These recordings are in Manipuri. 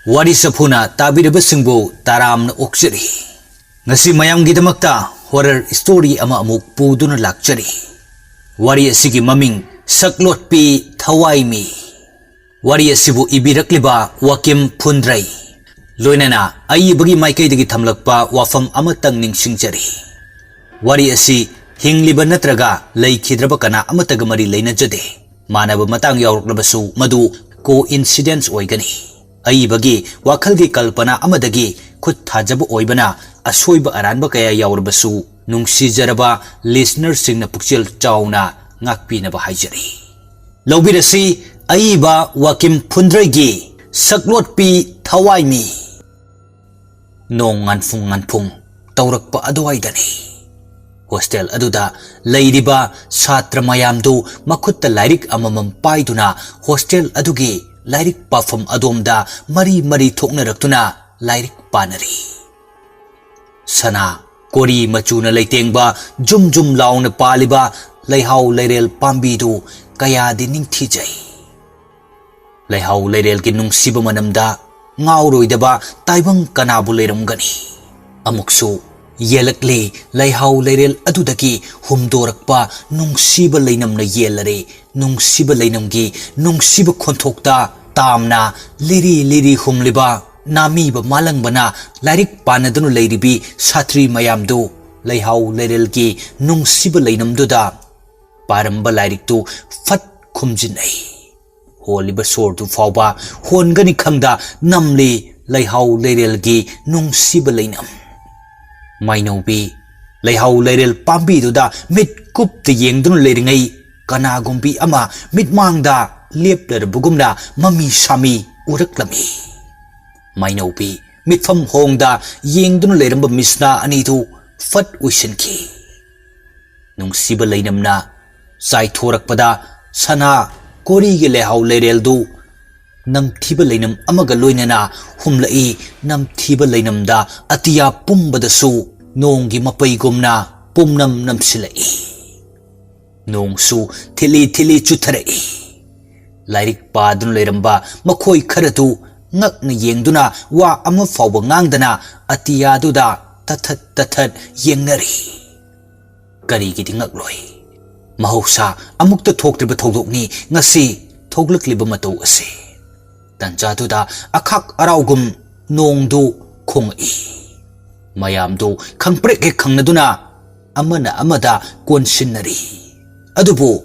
Wari sapuna tabinabagidmk taramna ookchari. Ngasi mayamgidmakta horror story ama amuk puduna lakchari. Wari asigi maming SAKLOTPI THAWAI mi. Wari asibu ibirakliba WAKIM PHUNDREI. Loinana ayibagi maikaidagi thamlakpa wafam amatang ningsingchari. Wari asi hingliba natraga laikhidraba kana amataga mari lainajade. Manaba matang yauraklabasu madu coincidence oigani. Ayibagi wakhalgi kalpana amadagi khut thajaba oibana asoiba aranba kaya yaurabasu nungsijaraba listeners singna pukchel chauna ngakpinaba haijari. Lobirasi ayiba WAKIM PHUNDREI gi SAKLOTPI THAWAI mi. Nong nganfung taurakpa aduaidani. Hostel aduda layriba satra mayamdu makutta lairik amamam paiduna hostel adugi lairik pafam adomda mari thoknaraktuna lairik panari. Sana kori machuna leitengba jum launa paliba laihau lairel pambidu kayadi ningthijai. Laihau lairel ki nungsiba manamda ngauroidaba taibang kanabu leiramgani. Amuksu yelakle laihau lairel adudagi humdorakpa nungsiba leinamna yelare nungsiba leinamgi nungsiba khonthokta tamna liri humliba namiba malangbana lairik panadunu leiribi satri mayamdu laihau lairelgi nungsiba leinamduda paramba lairiktu fat khumjinai. Holiba sordu fauba hongani khangda namli laihau lairelgi nungsiba leinam. Mainobi laihau lairel pambi duda mit kupta yengdun leiringai kanagumbi ama mit mangda leplar bugumna mami sami uraklami. Mainobi mitfam hongda yengdun leiramba misna anidu fat uisinki. Nungsiba leinamna sai thorakpada sana korigi laihau laireldu namthiba leinam amaga loinana humlai namthiba leinamda atiya pumbadasu nonggi mapaigumna pumnam namsilai. Nongsu thili chutharai. Lairik padun leiramba makhoi kharatu ngakna yengduna wa ama fawba ngangdana atiyaduda tathat yengnari. Karigidi ngakloi. Mahausa amukta thoktriba thodokni ngasi thoglakliba matau ase. Tanjaduda akhak araugum nongdu khongai. Mayamdu khangprek khangnaduna amana amada konsinnari. Adubu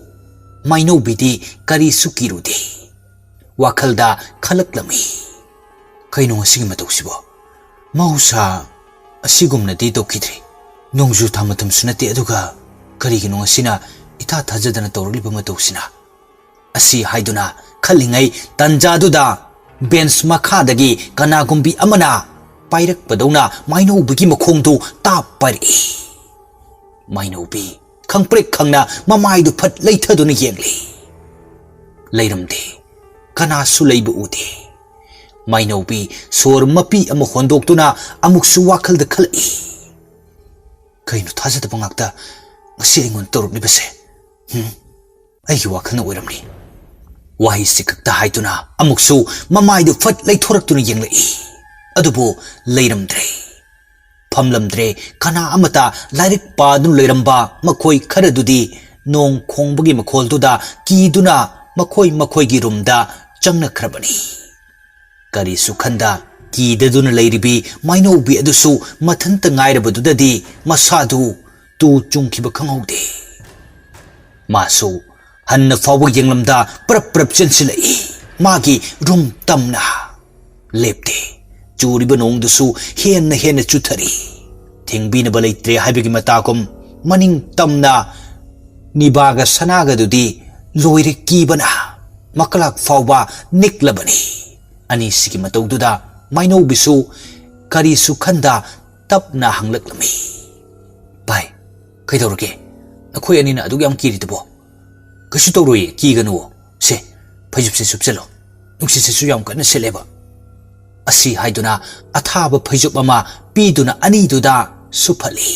mainobidi kari sukirudi. Wakhalda khalaklami. Kaino asigi matausibo. Mahausa asigumnadi dokidri. Nongju thamatam sunati aduga karigino asina ita thajadana tawragliba matausina. Asi haiduna khalingai tanjaduda bench makhadagi kanagumbi amana pairak padawna mainobigi makhongdu tapari. Mainobi khangprek khangna mamaidu phat leithaduna yengli. Leiramde kanasu leiba ude. Mainobi sor mapi ama hondoktuna amuksu wakhalda khalai. Kaino thajadaba ngakta ngasi aingon tawruklibase. Aigi wakhalna oiramni. Wahi sikakta haituna amuksu mamaidu fat leithoraktuna yenglai. Adubu leiramdre. Phamlamdre kana amata lairik padun leiramba makhoi kharadudi nong khongbagi makholduda kiduna makhoi gi rumda changnakhrabani. Kari sukhanda kidaduna leiribi mainobi adusu mathanta ngairabadudadi masadu tu chungkhiba khanghaude. Masu hanna fawba yenglamda prap chensilai. Magi rum tamna lepte. Churiba nongdusu henna chuthari. Thingbinaba leitre haibagi matakum maning tamna nibaga sanaga dudi loire kibana makalak fawba niklabani. Ani sigi matawduda mainobisu kari sukhanda tapna hanglaklami. Bai, kaidawrage nakhoi anina adugi am kiridabo. Kasu tawroi kiganu se phajupse supselo. Nuksise su yam kana seleba. Asi haiduna athaba phaijup ama piduna aniduda suphali.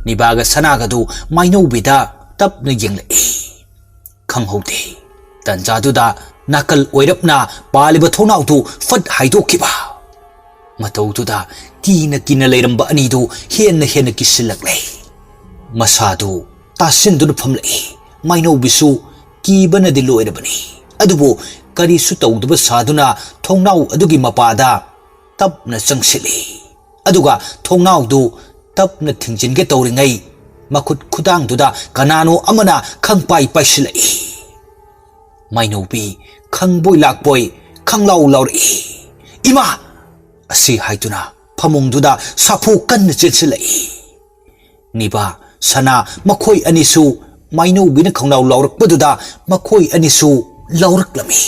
Nibaga sanagadu mainobida tapna yenglai. Khanghaude tanjaduda nakal oirapna paliba thonautu fat haidokkiba matautuda kina leiramba anidu henna kisilakle masadu tasinduna phamlai maino bisu kibana di loirabani adubo karisu tawdaba saduna thongnau adugi mapada tapna changsili aduga thongnau du tapna thingjinge tawringai makut khudang duda kanano amana khangpai paisilai mainobi khangboy lakboy khanglau lauri ima asi haituna phamungduda sapu kan chensilai niba sana makhoi anisu mainobi na khanglau laurakpaduda makhoi anisu lauraklami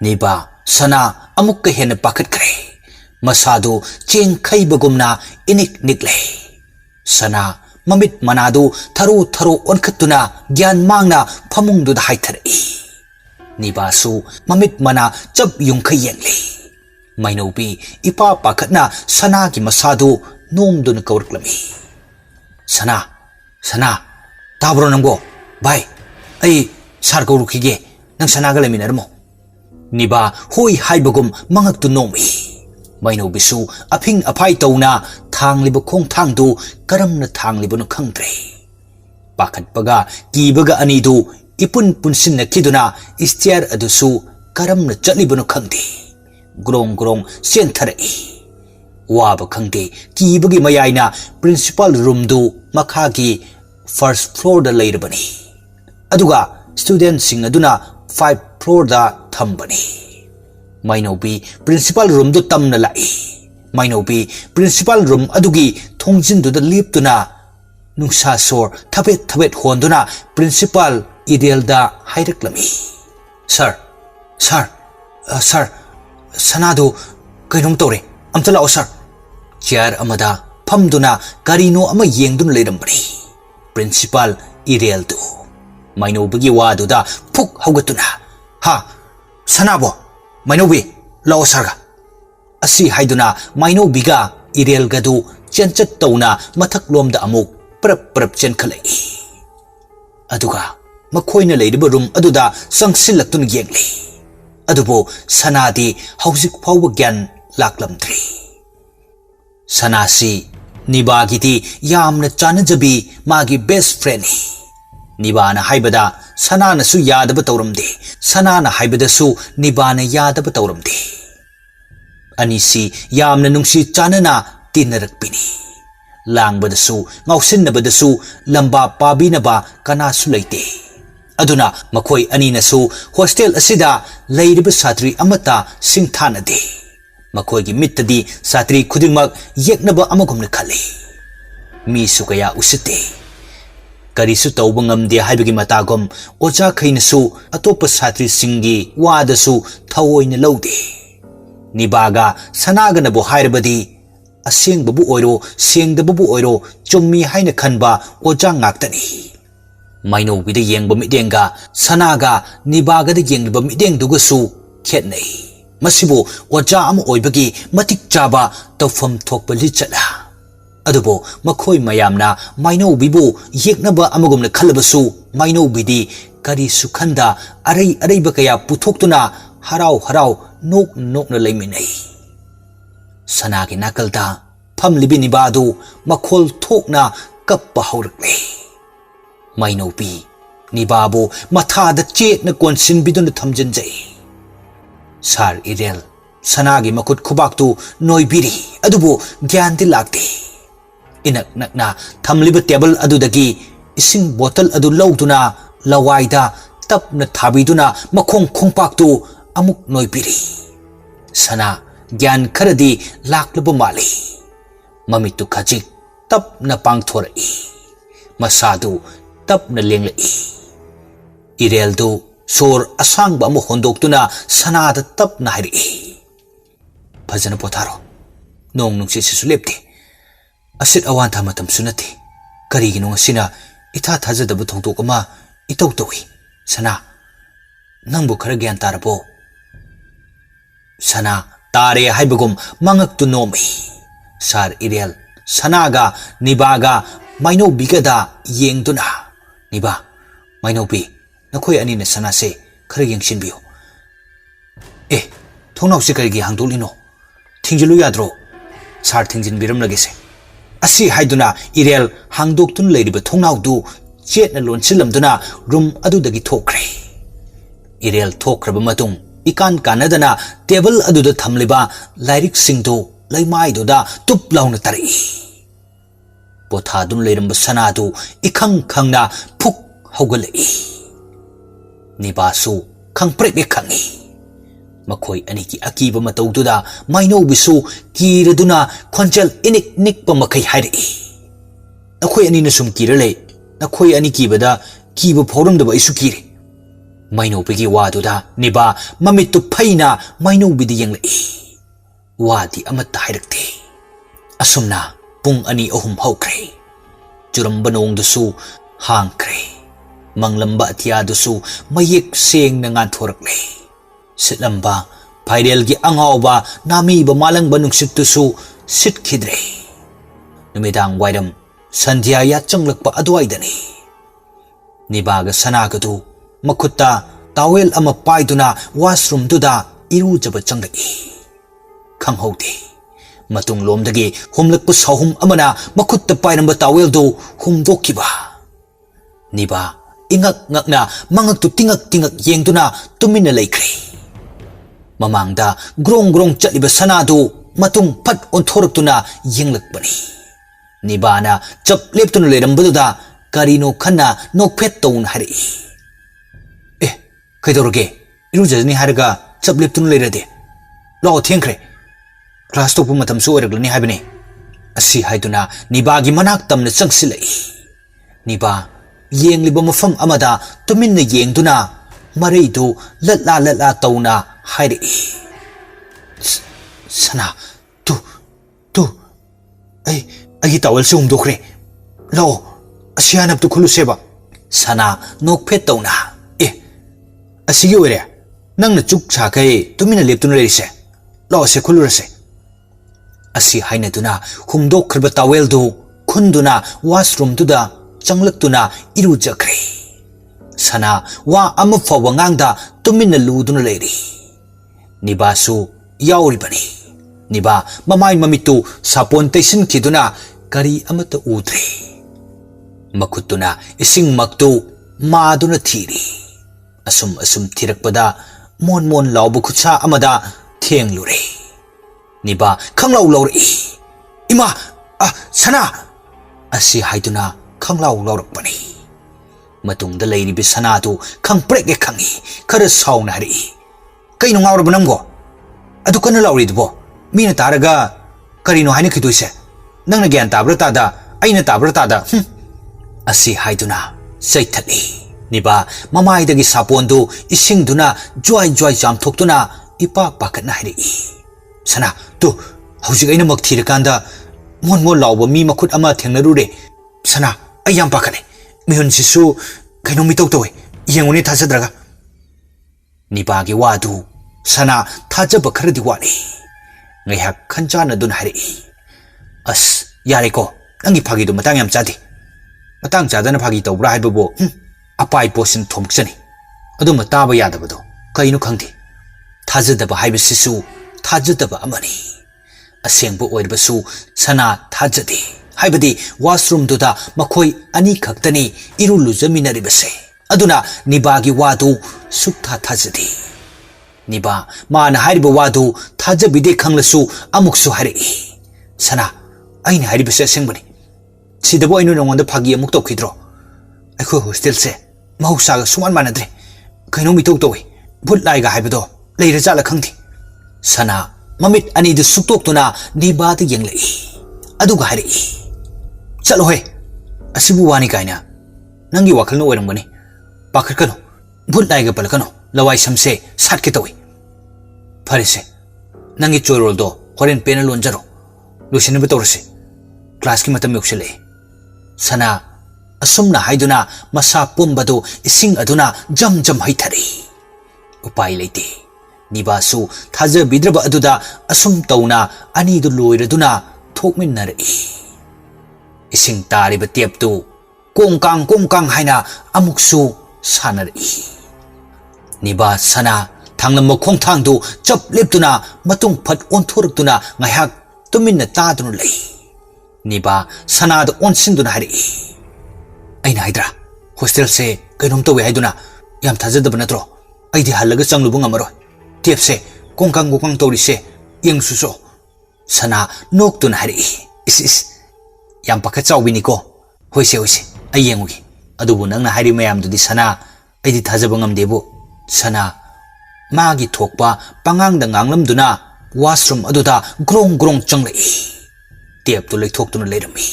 niba sana amukka hena pakhatkre masadu cheng khaibagumna inik nikle sana mamit manadu tharo onkhatuna gyan mangna phamungduda haithari nibasu mamit mana chap yungkhai yengli mainobi ipa pakhatna sana ki masadu nomduna kawrklami sana tabro namgo bhai ai sar kawrukhige nang sana ga leminarmo niba hoi haibagum mangaktu nomi mainobisu aphing aphai tawna thangliba khong thangdu karamna thanglibanu khangdre pakhatpaga kibaga anidu ipun punsinna kiduna istiar adusu karamna chatlibanu khangde grong senthari waba khangde kibagi mayaina principal room du makhagi first floor da leirabani aduga student sing aduna 5 floor da thambani mainobi principal room du tamna lai mainobi principal room adugi thongjin du da leptuna nungsa sor thabet honduna principal ideal da haireklami sir sanadu kainom tore amta lao sir chair amada phamduna karino ama yengdun leirambani principal ideal du mainobi wadu da phuk haugatuna ha sanabo mainobi lao sarga asi haiduna mainobi ga ideal gadu chenchat tawna mathak lomda amuk prap chenkhalai aduga makhoina leiriba room aduda sangsillaktun yengli adubo sanadi hauzik phawba gyan laklamdri sanasi nibagiti yamna chanajabi magi best friend nibana haibada sanana su yadaba tawramde sanana haibada su nibana yadaba tawramde anisi yamna nungsi chanana tinarakpini langbadasu ngausinnabadasu lamba pabinaba kanasu leite aduna makhoi aninasu hostel asida leiriba satri amata singthanade makhoi gi mittadi satri khudingmak yeknaba amagumna khale mi sukaya usite karisu tawba ngamde haibagi matagom oja khainasu atopa satri singi wadasu thawoina lawde nibaga sanagana bo hairabadi aseng babu oiro seng da babu oiro chummi haina khanba oja ngaktani maino bida yengba midenga sanaga nibaga da yengba mideng dugasu khetnei masibo oja am oibagi matik chaba tawfam thokpa lichala adubo makhoi mayamna maino bibu yeknaba amagumna khalabasu maino bidi kari sukhanda arai bakaya puthoktuna harau nok na leiminai sanagi nakalda phamlibi nibadu makhol thokna kappa haurakle mainobi nibabu mathada chetna konsin bidun thamjanjai sar irel sanagi makut khubaktu noibiri adubu gyan di lakte inak nakna thamliba table adudagi ising bottle adu lawduna lawaida tapna thabiduna makhong khongpaktu amuk noibiri sana gyan kharadi laklaba mali mamitu khajik tapna pangthorai masadu tapna lenglai ireldu sor asangba amu hondoktuna sanada tapna hari phajana potharo nong nungsi sisu lepte asit awan tha matam sunati karigi nong sina itha thajadaba thongtok ama itau tawi sana nangbu khara gyan tarabo sana tare haibagum mangak tu nomi sar irel sanaga nibaga maino bigada yengduna niba maino bi nakhoi ani na sana se khara yengshin biyo ए थोंनाउसे करिगी हांदोलिनो थिंजिलु याद्रो सार थिंजिन बिरम लगेसे असी हाइदुना इरेल हांदोक्तुन लेरिबा थोंनाउदु चेटना लोनसिलमदुना रूम अदुदगी थोख्रे इरेल थोख्रबा मतुंग इकान कानदना टेबल अदुदा थमलिबा लाइरिक सिंदो लैमाइदुदा तुप लाउना तरई पोथादुन लेरंब सनादु इखंग खंगना फुक हौगलई निबासु खंगप्रेबे खंगी मखोई अनी की अकीबा मतौदुदा माइनौबिसु कीरदुना खोंचल इनिक निकपा मखै हाइरई नखोई अनीना सुम कीरले नखोई अनी कीबदा कीबा फोरमदबा इसु कीरे माइनौबिगी वादुदा निबा ममित्तु फैना माइनौबिदि यंगलई वादी अमत्ता हाइरक्ते असुमना पुंग अनी अहुम हौख्रे चुरंबा नोंगदुसु हांख्रे मंगलंबा अतियादुसु मयेक सेंगना nganthorакले सिटलंबा भाइरलगी अंगावबा नामीबा मालंगबा नुंगसितुसु सिटखिद्रे नुमिदांग वाइरम संध्या या चंगलकपा अदुवाइदनी निबागा सनागदु मखुत्ता टावेल अमा पाइदुना washroom दुदा इरुजबा चंगलई खंगहौदे मतुंग लोमदगी हुमलकपा सहुम Amna मखुत्ता पाइरंबा टावेलदु हुमदोखिबा Niba ingak ngakna mangaktu tingak tingak yengduna tumina laikre mamangda grong grong chaliba sanadu matung phat onthoraktuna yenglakpani nibana chap leptuna lerambaduda karino khanna nokphet toun hari eh kaidoroge irujani haraga chap leptuna lerade lo thengkre class to matam su oraglani habine asi haiduna nibagi manak tamna changsilai niba yengliba mafam amada tuminna yengduna maraidu latla tauna hairi sana tu ai tawal sum dokre lo asianap tu khulu seba sana nokphet tauna e asigi ore nangna chuk cha kai tuminna leptuna reise lo se khulu rase asi haina duna humdok khirba tawel do khunduna washroom duda changlakuna irujakre sana wa amafawa ngangda tuminna luduna leri nibasu yauribani niba mamai mamitu sapon taisin kiduna kari amata udre makutuna ising maktu maduna thiri asum thirakpada mon laubu khutsa amada thenglure niba khanglau lauri ima sana asi haiduna khanglau laurakpani matungda leiribi sanadu khangprek e khangi khara sauna hari kaino ngawrab namgo adu kana lauridbo mina taraga karino haina khiduise nangna gyan tabra tada aina tabra tada asi haiduna saithali niba mamaidagi sapondu isingduna joy jam thoktuna ipa pakatna hari sana tu hauji aina mak thirakanda mon lauba mi makhut ama thengnarure sana ayam pakane mihun sisu kaino mitok towe yenguni thajadraga nibagi wadu sana thajaba kharadi wani ngaiha khanjana dun hari as yare ko nangi phagi do matang yam chadi matang chadana phagi tawbra haibo apai posin thomksani aduma taba yadabado kaino khangdi thajadaba haibe sisu thajadaba amani asengbo oirbasu sana thajadi haibadi washroom duda makhoi ani khaktani iru lujaminaribase aduna nibagi wadu sukha thajadi niba mana hariba wadu thajabide khanglasu amuksu hari sana aina haribase sengbani sidabo ainu nongonda phagi amuk tokidro aiko hostel se mahausa ga suman manadre kaino mitok towi bhut laiga haibado leira jala khangdi sana mamit ani du suktokuna niba de yenglai aduga hari chalo he asibu wani kaina nangi wakhalno oirangani pakharkano bhut laiga palkano lawai samse satke towi pharise nangi chorol do horen panel onjaro lusine betorse class ki matam yoksele sana asumna haiduna masa pumbado ising aduna jam haithari upai leite nibasu thaja bidraba aduda asum tauna ani du loiraduna thokminnari ising tariba teptu kongkang haina amuksu sanari niba sana Thanglamba khongthangdu chap leptuna matung phat onthorktuna ngaiak tuminna taduna lei. Niba sanada onsinduna hari. Aina haidra hostel se kainom tawi haiduna yam thajadaba natro. Aidi halaga changlubu ngamaro. Tiep se kongkang tawri se yeng suso. Sana noktuna hari. Is yam pakha chawbini ko. Hoise ayengugi. Adubu nangna hari mayamdudi sana aidi thajaba ngamdebu. Sana magi thokpa pangangda nganglamduna washroom aduda grong changlai. Tiep tu lei thoktuna leirami.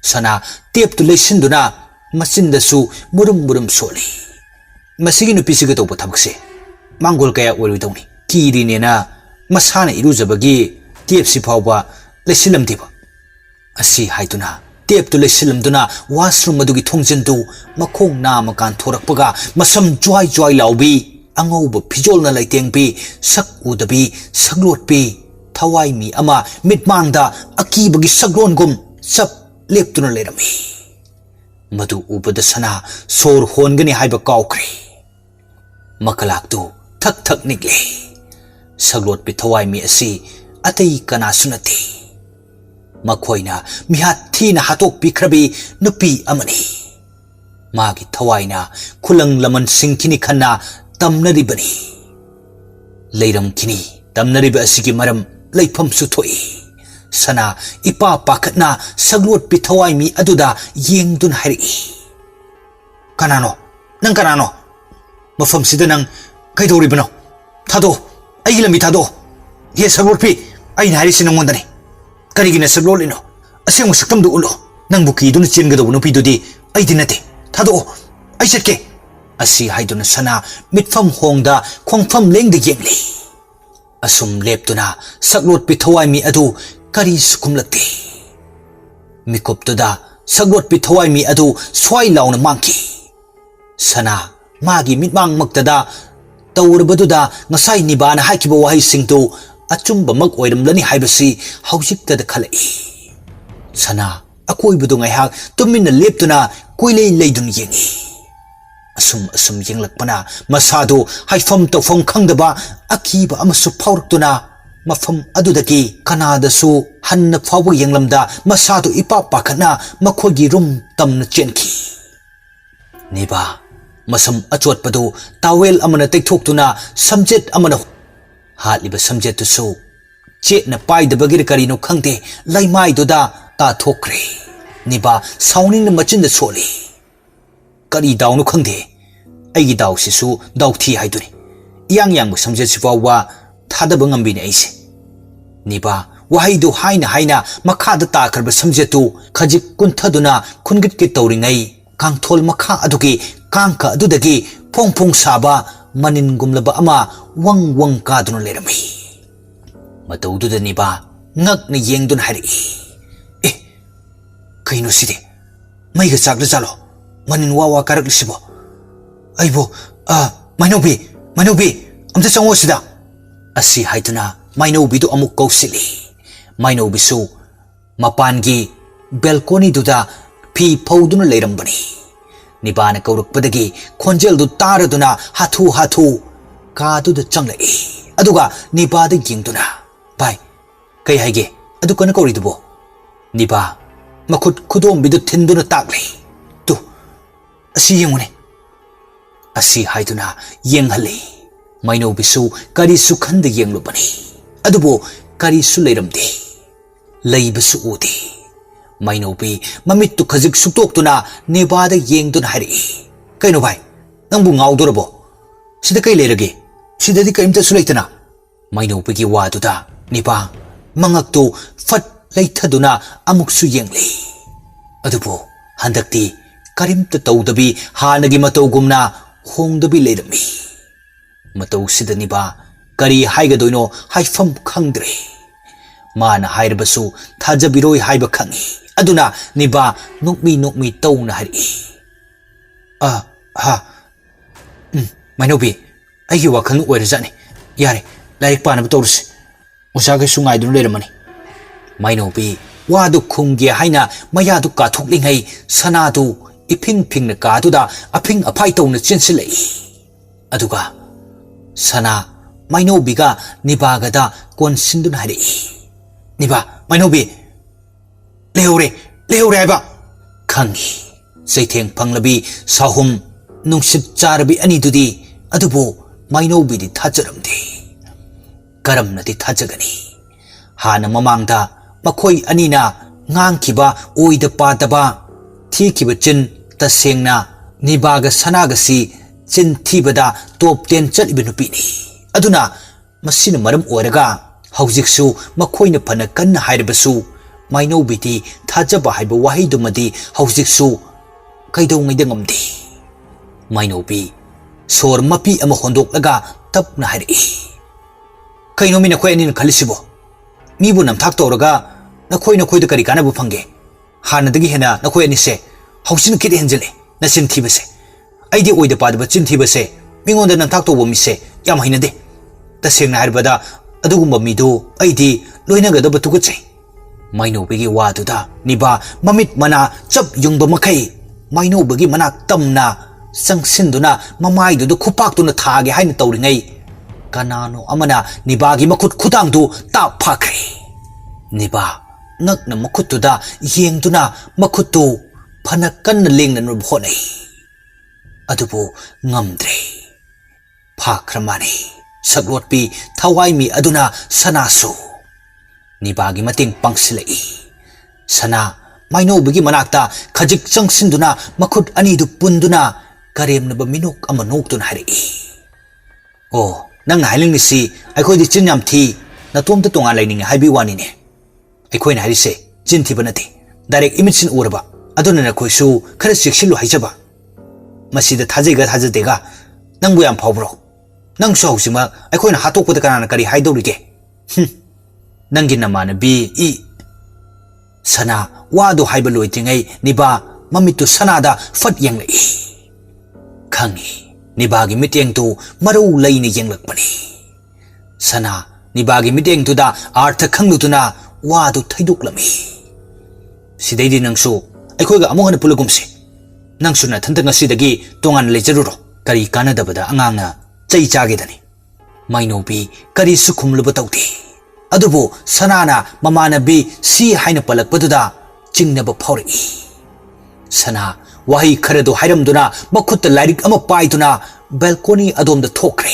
Sana tiep tu leisinduna masindasu murum soli. Masigi nupisiga tawba thabakse mangol kaya oiroidawni. Kirinena masana irujabagi tiep si phawba leisilamdiba. Asi haiduna tiep tu leisilamduna washroom adugi thongjendu makhong namakan thorakpaga masam joy laubi angauba pijolna laitengpi sak udabi saklotpi thawai mi ama mitmangda akibagi saglongum sap leptuna leirami. Madu ubada sana sor hongani haiba kaukre. Makalaktu thak nigle. Saklotpi thawai mi asi atay kana sunati. Makhoina mihat thina hatok pikrabi nupi amani. Magi thawai na kulang laman singkini khanna tamnaribani. Leiram kini tamnariba asigi maram leifam suthoi. Sana ipa pakatna saklotpi thawai mi aduda yengdun hari. Kanano? Nang kanano? Mafam sida nang kaidoribano? Thado, ay lambi thado. Ye saklotpi ay nahari sinangondani. Karigina saklolino. Asing musaktam do ulo. Nang buki dun chingado no pidudi ay dinate. Thado, ay setke. Asi haiduna sana mitfam hongda khongfam lengda yengli. Asum leptuna saklotpi thawai mi adu kari sukumlate. Mikoptoda saklotpi thawai mi adu swai launa mangki. Sana magi mitmang magtada tawrabaduda ngasai nibana haikiba wahai singtu achumba mag oiramlani haibasi haujiktada khalai. Sana akoibudu ngaiak tuminna leptuna koilei leidun yengi. Asum yenglakpana masado haifam tawfam khangdaba akiba amasu phauruktuna mafam adudaki kanadasu hanna phawba yenglamda masado ipa pakhatna makhogi rum tamna chenki. Niba masam achotpadu tawel amana teikhoktuna samjet amana hatliba samjet tusu chetna paidabagir karino khangte laimai doda ta thokre. Niba sauning na machinda soli. Kari dawnu khangde aigi daw sisu daw thi haiduni. Yang samjet sifawa thadaba ngambini aise. Niba wahaidu haina makhada takarba samjetu khajik kunthaduna khungit ke tawringai kangthol makha adugi kangka adudagi phong saba manin gumlaba ama wang kaduna lerami. Matawduda niba ngakna yengdun hari. Kaino sidi maiga chakla jalo manin wawa karaklisibo. Aibo Mainobi amta chango sida. Asi haiduna Mainobidu amuk kausili. Mainobisu mapangi balcony duda pi phawduna leirambani. Nibana kaurakpadagi khonjeldu taraduna hathu kaduda changlai. Aduga nibada yengduna bai kai haige adu kana kauridubo. Niba makut khudom bidu thinduna taklai. Tu asi yengune. Asi haiduna yenghali. Mainobisu karisu khanda yenglubani. Adubo karisu leiramde. Leibasu udi. Mainobi mamittu khajik suktoktuna nebada yengduna hari. Kaino bai nangbu ngaudorabo. Sida kai leirage. Sidadi kaimta sulaitana. Mainobigi waduda niba mangaktu fat leithaduna amuksu yengli. Adubo handakti karimta tawdabi hanagi matawgumna hongdabi leirami. Mataw sida niba kari haigadoino haifam khangdre. Mana hairabasu thajabiroi haiba khangi. Aduna niba nukmi tawna hari. Mainobi aigi wakhang oirajani. Yare laik panaba tawruse. Usaga sungaiduna leiramani. Mainobi wadu khungge haina mayadu kathoklingai sanadu iping na kaduda aping apai tawna chensilai. Aduga sana ꯃꯥꯏꯅꯧꯕꯤꯒ ꯅꯤꯕꯥꯒꯗ ꯀꯣꯟꯁꯤꯟꯗꯨꯅ ꯍꯥꯏꯔꯛꯏ ꯅꯤꯕꯥ ꯃꯥꯏꯅꯧꯕꯤ ꯂꯩꯍꯧꯔꯦ ꯍꯥꯏꯕ ꯈꯪꯉꯤ ꯆꯩꯊꯦꯡ ꯐꯪꯂꯕꯤ ꯁꯥꯍꯨꯝ ꯅꯨꯡꯁꯤꯠ ꯆꯥꯔꯕꯤ ꯑꯅꯤꯗꯨꯗꯤ ꯑꯗꯨꯕꯨ ꯃꯥꯏꯅꯧꯕꯤꯗꯤ ꯊꯥꯖꯔꯝꯗꯦ ꯀꯔꯝꯅꯗꯤ ꯊꯥꯖꯒꯅꯤ ꯍꯥꯟꯅ ꯃꯃꯥꯡꯗ ꯃꯈꯣꯏ ꯑꯅꯤꯅ ꯉꯥꯡꯈꯤꯕ ꯑꯣꯏꯗ ꯄꯥꯗꯕ ꯊꯤꯈꯤꯕ ꯆꯤꯟ ꯇꯁꯦꯡꯅ ꯅꯤꯕꯥꯒ ꯁꯅꯥꯒꯁꯤ ꯆꯤꯟ ꯊꯤꯕꯗ ꯇꯣꯞ 10 ꯆꯠꯂꯤꯕ ꯅꯨꯄꯤꯅꯤ ꯑꯗꯨꯅ ꯃꯁꯤꯅ ꯃꯔꯝ ꯑꯣꯏꯔꯒ ꯍꯧꯖꯤꯛꯁꯨ ꯃꯈꯣꯏꯅ ꯐꯅ ꯀꯟꯅ ꯍꯥꯏꯔꯕꯁꯨ ꯃꯥꯏꯅꯧꯕꯤꯗꯤ ꯊꯥꯖꯕ ꯍꯥꯏꯕ ꯋꯥꯍꯩꯗꯨꯃꯗꯤ ꯍꯧꯖꯤꯛꯁꯨ ꯀꯩꯗꯧꯉꯩꯗ ꯉꯝꯗꯦ ꯃꯥꯏꯅꯧꯕꯤ ꯁꯣꯔ ꯃꯄꯤ ꯑꯃ ꯍꯣꯟꯗꯣꯛꯂꯒ ꯇꯞꯅ ꯍꯥꯏꯔꯛꯏ ꯀꯩꯅꯣꯃꯤ ꯅꯈꯣꯏ ꯑꯅꯤꯅ ꯈꯜꯂꯤꯁꯤꯕꯣ ꯃꯤꯕꯨ ꯅꯝꯊꯥꯛ ꯇꯧꯔꯒ ꯅꯈꯣꯏꯗ ꯀꯔꯤ ꯀꯥꯟꯅꯕ ꯐꯪꯒꯦ ꯍꯥꯟꯅꯗꯒꯤ ꯍꯦꯟꯅ ꯅꯈꯣꯏ ꯑꯅꯤꯁꯦ ꯍꯧꯖꯤꯛꯅ ꯈꯤꯇ ꯍꯦꯟꯖꯤꯜꯂꯦ ꯅꯆꯤꯟ ꯊꯤꯕꯁꯦ ꯑꯩꯗꯤ ꯑꯣꯏꯗ ꯄꯥꯗꯕ ꯆꯤꯟ ꯊꯤꯕꯁꯦ ꯃꯤꯉꯣꯟꯗ ꯅꯝꯊꯥꯛ ꯇꯧꯕ ꯃꯤꯁꯦ ꯌꯥꯝ ꯍꯩꯅꯗꯦ ꯇꯁꯦꯡꯅ ꯍꯥꯏꯔꯕꯗ ꯑꯗꯨꯒꯨꯝꯕ ꯃꯤꯗꯨ ꯑꯩꯗꯤ ꯂꯣꯏꯅꯒꯗꯕ ꯇꯨꯀꯠꯆꯩ ꯃꯥꯏꯅꯧꯕꯤꯒꯤ ꯋꯥꯗꯨꯗ ꯅꯤꯕꯥ ꯃꯃꯤꯠ ꯃꯅꯥ ꯆꯞ ꯌꯨꯡꯕ ꯃꯈꯩ ꯃꯥꯏꯅꯧꯕꯤꯒꯤ ꯃꯅꯥꯛ ꯇꯝꯅ ꯆꯪꯁꯤꯟꯗꯨꯅ ꯃꯃꯥꯏꯗꯨꯗ ꯈꯨꯄꯥꯛꯇꯨꯅ ꯊꯥꯒꯦ ꯍꯥꯏꯅ ꯇꯧꯔꯤꯉꯩ ꯀꯅꯥꯅꯣ ꯑꯃꯅ ꯅꯤꯕꯥꯒꯤ ꯃꯈꯨꯠ ꯈꯨꯗꯥꯡꯗꯨ ꯇꯥꯞ ꯐꯥꯈ꯭ꯔꯦ ꯅꯤꯕꯥ ꯉꯛꯅ ꯃꯈꯨꯠꯇꯨꯗ ꯌꯦꯡꯗꯨꯅ ꯃꯈꯨꯠꯇꯨ ꯐꯅ ꯀꯟꯅ ꯂꯦꯡꯅꯅꯕ ꯍꯣꯠꯅꯩ ꯑꯗꯨꯕꯨ ꯉꯝꯗ꯭ꯔꯦ ꯐꯥꯈ꯭ꯔ ꯃꯥꯅꯤ ꯁꯛꯂꯣꯠꯄꯤ ꯊꯋꯥꯏ ꯃꯤ ꯑꯗꯨꯅ ꯁꯅꯥꯁꯨ ꯅꯤꯕꯥꯒꯤ ꯃꯇꯦꯡ ꯄꯥꯡꯁꯤꯜꯂꯛꯏ ꯁꯅꯥ ꯃꯥꯏꯅꯧꯕꯤꯒꯤ ꯃꯅꯥꯛꯇ ꯈꯖꯤꯛ ꯆꯪꯁꯤꯟꯗꯨꯅ ꯃꯈꯨꯠ ꯑꯅꯤꯗꯨ ꯄꯨꯟꯗꯨꯅ ꯀꯔꯦꯝꯅꯕ ꯃꯤꯅꯣꯛ ꯑꯃ ꯅꯣꯛꯇꯨꯅ ꯍꯥꯏꯔꯛꯏ ꯑꯣ ꯅꯪꯅ ꯍꯥꯏꯅꯤꯡꯂꯤꯁꯤ ꯑꯩꯈꯣꯏꯗꯤ ꯆꯤꯟ ꯌꯥꯝ ꯊꯤ ꯅꯇꯣꯝꯇ ꯇꯣꯉꯥꯟ ꯂꯩꯅꯤꯡꯉꯦ ꯍꯥꯏꯕꯤ ꯋꯥꯅꯤꯅꯦ ꯑꯩꯈꯣꯏꯅ ꯍꯥꯏꯔꯤꯁꯦ ꯆꯤꯟ ꯊꯤꯕ ꯅꯠꯇꯦ ꯗꯥꯏꯔꯦꯛ ꯏꯃꯤꯠꯁꯤꯟ ꯎꯔꯕ ꯑꯗꯨꯅ ꯅꯈꯣꯏꯁꯨ ꯈꯔ ꯆꯦꯛꯁꯤꯜꯂꯨ ꯍꯥꯏꯖꯕ ꯃꯁꯤꯗ ꯊꯥꯖꯩꯒ ꯊꯥꯖꯗꯦꯒ ꯅꯪꯕꯨ ꯌꯥꯝ ꯐꯥꯎꯕ꯭ꯔꯣ ꯅꯪꯁꯨ ꯍꯧꯖꯤꯛꯃꯛ ꯑꯩꯈꯣꯏꯅ ꯍꯥꯠꯇꯣꯛꯄꯗ ꯀꯅꯥꯅ ꯀꯔꯤ ꯍꯥꯏꯗꯧꯔꯤꯒꯦ ꯅꯪꯒꯤ ꯅꯃꯥꯟꯅꯕꯤ ꯁꯅꯥ ꯋꯥꯗꯨ ꯍꯥꯏꯕ ꯂꯣꯏꯗ꯭ꯔꯤꯉꯩ ꯅꯤꯕꯥ ꯃꯃꯤꯠꯇꯨ ꯁꯅꯥꯗ ꯐꯠ ꯌꯦꯡꯂꯛꯏ ꯈꯪꯉꯤ ꯅꯤꯕꯥꯒꯤ ꯃꯤꯠꯌꯦꯡꯗꯨ ꯃꯔꯧ ꯂꯩꯅ ꯌꯦꯡꯂꯛꯄꯅꯤ ꯁꯅꯥ ꯅꯤꯕꯥꯒꯤ ꯃꯤꯠꯌꯦꯡꯗꯨꯗ ꯑꯥꯔꯊ ꯈꯪꯂꯨꯗꯨꯅ ꯋꯥꯗꯨ ꯊꯩꯗꯣꯛꯂꯝꯃꯤ ꯁꯤꯗꯩꯗꯤ ꯅꯪꯁꯨ ꯑꯩꯈꯣꯏꯒ ꯑꯃꯨꯛ ꯍꯟꯅ ꯄꯨꯜꯂꯒꯨꯝꯁꯤ ꯅꯪꯁꯨ ꯅꯊꯟꯇ ꯉꯁꯤꯗꯒꯤ ꯇꯣꯉꯥꯟꯅ ꯂꯩꯖꯔꯨꯔꯣ ꯀꯔꯤ ꯀꯥꯟꯅꯗꯕꯗ ꯑꯉꯥꯡꯅ ꯆꯩ ꯆꯥꯒꯦꯗꯅꯤ ꯃꯥꯏꯅꯧꯕꯤ ꯀꯔꯤꯁꯨ ꯈꯨꯝꯂꯨꯕ ꯇꯧꯗꯦ ꯑꯗꯨꯕꯨ ꯁꯅꯥꯅ ꯃꯃꯥꯟꯅꯕꯤ ꯁꯤ ꯍꯥꯏꯅ ꯄꯜꯂꯛꯄꯗꯨꯗ ꯆꯤꯡꯅꯕ ꯐꯥꯎꯔꯛꯏ ꯁꯅꯥ ꯋꯥꯍꯩ ꯈꯔꯗꯨ ꯍꯥꯏꯔꯝꯗꯨꯅ ꯃꯈꯨꯠꯇ ꯂꯥꯏꯔꯤꯛ ꯑꯃ ꯄꯥꯏꯗꯨꯅ ꯕꯦꯜꯀꯣꯅꯤ ꯑꯗꯣꯝꯗ ꯊꯣꯛꯈ꯭ꯔꯦ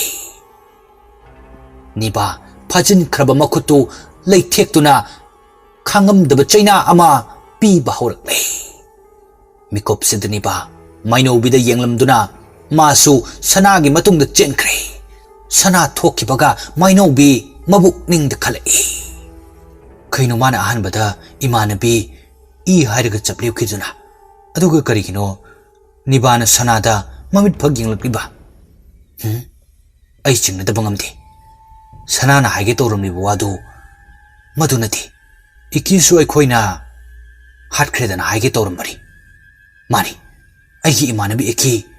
ꯅꯤꯕꯥ ꯐꯥꯖꯤꯟꯈ꯭ꯔꯕ ꯃꯈꯨꯠꯇꯨ ꯂꯩꯊꯦꯛꯇꯨꯅ ꯈꯥꯡꯉꯝꯗꯕ ꯆꯩꯅꯥ ꯑꯃ ꯄꯤꯕ ꯍꯧꯔꯛꯂꯦ ꯃꯤꯀꯨꯞꯁꯤꯗ ꯅꯤꯕꯥ ꯃꯥꯏꯅꯧꯕꯤꯗ ꯌꯦꯡꯂꯝꯗꯨꯅ 마수 사나기 마뚱도 젠크레 사나 토키바가 마이노비 마북닝드 칼레 그이노 마나 아한바다 이마나비 이 하이르가 잡리우 키즈나 아두가 거리기노 니바나 사나다 마밋 버깅럭리바 아이 징나다 방암디 사나나 하이게 떠오름리보 와도 마두나디 이키수 아이코이나 핫크레다나 하이게 떠오름바리 마니 아이기 이마나비 이키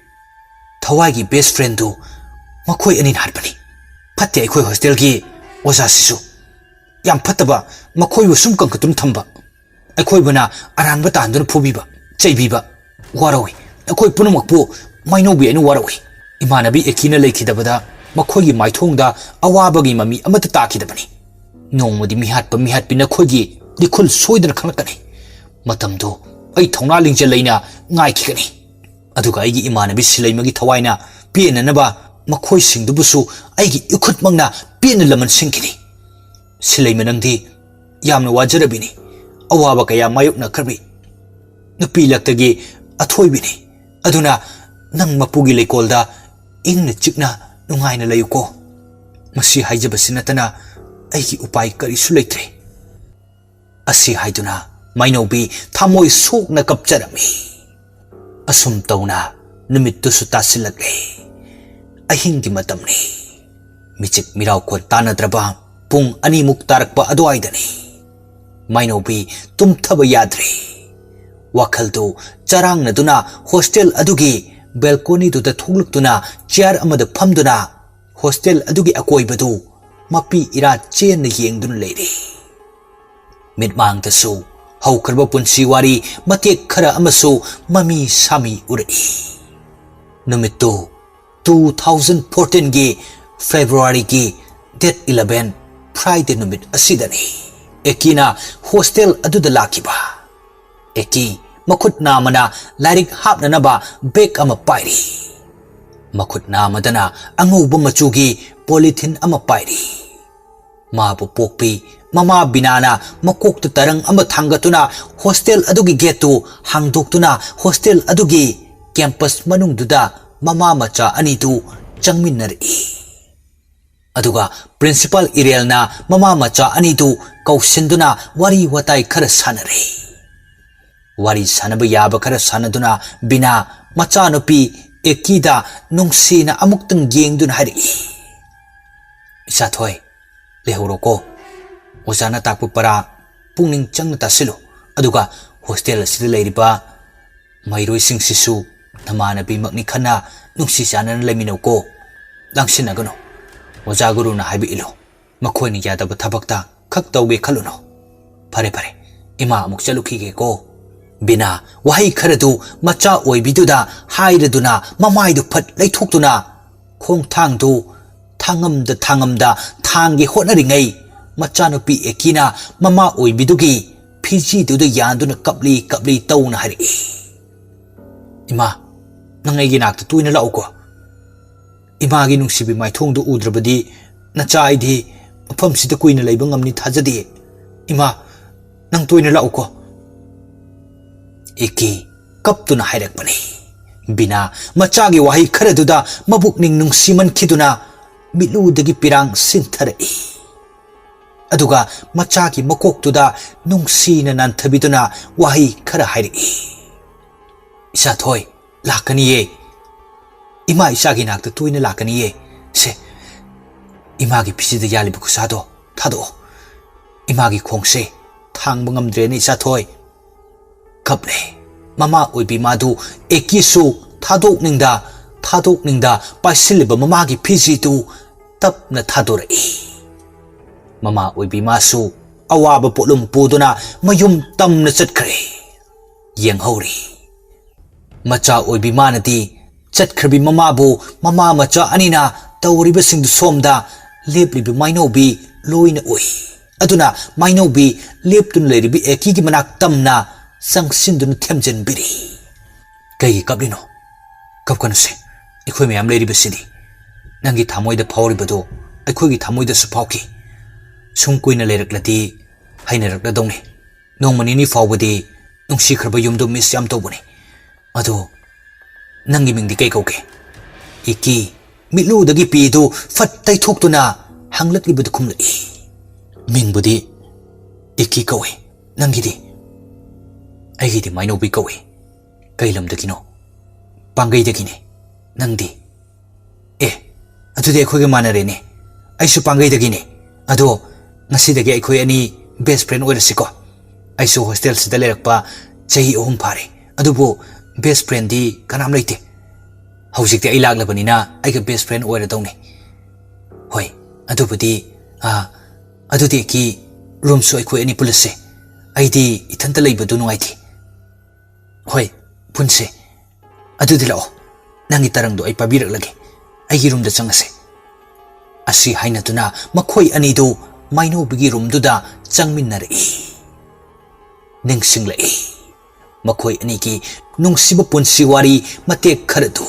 THAWAIꯒꯤ best friend ꯃꯈꯣꯏ ꯑꯅꯤꯅ ꯍꯥꯠꯄꯅꯤ ꯐꯠꯇꯦ ꯑꯩꯈꯣꯏ ꯍꯣꯁꯇꯦꯜꯒꯤ ꯑꯣꯖꯥꯁꯤꯁꯨ ꯌꯥꯝ ꯐꯠꯇꯕ ꯃꯈꯣꯏꯕꯨ ꯁꯨꯝ ꯀꯪꯈꯠꯇꯨꯅ ꯊꯝꯕ ꯑꯩꯈꯣꯏꯕꯨꯅ ꯑꯔꯥꯟꯕ ꯇꯥꯟꯗꯨꯅ ꯐꯨꯕꯤꯕ ꯆꯩꯕꯤꯕ ꯋꯥꯔꯧꯏ ꯑꯩꯈꯣꯏ ꯄꯨꯝꯅꯃꯛꯄꯨ ꯃꯥꯏꯅꯧꯕꯤ ꯑꯩꯅ ꯋꯥꯔꯧꯏ ꯏꯃꯥꯟꯅꯕꯤ ꯑꯦꯀꯤꯅ ꯂꯩꯈꯤꯗꯕꯗ ꯃꯈꯣꯏꯒꯤ ꯃꯥꯏꯊꯣꯡꯗ ꯑꯋꯥꯕꯒꯤ ꯃꯃꯤ ꯑꯃꯠꯇ ꯇꯥꯈꯤꯗꯕꯅꯤ ꯅꯣꯡꯃꯗꯤ ꯃꯤꯍꯥꯠꯄꯤ ꯅꯈꯣꯏꯒꯤ ꯂꯤꯈꯨꯜ ꯁꯣꯏꯗꯅ ꯈꯪꯂꯛꯀꯅꯤ ꯃꯇꯝꯗꯨ ꯑꯩ ꯊꯧꯅꯥ ꯂꯤꯡꯖꯦꯜ ꯂꯩꯅ ꯉꯥꯏꯈꯤꯒꯅꯤ ꯑꯗꯨꯒ ꯑꯩꯒꯤ ꯏꯃꯥꯟꯅꯕꯤ ꯁꯤꯂꯩꯃꯒꯤ ꯊꯋꯥꯏꯅ ꯄꯦꯟꯅꯅꯕ ꯃꯈꯣꯏꯁꯤꯡꯗꯨꯕꯨꯁꯨ ꯑꯩꯒꯤ ꯏꯈꯨꯠꯃꯛꯅ ꯄꯦꯟꯅ ꯂꯃꯟꯁꯤꯟꯈꯤꯅꯤ ꯁꯤꯂꯩꯃ ꯅꯪꯗꯤ ꯌꯥꯝꯅ ꯋꯥꯖꯔꯕꯤꯅꯤ ꯑꯋꯥꯕ ꯀꯌꯥ ꯃꯥꯌꯣꯛꯅꯈ꯭ꯔꯕꯤ ꯅꯨꯄꯤ ꯂꯛꯇꯒꯤ ꯑꯊꯣꯏꯕꯤꯅꯤ ꯑꯗꯨꯅ ꯅꯪ ꯃꯄꯨꯒꯤ ꯂꯩꯀꯣꯜꯗ ꯏꯪꯅ ꯆꯤꯛꯅ ꯅꯨꯡꯉꯥꯏꯅ ꯂꯩꯌꯨꯀꯣ ꯃꯁꯤ ꯍꯥꯏꯖꯕꯁꯤ ꯅꯠꯇꯅ ꯑꯩꯒꯤ ꯎꯄꯥꯏ ꯀꯔꯤꯁꯨ ꯂꯩꯇ꯭ꯔꯦ ꯑꯁꯤ ꯍꯥꯏꯗꯨꯅ ꯃꯥꯏꯅꯧꯕꯤ ꯊꯃꯣꯏ ꯁꯣꯛꯅ ꯀꯞꯆꯔꯝꯃꯤ ꯑꯁꯨꯝ ꯇꯧꯅ ꯅꯨꯃꯤꯠꯇꯨꯁꯨ ꯇꯥꯁꯤꯜꯂꯛꯂꯦ ꯑꯍꯤꯡꯒꯤ ꯃꯇꯝꯅꯤ ꯃꯤꯆꯤꯛ ꯃꯤꯔꯥꯎꯈꯣꯟ ꯇꯥꯟꯅꯗ꯭ꯔꯕ ꯄꯨꯡ 2ꯃꯨꯛ ꯇꯥꯔꯛꯄ ꯑꯗꯨꯋꯥꯏꯗꯅꯤ ꯃꯥꯏꯅꯧꯕꯤ ꯇꯨꯝꯊꯕ ꯌꯥꯗ꯭ꯔꯦ ꯋꯥꯈꯜꯗꯨ ꯆꯔꯥꯡꯅꯗꯨꯅ ꯍꯣꯁꯇꯦꯜ ꯑꯗꯨꯒꯤ ꯕꯦꯜꯀꯣꯅꯤꯗꯨꯗ ꯊꯣꯛꯂꯛꯇꯨꯅ ꯆꯤꯌꯔ ꯑꯃꯗ ꯐꯝꯗꯨꯅ ꯍꯣꯁꯇꯦꯜ ꯑꯗꯨꯒꯤ ꯑꯀꯣꯏꯕꯗꯨ ꯃꯄꯤ ꯏꯔꯥ ꯆꯦꯟꯅ ꯌꯦꯡꯗꯨꯅ ꯂꯩꯔꯦ ꯃꯤꯠꯃꯥꯡꯗꯁꯨ ꯍꯧꯈ꯭ꯔꯕ ꯄꯨꯟꯁꯤ ꯋꯥꯔꯤ ꯃꯇꯦꯛ ꯈꯔ ꯑꯃꯁꯨ ꯃꯃꯤ ꯁꯥꯃꯤ ꯎꯔꯛꯏ ꯅꯨꯃꯤꯠꯇꯨ 2014ꯒꯤ ꯐꯦꯕ꯭ꯔꯨꯋꯥꯔꯤꯒꯤ date 11 Friday numit asidani ekina hostel aduda lakiba eki makut namana lairik hapnanaba bag ama pairi makut namadana angauba machugi polythene ama pairi mabu pokpi mama binana makokta tarang ama thangatuna hostel adugi gate tu hangdoktuna hostel adugi campus manungduda mama macha ani tu changminnari aduga principal Irelna mama macha ani tu kausinduna wari watai khara sanare wari sanaba yaba khara sanaduna bina macha nupi ekida nungsina amuktang yengduna hari isa thoi lehoroko ozana takpu para pungning changna tasilu aduga hostel asida leiriba mairoi sing sisu namana bi makni khana nungsi sanan lemino ko langsinagano oza guru na haibi ilo makhoi ni yadaba thabakta khak tawge khaluno phare phare ima amuk chaluki ge ko bina wahai kharadu macha oibiduda hairaduna mamai du phat leithokduna khong thang du thangamda thangge honari ngai macha no pi ekina mama oibidugi phiji du yanduna kapli tawna hari ima nangai gi nak tuina lau ko ima gi nungsibi mai thong du udrabadi nachai di pham sida kuina leiba ngamni thajadi ima nang tuina lau ko eki kaptuna hairak pani bina macha gi wahi kharaduda mabuk ning nungsiman khiduna milu dagi pirang sinthare aduga macha gi makoktuda nungsina nan thabiduna wahi khara hairi isa thoi lakaniye ima isa gi nak tuina lakaniye se ima gi pisida yali bu kusado thado ima gi khongse thang bangam dre ni isa thoi kaple mama oibi madu ekisu thadok ningda paisiliba mama gi phiji tu tapna thadore mama oibi masu awaba polum puduna mayum tamna chatkre yeng hori macha oibi manati chatkhrabi mama bu mama macha anina tawriba sing somda leplibi mainobi loina oi aduna mainobi leptun leribi eki gi manak tamna sangsindun themjen biri kai kablino kapkanse ikhoi mayam leribi sidi nangi thamoida phawribado ikhoi gi thamoida su phawki sungkuina leraklati hainarakla dongni nongmani ni fawbadi nungsi khraba yumdo miss yam tobuni ado nangi mingdi kai kauke iki milu dagi pi do fat tai thoktuna hanglatli bud khumlai mingbudi iki kawe nangi di ai di maino bi kawe kailam dakino pangai dakine nangdi adu de khoi ge manare ne aisu pangai dakine ado ngasi dagi ai khoi ani best friend oirasiko aisu hostel sida lerakpa chahi ohum phare adubo best friend di kanam leite hausikti ai laglabani na ai ga best friend oira dongni hoi adubudi adudi ki room so ai khoi ani pulase ai di ithanta leibadu nungai thi hoi punse adudi lao nangi tarang do ai pabirak lage ai gi room da changase asi haina tuna makhoi ani do maino bigi room du da changminnari ningsinglai makhoi ani ki nungsiba punsi wari mate kharadu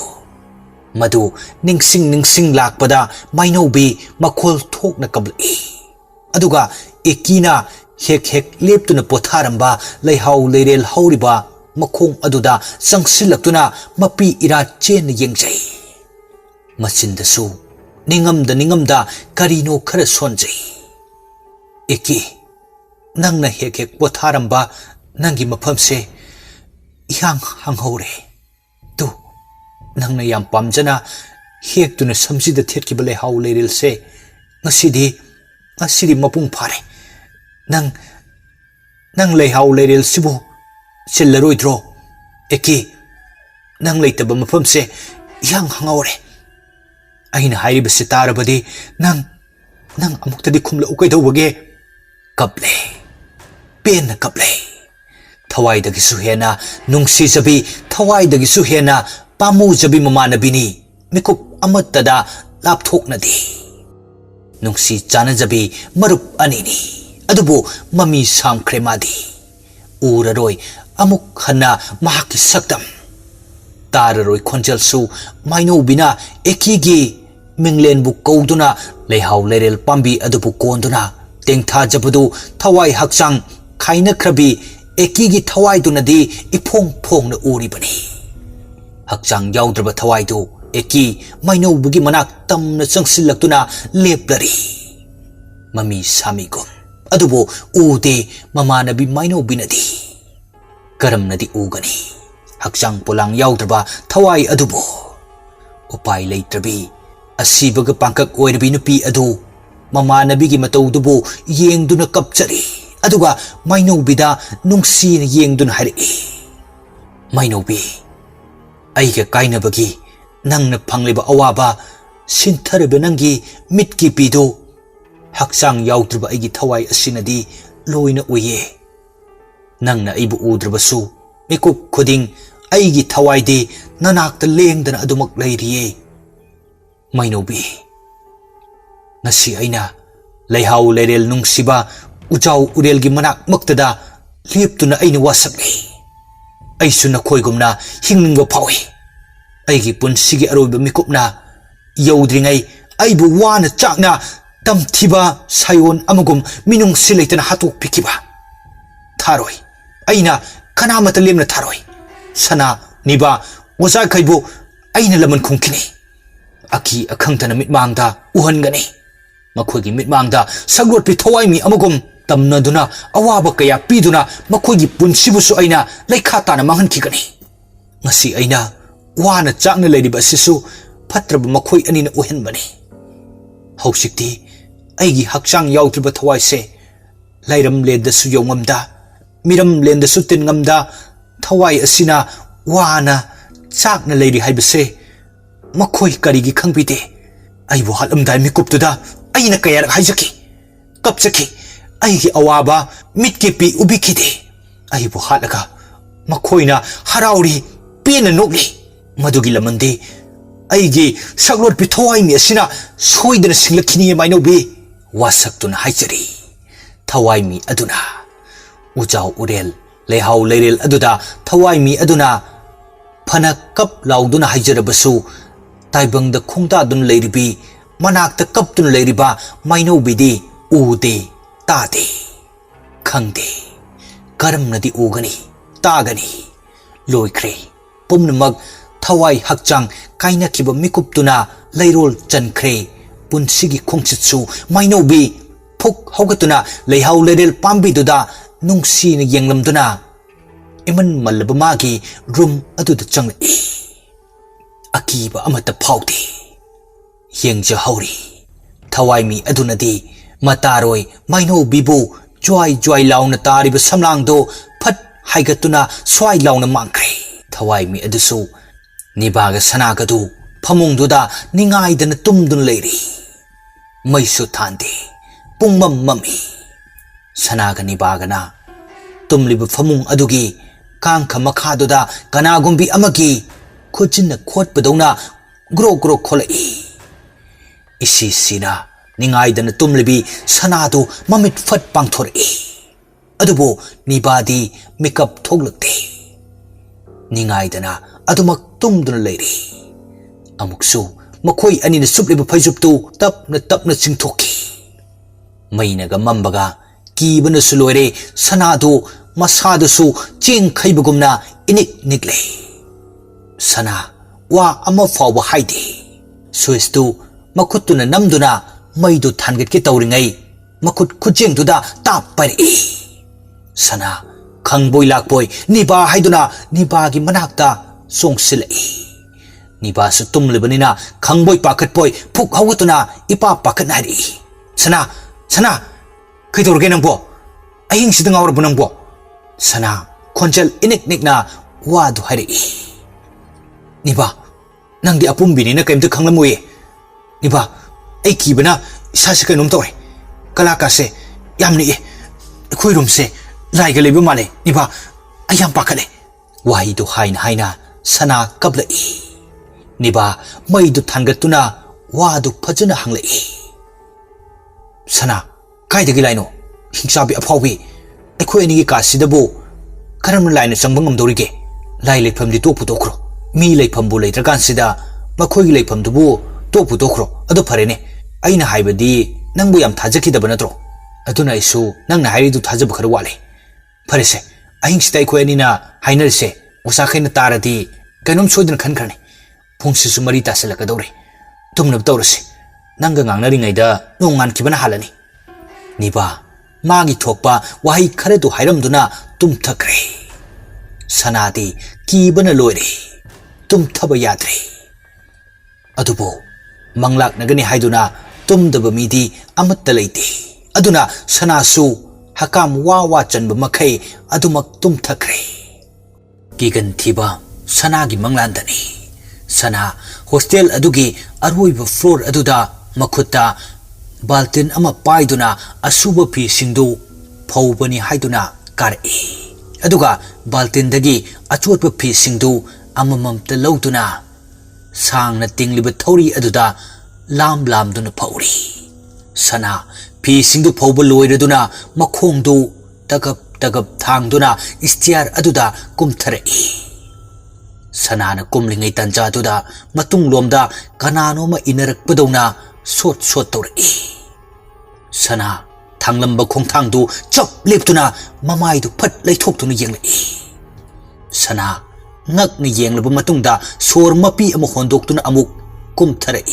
madu ningsing lakpada maino bi makhol thokna kablai aduga ekina hek leptuna potharamba leihau leirel hauriba makhong aduda sangsilaktuna mapi ira chen yengjai machindasu ningamda karino khara sonjai eki nangna hek potharamba nangi maphamse ihang hanghore tu nangna yam pamjana hek tuna samsida thetkiba leihau leirel se ngasidi mapung phare nang leihau leirel sibu sillaroidro eki nang leitaba maphamse ihang hanghore aina hairiba sitarabadi nang amuktadi khumla ukaidawage kaple pen kaple thawai dagi suhena nungsi jabi thawai dagi suhena pamu jabi mamana bini mikup amatada lapthok nadi nungsi chanajabi marup anini adubu mami samkhre madi uraroi amuk hanna mahaki sakdam tararoi khonjal su maino bina ekigi minglen bu kauduna lehaw lerel pambi adubu konduna tengtha jabadu thawai hakchang khaina khrabi ekigi thawai dunadi iphong phong na uri bani hakchang yaudrba thawai du eki maino bugi manak tamna changsillaktuna leplari mami samigom adubu ude mamanabi maino binadi karamnadi ugani hakchang pulang yaudrba thawai adubu upai leitrabi asibaga pangkak oirabi nupi adu mamanabi gi mataudubu yengduna kapchari aduga maino bida nungsi na yengduna hari maino bi aiga kainabagi nangna phangliba awaba sintharabe nangi mitki pidu hakchang yaudrba aigi thawai asinadi loina uye nangna aibu udrbasu mikuk khuding aigi thawai de nanakta lengdana adumak leiriye mainobi ngasi aina leihaw lerel nungsiba ujaw urelgi manak maktada leptuna aina wasakni aisuna khoigumna hingningo phawi aigi punsigi aroiba mikupna yaudringai aibu wana chakna tamthiba sayon amagum minung silaitana hatuk pikiba tharoi aina kanamata lemna tharoi sana niba waza khaibu aina laman khungkini aki akhangtana mitmangda uhangani makhogi mitmangda saglotpi thawai mi amagum tamnaduna awaba kaya piduna makhogi punsibusu aina leikha tana manghankigani ngasi aina wana chakna leiriba sisu phatraba makhoi anina uhenbani hausikti aigi hakchang yaudriba thawai se lairam lendasu yongamda miram lendasu tingamda thawai asina wana chakna leiri haibase makhoi karigi khangbide aibu halamdai mikuptuda aina kayarak haijaki kapchaki aigi awaba mitke pi ubikide aibu halaga makhoina harauri pena nokli madugi lamande aigi saglotpi thawai mi asina soidana singlakhini mainobi wasaktuna haijari thawai mi aduna ujaw urel lehaw lerel aduda thawai mi aduna phana kap lauduna haijarabasu taibangda khungta dun leiribi manakta kaptun leiriba mainobidi ude tade khangde karamnadi ugani tagani loikre pumnamak thawai hakchang kaina kiba mikuptuna leirol chankre punsigi khongchitsu mainobi phuk hogatuna leihaw lerel pambi duda nungsi na yenglamduna iman malaba magi room aduda changlai akiba amata phauti yengja hauri thawai mi adunadi mataroi maino bibu joy launa tariba samlangdo phat haigatuna swai launa mangkre thawai mi adusu nibaga sanagadu phamungduda ningaidana tumdun leiri maisu thande pungmam mami sanaga nibagana tumliba phamung adugi kangkha makhaduda kanagumbi amagi khojinna khotpadona gro kholai isi sina ningaidana tumlibi sanadu mamit fat pangthori adubo nibadi makeup thoglakte ningaidana adumak tumdun leiri amuksu makhoi anina supliba phaijuptu tapna chingthoki mainaga mambaga kibana suloire sanadu masadu ching khaibagumna inik nikle sana wa ama fawba haide suistu makutuna namduna maidu thangat ki tawringai makut khujengduda tap pari sana khangboi lakboi niba haiduna niba gi manakta songsilai niba su tumlibanina khangboi pakhatpoi phuk hawatuna ipa pakhat nari sana kaidorge nangbo ahing sidang awar bunangbo sana khonjal inik nikna wadu hari niba nangdi apumbini na kaimta khanglamuye niba ai kibana isasi kainom tawre kalakase yamni khoirum se laiga lebe male niba ayam pakale waidu haina sana kabla niba maidu thangatuna wadu phajana hanglai Sana, kaidagi laino, hingsabi apawi, akhoi anigi kasidabu, karamna laino sangbangam dorige, lai leifam di topu tokro, mi leifam bu leitrakan sida, makhoi leifam dubu topu tokro, ado parene, aina haibadi, nangbu yam thajaki dabanatro, aduna isu, nang na hairi du thajabu khara wale. Parese, ahing sida akhoi anina hainar se, usakai na taradi, kainom soidan khan kharne, pungsi sumari tasalaka dore, tumnab taurase, nangga ngang ngaida nongan kibana halani. Niba, magi thokpa wahi khare du hairam duna tum thakre. Sanadi kibana loire, tum thaba yadre. Adubo, manglak nagani haiduna tum daba midi amatta leite. Aduna sanasu hakam wawa chanba makai adumak tum thakre. Gigan thiba sanagi manglandani. Sana hostel adugi aruiba floor aduda makutta baltin ama paiduna asuba pi singdu phawbani haiduna kari. Aduga baltin dagi achotba pi singdu amamamta lawduna sangna tingliba thori aduda lam duna phawri. Sana pi singdu phawba loiraduna makhongdu tagap thangduna istiar aduda kumthari. Sanana kumlingai tanja aduda matung lomda kanano ma inarakpadawna sot tawri. Sana thanglamba khongthangdu chap leptuna mamaidu phat leithoktuna yenglai. Sana ngakna yenglaba matungda sor mapi ama hondoktuna amuk kumtharai.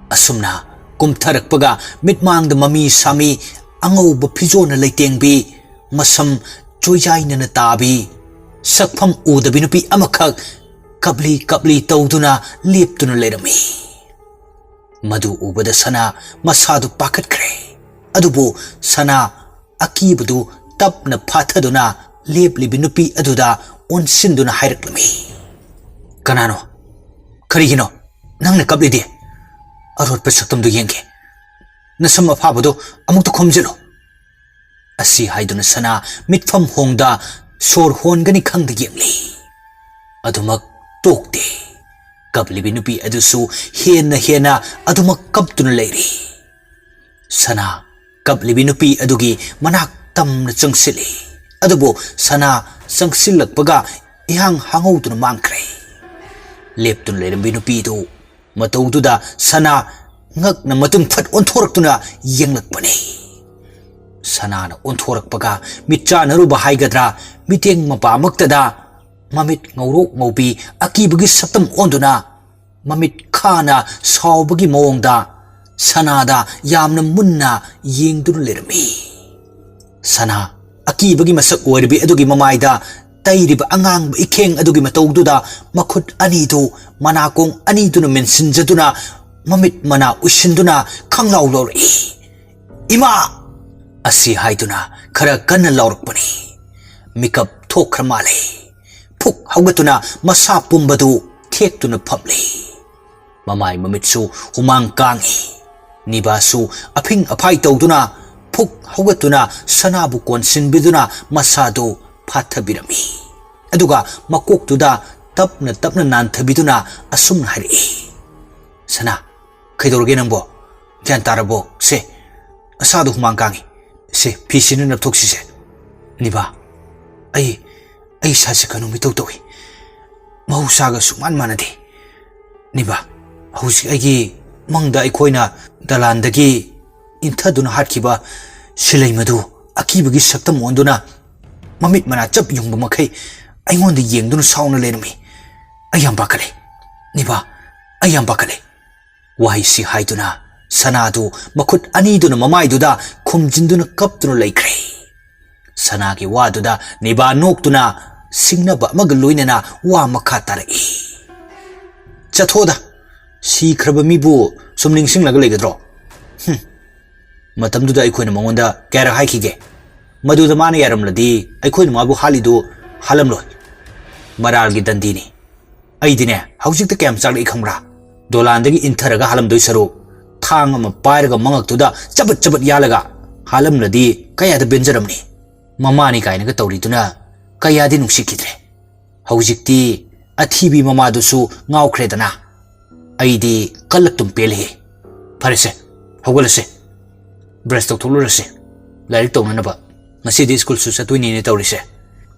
Asumna kumtharakpaga mitmangda mami sami angauba phijona leitengbi masam choijainana tabi sakpham udabi nupi amakhak kapli tawduna leptuna lerami. Madu ubada sana masadu pakatkre. Adubu sana akibadu tapna phathaduna leplibi nupi aduda onsinduna hairaklami. Kanano? Karigino? Nangna kaplidi? Arot pasaktamdu yenge. Nasam afabado amukta khomjilo. Asi haiduna sana mitfam hongda sor hongani khangda yengli. Adumak tokte. Kablibi nupi adusu hena adumak kaptuna leiri. Sana kablibi nupi adugi manak tamna changsili. Adubo sana changsilakpaga ihang hangawduna mangkre. Leptuna leirambi nupi du matawduda sana ngakna matung phat onthoraktuna yenglakpani. Sana na onthorakpaga mitchanaruba haigadra miteng mapamaktada mamit ngaurok ngaubi akibagi saktam onduna mamit khana saubagi mawongda sanada yamna munna yengduna lerami. Sana akibagi masak oirbi adugi mamaida tairiba angang ikeng adugi matawduda makhut anidu manakong aniduna mensinjaduna mamit mana usinduna khanglaw lori. Ima asi haiduna khara kanna lawrakpani. Mikap thokra male. Phuk haugatuna masa pumbadu thektuna phamli. Mamai mamitsu humang kangi. Nibasu aping apai tawduna phuk haugatuna sanabu konsinbiduna masadu phathabirami. Aduga makoktuda tapna nanthabiduna asumna hari. Sana kaidorge nangbo gyan tarabo se asadu humang kangi se pisinu napthoksi se. Niba ai sase kanu mitau tawi mahusaga suman manade. Niba hausi aigi mangda aikoina dalandagi inthaduna hatkiba silai madu akibagi saktam onduna mamit mana chap yungba makai aingonda yengduna sauna lerami. Ayam bakale. Niba ayam bakale. Wahi si haiduna sanadu makut aniduna mamaiduda khumjinduna kaptuna laikre. Sanagi waduda niba noktuna singnaba magaloinana wa makatarai. Chathoda si khraba mibu sumning singlaga legadro. Matamduda aikoina mangonda kara haikige. Maduda mana yaramladi aikoina mabu halidu halamloi. Maralgi dandini. Aidine haujikta kem chakli khamra. Dolandagi intharaga halamdoi saru thang ama pairaga mangaktuda chabat yalaga halamladi kayada benjaramni. Mamani kainaga tawriduna kayadi nungsikidre. Haujikti athibi mamadusu ngawkhredana. Aidi kalaktum pelhe. Parese haugalase Brush tokthulurase. Lairik toknanaba. Ngasidi school su satwini tawrise.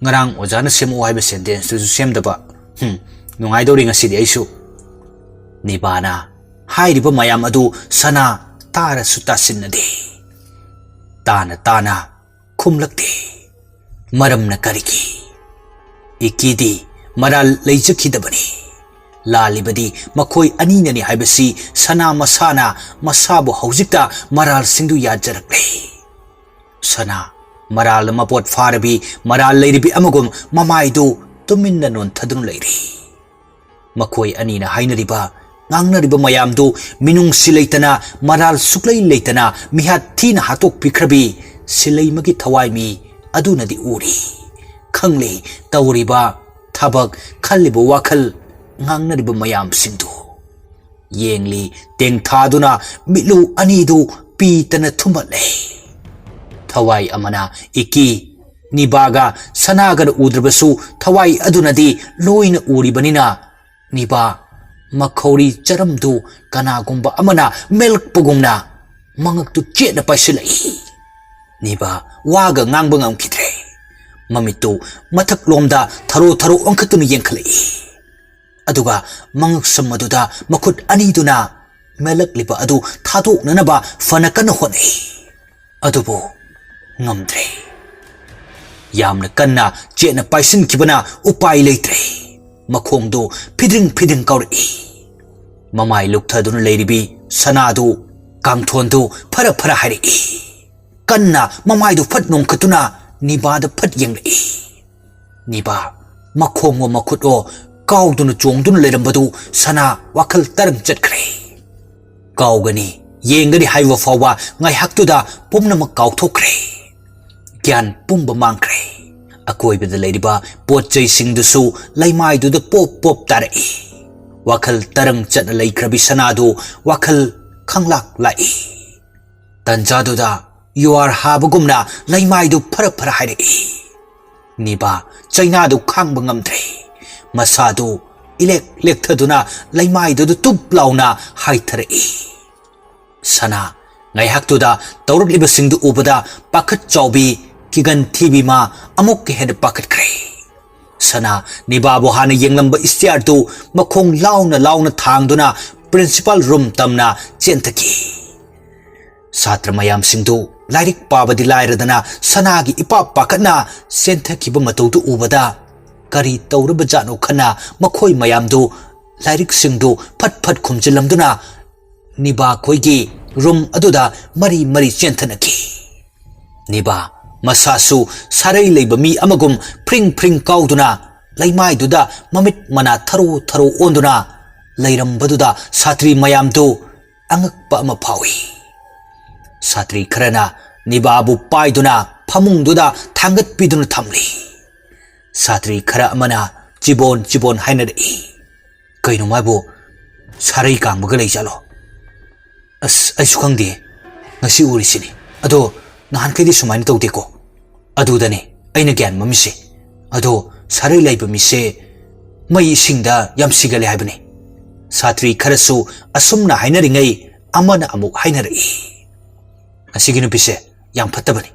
Ngarang ojana semu haiba sentence tu semdaba. Nungai dori ngasidi aisu. Nibana hairiba mayam adu sana tara su tasinnade. Tana khumlakte. Maramna kariki. Ikidi maral leijakidabani. Lalibadi makoi aninani haibasi sana masana masabu haujikta maral singdu yajarakle. Sana maral mapot farabi maral leiribi amagum mamaidu tuminna non thadun leiri. Makoi anina hainariba ngangnariba mayamdu minung sileitana maral suklai leitana mihat thina hatok pikrabi silei magi thawai mi adunadi uri. Khangli tawriba thabak khallibu wakhal ngangnariba mayam singdu. Yengli teng thaduna milu anidu pitana thumatle. Thawai amana iki nibaga sanagar udrabasu thawai adunadi loina uribanina niba makhori charamdu kanagumba amana milk pugumna mangaktu chena paisilai. Niba waga nangba ngamkidre. Mamitu mathak lomda tharo angkhatuna yengkhalai. Aduga mangak samaduda makut aniduna melak liba adu thadoknanaba fanakana honai. Adubu ngamdre. Yamna kanna chena paisin kibana upai leitre. Makhongdu phiding kauri. Mamai lukthaduna leiribi sanadu kangthondu phara hari. Kanna mamaidu phat nongkhatuna nibada phat yenglai. Niba makhongwa makhuto kauduna chongduna leirambadu sana wakhal tarang chatkre. Kaugani yengani haiwa fawa ngai haktuda pumnamak kauthokre. Gyan pumba mangkre. Akoibada leiriba potchai singdusu laimaiduda pop tarai. Wakhal tarang chatna leikrabi sanadu wakhal khanglak lai. Tanjaduda yuar habagumna laimaidu phara hairi. Niba chainadu khangba ngamdre. Masadu ilek thaduna laimaidudu tup launa haitharai. Sana ngai haktuda tawrakliba singdu ubada pakhat chawbi kigan thibi ma amuk ke head pakat kre. Sana nibabu hana yenglamba istiartu makhong launa thangduna principal room tamna chentaki. Satra mayam singdu lairik pabadi lairadana sanagi ipa pakatna senthaki ba mataudu ubada kari tawraba jano khana makhoi mayamdu lairik singdu phat khumjilamduna niba khoigi room aduda mari chenthanaki. Niba masasu sarai leiba mi amagum pring kauduna laimaiduda mamit mana tharo onduna leirambaduda satri mayamdu angakpa ama phawi. Satri kharana nibabu paiduna phamungduda thangatpiduna thamli. Satri khara amana chibon hainari. Kaino maibu sarai kangbaga leijalo. Aisu khangde ngasi urisini. Ado nahan kaidi sumaini tawdeko. Adudane aina gyan mamise. Ado sarai laiba mise mai singda yam sigale haibane. Satri kharasu asumna hainaringai amana amuk hainari. Asigi nupise yam phattabani.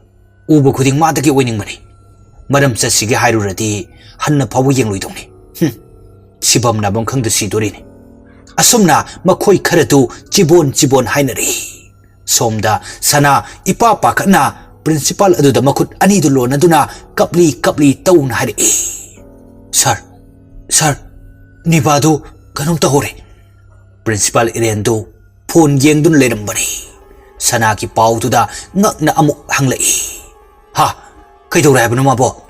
Uba khuding madagi oiningmani. Maram chasige hairuradi hanna phawu yengloidongni. Sibam nabam khangda sidorini. Asumna makhoi kharatu chibon hainari. Somda sana ipa pakatna principal aduda makhut anidu lonaduna kapli tauna hari. Sir nibadu kanong tahore. Principal irendo phone yengdun lerambani. Sana ki pautuda ngakna amuk hanglai. Ha kaidora habnu mabo.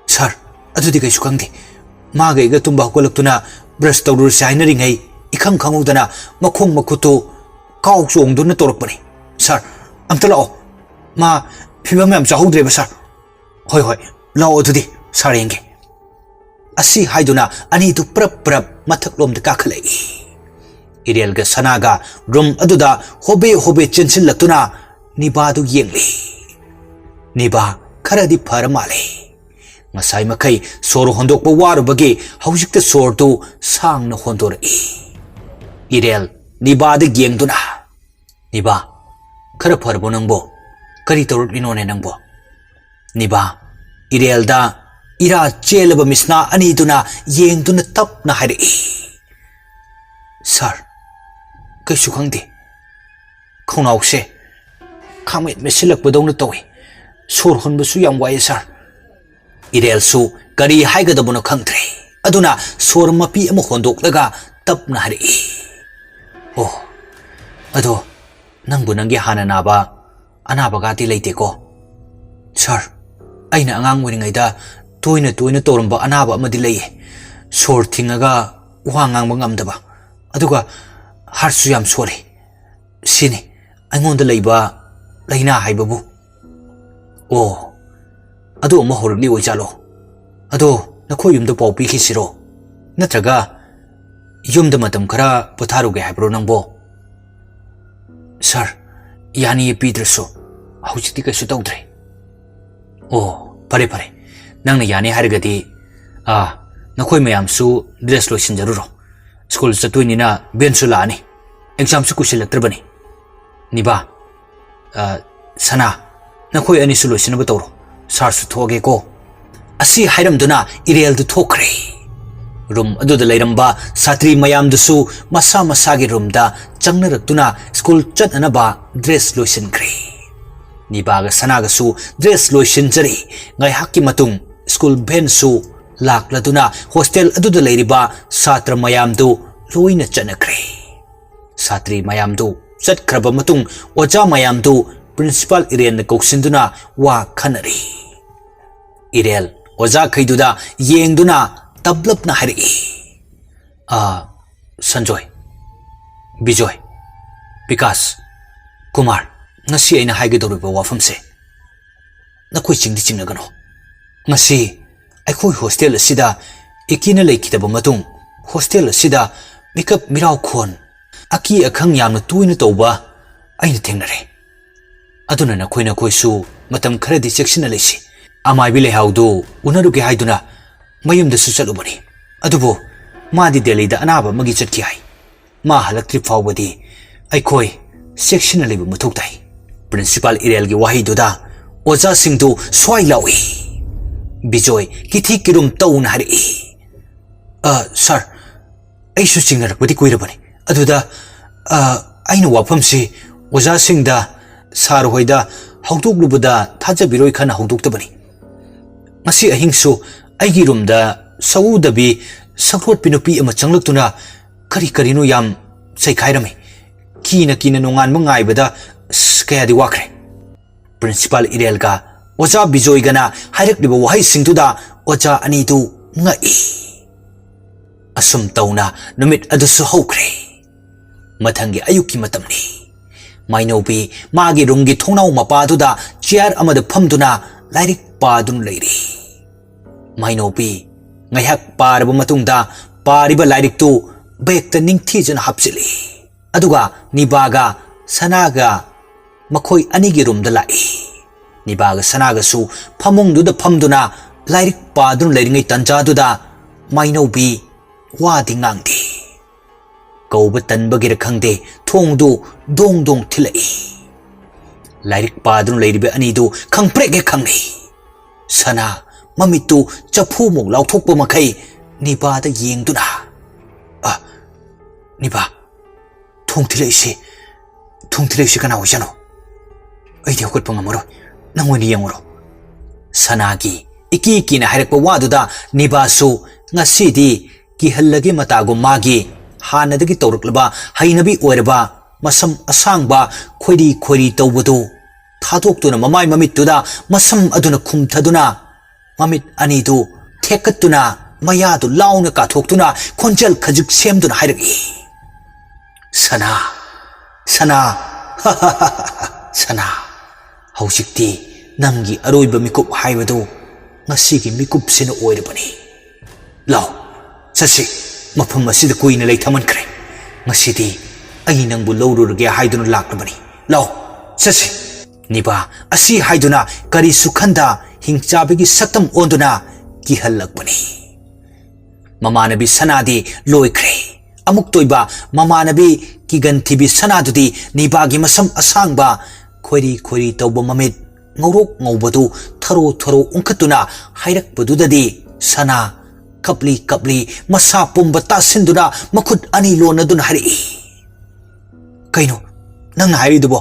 Sir adudi kai sukangdi. Magai ga tumba hukolaktuna brush tawrur sainari ngai ikhang khangudana makhong makhutu kaw chongduna torakpani. Sir amta lao ma phibam yam chahodreba sir. Hoi lao adudi sarenge. Asi haiduna ani tu prap mathak lom da kakhalai. Iriel ga sanaga room aduda hobe chensil latuna niba du yengli. Niba kharadi paramale. Masai makai sor hondok ba waru bagi haujikta sor tu sang na hondor i. Iriel niba da yengduna. Niba khara parbo nangbo kari tawruklinone nangbo niba irelda ira chelaba misna ani duna yengduna tapna hari sir kaisu khangde khonause khamet mesilak badongna tawi sor honbasu yam wai sir irel su kari haigadabuna khangtre aduna sor mapi ama hondokdaga tapna hari oh ado nangbu nangi hana naba anaba gati leite ko sir aina angang wiringaida toina toramba anaba amadi leye sor thingaga wa ngang ngamdaba aduga harsu yam sori sini aingonda leiba laina haibabu oh adu ma horli ojalo ado nakho yumda pau pi khisiro natraga yumda matam khara potharuge haibro nangbo sir yani pidreso hauchiti kaisu tawdre oh pare pare nangna yani hargadi nakhoi mayam su dress loisin jaruro school chatwini na bensu laani exam su kusilatrabani niba sana nakhoi ani su loisin ba tawro sar su thoge ko asi hairam duna irel du thokre room adu da lairamba satri mayam du su masa gi room da changna raktuna school chat anaba dress loisin kre niba ga sana ga su dress loisin jari ngai hakki matung school ben su lakladuna hostel adu da lairiba satra mayam du loina chanakre satri mayam du chat khraba matung oja mayam du principal irel na koksinduna wa khanari irel oja khaiduda yengduna tablapna hari sanjoy bijoy vikas kumar ngasi aina haigedoriba wafamse nakoi chingdi chingnagano ngasi aikhoi hostel asida ikina leikidaba matung hostel asida makeup mirau khon aki akhang yamna tuina tawba aina thengnare aduna nakoi su matam kharadi section leisi amai bile haudu unaruge haiduna mayum da su chalubani adubo madi delhi da anaba magi chatki hai ma halakri fawbadi aikhoi section lebu muthuk dai principal irel gi wahidu da oja singdu swai lawi bijoy kithi kirum taun hari sir aisu singnar badi koirabani aduda aina wafamsi oja singda sar hoida hawduk lubada thaja biroi khana hawduk tabani ngasi ahingsu aigi room da saudabi saklot pinupi ama changlaktuna kari no yam saikhairami kina nongan mangai bada skaya di wakre principal irel ga oja bijoy gana hairak liba wahai singtuda oja ani tu ngai asum tauna numit adusu hokre mathangi ayuki matamni mainobi magi rungi thongnau mapaduda chair amada phamduna lairik padun leiri mainobi ngaiak parba matungda pariba lairik tu bekta ningthi jan hapsili aduga nibaga sanaga makhoi anigi room da lai nibaga sanaga su phamung du da phamduna lairik padun leiringai tanja du da mainobi wadi ngangdi kauba tanbagir khangde thongdu dong thilai lairik padun leiribe ani du khangprege khangni sana mamitu chapu mok lauthokpa makai niba da yengduna niba thongthilai kana hojano aidi hokot pangamaro nangoni yangoro sanagi iki na harakpa waduda niba su ngasidi ki hallagi matago magi hanadagi tawruklaba hainabi oiraba masam asangba khori tawbudu thadoktuna mamai mamittuda masam aduna khumthaduna mamit anidu thekatuna mayadu launa kathoktuna khonjal khajik semduna hairagi sana sana hausikti namgi aroiba mikup haibadu ngasigi mikup sina oirabani law sasi mafam asida kuina lei thamankre ngasidi ai nangbu lawrurge haiduna laklabani law sasi niba asi haiduna kari sukhanda hingchabigi saktam onduna ki halakbani mamanabi sanadi loikre amuk toiba mamanabi ki gantibi sanadudi nibagi masam asangba Khori Khori तौब ममित ngorok ngobadu tharo tharo ungkhatuna hairak badudadi sana kapli kapli masa pumba tasinduna makhut ani lonaduna hari kaino nang hari dubo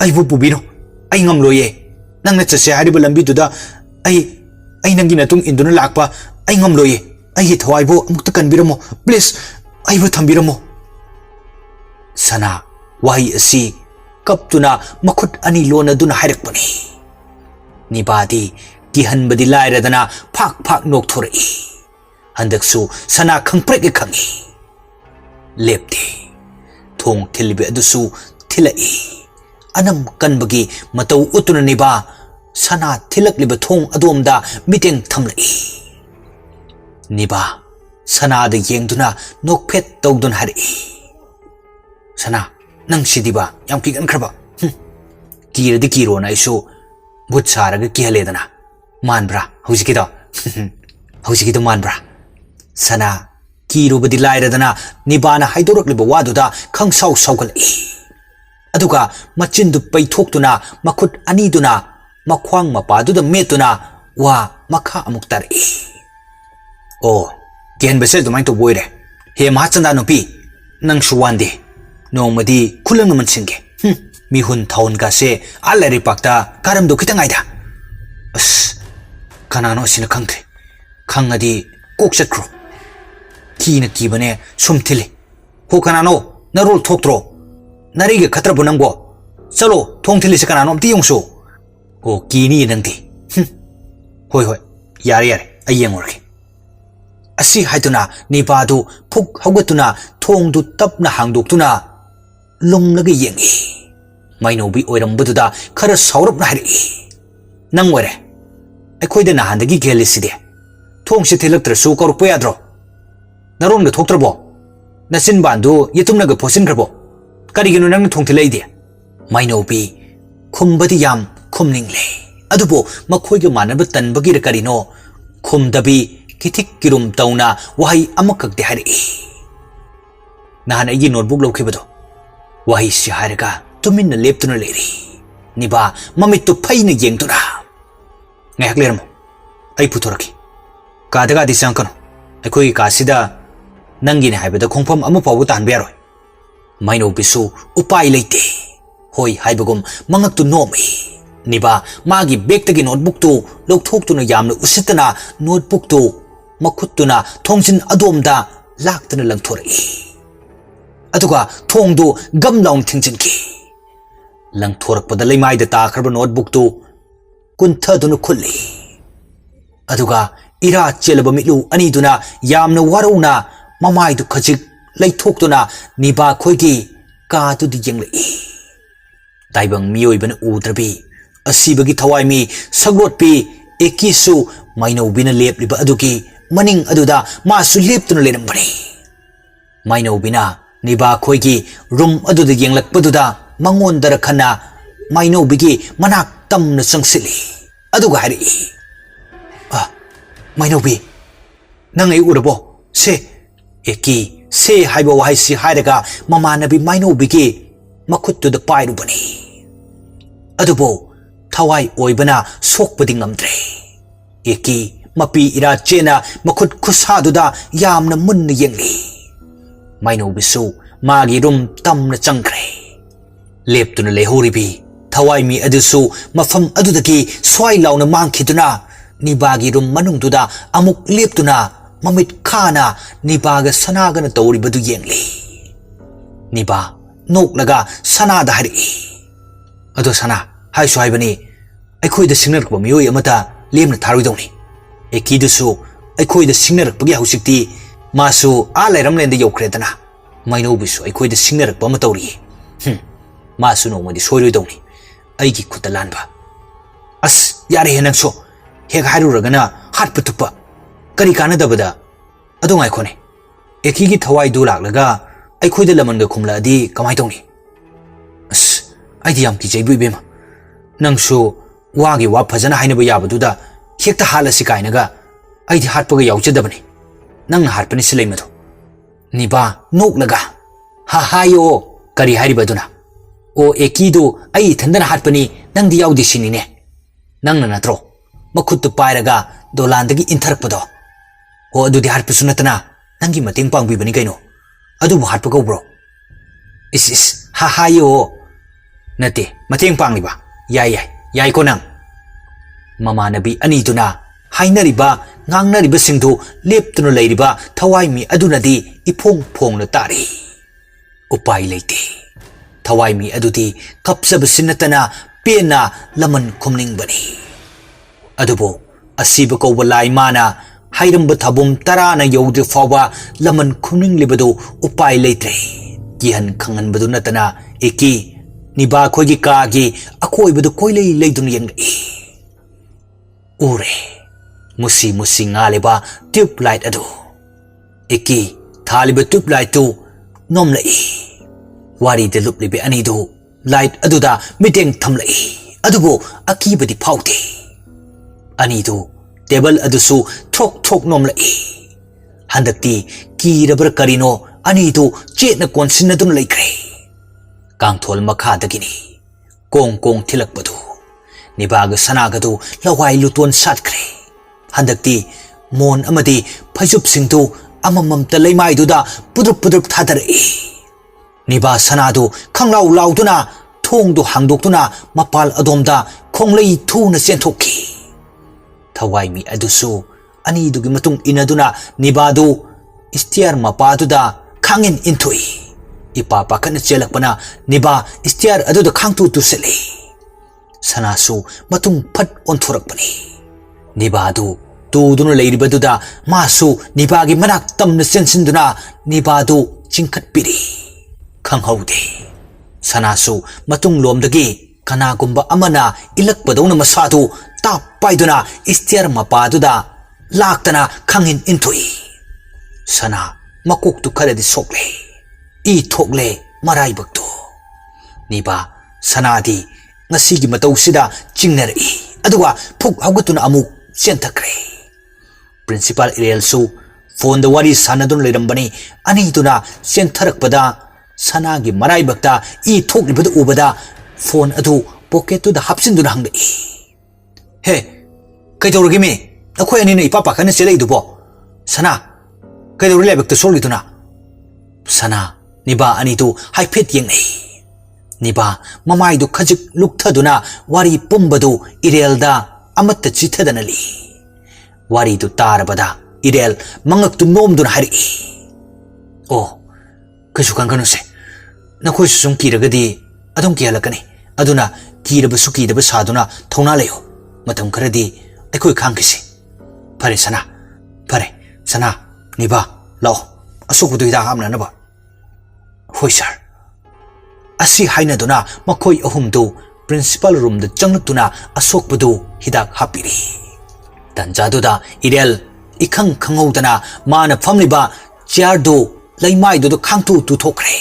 ai bu bubino ai ngamloye nang na chase hari lambi duda ai nangi na tung induna lakpa ai ngamloye ai thawai bo amukta kanbiramo please ai bu thambiramo sana wahi asi kaptuna makhut ani lonaduna hairakpani Nibadi gihan badi lairadana phak phak nok thorai handaksu sana khangprek khangi lepte thong thilbe adusu thilai anam kanbagi matau utuna niba sana thilak liba thong adomda miteng thamlai niba sana da yengduna nokphet tawdun hari sana nang sidiba yam ki gan khraba kiradi kiro na isu But saraga kihaledana manbra hausikido manbra sana kiro badi lairadana nibana haidorok liba waduda khangsau saugal aduga machindu paithokduna makhut aniduna makhwang mapaduda metuna wa makha amuk tari oh gen bese dumai to boire he machanda no pi nang suwande nongmadi khulang mansinge Mihun taun gase alari pakta karam do kita ngaida as kanano sina khangte khangadi kokchat kro kina kibane sumthile ho kanano narul thoktro narige khatra bunangbo chalo thongthile se kanano amti yongso o kini nangti hoi hoi yare ayengorke asi haituna nipadu phuk haugatuna thongdu tapna hangdoktuna longlaga yengi Mainobi oirambududa khara saurap nahari nang ware aikhoida nahandagi geliside thongse thilaktrasu korpo yadro naronga thoktrabo nasin bandu yetumnaga phosin grabo kariginu nang thongthilaide Mainobi khumbadi yam khumningle adubo makhoiga manaba tanbagi ra karino khumdabi kithik kirum tauna wahai amakakde hari nahan ayi notebook lokhibedo wahai si haraga tumin na leptuna leri niba mamitu phaina yengtuna ngak lermo ai puthoraki kadaga di sankano aikoi kasida nangi ne haibada khongpham amu pawu tanbe yaroi maino bisu upai leite hoi haibagum mangak tu nomi niba magi bag tagi notebook tu lokthok tuna yamna usitana notebook tu makhutuna thongsin adomda laktana langthori aduga thongdu gamlaung thingchinki lang thorak pada lemai da takrba notebook tu kuntha dunu khulli aduga ira chelaba mitlu ani duna yamna waruna mamai du khajik leithok duna niba khoigi ka tu di yenglei taibang mioi bana udrabi asibagi thawai mi saglotpi ekisu maino bina lepliba adugi maning aduda masu leptuna lerambani maino bina niba khoigi room aduda yenglakpaduda mangon dara khana maino bigi manak tamna sangsili aduga hari maino bi nang ai urabo se eki se haiba wahai si hairaga mamanabi maino bigi makhuttu da pairu bani adubo thawai oibana sokpadi ngamdre eki mapi ira chena makhut khusaduda yamna munna yengli maino bisu magi rum tamna changkre leptuna lehoribi thawai mi adusu mafam adudaki swai launa mangkhiduna nibagi rum manungduda amuk leptuna mamit khana nibaga sanagana tawribadu yengli niba noklaga sanada hari ado sana hai swaibani aikhoida singnarakpa miyoi amata lemna tharoidoni ekidusu aikhoida singnarakpagi hausikti masu a lairamlenda yokredana mainobisu aikhoida singnarakpa ama tawri masu nongmadi soiroidoni aigi khutta lanba as yare henangso hek hairuragana hatpa thuppa kari kanadabada ado ngaikhone ekigi thawai du laklaga aikhoida lamanga khumla adi kamai tawni as aidi yam ki jaibu bema nangsu wagi wa phajana hainaba yabaduda hekta halasi kainaga aidi hatpaga yaujadabani nang harpani silaimado niba noklaga ha hayo kari haribaduna O ekido ai thandana hatpani nangdi yaudi sinine. Nangna natro. Makuttu pairaga dolandagi intharakpado. O adudi hatpasu natana nangi mating pangbibani kaino. Adubu hatpa bro. Is ha yo. Nate mating pangliba. Yai ko nang. Mamanabi aniduna hainariba ngangnariba singdu leptuna leiriba thawai mi adunadi ipong na tari. Upai leite. Thawai mi adudi kapsaba sinatana pena laman kumning bani. Adubo asiba ko walay mana hairamba thabum tarana yaudu fawa laman kumning libado upai leite. Gihan kangan badu natana eki niba kogi kaagi akoi badu koilei leidun yangai. Ure musi ngaleba tube light adu. Eki thaliba tube light tu nomlai. Wari de luplibe anidu light aduda miteng thamlai. Adubo akibadi phauti. Anidu table adusu thok nomlai. Handakti kirabra karino anidu chetna konsinadun laikre. Kangthol makhadagini kong thilakpadu. Nibaga sanagadu lawai lutuan satkre. Handakti mon amadi phajub singtu amamamta leimaiduda pudrup thadari. Niba sanadu khanglau lauduna thongdu hangdoktuna mapal adomda khonglei thuna senthokki. Thawai mi adusu anidugi matung inaduna nibadu istiar mapaduda khangin inthui. Ipa pakana chelakpana niba istiar aduda khangtu tuseli. Sanasu matung phat onthorakpani. Nibadu tuduna leiribaduda masu nibagi manak tamna sensinduna nibadu chingkhatpiri. Khanghaude. Sanasu matung lomdagi kanagumba amana ilakpadona masadu tap paiduna istiar mapaduda laktana khangin inthui. Sana makoktu kharadi sokle. I thokle marai bakto. Niba sanadi ngasigi matawsida chingnari. Aduga phuk haugatuna amuk senthakre. Principal Irelsu phone the wari sanadun leirambani aniduna sentharakpada sanagi marai bakta I thoklibadu ubada phone adu pocket to the hapsinduna hangdai. He kaidorgi me akhoi anina ipa pakhana selei dubo. Sana kaidorli bakta soliduna. Sana niba anidu haiphet yengai. Niba mamai du khajik lukthaduna wari pumbadu Irelda amatta chithadanali. Wari du tarabada Irel mangak tu nomduna hari. Oh, kasukan kanuse. Nakoi susum kiragadi adong kihalakani. Aduna kirabasu kidaba saduna thona leyo. Matam karadi aikoi khangkisi. Pare sana niba lao asukudu hida hamna naba. Hoi sir. Asi haina duna makoi ahumdu principal room da changnatuna asokpadu hidak hapiri. Tanjaduda Irel ikhang khangaudana mana famliba chair do laimai do khangtu tu thokre.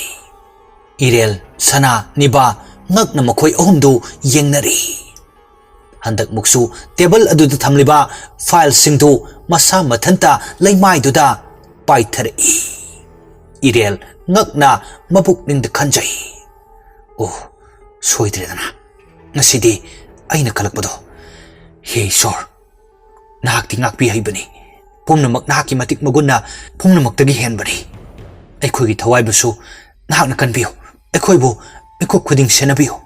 Irel sana niba ngakna makoi ahumdu yengnari. Handak muksu table aduda thamliba file singdu masa mathanta laimai duda paithari. Irel ngakna mabuk ning da khanjai. Oh, soidredana. Ngasidi aina kalakpado. Hey sor. Nahakti ngakpi haibani. Pumnamak nahaki matik magunna pumnamak tagi henbani. Aikoi gi thawai basu nahakna kanbiyo. Aikoi bu ikok khuding senabiyo.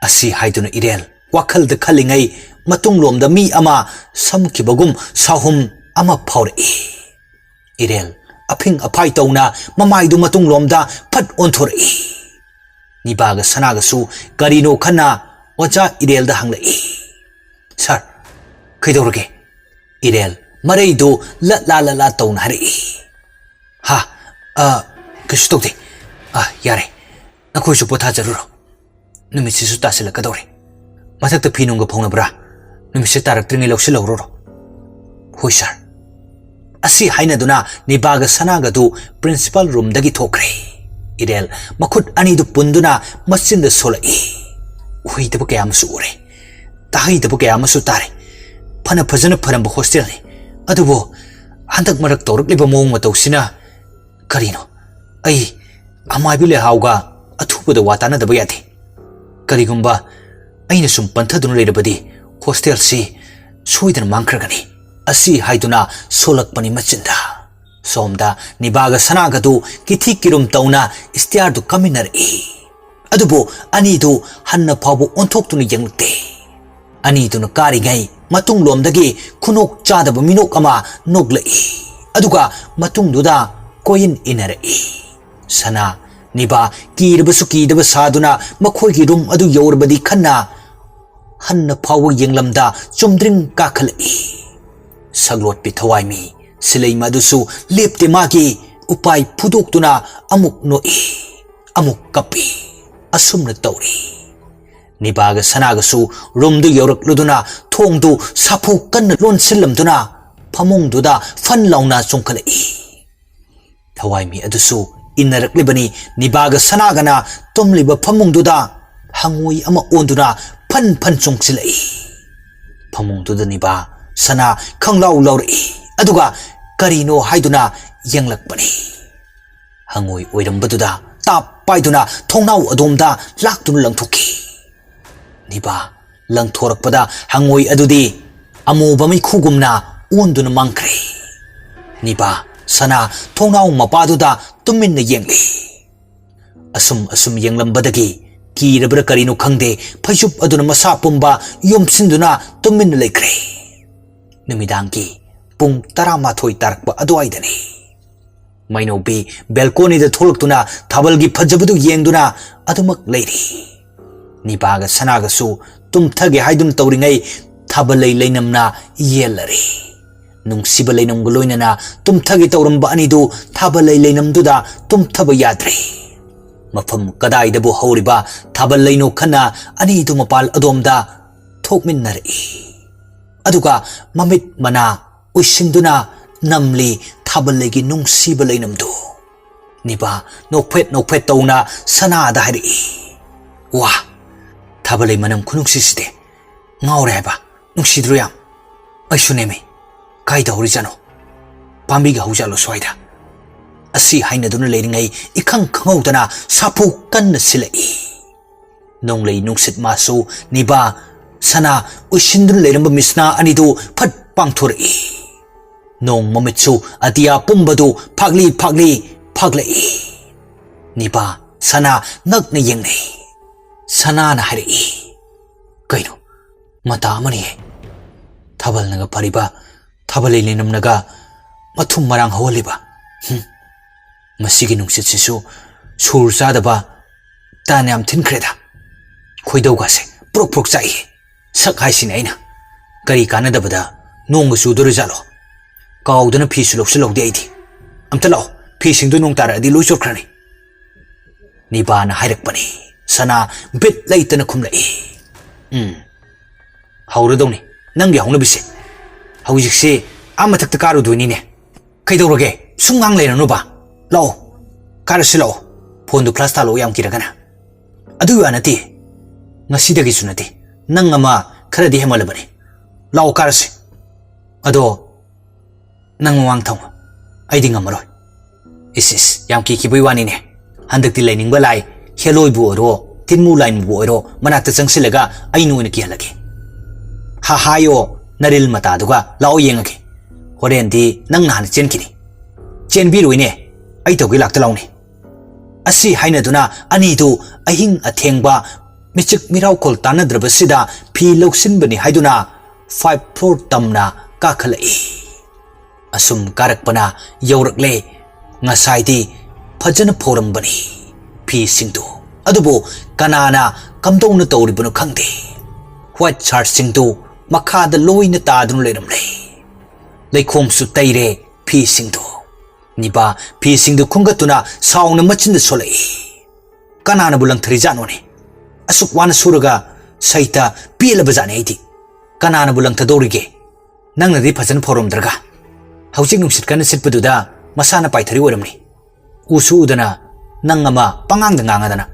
Asi haiduna Irel wakhal da khalingai matung lomda mi ama samkibagum sahum ama phawre. Irel aping apai tawna mamai du matung lomda phat onthore. Nibaga sanagasu karino khana ocha Irel da hanglai. Sir, kaidorage? Irel marai do la tawna hari. Ha, kasu tawde. Yare. Nakoi su potha jaruro. Numisi su tasila kadore. Mathakta phinunga phongna bra. Numisi tarak tringi loksil lawroro. Hoi sir. Asi haina duna nibaga sanaga du principal room dagi thokre. Irel makut anidu punduna masinda solai. Ui tabu kaya masu ure. Tahi tabu kaya masu tare. Pana phajana pharamba hostel ni. Adubo handak marak toruk liba mong mataw sina. Karino. Ay amai bile hauga athupada watana daba yate. Karigumba, aina sum panthaduna leirabadi, hostel si, soidana mangkragani. Asi haiduna solakpani machinda. Somda nibaga sanagadu kithi kirum tauna istiardu kaminari. Adubo anidu hanna phabu onthoktuna yanglukte. Aniduna karigai matung lomdagi khunok chadaba minok ama noglai. Aduga matung duda koyin inarai. Sana niba kirbasu kidaba saduna makhoigi rum adu yorbadi khanna hanna phawu yenglamda chumdring kakhalai. Saglotpi thawai mi silai madusu lepte magi upai phudoktuna amuk noi amuk kapi asumna tawri. Nibaga sanagasu rumdu yorakluduna thongdu sapu kanna lonsillamduna phamungduda fan launa chungkhalai. Thawai mi adusu innaraklibani nibaga sanagana tumliba phamungduda hangoi ama onduna fan fan chungsilai. Phamungduda niba sana khanglau lauri aduga karino haiduna yanglakpani. Hangoi oirambaduda tap paiduna thongnau adomda laktuna langthoki. Niba langthorakpada hangoi adudi amuba mai khugumna onduna mangkre. Niba sana thongnau mapaduda tuminna yengli. Asum yenglambadagi kirabra karino khangde phaijup aduna masa pumba yomsinduna tuminna leikre. Namidangi pung 12 tarakpa aduaidani. Mainobi balcony da tholktuna thabalgi phajabadu yengduna adumak leiri. Nibaga sanagasu tumthage haidun tawringai thabalai leinamna yellari. Nungsiba leinam goloinana tumthage tawramba anidu thabalai leinamduda tumthaba yadri. Mafam kadaidabu hawriba thabalaino khana anidu mapal adomda thokminnari. Aduga mamit mana uisinduna namli thabalegi nungsiba leinamdu. Niba nokphet tauna sanada hari. Wah, thabalei manam kunungsiside. Ngaure haiba nungsidru yam. Aishunemi kaida horijano. Pambiga hujalo swaida. Asi hainaduna leiringai ikhang khangaudana sapu kanna silai. Nonglei nungsit masu niba sana uisindun leiramba misna anidu phat pangthori. Nong mamitsu adia pumbadu paglai. Niba sana ngakna yengnei. Sana na hari. Kaino mata amani. Thabal naga pariba thabalei lenam naga mathum marang hawaliba. Masigi nungsit sisu sur sadaba tanam thinkreda. Khoidauga se prok chai. Sak haisina aina. Kari kanadabada nong suduru jalo. Kaudana phi sulok de aidi. Amta lao phi singdu nong tara di loi chorkrani. Nibana hairakpani. Sana bit laitana khumlai. Hauradoni nangi haunabise. Haujikse amathakta karu duinine. Kaidorage sungang leiranu ba. Lao karasi lao phondu class talo yam kiragana. Adu anati ngasidagi sunati. Nang ama kharadi hemalabani. Lao karasi. Ado nang wang thong. Aidi ngamaroi. Isis yam kibui wanine. Handakti laining balai heloi bu oro tinmu lain bu oro manata changsilaga ainu ina kihalagi. Ha hayo naril mata duga lao yengagi. Horendi nang nan chenkini. Chenbiruine ai togi lakta launi. Asi hainaduna anidu ahing athengba michik mirau kol tanadrabasida phi loksinbani haiduna 5 floor tamna kakhalai. Asum karakpana yaurakle ngasaidi phajana phorambani phi singdu adubo kanana kamdongna tawribanu khangde. White chart singdu makhada loina tadun leramle. Leikhomsu taire phi singdu. Niba phi singdu khungatuna sauna machinda solai. Kanana bulang thrijano ne. Asuk wana suraga saita pila bazane aidi. Kanana bulang thadorige. Nang nadi phajana phoromdraga. Haujik nungsit kana sitpaduda masana paithari oramni. Usu udana nang ama pangangda ngangadana.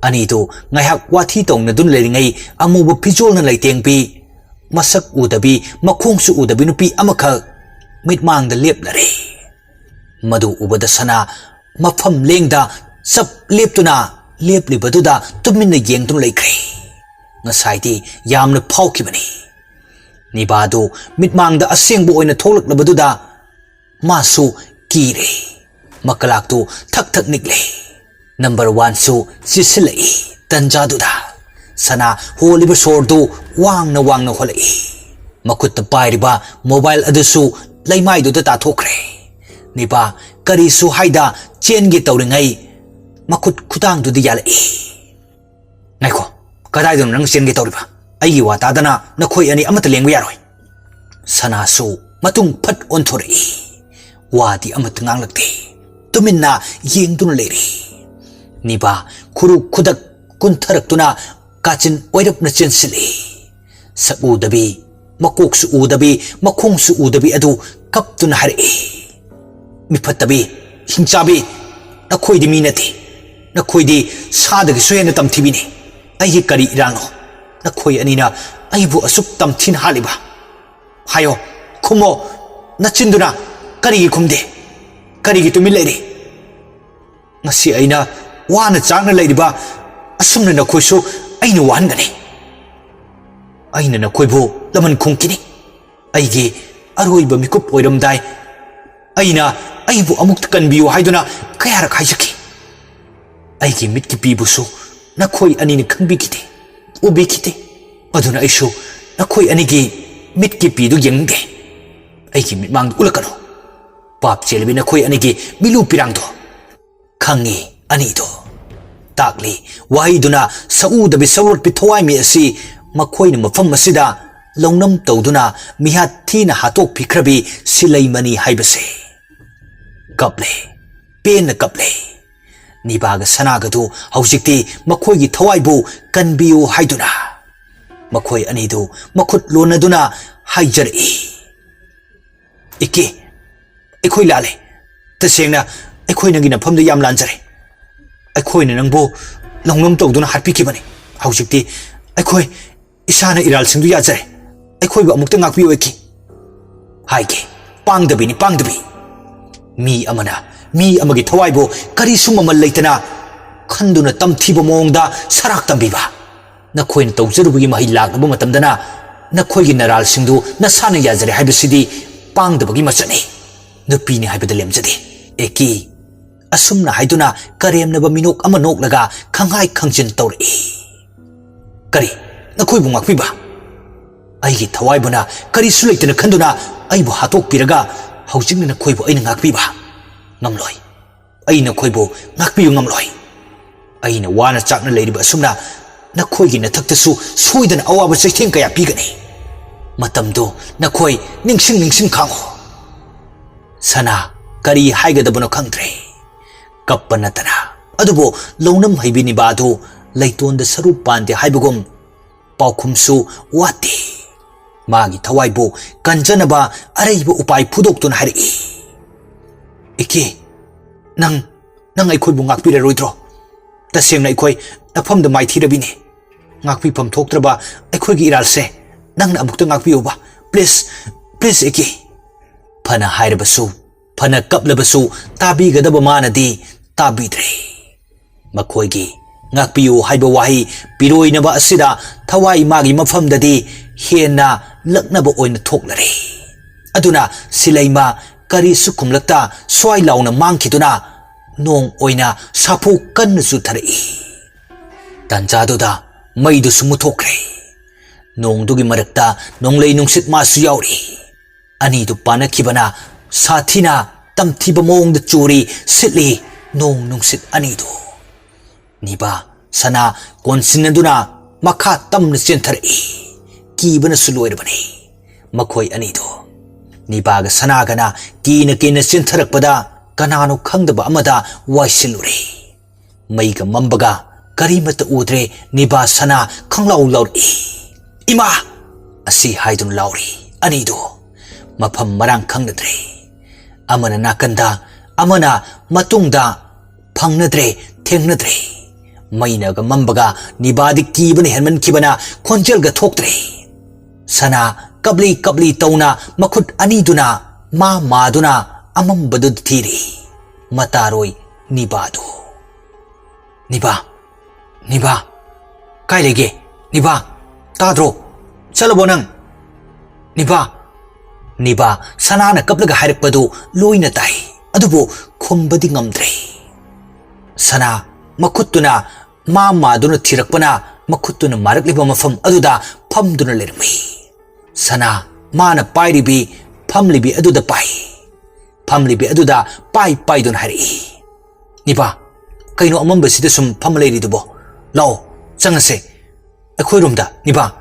Anidu ngaiyak wathi tongna dun leiringai amuba pijolna leitengpi masak udabi makhongsu udabi nupi amakha mitmangda leplare. Madu ubada sana mafam lengda sap leptuna ꯂꯦꯞꯂꯤꯕꯗꯨꯗ ꯇꯨꯃꯤꯟꯅ ꯌꯦꯡꯗꯨꯅ ꯂꯩꯈ꯭ꯔꯦ ꯉꯁꯥꯏꯗꯤ ꯌꯥꯝꯅ ꯐꯥꯎꯈꯤꯕꯅꯤ ꯅꯤꯕꯥꯗꯨ ꯃꯤꯠꯃꯥꯡꯗ ꯑꯁꯦꯡꯕ ꯑꯣꯏꯅ ꯊꯣꯛꯂꯛꯂꯕꯗꯨꯗ ꯃꯥꯁꯨ ꯀꯤꯔꯦ ꯃꯀꯂꯥꯛꯇꯨ ꯊꯛ ꯊꯛ ꯅꯤꯛꯂꯦ ꯅꯝꯕꯔ 1ꯁꯨ ꯆꯤꯁꯤꯜꯂꯛꯏ ꯇꯟꯖꯥꯗꯨꯗ ꯁꯅꯥ ꯍꯣꯜꯂꯤꯕ ꯁꯣꯔꯗꯨ ꯋꯥꯡꯅ ꯋꯥꯡꯅ ꯍꯣꯜꯂꯛꯏ ꯃꯈꯨꯠꯇ ꯄꯥꯏꯔꯤꯕ ꯃꯣꯕꯥꯏꯜ ꯑꯗꯨꯁꯨ ꯂꯩꯃꯥꯏꯗꯨꯗ ꯇꯥꯊꯣꯛꯈ꯭ꯔꯦ ꯅꯤꯕꯥ ꯀꯔꯤꯁꯨ ꯍꯥꯏꯗ ꯆꯦꯟꯒꯦ ꯇꯧꯔꯤꯉꯩ ꯃꯈꯨꯠ ꯈꯨꯇꯥꯡꯗꯨꯗ ꯌꯥꯜꯂꯛꯏ ꯉꯥꯏꯈꯣ ꯀꯗꯥꯏꯗꯅꯣ ꯅꯪ ꯆꯦꯟꯒꯦ ꯇꯧꯔꯤꯕ ꯑꯩꯒꯤ ꯋꯥ ꯇꯥꯗꯅ ꯅꯈꯣꯏ ꯑꯅꯤ ꯑꯃꯠꯇ ꯂꯦꯡꯕ ꯌꯥꯔꯣꯏ ꯁꯅꯥꯁꯨ ꯃꯇꯨꯡ ꯐꯠ ꯑꯣꯟꯊꯣꯔꯛꯏ ꯋꯥꯗꯤ ꯑꯃꯠꯇ ꯉꯥꯡꯂꯛꯇꯦ ꯇꯨꯃꯤꯟꯅ ꯌꯦꯡꯗꯨꯅ ꯂꯩꯔꯤ ꯅꯤꯕꯥ ꯈꯨꯔꯨ ꯈꯨꯗꯛ ꯀꯨꯟꯊꯔꯛꯇꯨꯅ ꯀꯥꯆꯤꯟ ꯑꯣꯏꯔꯞꯅ ꯆꯦꯟꯁꯤꯜꯂꯤ ꯁꯛ ꯎꯗꯕꯤ ꯃꯀꯣꯛꯁꯨ ꯎꯗꯕꯤ ꯃꯈꯣꯡꯁꯨ ꯎꯗꯕꯤ ꯑꯗꯨ ꯀꯞꯇꯨꯅ ꯍꯥꯏꯔꯛꯏ ꯃꯤꯐꯠꯇꯕꯤ ꯍꯤꯡꯆꯥꯕꯤ ꯅꯈꯣꯏꯗꯤ ꯃꯤ ꯅꯠꯇꯦ ꯅꯈꯣꯏꯗꯤ ꯁꯥꯗꯒꯤꯁꯨ ꯍꯦꯟꯅ ꯇꯝꯊꯤꯕꯤꯅꯤ ꯑꯩꯒꯤ ꯀꯔꯤ ꯏꯔꯥꯡꯅꯣ ꯅꯈꯣꯏ ꯑꯅꯤꯅ ꯑꯩꯕꯨ ꯑꯁꯨꯛ ꯇꯝꯊꯤꯅ ꯍꯥꯠꯂꯤꯕ ꯍꯥꯏꯌꯣ ꯈꯨꯝꯃꯣ ꯅꯆꯤꯟꯗꯨꯅ ꯀꯔꯤꯒꯤ ꯈꯨꯝꯗꯦ ꯀꯔꯤꯒꯤ ꯇꯨꯃꯤꯟ ꯂꯩꯔꯤ ꯉꯁꯤ ꯑꯩꯅ ꯋꯥꯅ ꯆꯥꯛꯅ ꯂꯩꯔꯤꯕ ꯑꯁꯨꯝꯅ ꯅꯈꯣꯏꯁꯨ ꯑꯩꯅ ꯋꯥꯍꯟꯒꯅꯤ ꯑꯩꯅ ꯅꯈꯣꯏꯕꯨ ꯂꯃꯟ ꯈꯨꯝꯈꯤꯅꯤ ꯑꯩꯒꯤ ꯑꯔꯣꯏꯕ ꯃꯤꯀꯨꯞ ꯑꯣꯏꯔꯝꯗꯥꯏ ꯑꯩꯅ ꯑꯩꯕꯨ ꯑꯃꯨꯛꯇ ꯀꯟꯕꯤꯌꯨ ꯍꯥꯏꯗꯨꯅ ꯀꯌꯥꯔꯛ ꯍꯥꯏꯖꯈꯤ ꯑꯩꯒꯤ ꯃꯤꯠꯀꯤ ꯄꯤꯕꯨꯁꯨ ꯅꯈꯣꯏ ꯑꯅꯤꯅ ꯈꯪꯕꯤꯈꯤꯗꯦ ꯎꯕꯤꯈꯤꯗꯦ ꯑꯗꯨꯅ ꯑꯩꯁꯨ ꯅꯈꯣꯏ ꯑꯅꯤꯒꯤ ꯃꯤꯠꯀꯤ ꯄꯤꯗꯨ ꯌꯦꯡꯅꯤꯡꯗꯦ ꯑꯩꯒꯤ ꯃꯤꯠꯃꯥꯡꯗ ꯎꯠꯂꯛꯀꯅꯨ ꯄꯥꯞ ꯆꯦꯜꯂꯕꯤ ꯅꯈꯣꯏ ꯑꯅꯤꯒꯤ ꯃꯤꯂꯨ ꯄꯤꯔꯥꯡꯗꯣ ꯈꯪꯉꯤ ꯑꯅꯤꯗꯣ ꯇꯥꯛꯂꯤ ꯋꯥꯍꯩꯗꯨꯅ ꯁꯛꯎꯗꯕꯤ ꯁꯛꯂꯣꯠꯄꯤ ꯊꯋꯥꯏꯃꯤ ꯑꯁꯤ ꯃꯈꯣꯏꯅ ꯃꯐꯝ ꯑꯁꯤꯗ ꯂꯧꯅꯝ ꯇꯧꯗꯨꯅ ꯃꯤꯍꯥꯠ ꯊꯤꯅ ꯍꯥꯠꯇꯣꯛꯄꯤꯈ꯭ꯔꯕꯤ ꯁꯤꯂꯩꯃꯅꯤ ꯍꯥꯏꯕꯁꯦ ꯀꯞꯂꯦ ꯄꯦꯟꯅ ꯀꯞꯂꯦ ꯅꯤꯕꯥꯒ ꯁꯅꯥꯒꯗꯨ ꯍꯧꯖꯤꯛꯇꯤ ꯃꯈꯣꯏꯒꯤ ꯊꯋꯥꯏꯕꯨ ꯀꯟꯕꯤꯌꯨ ꯍꯥꯏꯗꯨꯅ ꯃꯈꯣꯏ ꯑꯅꯤꯗꯨ ꯃꯈꯨꯠ ꯂꯣꯟꯅꯗꯨꯅ ꯍꯥꯏꯖꯔꯛꯏ ꯏꯀꯦ ꯑꯩꯈꯣꯏ ꯂꯥꯜꯂꯦ ꯇꯁꯦꯡꯅ ꯑꯩꯈꯣꯏ ꯅꯪꯒꯤ ꯅꯐꯝꯗ ꯌꯥꯝ ꯂꯥꯟꯖꯔꯦ ꯑꯩꯈꯣꯏꯅ ꯅꯪꯕꯨ ꯂꯧꯅꯝ ꯇꯧꯗꯨꯅ ꯍꯥꯠꯄꯤꯈꯤꯕꯅꯤ ꯍꯧꯖꯤꯛꯇꯤ ꯑꯩꯈꯣꯏ ꯏꯁꯥꯅ ꯏꯔꯥꯜꯁꯤꯡꯗꯨ ꯌꯥꯖꯔꯦ ꯑꯩꯈꯣꯏꯕꯨ ꯑꯃꯨꯛꯇ ꯉꯥꯛꯄꯤꯌꯨ ꯏꯀꯦ ꯍꯥꯏꯒꯦ ꯄꯥꯡꯗꯕꯤꯅꯤ ꯄꯥꯡꯗꯕꯤ ꯃꯤ ꯑꯃꯅ ꯃꯤ ꯑꯃꯒꯤ ꯊꯋꯥꯏꯕꯨ ꯀꯔꯤꯁꯨ ꯃꯃꯜ ꯂꯩꯇꯅ ꯈꯟꯗꯨꯅ ꯇꯝꯊꯤꯕ ꯃꯑꯣꯡꯗ ꯁꯔꯥꯛ ꯇꯝꯕꯤꯕ ꯅꯈꯣꯏꯅ ꯇꯧꯖꯔꯨꯕꯒꯤ ꯃꯍꯩ ꯂꯥꯛꯂꯕ ꯃꯇꯝꯗꯅ ꯅꯈꯣꯏꯒꯤ ꯅꯔꯥꯜꯁꯤꯡꯗꯨ ꯅꯁꯥꯅ ꯌꯥꯖꯔꯦ ꯍꯥꯏꯕꯁꯤꯗꯤ ꯄꯥꯡꯗꯕꯒꯤ ꯃꯆꯠꯅꯤ ꯅꯨꯄꯤꯅꯤ ꯍꯥꯏꯕꯗ ꯂꯦꯝꯖꯗꯦ ꯑꯦꯀꯤ ꯑꯁꯨꯝꯅ ꯍꯥꯏꯗꯨꯅ ꯀꯔꯦꯝꯅꯕ ꯃꯤꯅꯣꯛ ꯑꯃ ꯅꯣꯛꯂꯒ ꯈꯪꯍꯥꯏ ꯈꯪꯖꯤꯟ ꯇꯧꯔꯛꯏ ꯀꯔꯤ ꯅꯈꯣꯏꯕꯨ ꯉꯥꯛꯄꯤꯕ ꯑꯩꯒꯤ ꯊꯋꯥꯏꯕꯨꯅ ꯀꯔꯤꯁꯨ ꯂꯩꯇꯅ ꯈꯟꯗꯨꯅ ꯑꯩꯕꯨ ꯍꯥꯠꯇꯣꯛꯄꯤꯔꯒ ꯍꯧꯖꯤꯛꯅ ꯅꯈꯣꯏꯕꯨ ꯑꯩꯅ ꯉꯥꯛꯄꯤꯕ ꯉꯝꯂꯣꯏ ꯑꯩ ꯅꯈꯣꯏꯕꯨ ꯉꯥꯛꯄꯤꯌꯨ ꯉꯝꯂꯣꯏ ꯑꯩꯅ ꯋꯥꯅ ꯆꯥꯛꯅ ꯂꯩꯔꯤꯕ ꯑꯁꯨꯝꯅ ꯅꯈꯣꯏꯒꯤ ꯅꯊꯛꯇꯁꯨ ꯁꯣꯏꯗꯅ ꯑꯋꯥꯕ ꯆꯩꯊꯦꯡ ꯀꯌా ꯄꯤꯒꯅꯤ ꯃꯇꯝꯗꯨ ꯅꯈꯣꯏ ꯅꯤꯡꯁꯤꯡ ꯈꯥꯡꯉꯨ ꯁꯅꯥ ꯀꯔꯤ ꯍꯥꯏꯒꯗꯕꯅꯣ ꯈꯪꯗ꯭ꯔꯦ ꯀꯞꯄ ꯅꯠꯇꯅ ꯑꯗꯨꯕꯨ ꯂꯧꯅꯝ ꯍꯩꯕꯤ ꯅꯤꯕꯥꯗꯨ ꯂꯩꯇꯣꯟꯗ ꯁꯔꯨ ꯄꯥꯟꯗꯦ ꯍꯥꯏꯕꯒꯨꯝ ꯄꯥꯎꯈꯨꯝꯁꯨ ꯋꯥꯠꯇꯦ ꯃꯥꯒꯤ ꯊꯋꯥꯏꯕꯨ ꯀꯟꯖꯅꯕ ꯑꯔꯩꯕ ꯎꯄꯥꯏ ꯐꯨꯗꯣꯛꯇꯨꯅ ꯍꯥꯏꯔꯛꯏ ꯏꯀꯦ ꯅꯪ ꯑꯩꯈꯣꯏꯕꯨ ꯉꯥꯛꯄꯤꯔꯔꯣꯏꯗ꯭ꯔꯣ ꯇꯁꯦꯡꯅ ꯑꯩꯈꯣꯏ ꯅꯐꯝꯗ ꯃꯥꯏꯊꯤꯔꯕꯤꯅꯤ ꯉꯥꯛꯄꯤꯐꯝ ꯊꯣꯛꯇ꯭ꯔꯕ ꯑꯩꯈꯣꯏꯒꯤ ꯏꯔꯥꯜꯁꯦ ꯅꯪꯅ ꯑꯃꯨꯛꯇ ꯉꯥꯛꯄꯤꯌꯨꯕ ꯄ꯭ꯂꯤꯖ ꯏꯀꯦ ꯐꯅ ꯍꯥꯏꯔꯕꯁꯨ ꯐꯅ ꯀꯞꯂꯕꯁꯨ ꯇꯥꯕꯤꯒꯗꯕ ꯃꯥꯅꯗꯤ ꯇꯥꯕꯤꯗ꯭ꯔꯦ ꯃꯈꯣꯏꯒꯤ ꯉꯥꯛꯄꯤꯌꯨ ꯍꯥꯏꯕ ꯋꯥꯍꯩ ꯄꯤꯔꯣꯏꯅꯕ ꯑꯁꯤꯗ ꯊꯋꯥꯏ ꯃꯥꯒꯤ ꯃꯐꯝꯗꯗꯤ ꯍꯦꯟꯅ ꯂꯛꯅꯕ ꯑꯣꯏꯅ ꯊꯣꯛꯂꯔꯦ ꯑꯗꯨꯅ ꯁꯤꯂꯩꯃ ꯀꯔꯤꯁꯨ ꯈꯨꯝꯂꯛꯇ ꯁ꯭ꯋꯥꯏ ꯂꯥꯎꯅ ꯃꯥꯡꯈꯤꯗꯨꯅ ꯅꯣꯡ ꯑꯣꯏꯅ ꯁꯥꯐꯨ ꯀꯟꯅ ꯆꯨꯊꯔꯛꯏ ꯇꯥꯟꯖꯥꯗꯨꯗ ꯃꯩꯗꯨꯁꯨ ꯃꯨꯠꯊꯣꯛꯈ꯭ꯔꯦ ꯅꯣꯡꯗꯨꯒꯤ ꯃꯔꯛꯇ ꯅꯣꯡꯂꯩ ꯅꯨꯡꯁꯤꯠ ꯃꯥꯁꯨ ꯌꯥꯎꯔꯤ ꯑꯅꯤꯗꯨ ꯄꯥꯅꯈꯤꯕꯅ ꯁꯥꯊꯤꯅ ꯇꯝꯊꯤꯕ ꯃꯑꯣꯡꯗ ꯆꯨꯔꯤ ꯁꯤꯠꯂꯤ ꯅꯣꯡ ꯅꯨꯡꯁꯤꯠ ꯑꯅꯤꯗꯨ ꯅꯤꯕꯥ ꯁꯅꯥ ꯀꯣꯟꯁꯤꯟꯅꯗꯨꯅ ꯃꯈꯥ ꯇꯝꯅ ꯆꯦꯟꯊꯔꯛꯏ ꯀꯤꯕꯅꯁꯨ ꯂꯣꯏꯔꯕꯅꯤ ꯃꯈꯣꯏ ꯑꯅꯤꯗꯨ ꯅꯤꯕꯥꯒ ꯁꯅꯥꯒꯅ ꯀꯤꯅ ꯆꯦꯟꯊꯔꯛꯄꯗ ꯀꯅꯥꯅꯣ ꯈꯪꯗꯕ ꯑꯃꯗ ꯋꯥꯏꯁꯤꯜꯂꯨꯔꯦ ꯃꯩꯒ ꯃꯝꯕꯒ ꯀꯔꯤꯃꯠꯇ ꯎꯗ꯭ꯔꯦ ꯅꯤꯕꯥ ꯁꯅꯥ ꯈꯪꯂꯥꯎ ꯂꯥꯎꯔꯛꯏ ꯏꯃꯥ ꯑꯁꯤ ꯍꯥꯏꯗꯨꯅ ꯂꯥꯎꯔꯤ ꯑꯅꯤꯗꯨ ꯃꯐꯝ ꯃꯔꯥꯡ ꯈꯪꯅꯗ꯭ꯔꯦ ꯑꯃꯅ ꯅꯥꯀꯟꯗ ꯑꯃꯅ ꯃꯇꯨꯡꯗ ꯐꯪꯅꯗ꯭ꯔꯦ ꯊꯦꯡꯅꯗ꯭ꯔꯦ ꯃꯩꯅꯒ ꯃꯝꯕꯒ ꯅꯤꯕꯥꯗꯤ ꯀꯤꯕꯅ ꯍꯦꯟꯃꯟꯈꯤꯕꯅ ꯈꯣꯟꯖꯦꯜꯒ ꯊꯣꯛꯇ꯭ꯔꯦ ꯁꯅꯥ ꯀꯞꯂꯤ ꯇꯧꯅ ꯃꯈꯨꯠ ꯑꯅꯤꯗꯨꯅ ꯃꯥꯗꯨꯅ ꯑꯃꯝꯕꯗꯨ ꯊꯤꯔꯤ ꯃꯇꯥꯔꯣꯏ ꯅꯤꯕꯥꯗꯨ ꯅꯤꯕꯥ Niba, kai lege, Niba, tadro, chalabo nang. Niba, sanana kaplaga hairapadu loina tai, adubo khumbadi ngamdre. Sana, makuttuna, maduna thirakpana, makuttuna marakliba mafam aduda phamduna lermi. Sana, mana pairibi, phamlibi aduda pai. Phamlibi aduda pai dun hari. Niba, kaino amambasida sum phamleiri dubo. Lao, changase. Akhoi rumda, Niba.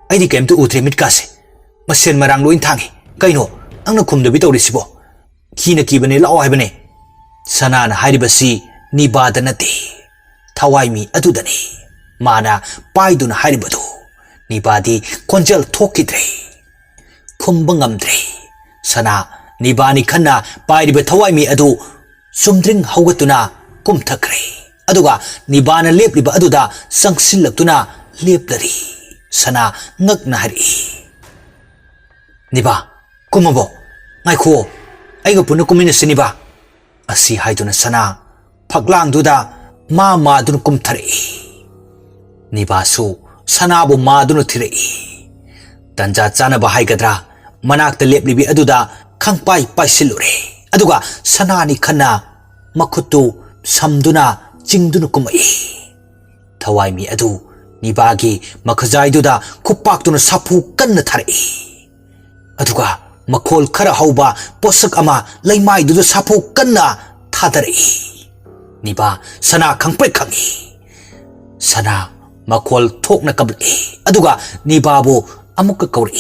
Aidi kaimtu utre mitkase. Masen marang loin thangi. Kaino, angna khumdabi tawrisibo. Kina kibane lao haibane. Sanana hairibasi Niba danate. Thawai mi adudani. Mana paiduna hairibadu. Niba di konjal thokidre. Khumbangamdre. Sana Niba ni khanna pairiba thawai mi adu sumdring haugatuna kumthakre. Aduga Nibana lepliba aduda sangsillaktuna leplari. Sana ngakna hari. Niba, kumabo, ngaiko, aiga puna kuminasi Niba. Asi haiduna sana, paglang duda, maduna kumthare. Niba su, sana bu maduna thire. Tanja chana bahai gadra, manakta leplibi aduda, kangpai silure. Aduga sana ni khanna, makutu, samduna, jingduna kumai. Thawai mi adu, Nibagi makhajai duda kupaktuna sapu kanna thare. Aduga makhol khara hauba posak ama laimai duda sapu kanna thadare. Niba sana khangpai khangi. Sana makhol thokna kabli. Aduga Nibabu amukka kauri.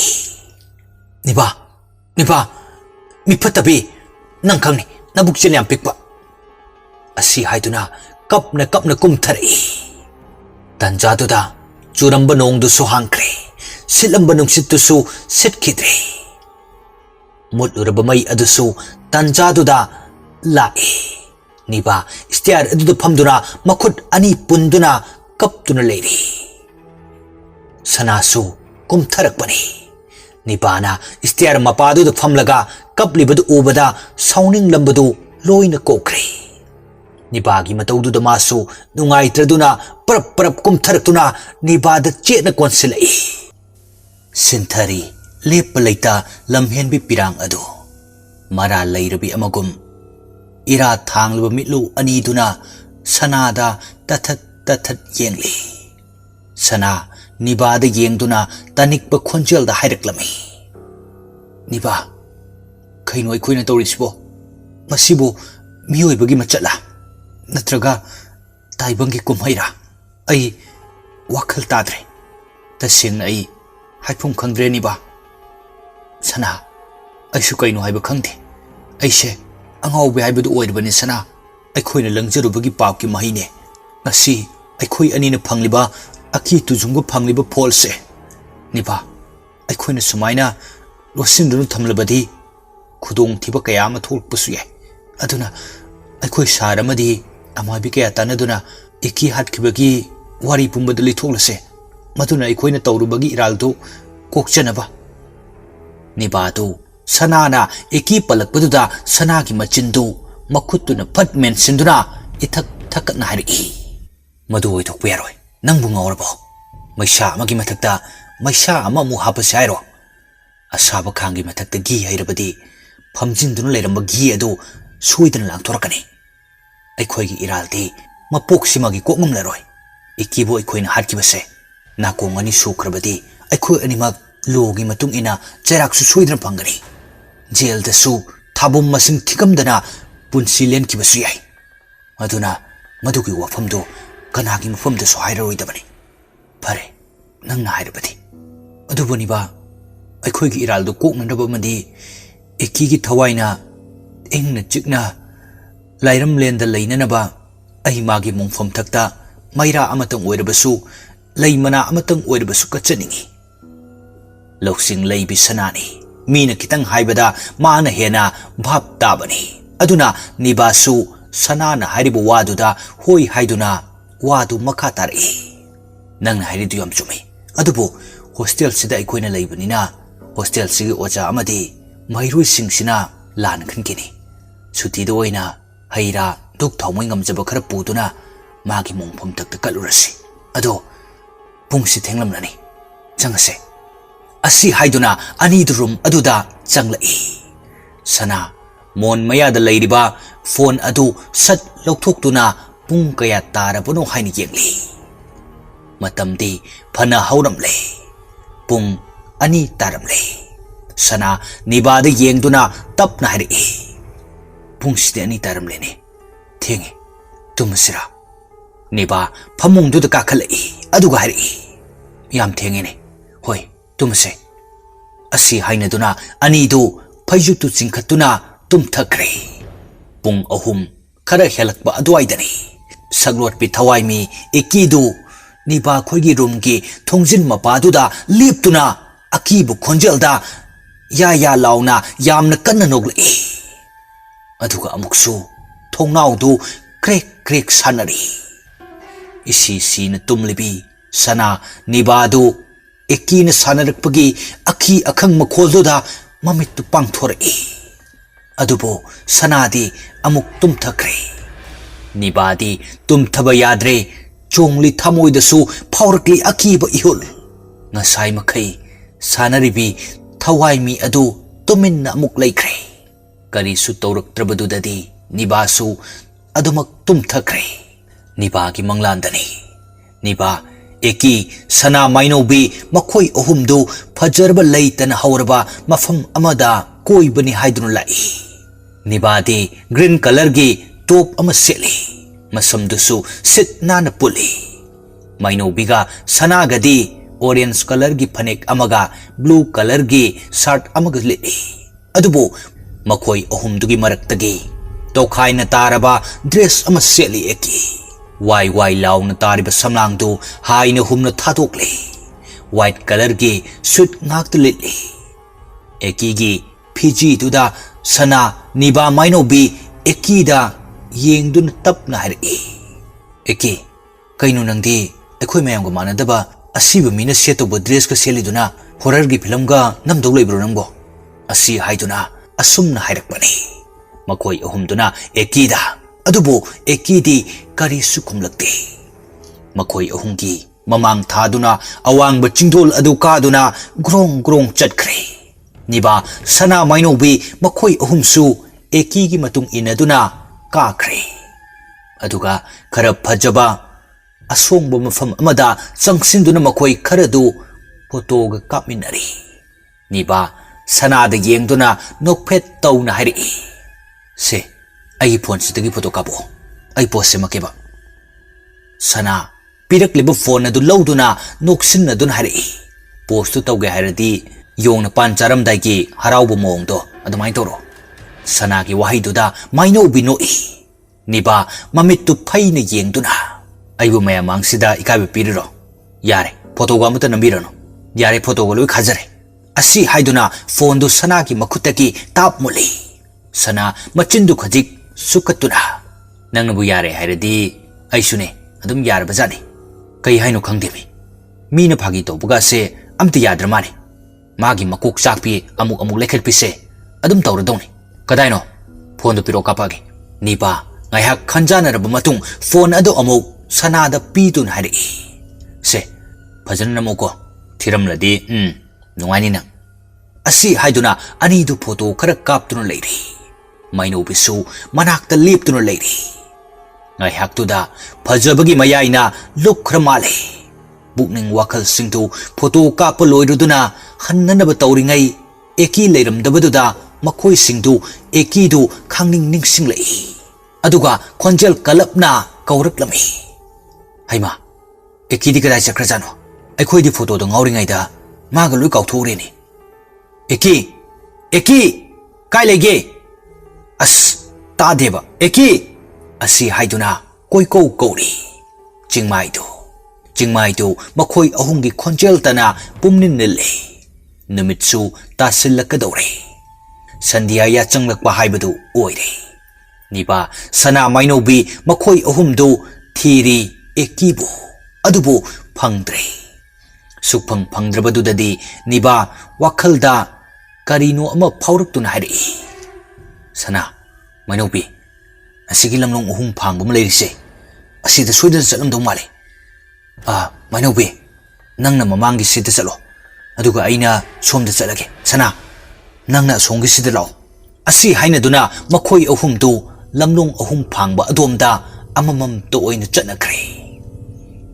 Niba mipatabi nang khangni nabuk chenyam pikpa. Asi haiduna kapna kumthare. Tanjaduda churamba nong dusu hangkre. Silamba nungsit dusu sitkidre. Mutluraba may adusu tanjaduda lae. Niba istiar aduda phamduna makut ani punduna kaptuna leiri. Sanasu kumtharakpani. Nibana istiar mapaduda phamlaga kaplibadu ubada sauning lambadu loina kokre. Nibagi mataududa masu nungai traduna parap kumtharakuna Nibada chetna konsilai. Sinthari lepalaita lamhenbi pirang adu. Mara lairabi amagum. Ira thanglaba mitlu aniduna sanada tathat yengli. Sana Nibada yengduna tanikba khonjelda haireklami. Niba, kaino aikoina tawrisibo. Masibu miyoibagi machatla. Natraga taibangi kumhaira. Ay wakal tadre. Tasing ay haipum khangdre Niba. Sana ay sukaino haiba khangde. Ay se angawbe haibadu oirabani sana ay khoina langjarubagi pawki mahine. Ngasi ay khoi anina phangliba aki tujunggo phangliba polse. Niba ay khoina sumaina losindunu thamlabadi khudong thiba kaya ama thokpasu yai. Aduna ay khoi saramadi amabi kaya tanaduna iki hatkibagi wari pumbadali thoklase. Maduna ay khoina tawrubagi iraldo kokchanaba. Nibadu sanana iki palakpaduda sanagi machindu makhutuna phat mensinduna ithak thakatna hari. Madu oithokpa yaroi. Nangbu ngawrabo. Maisha amagi mathakta maisha ama mu hapase hairo. Asaba khangi mathakta gi hairabadi phamjinduna leiramba gi adu soidana langthorakani. Aikhoigi iraldi mapoksimagi kokngam laroi. Ikibo aikhoina hatkibase nakong ani sukrabadi aikhoi animak logi matung ina cheraksu soidana phangani. Jail dasu thabum masing thikamdana punsi lenkibasu yai. Aduna madugi wafamdo kanagi mafamda so hairoidabani. Pare nangna hairabadi. Adubaniba aikhoigi iraldo koknanaba madi ikigi thawaina ingna chikna lairam lenda lainanaba ai magi mongfam thakta maira amatang oirabasu laimana amatang oirabasu kachaningi. Loksing laibi sanani mina kitang haibada maana hena bhap tabani. Aduna Nibasu sanana haribu waduda hoi haiduna wadu makha tarai. Nangna haridu yam chumi. Adubu hostel sida aikoina laibanina hostel sigi oja amadi mairui singsina lan khankini. Suti do oina haira duk thawmoi ngamjaba khara puduna magi mongpham takta kalurasi ado pungsi thenglamnani changase asi haiduna ani room aduda changlai sana mon maya da leiriba phone adu sat lokthokuna pung kaya tarabano haini yengli matamdi phana hauramle pung ani taramle sana nibada yengduna tapna hari pungside ani taramlene thengi tumasira niba phamungdu da kakhalai aduga hari yam thengene hoi tumse asi hainaduna ani du phaijutu chingkhatuna tumthakre pung ahum khara helakba adwaidani saglotpi thawai mi ekidu niba khoigi room gi thongjin mapaduda liptuna akibu khonjelda ya launa yamna kanna noglai aduga amuksu thongnaudu krek sanari isi na tumlibi sana nibadu ekina sanarakpagi akhi akhang makholduda mamittu pangthori adubo sanadi amuk tumthakre nibadi tumthaba yadre chongli thamoidasu phaurakli akiba ihul ngasai makhai sanaribi thawai mi adu tuminna amuk laikre karisu tawraktrabadudadi nibasu adumak tumthakre nibagi manglandani niba eki sana mainobi makhoi ohumdu fajarba leitana hauraba mafam amada koibani haidun lai nibadi green color gi top ama seli masamdusu sit nana puli mainobiga sana gadi orange color gi phanek amaga blue color gi shirt amaga lili adubo makhoi ohumdugi maraktagi tokhaina taraba dress ama seli eki wai launa tariba samlangdu haina humna thatokle white color gi suit ngaktu litli eki gi phiji duda sana niba mainobi eki da yengdun tapna hari eki kainu nangdi ekhoi mayam go manadaba asiba mina setoba dress ka seliduna horror gi film ga namdau leibro nangbo asi haiduna asumna hairakpani makoi ahumduna eki da adubo ekidi kari sukumlakte makoi ahungi mamang thaduna awang ba chingdol adu kaduna grong chatkre niba sana mainobi makoi ahumsu eki gi matung inaduna kakre aduga khara phajaba asongba mafam amada changsinduna makoi kharadu photo ga kapminari niba sana da yengduna nokphet tawna hari se ai phone sidagi photo kapo ai post makeba sana pirak libu phone adu lawduna noksin adun hari post tu tawge haradi yongna pan charam dai ki haraubu mongdo adumai toro sana ki wahai duda maino bino niba mamit tu phaina yengduna aibu maya mangsida ikabe piriro yare photo ga mata nambirano yare photo ga loi khajare asi haiduna phone du sana ki makhutaki tap muli sana machindu khajik sukatuna nangnabu yare hairadi aisune adum yar bazani kai haino khangdemi mina phagi to buga se amti yadramani magi makok chakpi amuk lekhet pise adum tawradoni kadaino phone do piro kapagi nipa ngaiha khanjana rab matung phone ado amuk sanada pitun hari se bhajan namoko thiramladi nungani nang asi haiduna ani du photo khara kaptuna leiri maino bisu manakta leptuna leiri ngai haktuda phajabagi mayaina lukhra male bukning wakal singtu photo kap loiruduna hannanaba tawringai eki leiram dabaduda makhoi singtu eki du khangning ningsing lei aduga khonjel kalapna kaurak-lami haima eki di kadai chakrajano aikhoi di photo do ngauringai da maga loi kauthoreni eki kai lege as tadeba eki asi haiduna koiko kouri chingmai do makhoi ahungi khonjel tana pumnin nile numitsu tasilakadore sandia ya changlakpa haibadu oire niba sana mainobi makhoi ahumdu thiri ekibu adubu phangdre sukphang phangdrabadudadi niba wakhalda karino ama phauruktuna hari sana mainobi asigi lamlong uhum phangum leirise ꯑꯁꯤꯗ ꯁꯣꯏꯗꯅ ꯆꯠꯂꯝꯗꯧ ꯃꯥꯜꯂꯤ ꯃꯥꯏꯅꯧꯕꯤ ꯅꯪꯅ ꯃꯃꯥꯡꯒꯤ ꯁꯤꯗ ꯆꯠꯂꯣ ꯑꯗꯨꯒ ꯑꯩꯅ ꯁꯣꯝꯗ ꯆꯠꯂꯒꯦ ꯁꯅꯥ ꯅꯪꯅ ꯑꯁꯣꯝꯒꯤ ꯁꯤꯗ ꯂꯥꯛꯑꯣ ꯑꯁꯤ ꯍꯥꯏꯅꯗꯨꯅ ꯃꯈꯣꯏ ꯑꯍꯨꯝꯗꯨ ꯂꯝꯂꯣꯡ ꯑꯍꯨꯝ ꯐꯥꯡꯕ ꯑꯗꯣꯝꯗ ꯑꯃꯃꯝꯇ ꯑꯣꯏꯅ ꯆꯠꯅꯈ꯭ꯔꯦ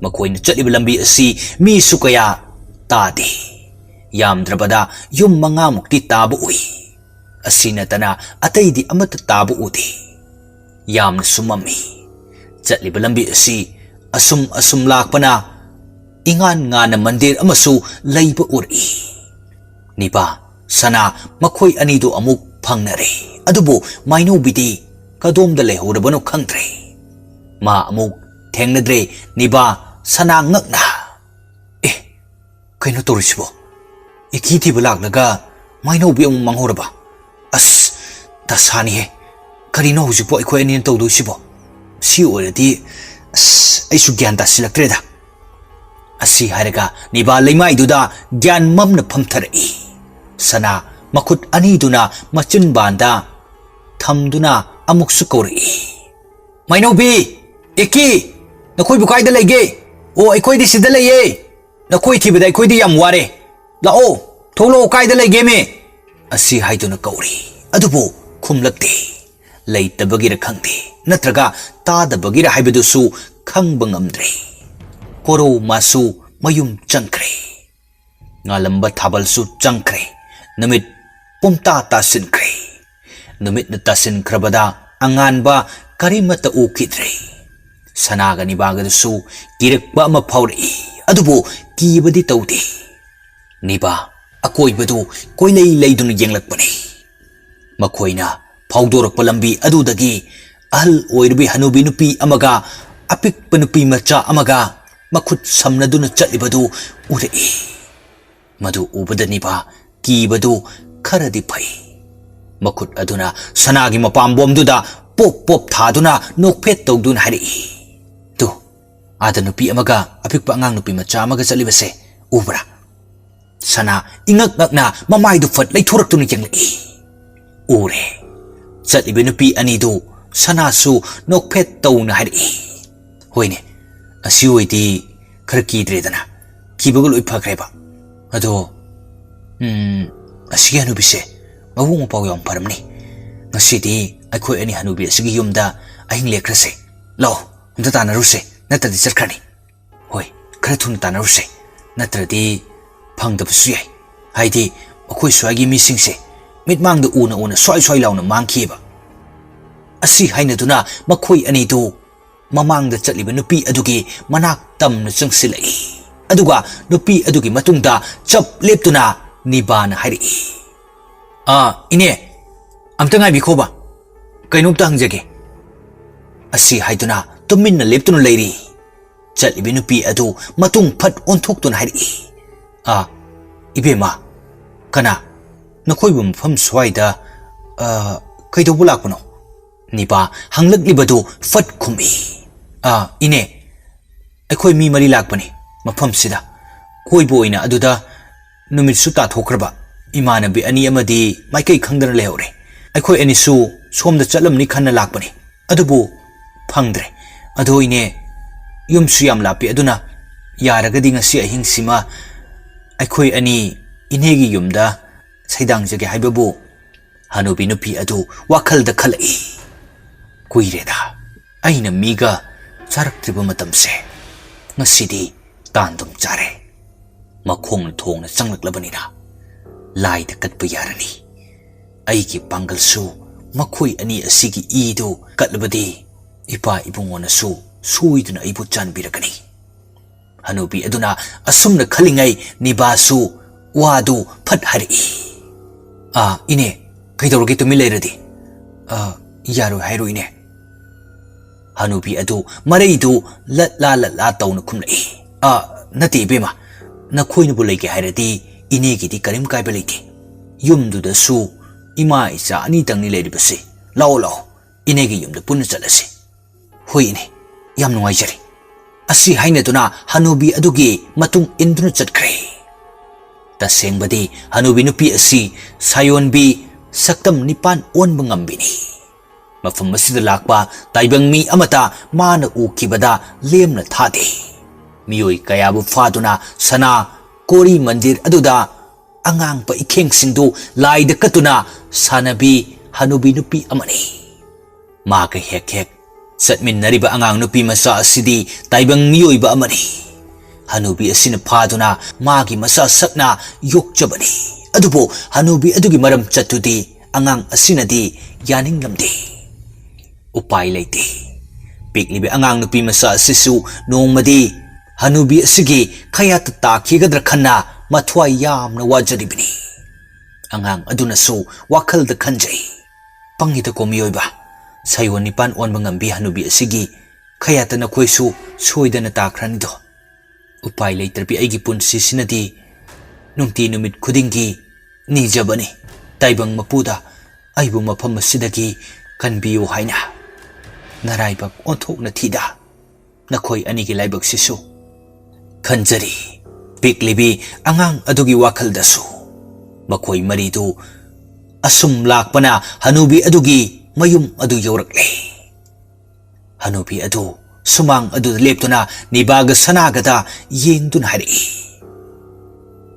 ꯃꯈꯣꯏꯅ ꯆꯠꯂꯤꯕ ꯂꯝꯕꯤ ꯑꯁꯤ ꯃꯤꯁꯨ ꯀꯌꯥ ꯇꯥꯗꯦ ꯌꯥꯝꯗ꯭ꯔꯕꯗ ꯌꯨꯝ 5ꯃꯨꯛꯇꯤ ꯇꯥꯕ ꯎꯏ ꯑꯁꯤ ꯅꯠꯇꯅ ꯑꯇꯩꯗꯤ ꯑꯃꯠꯇ ꯇꯥꯕ ꯎꯗꯦ ꯌꯥꯝꯅꯁꯨ ꯃꯝꯃꯤ ꯆꯠꯂꯤꯕ ꯂꯝꯕꯤ ꯑꯁꯤ ꯑꯁꯨꯝ ꯂꯥꯛꯄꯅ ꯏꯉꯥꯟ ꯉꯥꯟꯅ ꯃꯟꯗꯤꯔ ꯑꯃꯁꯨ ꯂꯩꯕ ꯎꯔꯛꯏ ꯅꯤꯄꯥ ꯁꯅꯥ ꯃꯈꯣꯏ ꯑꯅꯤꯗꯨ ꯑꯃꯨꯛ ꯐꯪꯅꯔꯦ ꯑꯗꯨꯕꯨ ꯃꯥꯏꯅꯧꯕꯤꯗꯤ ꯀꯗꯣꯝꯗ ꯂꯩꯍꯧꯔꯕꯅꯣ ꯈꯪꯗ꯭ꯔꯦ ꯃꯥ ꯑꯃꯨꯛ ꯊꯦꯡꯅꯗ꯭ꯔꯦ ꯅꯤꯄꯥ ꯁꯅꯥ ꯉꯛꯅ ꯀꯩꯅꯣ ꯇꯧꯔꯤꯁꯤꯕꯣ ꯏꯀꯤ ꯊꯤꯕ ꯂꯥꯛꯂꯒ ꯃꯥꯏꯅꯧꯕꯤ ꯑꯃꯨꯛ ꯃꯥꯡꯍꯧꯔꯕ ꯑꯁ ꯗꯁꯥꯅꯤꯍꯦ ꯀꯔꯤꯅꯣ ꯍꯧꯖꯤꯛꯄꯣ ꯑꯩꯈꯣꯏ ꯑꯅꯤꯅ ꯇꯧꯗꯣꯏꯁꯤꯕꯣ ꯁꯤ ꯑꯣꯏꯔꯗꯤ ꯑꯁ ꯑꯩꯁꯨ ꯒ꯭ꯌꯥꯟ ꯇꯥꯁꯤꯜꯂꯛꯇ꯭ꯔꯦꯗ ꯑꯁꯤ ꯍꯥꯏꯔꯒ ꯅꯤꯕꯥ ꯂꯩꯃꯥꯏꯗꯨꯗ ꯒ꯭ꯌꯥꯟ ꯃꯝꯅ ꯐꯝꯊꯔꯛꯏ ꯁꯅꯥ ꯃꯈꯨꯠ ꯑꯅꯤꯗꯨꯅ ꯃꯆꯤꯟꯕꯥꯟꯗ ꯊꯝꯗꯨꯅ ꯑꯃꯨꯛꯁꯨ ꯀꯧꯔꯛꯏ ꯃꯥꯏꯅꯧꯕꯤ ꯑꯦꯀꯤ ꯅꯈꯣꯏꯕꯨ ꯀꯥꯏꯗ ꯂꯩꯒꯦ ꯑꯣ ꯑꯩꯈꯣꯏꯗꯤ ꯁꯤꯗ ꯂꯩꯌꯦ ꯅꯈꯣꯏ ꯊꯤꯕꯗ ꯑꯩꯈꯣꯏꯗꯤ ꯌꯥꯝ ꯋꯥꯔꯦ ꯂꯥꯛꯑꯣ ꯊꯣꯛꯂꯛꯑꯣ ꯀꯥꯏꯗ ꯂꯩꯒꯦꯃꯦ ꯑꯁꯤ ꯍꯥꯏꯗꯨꯅ ꯀꯧꯔꯤ ꯑꯗꯨꯕꯨ ꯈꯨꯝꯂꯛꯇꯦ ꯂꯩꯇꯕꯒꯤꯔ ꯈꯪꯗꯦ ꯅꯠꯇ꯭ꯔꯒ ꯇꯥꯗꯕꯒꯤꯔ ꯍꯥꯏꯕꯗꯨꯁꯨ ꯈꯪꯕ ꯉꯝꯗ꯭ꯔꯦ ꯀꯣꯔꯧ ꯃꯥꯁꯨ ꯃꯌꯨꯝ ꯆꯪꯈ꯭ꯔꯦ ꯉꯥꯂꯝꯕ ꯊꯥꯕꯜꯁꯨ ꯆꯪꯈ꯭ꯔꯦ ꯅꯨꯃꯤꯠ ꯄꯨꯝꯇꯥ ꯇꯥꯁꯤꯟꯈ꯭ꯔꯦ ꯅꯨꯃꯤꯠꯅ ꯇꯥꯁꯤꯟꯈ꯭ꯔꯕꯗ ꯑꯉꯥꯟꯕ ꯀꯔꯤꯃꯠꯇ ꯎꯈꯤꯗ꯭ꯔꯦ ꯁꯅꯥꯒ ꯅꯤꯕꯥꯒꯗꯨꯁꯨ ꯀꯤꯔꯛꯄ ꯑꯃ ꯐꯥꯎꯔꯛꯏ ꯑꯗꯨꯕꯨ ꯀꯤꯕꯗꯤ ꯇꯧꯗꯦ ꯅꯤꯕꯥ ꯑꯀꯣꯏꯕꯗꯨ ꯀꯣꯏꯂꯩ ꯂꯩꯗꯨꯅ ꯌꯦꯡꯂꯛꯄꯅꯤ ꯃꯈꯣꯏꯅ ꯐꯥꯎꯗꯣꯔꯛꯄ ꯂꯝꯕꯤ ꯑꯗꯨꯗꯒꯤ ꯑꯍꯜ ꯑꯣꯏꯔꯕꯤ ꯍꯅꯨꯕꯤ ꯅꯨꯄꯤ ꯑꯃꯒ ꯑꯄꯤꯛꯄ ꯅꯨꯄꯤ ꯃꯆꯥ ꯑꯃꯒ ꯃꯈꯨꯠ ꯁꯝꯅꯗꯨꯅ ꯆꯠꯂꯤꯕꯗꯨ ꯎꯔꯛꯏ ꯃꯗꯨ ꯎꯕꯗ ꯅꯤꯕꯥ ꯀꯤꯕꯗꯨ ꯈꯔꯗꯤ ꯐꯩ ꯃꯈꯨꯠ ꯑꯗꯨꯅ ꯁꯅꯥꯒꯤ ꯃꯄꯥꯝꯕꯣꯝꯗꯨꯗ ꯄꯣꯞ ꯄꯣꯞ ꯊꯥꯗꯨꯅ ꯅꯣꯛꯐꯦꯠ ꯇꯧꯗꯨꯅ ꯍꯥꯏꯔꯛꯏ ꯇꯨ ꯑꯥꯗ ꯅꯨꯄꯤ ꯑꯃꯒ ꯑꯄꯤꯛꯄ ꯑꯉꯥꯡ ꯅꯨꯄꯤ ꯃꯆꯥ ꯑꯃꯒ ꯆꯠꯂꯤꯕꯁꯦ ꯎꯕ꯭ꯔꯥ ꯁꯅꯥ ꯏꯉꯛ ꯉꯛꯅ ꯃꯃꯥꯏꯗꯨ ꯐꯠ ꯂꯩꯊꯣꯔꯛꯇꯨꯅ ꯌꯦꯡꯂꯛꯏ ꯎꯔꯦ ꯆꯠꯂꯤꯕ ꯅꯨꯄꯤ ꯑꯅꯤꯗꯨ ꯁꯅꯥꯁꯨ ꯅꯣꯛꯐꯦꯠ ꯇꯧꯅ ꯍꯥꯏꯔꯛꯏ ꯍꯣꯏꯅꯦ ꯑꯁꯤ ꯑꯣꯏꯗꯤ ꯈꯔ ꯀꯤꯗ꯭ꯔꯦꯗꯅ ꯀꯤꯕꯒ ꯂꯣꯏ ꯐꯈ꯭ꯔꯦꯕ ꯑꯗꯣ ꯑꯁꯤꯒꯤ ꯍꯅꯨꯕꯤꯁꯦ ꯃꯕꯨꯡ ꯃꯄꯥꯎ ꯌꯥꯝ ꯐꯔꯝꯅꯤ ꯉꯁꯤꯗꯤ ꯑꯩꯈꯣꯏ ꯑꯅꯤ ꯍꯅꯨꯕꯤ ꯑꯁꯤꯒꯤ ꯌꯨꯝꯗ ꯑꯍꯤꯡ ꯂꯦꯛꯈ꯭ꯔꯁꯦ ꯂꯥꯛꯑꯣ ꯑꯝꯇ ꯇꯥꯟꯅꯔꯨꯁꯦ ꯅꯠꯇ꯭ꯔꯗꯤ ꯆꯠꯈ꯭ꯔꯅꯤ ꯍꯣꯏ ꯈꯔ ꯊꯨꯅ ꯇꯥꯟꯅꯔꯨꯁꯦ ꯅꯠꯇ꯭ꯔꯗꯤ ꯐꯪꯗꯕꯁꯨ ꯌꯥꯏ ꯍꯥꯏꯗꯤ ꯑꯩꯈꯣꯏ ꯁ꯭ꯋꯥꯏꯒꯤ ꯃꯤꯁꯤꯡꯁꯦ ꯃꯤꯠꯃꯥꯡꯗ ꯎꯅ ꯁ꯭ꯋꯥꯏ ꯂꯥꯎꯅ ꯃꯥꯡꯈꯤꯑꯕ ꯑꯁꯤ ꯍꯥꯏꯅꯗꯨꯅ ꯃꯈꯣꯏ ꯑꯅꯤꯗꯨ ꯃꯃꯥꯡꯗ ꯆꯠꯂꯤꯕ ꯅꯨꯄꯤ ꯑꯗꯨꯒꯤ ꯃꯅꯥꯛ ꯇꯝꯅ ꯆꯪꯁꯤꯜꯂꯛꯏ ꯑꯗꯨꯒ ꯅꯨꯄꯤ ꯑꯗꯨꯒꯤ ꯃꯇꯨꯡꯗ ꯆꯞ ꯂꯦꯞꯇꯨꯅ ꯅꯤꯕꯥꯅ ꯍꯥꯏꯔꯛꯏ ꯏꯅꯦ ꯑꯝꯇ ꯉꯥꯏꯕꯤꯈꯣꯕ ꯀꯩꯅꯣꯝꯇ ꯍꯪꯖꯒꯦ ꯑꯁꯤ ꯍꯥꯏꯗꯨꯅ ꯇꯨꯃꯤꯟꯅ ꯂꯦꯞꯇꯨꯅ ꯂꯩꯔꯤ ꯆꯠꯂꯤꯕ ꯅꯨꯄꯤ ꯑꯗꯨ ꯃꯇꯨꯡ ꯐꯠ ꯑꯣꯟꯊꯣꯛꯇꯨꯅ ꯍꯥꯏꯔꯛꯏ ꯏꯕꯦꯝꯃ ꯀꯅꯥ ꯅꯈꯣꯏꯕꯨ ꯃꯐꯝ ꯁ꯭ꯋꯥꯏꯗ ꯀꯩꯗꯧꯕ ꯂꯥꯛꯄꯅꯣ ꯅꯤꯄꯥ ꯍꯪꯂꯛꯂꯤꯕꯗꯨ ꯐꯠ ꯈꯨꯝꯏ ꯏꯅꯦ ꯑꯩꯈꯣꯏ ꯃꯤ 4 ꯂꯥꯛꯄꯅꯤ ꯃꯐꯝꯁꯤꯗ ꯀꯣꯏꯕ ꯑꯣꯏꯅ ꯑꯗꯨꯗ ꯅꯨꯃꯤꯠꯁꯨ ꯇꯥꯊꯣꯛꯈ꯭ꯔꯕ ꯏꯃꯥꯟꯅꯕꯤ 2 ꯑꯃꯗꯤ ꯃꯥꯏꯀꯩ ꯈꯪꯗꯅ ꯂꯩꯍꯧꯔꯦ ꯑꯩꯈꯣꯏ ꯑꯅꯤꯁꯨ ꯁꯣꯝꯗ ꯆꯠꯂꯝꯅꯤ ꯈꯟꯅ ꯂꯥꯛꯄꯅꯤ ꯑꯗꯨꯕꯨ ꯐꯪꯗ꯭ꯔꯦ ꯑꯗꯣ ꯏꯅꯦ ꯌꯨꯝꯁꯨ ꯌꯥꯝ ꯂꯥꯞꯄꯤ ꯑꯗꯨꯅ ꯌꯥꯔꯒꯗꯤ ꯉꯁꯤ ꯑꯍꯤꯡꯁꯤꯃ ꯑꯩꯈꯣꯏ ꯑꯅꯤ ꯏꯅꯦꯒꯤ ꯌꯨꯝꯗ ꯁꯩꯗꯥꯡꯖꯒꯦ ꯍꯥꯏꯕꯕꯨ ꯍꯅꯨꯕꯤ ꯅꯨꯄꯤ ꯑꯗꯨ ꯋꯥꯈꯜꯗ ꯈꯜꯂꯛꯏ ꯀꯨꯏꯔꯦꯗ ꯑꯩꯅ ꯃꯤꯒ ꯆꯥꯔꯛꯇ꯭ꯔꯤꯕ ꯃꯇꯝꯁꯦ ꯉꯁꯤꯗꯤ ꯇꯥꯟꯗꯨꯝ ꯆꯥꯔꯦ ꯃꯈꯣꯡꯅ ꯊꯣꯡꯅ ꯆꯪꯂꯛꯂꯕꯅꯤꯅ ꯂꯥꯏꯗ ꯀꯠꯄ ꯌꯥꯔꯅꯤ ꯑꯩꯒꯤ ꯄꯥꯡꯒꯜꯁꯨ ꯃꯈꯣꯏ ꯑꯅꯤ ꯑꯁꯤꯒꯤ ꯏꯗꯨ ꯀꯠꯂꯕꯗꯤ ꯏꯄꯥ ꯏꯕꯨꯡꯉꯣꯅꯁꯨ ꯁꯣꯏꯗꯨꯅ ꯑꯩꯕꯨ ꯆꯥꯟꯕꯤꯔꯛꯀꯅꯤ ꯍꯅꯨꯕꯤ ꯑꯗꯨꯅ ꯑꯁꯨꯝꯅ ꯈꯜꯂꯤꯉꯩ ꯅꯤꯕꯥꯁꯨ ꯋꯥꯗꯨ ꯐꯠ ꯍꯥꯏꯔꯛꯏ ꯏꯅꯦ ꯀꯩꯗꯧꯔꯒꯦ ꯇꯨꯃꯤꯟ ꯂꯩꯔꯗꯤ ꯌꯥꯔꯣꯏ ꯍꯥꯏꯔꯣ ꯏꯅꯦ ꯍꯅꯨꯕꯤ ꯑꯗꯨ ꯃꯔꯩꯗꯨ ꯂꯠꯂꯥ ꯇꯧꯅ ꯈꯨꯝꯂꯛꯏ ꯅꯠꯇꯦ ꯏꯕꯦꯝꯃ ꯅꯈꯣꯏꯅꯕꯨ ꯂꯩꯒꯦ ꯍꯥꯏꯔꯗꯤ ꯏꯅꯦꯒꯤꯗꯤ ꯀꯔꯤꯝ ꯀꯥꯏꯕ ꯂꯩꯇꯦ ꯌꯨꯝꯗꯨꯗꯁꯨ ꯏꯃꯥ ꯏꯆꯥ 2ꯇꯪꯅꯤ ꯂꯩꯔꯤꯕꯁꯦ ꯂꯥꯛꯑꯣ ꯏꯅꯦꯒꯤ ꯌꯨꯝꯗ ꯄꯨꯟꯅ ꯆꯠꯂꯁꯤ ꯍꯣꯏ ꯏꯅꯦ ꯌꯥꯝ ꯅꯨꯡꯉꯥꯏꯖꯔꯦ ꯑꯁꯤ ꯍꯥꯏꯅꯗꯨꯅ ꯍꯅꯨꯕꯤ ꯑꯗꯨꯒꯤ ꯃꯇꯨꯡ ꯏꯟꯗꯨꯅ ꯆꯠꯈ꯭ꯔꯦ ꯇꯁꯦꯡꯕꯗꯤ ꯍꯅꯨꯕꯤ ꯅꯨꯄꯤ ꯑꯁꯤ ꯁꯥꯌꯣꯟꯕꯤ ꯁꯛꯇꯝ 9 ꯑꯣꯟꯕ ꯉꯝꯕꯤꯅꯤ mafam asida lakpa taibang mi amata mana ukibada lemna thade miyoi kayabu faduna sana kori mandir aduda angang pa ikheng singdu laida katuna sanabi hanubi nupi amani maga hek hek satmin nariba angang nupi masa asidi taibang miyoi ba amani hanubi asina phaduna magi masa sakna yokchabani adubo hanubi adugi maram chatudi angang asinadi yaning lamde upai leite piklibe angang nupi masa sisu nongmadi hanubi asigi khayat takhigadra khanna mathwai yamna wajaribini angang aduna so wakhal da khanjai pangita komiyoiba sayon nipan onba ngambi hanubi asigi khayata na khoisu soidana takhrani do upai leitarpi aigi punsi sinadi nungti numit khudingi nijabani taibang mapuda aibu mafam asidagi kanbiyu haina naraibak onthokna thida nakhoi anigi laibak sisu khanjari piklibi angang adugi wakhal dasu makhoi maridu asum lakpana hanubi adugi mayum adu yorakle hanubi adu sumang adu leptuna nibaga sanagada yengdun hari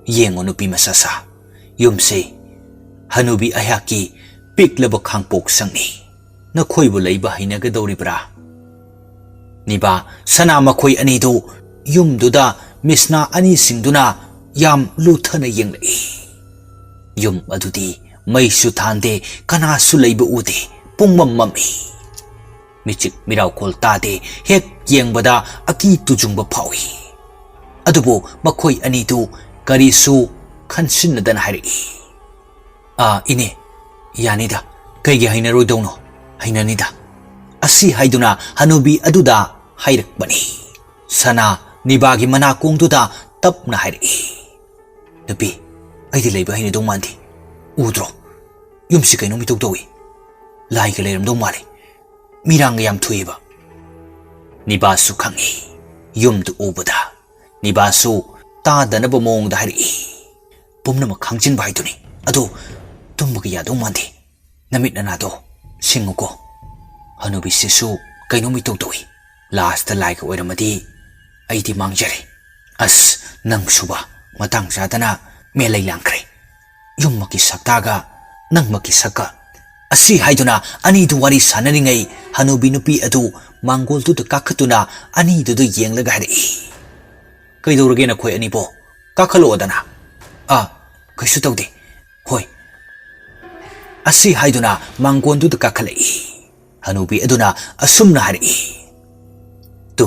yengo nupi masasa yumse hanubi ayaki piklaba khangpok sangni nakhoi bu leiba hainaga doribra niba sana makhoi anidu yumduda misna ani singduna yam luthana yenglei yum adudi maisu thande kana su leiba ude pungmam mami michik mirau kol tade hek yengbada aki tujungba phawi adubo makhoi anidu karisu khansinnadan hari ine yanida kaigi haina roidauno hainanida asi haiduna hanubi aduda hairakbani sana nibagi mana kongduda tapna hari nupi aidi leiba haina dong mandi udro yumsi kaino mitok dowi lai ka leiram dong male mirang yam thuiba nibasu khangi yumdu ubada nibasu ta danaba mong da hari pumna khangchin bai duni ado tumbugi ya dong mandi namit na do singuko hanubi sisu kaino mitok dowi last lai ka oiramadi aidi mangjare as nang suba matang sadana melai langkre yummaki saktaga nangmaki saka asi haiduna ani du wari sanani ngai hanubi nupi adu mangol tu kakhatuna ani du yenglaga hari kaidorage na khoi ani bo kakhalo dana kaisu tawde hoi asi haiduna mangol tu kakhalai hanubi aduna asumna hari tu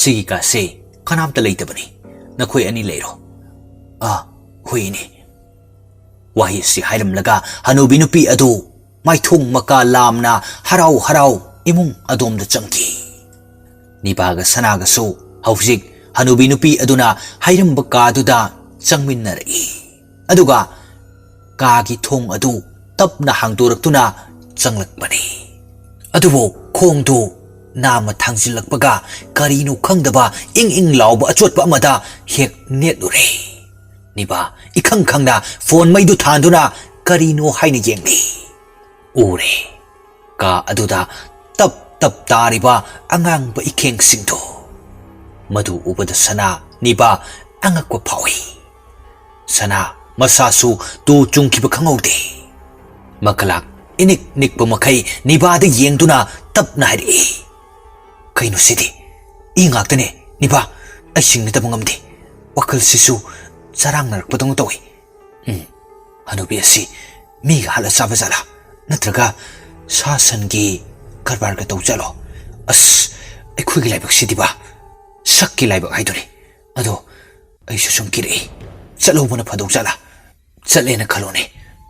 sigi ka se kanamta leitabani na khoi ani leiro hoi ni wahi si hairam laga hanubi nupi adu maithung maka lamna harau harau imung adom da changki nibaga sanaga so haujik hanubi nupi aduna hairam baka duda changminnari aduga kagi thong adu tapna hangdoraktuna changlakbani adubo khongdu nama thangsilakpaga karinu khangdaba ing lauba achotpa amada hek neture niba ikhang khangna phone maidu thanduna karino haina yengni ure ka aduda tap tariba angang ba ikheng singdo madu ubada sana niba angakwa phawi sana masasu tu chungkiba khangaude makalak inik nikpa makai niba da yengduna tapna hari kaino sidi ingaktane niba aisingna tabangamde wakal sisu sarang narakpadong tawi hanubi asi miga hala sabazala natraga sasangi karbarga tawjalo as aikhuigi laibak sidiba sakki laibak haiduni ado aisu sumkiri chalobuna phadokjala chalena khalone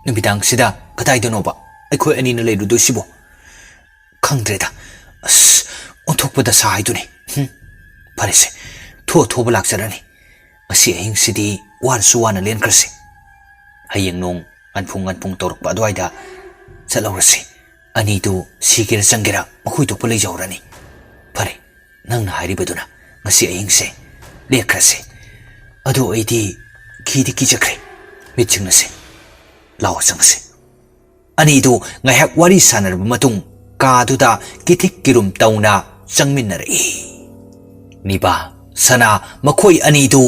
numidang sida kadaidonoba aikhoi anina leirudoisibo khangdreda as onthokpada sa haiduni parese thoba lakjarani asi ahing sidi wan suwana len krasi hayeng nong anpung torokpa adwaida chalawrasi ani tu sikira changira makhui tokpa leijawrani pare nangna hairibaduna ngasi ahing se lekrasi adu aidi khidi kijakre mitchingnase lawa changse ani tu ngahak wari sanarba matung kaduda kitik kirum tauna changminnarei niba sana makhoi ani du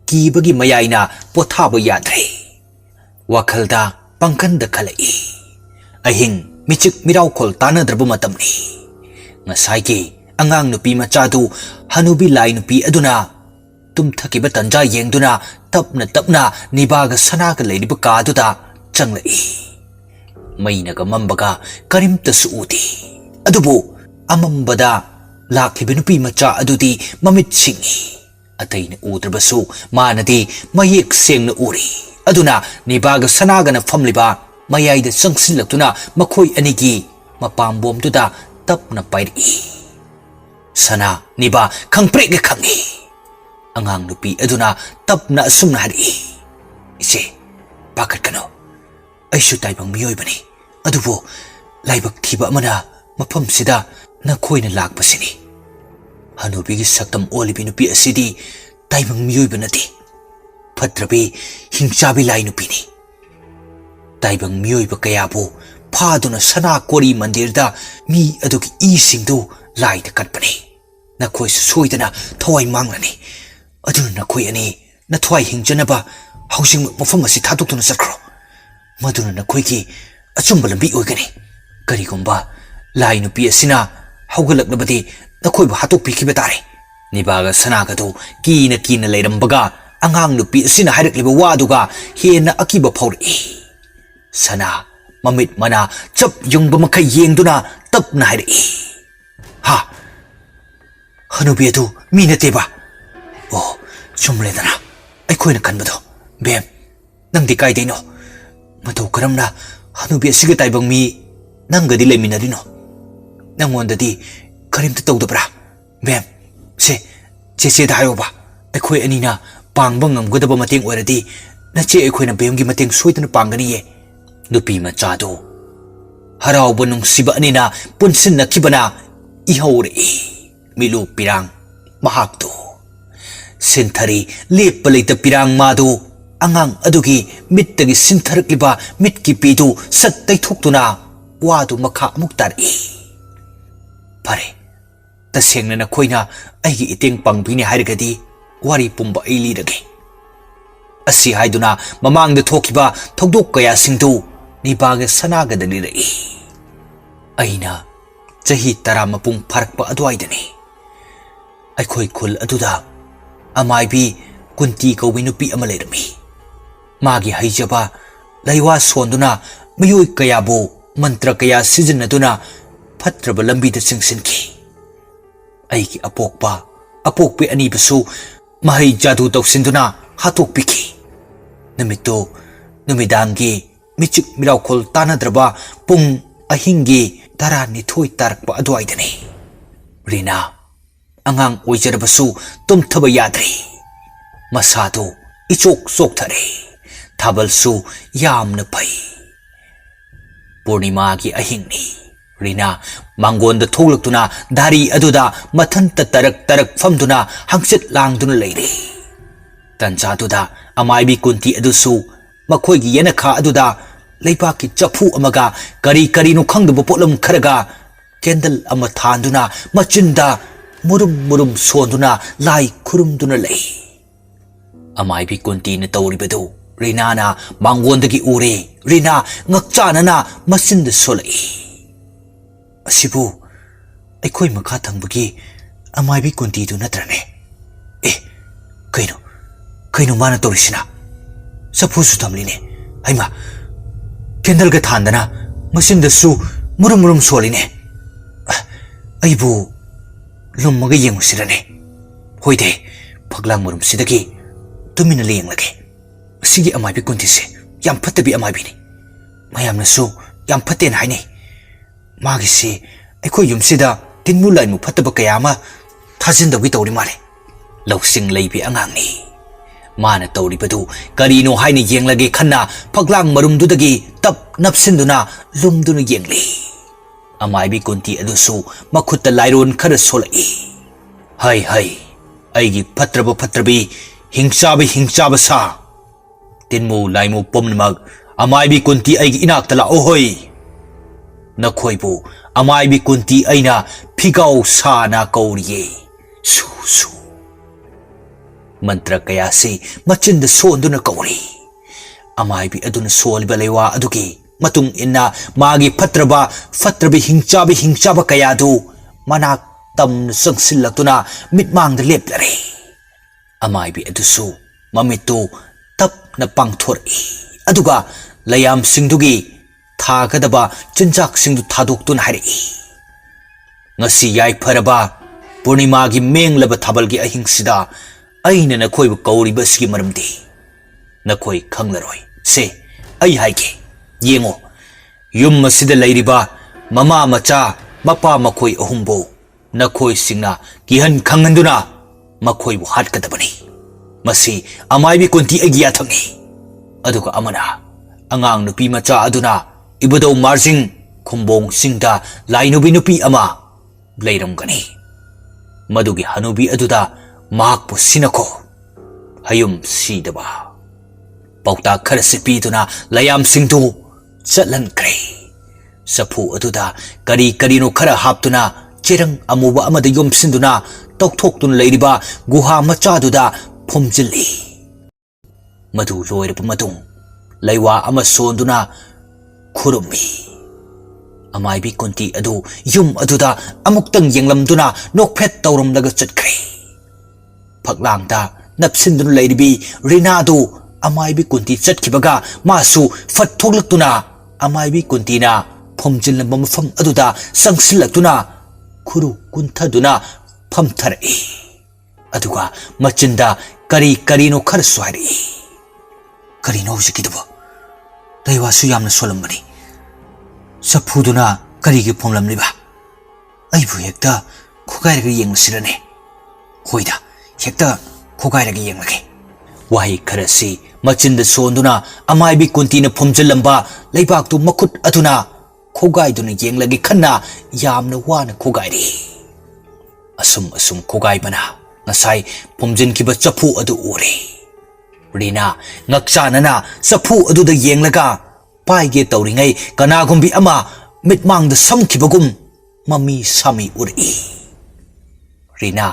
kibagi mayaina pothaba yadre wakhalda pangkanda khalai ahing michik mirau khol tanadraba matamni ngasai gi angang nupi machadu hanubi lai nupi aduna tumthakiba tanja yengduna tapna nibaga sanaga leidiba kaduda changlai mainaga mambaga karimta suudi adubu amambada lakhiba nupi macha adudi mamit singi ataina udrabasu manadi mayek sengna uri aduna nibaga sanaga na famliba mayaida sangsinlaktuna makhoi anigi mapambomduda tapna pairi sana niba khangpreg khangi angang nupi aduna tapna sumna hari ise pakat kano aishu taibang miyoi bani adubo laibak thiba amana mafam sida na khoina lakpasini hanubi gi saktam olibi nupi asidi taibang miyoi banati phatrabi hingchabi lai nupi ni taibang miyoi ba kayabu phaduna sana kori mandir da mi adugi I singdu lai da katpani na khoi soidana thawai manglani adu na khoi ani na thwai hingjanaba housing mafam asi thadukuna sakro maduna na khoi ki achumba lambi oigani karigumba lai nupi asina haugalaknabadi na khoi ba hatok pikhiba tare nibaga sanaga do kina leirambaga angang nupi asina hairakliba waduga hena akiba phawri sana mamit mana chap yungba makai yengduna tapna hairi ha hanubi adu minateba oh chumledana aikhoina kanbado bem nangdi kaideno mato karamna hanubi asiga taibang mi nangadi leminarino nangondadi karimta tawdabra bem se da hayoba aikhoi anina pangba ngamgadaba mateng oiradi nache aikhoina bemgi mateng soidana pangani ye nupi machado harauba nungsiba anina punsinna kibana ihore milu pirang mahakto sinthari lepalita pirang madu angang adugi mittagi sintharakliba mitki pidu sattai thuktuna wadu makha muktari pare tasengna na khoina aigi iteng pangbini hairagadi wari pumba aili rage asi haiduna mamangda thokiba thogdok kaya singdu nibaga sanaga dalirei aina chahi tara mapung pharakpa adwaidani aikhoi khul aduda amaibi kunti kowi nupi ama leirami magi haijaba laiwa sonduna miyoi kayabu mantra kaya sijinnaduna phatraba lambida singsinki aigi apokpe anibasu mahai jadu tawsinduna hatokpiki namito numidangi michik miraukol tanadraba pung ahingi tarani thoi tarakpa adwaidani rina angang oijarabasu tumthaba yadri masado ichok sokthare thabalsu yamna pai purnima gi ahingni rina mangonda tholaktuna dari aduda mathanta tarak famduna hangsit langduna leire tanjaduda amaibi kunti adusu makhoigi yenakha aduda leipaki chapu amaga kari no khangduba potlam kharaga candle ama thanduna machinda murum sonduna lai khurumduna lei amaibi kunti na tawribadu rina na mangondagi ure rina ngakchana na masinda solai asibu aikhoi makha thangbagi amaibi kunti du natrane kaino mana torisina sapusu thamline haima candle ga thandana masinda su murum soline aibu lummaga yengusirane hoide phaglang murum sidagi tumina lenglage asigi amaibi kuntise yam phatabi amaibi ni mayamna su yam phaten haini magi se aikhoi yumsida tinmu lainu phataba kayama thajindawi tawri male lausing leibi angangni mana tawribadu karino haina yenglage khanna phaglang marumdudagi tap napsinduna lumduna yengli amaibi kunti adusu makhutta lairon khara solai hai aigi phatrabi hingchaba sa tinmu laimu pomnamag amaibi kunti aigi inakta la ohoi Nakhoibu amaibi kunti aina phigau sana kauriye su su mantra kaya se machinda sonduna kauri amaibi aduna solba lewa aduki matung inna magi fatrabi hingchaba kaya du manak tam sangsilatuna mitmang de leplare amaibi adusu mamitu tap na pangthori aduga layam singdugi thakadaba chinjak singdu thadoktunna hari ngasi yai pharaba purnima gi menglaba thabalgi ahingsida aina na khoi kauri basgi maramdi na khoi khanglaroi se ai haige yengo yum masida lairiba mama macha mapa makhoi ahumbo na khoi singna kihan khanganduna makhoi bu hatkadabani masi amaibi kunti agia thangi aduga amana angang nupi macha aduna ibadau marjing khumbong singda lainubi nupi ama leiramgani madugi hanubi aduda mahakpu sinako hayum sidaba pauta khara sipiduna layam singdu chatlan kre sapu aduda kari no khara haptuna cherang amuba amada yom sinduna tokthoktunna leiriba guha machaduda phomjilli madu loirapa matung laiwa ama sonduna khurumi amaibi kunti adu yum aduda amuktang yenglamduna nokphet tawrumlaga chatkre phaklangda napsinduna leiribi rinadu amaibi kunti chatkibaga masu fatthoklaktuna amaibi kuntina phomjilnamba mafam aduda sangsillaktuna khuru kunthaduna phamtharai aduga machinda kari no khar swari kari no hujikidaba daiwasu yamna solambani saphuduna kari gi phomlamliba aibu hekta khogairaga yengmasirane hoida hekta khogairaga yenglage wahi kharasi machinda sonduna amaibi kuntina phomjilamba leibaktu makhut atuna khogaiduna yenglage khanna yamna wana khogairi asum khogaibana ngasai phomjinkiba chapu adu ure rina ngakchanana sapu adu da yenglaga paige tawringai kanagumbi ama mitmangda samkibagum mami sami uri rina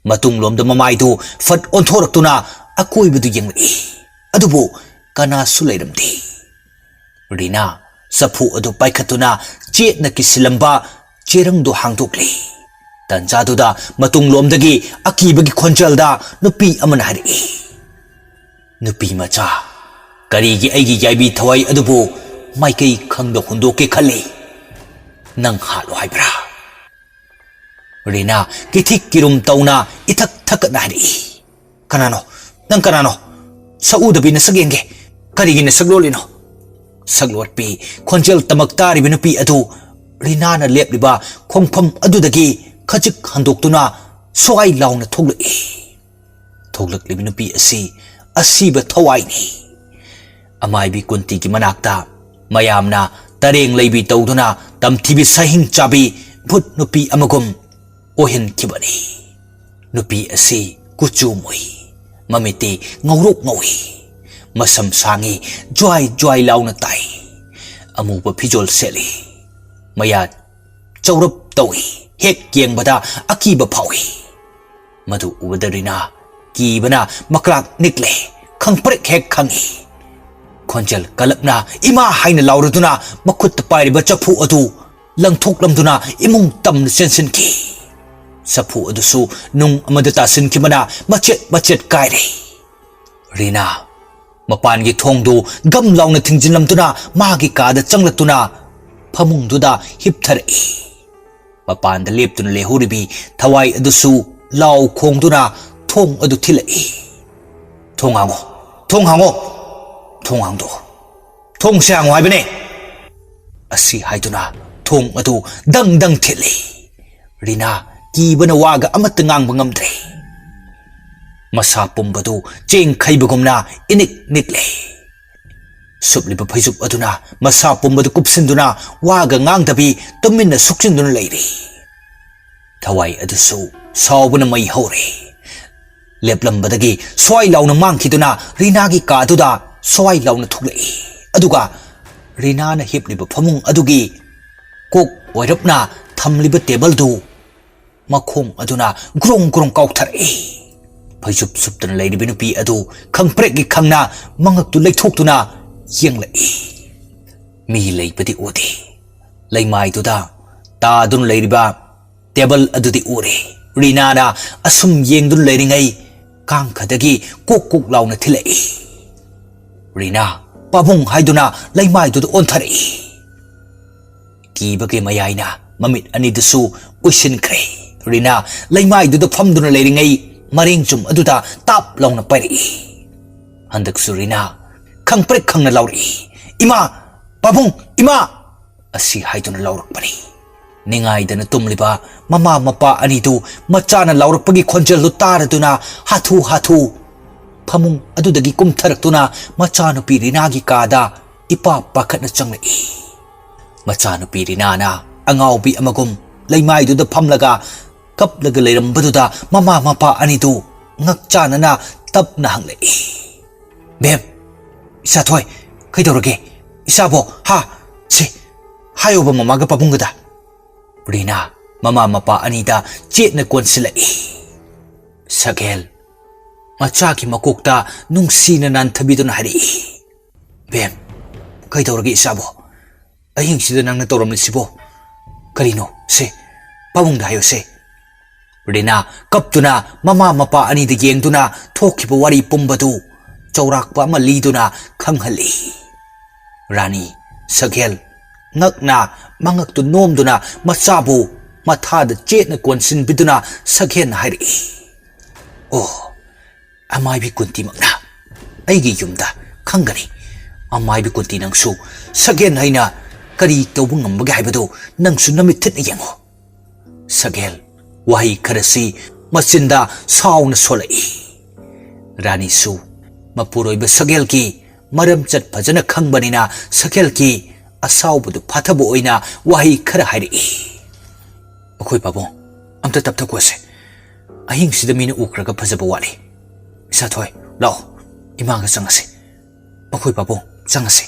matunglomda mamaidu fat onthoraktuna akoibadu yengli adubu kana sulairamdi rina sapu adu paikhatuna chetna kisilamba cherangdu hangdokli tanjaduda matunglomdagi akibagi khonjalda nupi amana hari nupi macha karigi aigi yaibi thawai adubu maikai khangda hundoke khali nang halo haibra rina kithik kirum tauna ithak thakna hari kanano nang kanano saudabi na sagenge karigi na saglolino saglotpi khonjal tamaktari binupi adu rina na lepliba khongpham adudagi khajik handoktuna soai launa thoglakli binupi asiba thawai ni amaibi kunti gi manakta mayamna tareng leibi tawduna tamthibi sahing chabi phut nupi amagum ohen kibani nupi asi kuchumoi mamiti ngauruk ngawi masam sangi joy launa tai amuba phijol seli maya chaurup tawi hek yengbada akiba phawi madu ubadarina kibana maklak nikle khangprek hek khangi khonjal kalapna ima haina lauraduna makhut pairiba chapu adu langthoklamduna imung tamna sensinki sapu adusu nung amada tasinki mana machet kaire rina mapangi thongdu gam launa thingjinlamduna magi kada changlatuna phamungduda hipthari mapanda leptuna lehuribi thawai adusu lau khongduna thong adu thilai thonghango thonghangdo thong sang haibane asi haiduna thong adu dang thili rina kibana waga amata ngang ngamdre masa pumbadu cheng khaibagumna inik nikle subliba phaijup aduna masa pumbadu kupsinduna waga ngangdabi tuminna suksinduna leiri thawai adusu sawbuna mai hore leplambadagi swai launa mangkhiduna rinagi kaduda swai launa thuklei aduga rina na hipliba phamung adugi kok oirapna thamliba table du makhong aduna grong grong kauthare phaijup suptana leiribi nupi adu khangprek gi khangna mangak tu leithokuna yenglai mi leipati odi leimai tu da ta dun leiriba table adudi ure Rina na asum yengdun leiringai kang khadagi kok kok launa thilai Rina pabung haiduna leimai tu on thare ki bage mayaina mamit ani dusu uisin kre Rina leimai du famduna leiringai maring chum aduda tap launa pari handak surina khangprek khangna lauri ima pabung ima asi haiduna laurak pani ningai dana tumliba mama mapa ani tu machana laurak pagi khonjel lu taraduna hathu hathu phamung adudagi kumtharakuna machana pirina gi kada ipa pakhatna changlai machana pirina na angau bi amagum leimai du da phamlaga kaplaga leirambaduda mama mapa ani tu ngakchana na tapna hanglai bem isa thoi kaidorage isa bo ha si hayoba mama ga pabungada Rina mama mapa anida chetna konsilai Sagel macha ki makokta nungsina nan thabidun hari bem kaidorage isa bo ahing sida nangna toramni sibo karino se pabungda hayo se Rina kaptuna mama mapa anida yengduna thokiba wari pumbadu chaurakpa ama liduna khanghali Rani Sagel ngakna mangak tu nomduna machabu mathada chetna konsin biduna Sagel hairi oh amai bi kunti makna aigi yumda khangani amai bi kunti nangsu Sagel haina kari tawbu ngambage haibado nangsu namit thitna yengo Sagel wahi kharasi machinda sauna solai Rani su mapuroiba Sagel ki maram chat phajana khangbanina Sagel ki asaubudu phathabu oina wahi khara hairi akhoi babong amta tapta kwase ahing sida mina ukraga phajaba wali isa thoi lao imaga changase akhoi babong changase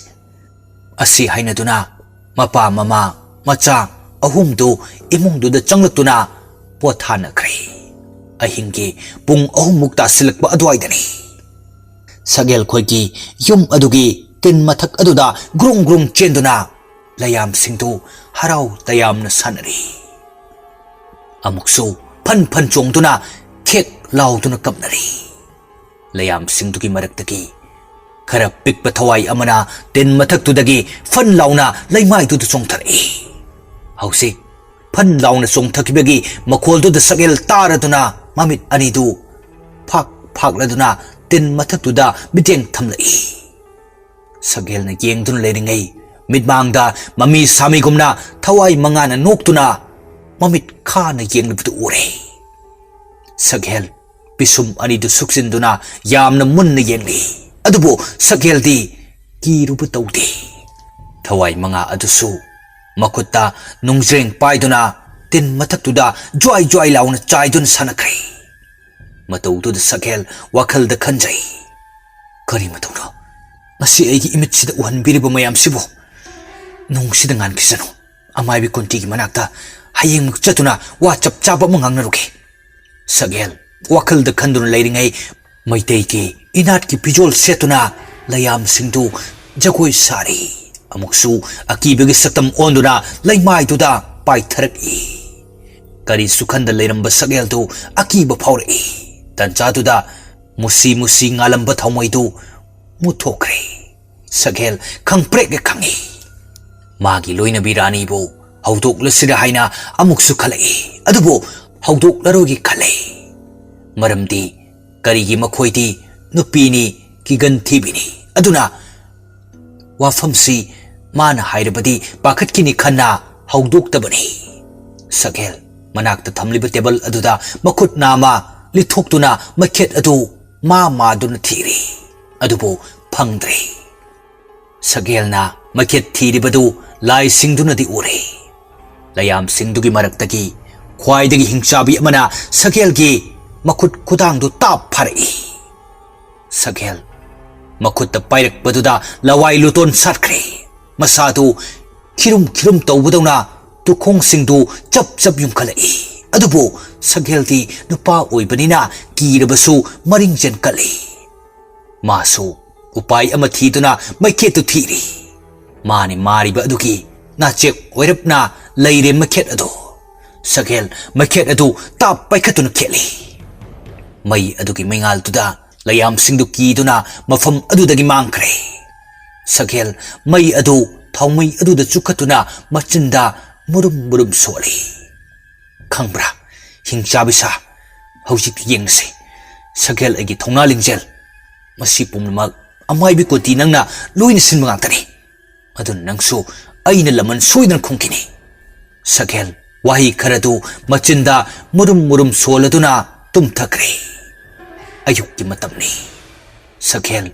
asi haina duna mapa mama macha ahum du imung du da changlakuna pothana krai ahing ki pung ahum mukta silakpa adwai dani Sagel khoi ki yum adugi tin mathak aduda grung grung chenduna layam singtu harau tayamna sanari amuksu phan phan chongduna khek lauduna kapnari layam singtu ki maraktaki khara pikpa thawai amana tin mathak tudagi phan launa laimai tu chongthari hausi phan launa chongthakibagi makhol du Sagel taraduna mamit ani du phak phakladuna tin mathak tuda miteng thamlai Sagel na yengdun leiringai midmangda mami sami gumna thawai mangana noktuna mamit khana yenglibtu ure Sagel pisum ani du suksinduna yamna munna yengli adubo Sagel di kirubu tawdi thawai manga adusu makutta nungjreng paiduna tin mathaktuda joy joy launa chaidun sanakrai matawdu Sagel wakhal da khanjai kari matawno ngasi aigi imit sida uhan biriba mayam sibo nung sida ngan kisano amai bi kunti gi manakta hayeng chatuna wa chap chapa mangang naruke Sagel wakhal da khandun leiringai maitei ki inat ki pijol setuna layam singdu jagoi sari amuksu akibegi saktam onduna laimai tuda paitharak i kari sukhanda leiramba Sagel tu akiba phaurai tancha tuda musi musi ngalamba thaumai tu muthokre Sagel khangprek ge khangi magi loina birani bo haudok lasida haina amuksu khalai adubo haudok larogi khalai maramdi karigi makhoiti nupini kigan thibini aduna wafamsi mana hairabadi pakhatkini khanna haudok tabani Sagel manakta thamliba table aduda makhut nama lithoktuna makhet adu ma duna thiri adubo phangdrei Sagel na makhet thiribadu lai singduna di ure layam singdugi maraktagi khwaidagi hingchabi amana Sagel gi makut kudang du tap pharai Sagel makut ta pairak baduda lawai luton satkre masadu khirum tawbudona tukhongsingdu chap chap yumkhalai adubu Sakhelti nupa oibanina kirabasu maringjen kali masu upai ama thiduna maikhet tu thiri mani mariba aduki na chek oirapna leire makhet adu Sakhel makhet adu tap paikhatuna kheli mai aduki maingal tuda layam singdu kiduna mafam adudagi mangkhre Sakhel mai adu thawmai aduda chukhatuna machinda murum murum soli khangbra hingchabisa hojik yengse Sakhel agi thongna lingjel masi pumnamak amai bi koti nangna loina sinma ngantani adun nangsu aina laman soidan khongkini Sakhel wahi kharadu machinda murum murum soladuna tumthakre ayukki matamni Sakhel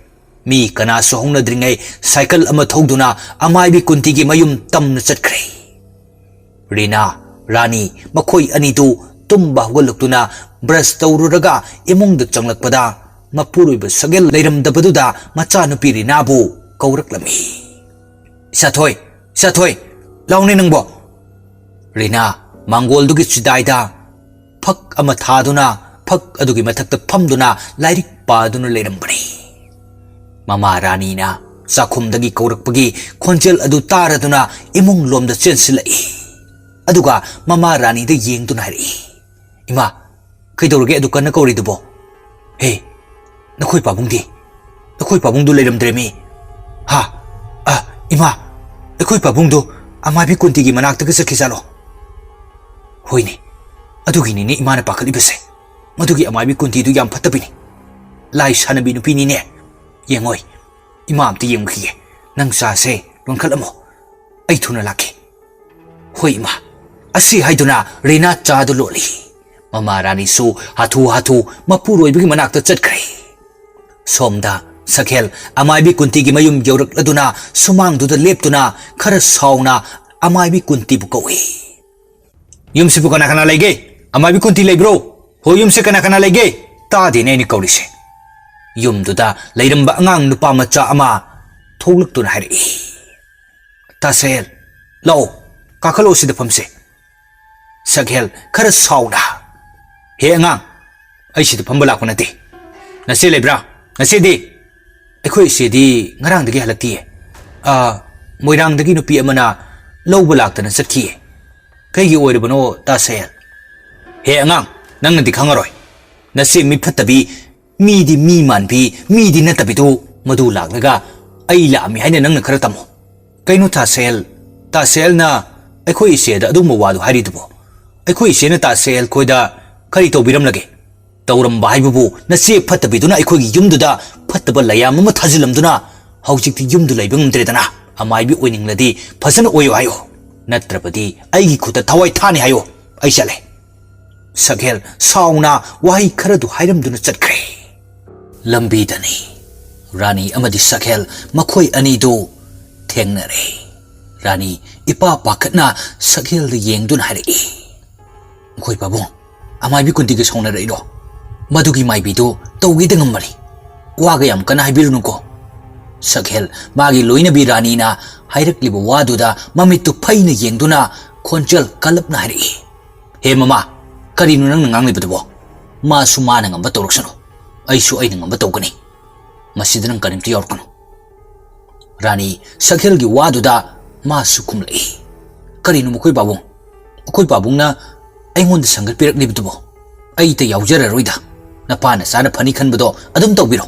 mi kana so hongna dringai cycle ama thoduna amai bi kunti gi mayum tamna chatkre Rina Rani makhoi ani tu tumba hogoluktuna brush tawruraga imungda changlakpada mapuroiba Sakhel leiramdabaduda macha nupi Rina bu kauraklami Sathoi Sathoi launi nangbo Rina mangol dugi chidaida phak ama thaduna phak adugi mathakta phamduna lairik paduna leirambani Mama Rani na sakhumdagi kaurakpagi khonjel adu taraduna imung lomda chensilai aduga Mama Rani da yengduna hari Ima kaidorge adu kana kauri dubo Hey nakhoi pabungdu leiramdremi Ha Ima nakhoi pabungdu amabi kuntigi manaktaga sakhisalo Hoine adugi ni imana pakali bese madugi amabi kunti du yam phatabini lai sanabi nupini ne yengoi imam ti yengkhige nang sa se longkhalamo ai thuna lakhe hoi ma asi haiduna Rina chadu loli Mama Rani su hathu mapuroi bigi manakta chatkre somda Sakhel amaibi kunti gi mayum yaurakladuna sumangduda leptuna khara sauna amaibi kunti bu kawi yumsi bu kana kana lege amaibi kunti leibro ho yumsi kana kana lege ta de ne ni kawrise yumduda leiramba angang nupa macha ama thogluktu hari Tasel lao kakhalo sida phamse Sakhel khara sauna he angang ai sida phamba lakpa nate nase lebra nase de akhoi sedi ngarang dagi halakti moirang dagi nupi amana lawba laktana chatkhi kaigi oiribano Tasel he angang nangna di khangaroi nase mi phatabi midi mi manbi midi natabidu madu laglaga ai lami haina nangna khara tamo kaino Tasel na akhoi seda adu mawadu hari dubo akhoi sena Tasel khoida khari tobiram lage tauram baibubu nase phatabiduna akhoi yumduda phataba layam ma thajilamduna haujikti yumdu laibangdredana amaibi oiningladi phasana oyo hayo natrapadi aigi khuta thawai thani hayo ai chale Sakhel sauna wahi kharadu hairamduna chatkre lambi dani Rani amadi Sakhel makhoi ani do thengnare Rani ipa pakhatna Sakhel de yengduna hari khoi babung amaibi kunti ge sauna rai do madugi maibi do tawgi de ngamari waga yam kana haibirunu ko Sakhel magi loina bi Rani na hairakliba waduda mamitu phaina yengduna khonchel kalapna hari he mama karinu nang nganglibadbo ma sumana ngamba toroksano aisu aina ngamba tawgani masidran karimti yorkano Rani Sakhel gi waduda ma sukumlei karinu mukoi babung na aingonda sangat pirak libadbo ai te yaujara roida na pana sana phani khanbado adum tawbiro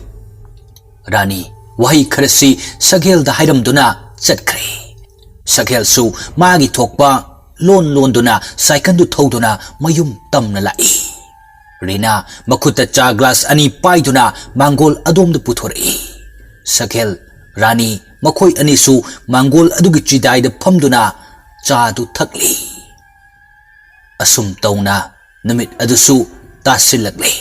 Rani wahi kharasi Sakhel da hairamduna chatkre Sakhel su magi thokpa lon duna cycle du thoduna mayum tamna lai Rina makhuta cha glass ani paiduna mangol adom du puthori Sakhel Rani makhoi ani su mangol adugi chidai da phamduna cha du thakli asum tauna namit adusu tasilakle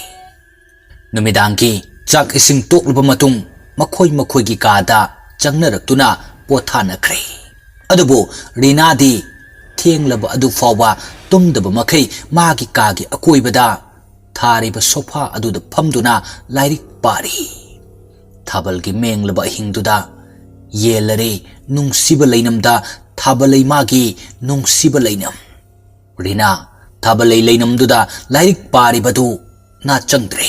numidangi chak ising tokluba matung makhoi gi kada changnaratuna pothanakre adubu Rina di thenglaba adu fawba tumdaba makhai magi kagi akoibada thariba sofa aduda phamduna lairik pari thabalgi menglaba hingduda yelare nungsiba leinamda Thabalai magi nungsiba lainam. Rina Thabalai lainam duda lairik pari badu na changdre.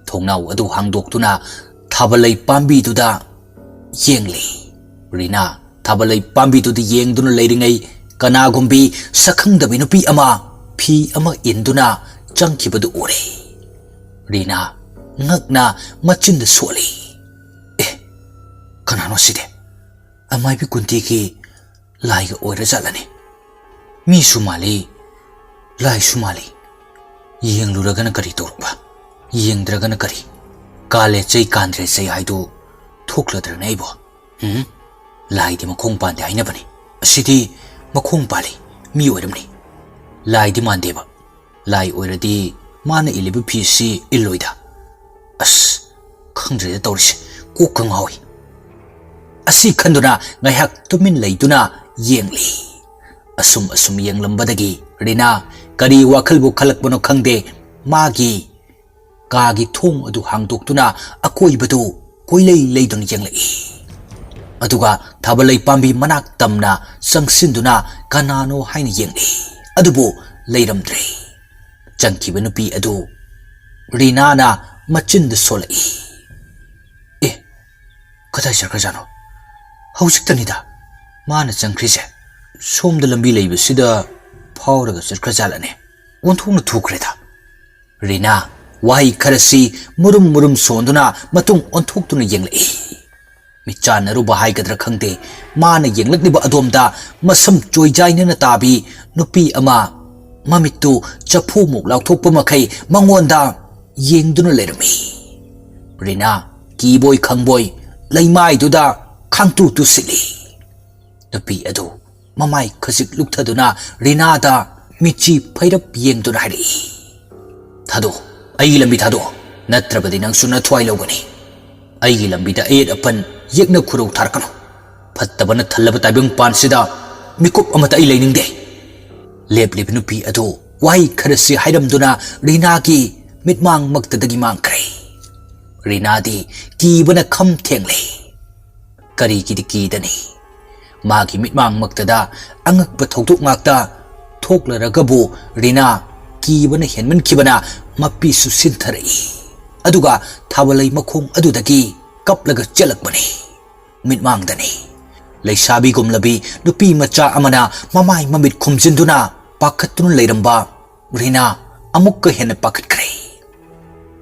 Thongnau adu hangdoktuna Thabalai pambi duda yengli. Rina Thabalai pambi duda yengduna lairingai kanagumbi sakhangdabi nupi ama phi ama induna changkibadu ure. Rina ngakna machinda soli. Kanano side amai bi kunti ki lai ga oira jalani mi sumali lai sumali yeng luragana kari torba yeng dragana kari kale chei kandre chei haidu thokladra nei bo lai di makhong pande haina bani asidi makhong pali mi oiramni lai di mande ba lai oiradi mana ilibu phisi iloida as khangre da tawri ko kang hawi asi khanduna ngayhak tumin leiduna yengli asum yenglambadagi Rina kari wakhalbu khalakbano khangde magi kagi thong adu hangdoktuna akoibadu koilei leidun yenglei aduga Thabalai pambi manak tamna sangsinduna kanano haina yengli adubu leiramdre changkiba nupi adu Rina na machinda solai kadai sarkajano hausiktanida mana changkhrise somda lambi leibasida phawraga sarkhajalane onthongna thukreda Rina wahi kharasi murum sonduna matung onthoktuna yenglai michana ruba haigadra khangde mana yenglakliba adomda masam choijainana tabi nupi ama mamitu chapu muk lauthokpa makhai mangonda yengduna lerami Rina kiboy khangboy laimai duda khangtu tu sili nupi adu mamai khasik lukthaduna Rina da michi phairap yengduna hari thado ai lambi thado natrabadi nang suna thwai logani ai lambi da eight apan yekna khurau tharkano phattabana thallaba taibang pansida mikup amata ai leiningde leplip nupi adu wai kharasi hairamduna Rina ki mitmang maktadagi mangkhre Rina di kibana kham thengle kari ki dani magi mitmang maktada angak pathoktuk ngakta thoklaragabu Rina kibana henman kibana mapi su sinthari aduga Thabalai makhong adudagi kaplaga chalakbani mitmang dani leisabi gumlabi nupi macha amana mamai mamit khumjinduna pakhatun leiramba Rina amukka hena pakhatkre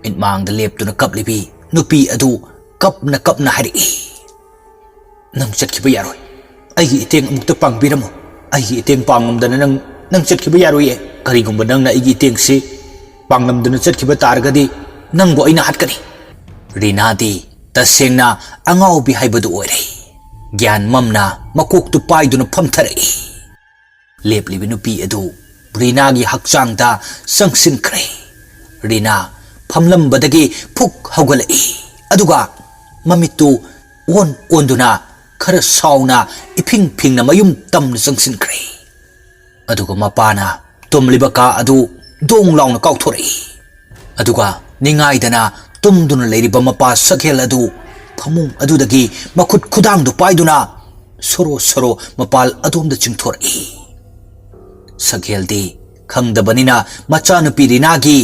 mitmang da leptuna kaplibi nupi adu kapna hari nang chatkiba yaroi aigi iteng amukta pangbiramo aigi iteng pangamdana nang chatkiba yaroi karigumba nang na aigi iteng si pangamdana chatkiba targadi nang bo aina hatkani Rina di tasengna angau bi haibadu oire gyan mamna makok tu paiduna phamthare leplibi nupi adu Rina gi hakchang da sangsin kre Rina phamlambadagi phuk haugalai aduga mamitu onduna khara sauna iping na mayum tamna sangsin kre aduga mapana tumliba ka adu dong launa kauthori aduga ningai dana tumduna leiriba mapa sakhel adu phamung adudagi makhut khudang du paiduna soro mapal adumda chingthori sakhel di khangdabanina machanupi Rina gi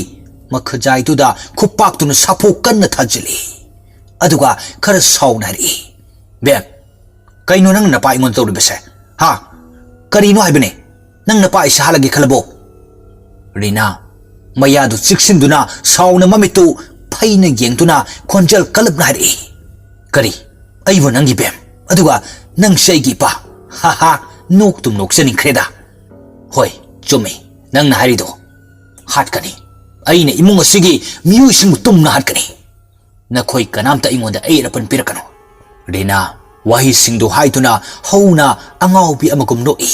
makhajai tuda khupak tuna sapu kanna thajili aduga khara saunari bem kaino nang napa ingon tawri bese ha karino haibane nang napa isa halagi khalabo Rina mayadu siksinduna sauna mamitu phaina yengtuna khonjal kalabna hari kari aibo nangi bem aduga nang saigi pa ha ha nok tum nok seni kreda hoi chumi nang na harido hatkani aina imung asigi miyu simu tumna hatkani na khoi kanamta ingonda airapan pirakano Rina wahi singdu haituna hauna angau bi amagum noi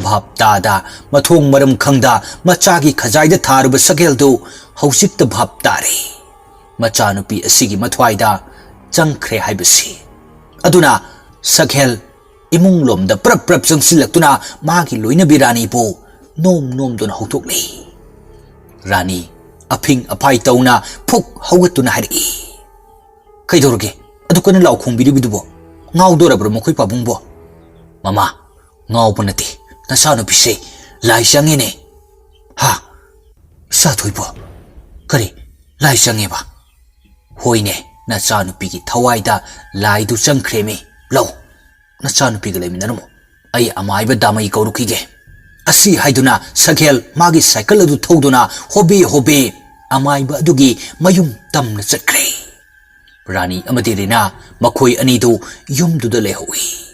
bhap tada mathong maram khangda machagi khajaida tharuba sageldu hausikta bhap tare machanupi asigi mathwaida changkhre haibasi aduna sagel imung lomda prap changsilaktuna magi loina birani po nom dun hautukle Rani aping apai tauna phuk haugatuna hari kaidorge adukana law khongbidu bidubo ngaudora bro mokoi pabungbo Mama, ngau panati, nasano pise, lai sangine. Ha, sa thui po. Kari, lai sange ba? Hoine, nasano pigi thawai da lai du sang kreme. Lau, nasano pigi lai minano mo. Ay amai ba damai kaurukige. Asi haiduna Sakhel magi cycle adu thoduna hobe amai ba adugi mayum tamna chatkre. Rani amadi Rina makhoi ani du yum du da lehui.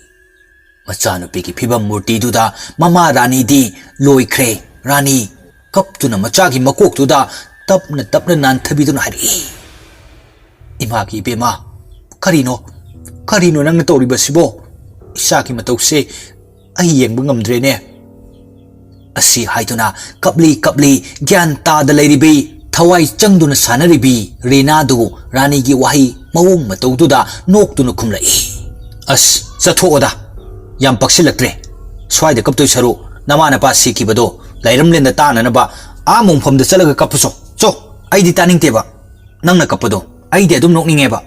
Machanupi phibam murti du da mama Rani di loikre. Rani kaptuna machagi makok du da tapna nan thabi du na hari. Imagi bema karino nang tori basibo. Isaki matause ay yeng ngamdre ne. Asi haiduna kapli gyan ta da leiribi thawai changduna sanaribi Rina du Rani gi wahi mawung mataududa nokduna khumlai. As chathoda yam paksilaktre swai kaptoi saru namana pa sikibado lairamlenda tananaba among phomda chalaga kapuso so aidi taningteba nangna kapado aidi adum nokningeba.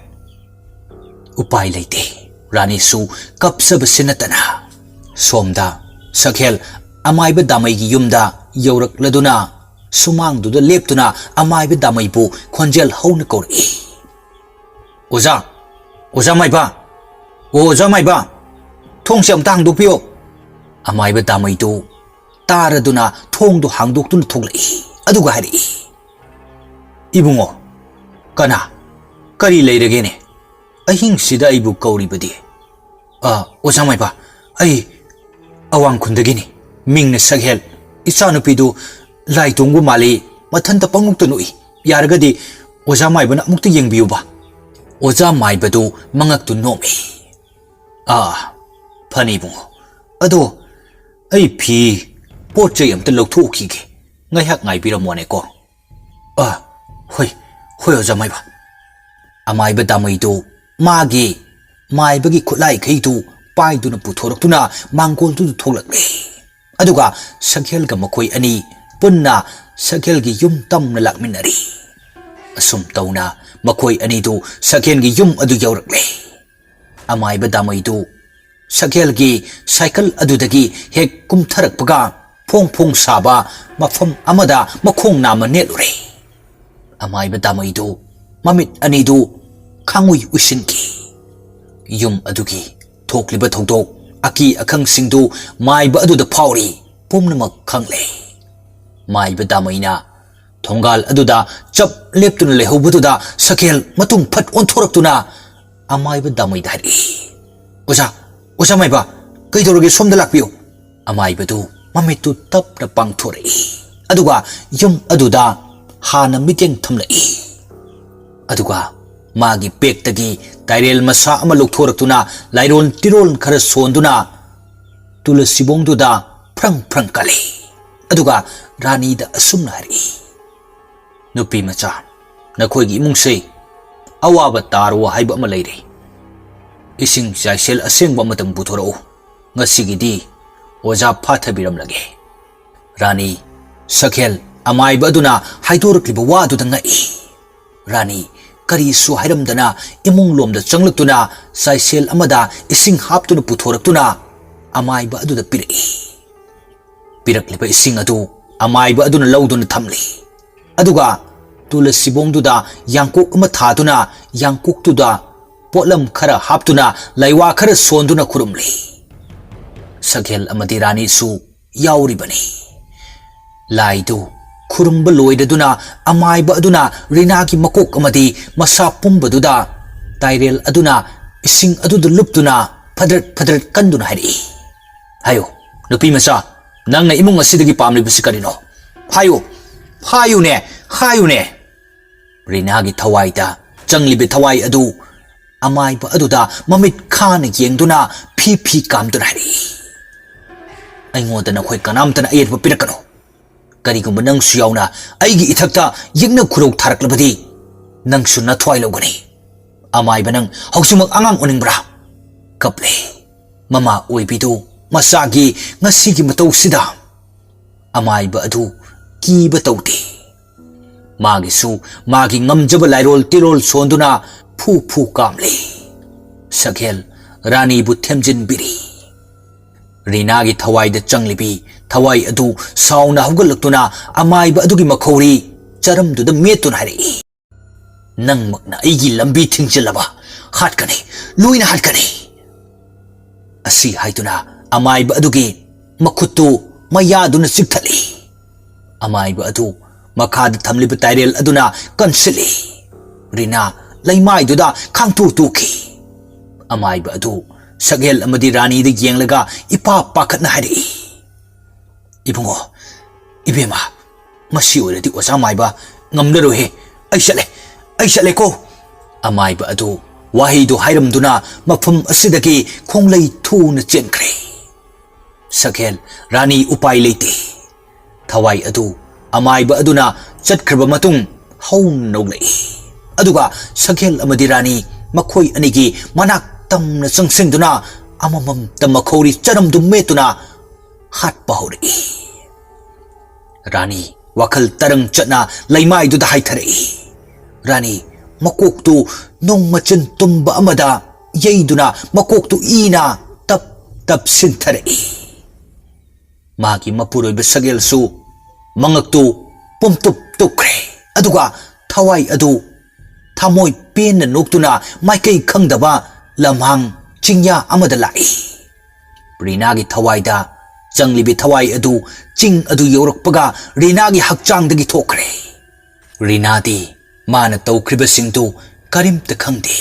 Upai leite Rani su kapsaba sinatana somda Sakhel amaiba damai gi yumda yorak laduna sumang du da leptuna amaiba damai bu khonjel hauna kori. Oza maiba thong se amta hangdokpio. Amaiba damai du taraduna thong du hangdoktuna thoglai aduga hari. Ibungo kana kari leiragene ahing sida ibu kauri badi. Oza maiba ai awang khundagini mingna Sakhel ichanupi du lai tongbu mali mathanta pangmukta nui yaragadi oza maiba na mukta yengbiu ba. Oza maiba du mangak tu nomi. Phani bungo ado ai phi poche yam ta lokthokhi ge ngai hak ngai biramone ko. Hoi oza maiba. Amaiba damai du magi maiba gi khulai khai du pai du na puthoroktuna mangkol du thoglakle. Aduga Sakhel ga makoi ani punna Sakhel gi yum tamna lakminari. Asum tauna makoi ani du Sakhel gi yum adu yaurakle. Amai ba damai du Sakhel gi cycle adudagi hek kumtharakpaga phong saba mafam amada makhong nama nelure. Amai ba damai du mamit ani du khangui usinki. Yum adugi thokliba thodok aki akhang singdu maiba aduda phauri pumnamak khangle. Maiba damaina thongal aduda chap leptuna lehobududa Sakhel matung phat onthoraktuna amaiba damai dari. Oza maiba kaidoroge somda lakpio. Amaiba du mamitu tapna pangthorei aduga yum aduda hana miteng thamlai. Aduga magi pektagi tairel masa ama lokthораktuna lairon tirol khara sonduna tulasibongduda prang kale. Aduga Rani da asumna hari. Nupi macha nakhoigi imungse awaba tarwa haiba ama leire. Ising jaisel asengba matang buthorau ngasigidi oza phathabiramlage. Rani Sakhel amaiba aduna haidorkliba wadudha ngai. Rani kari su hairamdana imung lomda changlaktuna saisel amada ising haptuna puthoraktuna amaiba aduda pirei. Pirakliba ising adu amaiba aduna lauduna thamli. Aduga tulasibongduda yangkok ama thaduna yangkoktuda potlam khara haptuna laiwa khara sonduna khurumli. Sakhel amadi Rani su yauribani. Laidu khurumba loidaduna amaiba aduna Rina ki makok amadi masa pumbaduda tairel aduna ising aduda luptuna padrat kanduna hari. Hayo nupi macha nangna imung asidagi pamlibasi karino. Hayo ne Rina gi thawai da changlibe thawai adu amaiba aduda mamit khana yengduna phi kamduna hari. Aingodana khoi kanamtana ayetba pirakano. Karigumba nangsu yauna aigi ithakta yengna khurau tharaklabadi nangsu na thwai logani. Amaiba nang hausumak angang oningbra. Kaple mama oibidu masagi ngasigi matau sida. Amaiba adu kiba tauti. Magi ngamjaba lairol tirol sonduna phu kamli. Sakhel Rani bu themjin biri. Rina gi thawai da changlibi thawai adu sauna hugalaktuna amai ba adu gi makhori charam du da metun hari nang makna igi lambi thingchalaba hat kane luina hat kane asi haituna amai ba adu gi makhutu maya duna sikthali amai ba adu makhad thamliba tairel aduna kansili Rina laimai du da khangtu tu ki amai ba adu Sakhel amadi rani da yenglaga ipa pakhat na hari ibungo ibema masi oradi osa maiba ngamdaro he ai chale ko amai ba adu wahi do hairam duna mafum asidagi khonglai thu na chenkre Sakhel rani upai leite thawai adu amai ba aduna chatkhriba matung haun noglei aduga Sakhel amadi rani makhoi anigi manak tamna sangsingduna amamam tamakhori charam du metuna hat pahori Rani wakhal tarang chatna laimai du da haithare Rani makok tu nong machin tumba amada yeiduna makok tu ina tap sinthare magi mapuroi be Sakhel su mangak tu pumtup tukre aduga thawai adu thamoi pen na noktuna maikai khangdaba lamhang chingya amada lai Rina gi thawai da changlibi thawai adu ching adu yorakpaga Rina gi hakchang dagi thokre Rina di mana tawkhriba singtu karimta khangde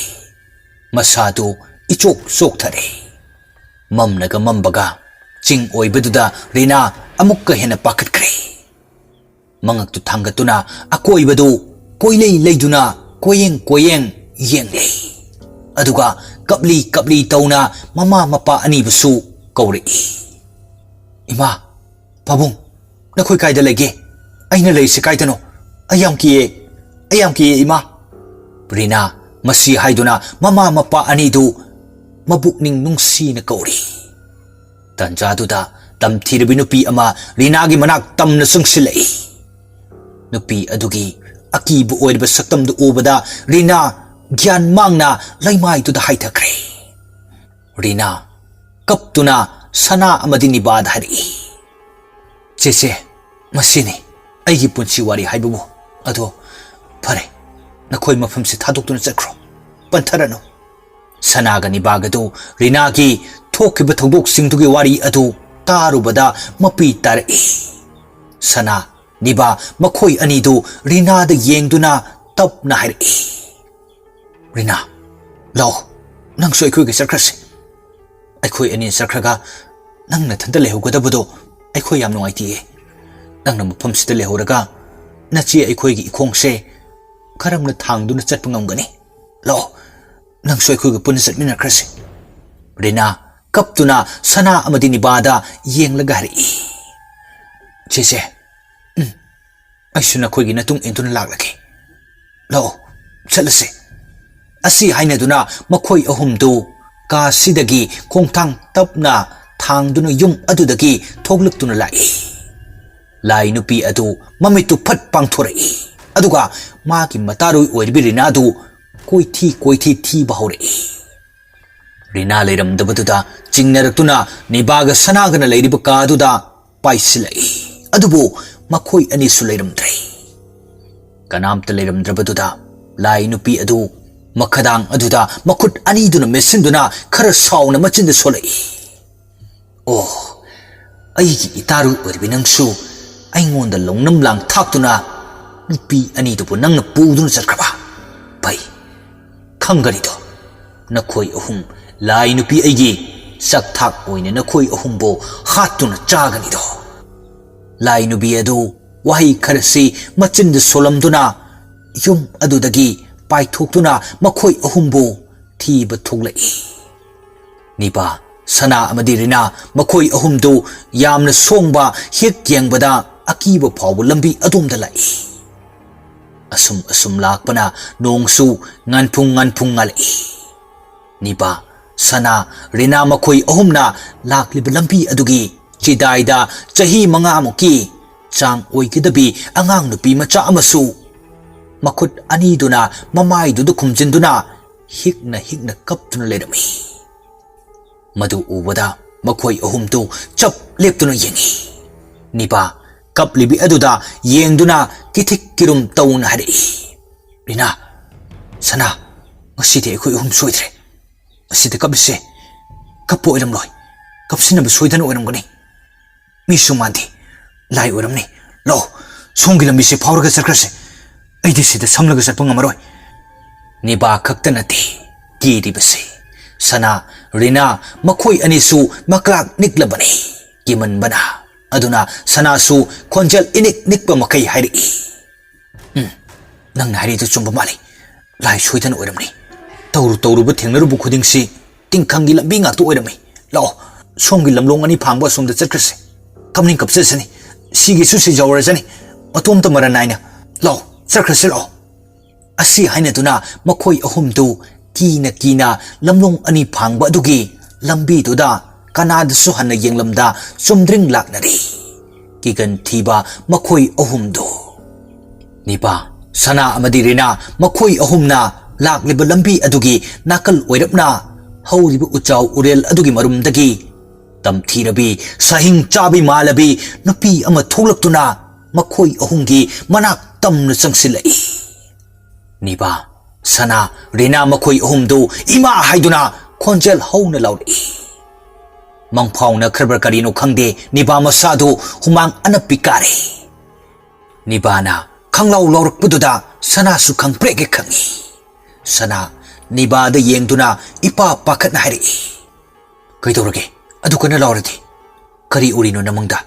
masadu ichok sok thare mamnaga mambaga ching oibaduda Rina amukka hena pakhatkre mangak tu thangatuna akoibadu koilei leiduna koyeng yenglei aduga kapli tauna mama mapa ani busu kauri ima pabung nakhoi kaida lege aina lei se kaidano ayam kiye ima Rina masi haiduna mama mapa ani du mabukning nungsi na kauri tanja duda tamthirbi nupi ama Rina gi manak tamna sungsilei nupi adugi akibu oidba saktam du ubada Rina gyan mangna laimai tu da haithakre Rina kaptuna sana amadi nibad hari chese masini aigi punchi wari haibubu ado phare nakhoi mafam se thadoktuna chakro pantharano sana ga nibaga du Rina gi thokiba thodok singdugi wari adu tarubada mapi tare sana niba makhoi ani du Rina da yengduna tapna hari Rina lao nang so aikhoi ge sarkrase aikhoi ani sarkraga nang na thanda lehugadabudo aikhoi yam nungai ti nang na mafam sida lehoraga nachi aikhoi gi ikhongse karamna thangduna chatpa ngamgani lao nang so aikhoi ge pun chatmina krase Rina kaptuna sana amadi nibada yenglaga hari chese aisuna khoi gi natung entuna laglake lao chalase asi haina duna makhoi ahumdu ka sidagi khongthang tapna thangduna yum adudagi thogluktuna lai nupi adu mamitu phat pangthorei aduga magi mataroi oirbi Rina du koithi thi bahore Rina leiram dabaduda chingnaratuna nibaga sanagana leiriba kaduda paisilai adubu makhoi ani su leiramdre kanamta leiramdrabaduda lai nupi adu makhadang aduda makhut ani duna mesinduna khara sauna machinda solai oh aigi itaru orbi nangsu aingonda longnam lang thaktuna nupi ani dubu nangna puduna chatkraba bai khangari do nakhoi ahum lai nupi aigi sak thak oine nakhoi ahum bo hatuna chagani do lai nubi adu wahi kharasi machinda solamduna yum adudagi paithokduna makhoi ahumbu thiba thoglai niba sana amadi Rina makhoi ahumdu yamna songba hek yengbada akiba phawbu lambi adumda lai asum lakpana nongsu nganphung ngalai niba sana Rina makhoi ahumna lakliba lambi adugi chidaida chahi manga muki chang oikidabi angang nupi macha amasu makut ani duna mamai du khumjinduna hikna kaptuna lerami madu ubada makhoi ahum tu chap leptuna yengi nipa kaplibi aduda yengduna kithik kirum tauna hari rina sana ngasidi akhoi ahum soidre asida kabse kapo ilam loi kapsina bu soidan oiram gani mi sumandi lai oiram ni lo songi lambi se phawraga sarkrase aidi sida samlaga sarpa ngamaroi niba khaktana ti kiri base sana rina makhoi anisu maklak niklabani kiman bana aduna sana su khonjal inik nikpa makai hairi nang hari tu chumba mali lai soidan oiram ni tawru bu thengnaru bu khuding si tingkhangi lambi ngak tu oiram lao songi lamlong ani phangba somda chakkrase kamning kapse sani sigi su si jawra sani atom ta mara naina lao chakkrase lao asi haina tuna makhoi ahum tu kina lamlong ani phangba dugi lambi tu da kanada su hanna yenglamda sumdring laknari kigan thiba makhoi ahum do nipa sana amadi rina makhoi ahumna lakliba lambi adugi nakal oirapna hawriba uchau urel adugi marumdagi tamthirabi sahing chabi malabi nupi ama tholaktuna makhoi ahumgi manak tamna changsilai niba sana rina makhoi ahumdu ima haiduna khonjel hauna lauri mangphauna kharbar karino khangde niba masadu humang anapikare nibana khanglau laurakpududa sana su khangprege khangi sana niba da yengduna ipa pakhatna hari kaidorage adu kana laurati kari urino namangda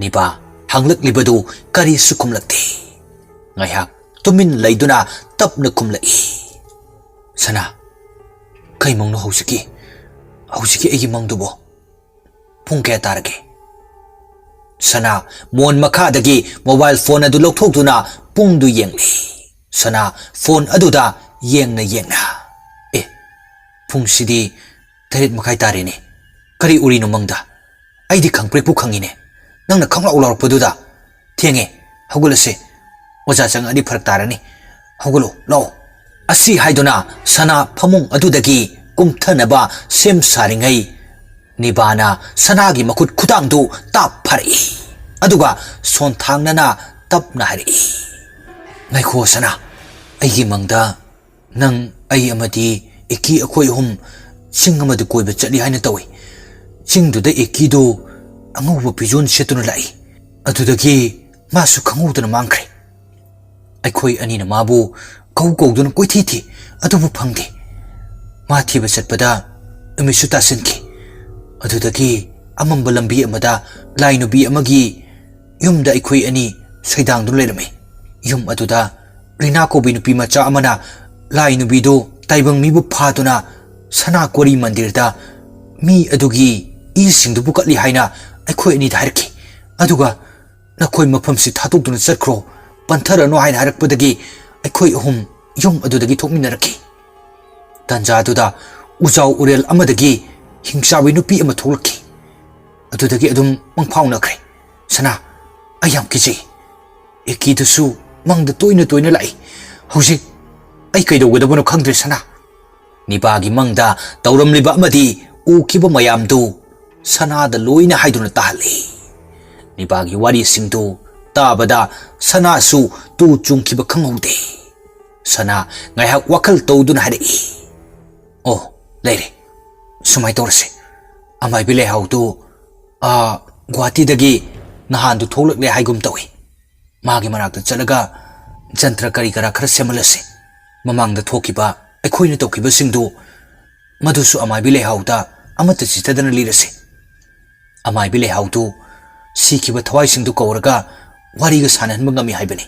niba hanglak libadu kari sukumlakte ngaiha tumin laiduna tapna kumlai sana kai mangno hausiki egi mangdubo pung kaya tarage sana mon makhadagi mobile phone adu lokthokduna pungdu yengli sana phone aduda yengna pungsidi tarit makai tarine kari urino mangda aidi khangprek pu khangine nangna khangla ulawrpaduda thenge hagulase oja chang ani pharak tarani hagulu lo asi haiduna sana phamung adudagi kumthanaba sem saringai nibana sanagi makhut khudangdu tap phari aduga son thangnana tapna hari ngaikho sana aigi mangda nang ai amadi eki akhoi hum singamadu koiba chali haina tawi chingduda eki do anguba pijon setuna lai adudagi masu khanguduna mangkhre akhoi anina mabu kauduna koithi adubu phangde ma thiba chatpada amisu tasinki adudagi amamba lambi amada lainubi amagi yumda akhoi ani saidangdu leirame yum aduda rina ko binupi macha amana lainubi do taibang mibu phaduna sana kori mandir da mi adugi isingdu bukatli haina akhoi ani dharki aduga nakhoi mafamsi thadukduna chatkro panthara no haina harakpadagi akhoi hum yum adudagi thokminaraki tanja aduda ujau urel amadagi hingsawi nupi ama tholaki adudagi adum mangphauna khre sana ayam kiji eki dusu mangda toina lai hausi ai kaidogadabono khangdre sana nibagi mangda tauramliba amadi ukiba mayamdu sanada loina haiduna tahali nibagi wari singdu tabada sana su tu chungkiba khangaude sana ngaihak wakal tawduna hari oh leire sumai torse amai bile hautu guwahati dagi nahandu tholakle haigum tawi magi manakta chalaga jantra kari kara khara semalase mamangda thokiba aikoina tokiba singdu madusu amai bile hauta amata chitadana lirase amai bile hautu sikiba thawai singdu kawraga wariga sananba ngami haibani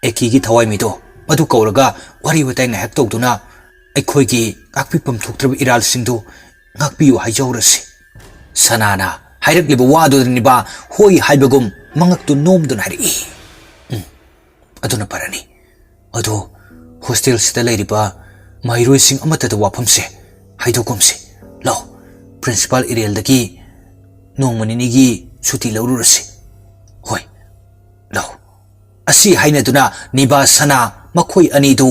ekigi thawai mido madu kawraga wari watai ngahak tawduna aikoigi akpipam thoktraba iral singdu ngakpiyu haijawrase sanana hairakliba wadudaniba hoi haibagum mangaktu nomdun hari aduna parani adu hostel sita lairiba mairoi sing amata da wapamse haidokomse law principal irial dagi nongmanini suti laururase hoi law asi haina duna niba sana makhoi anidu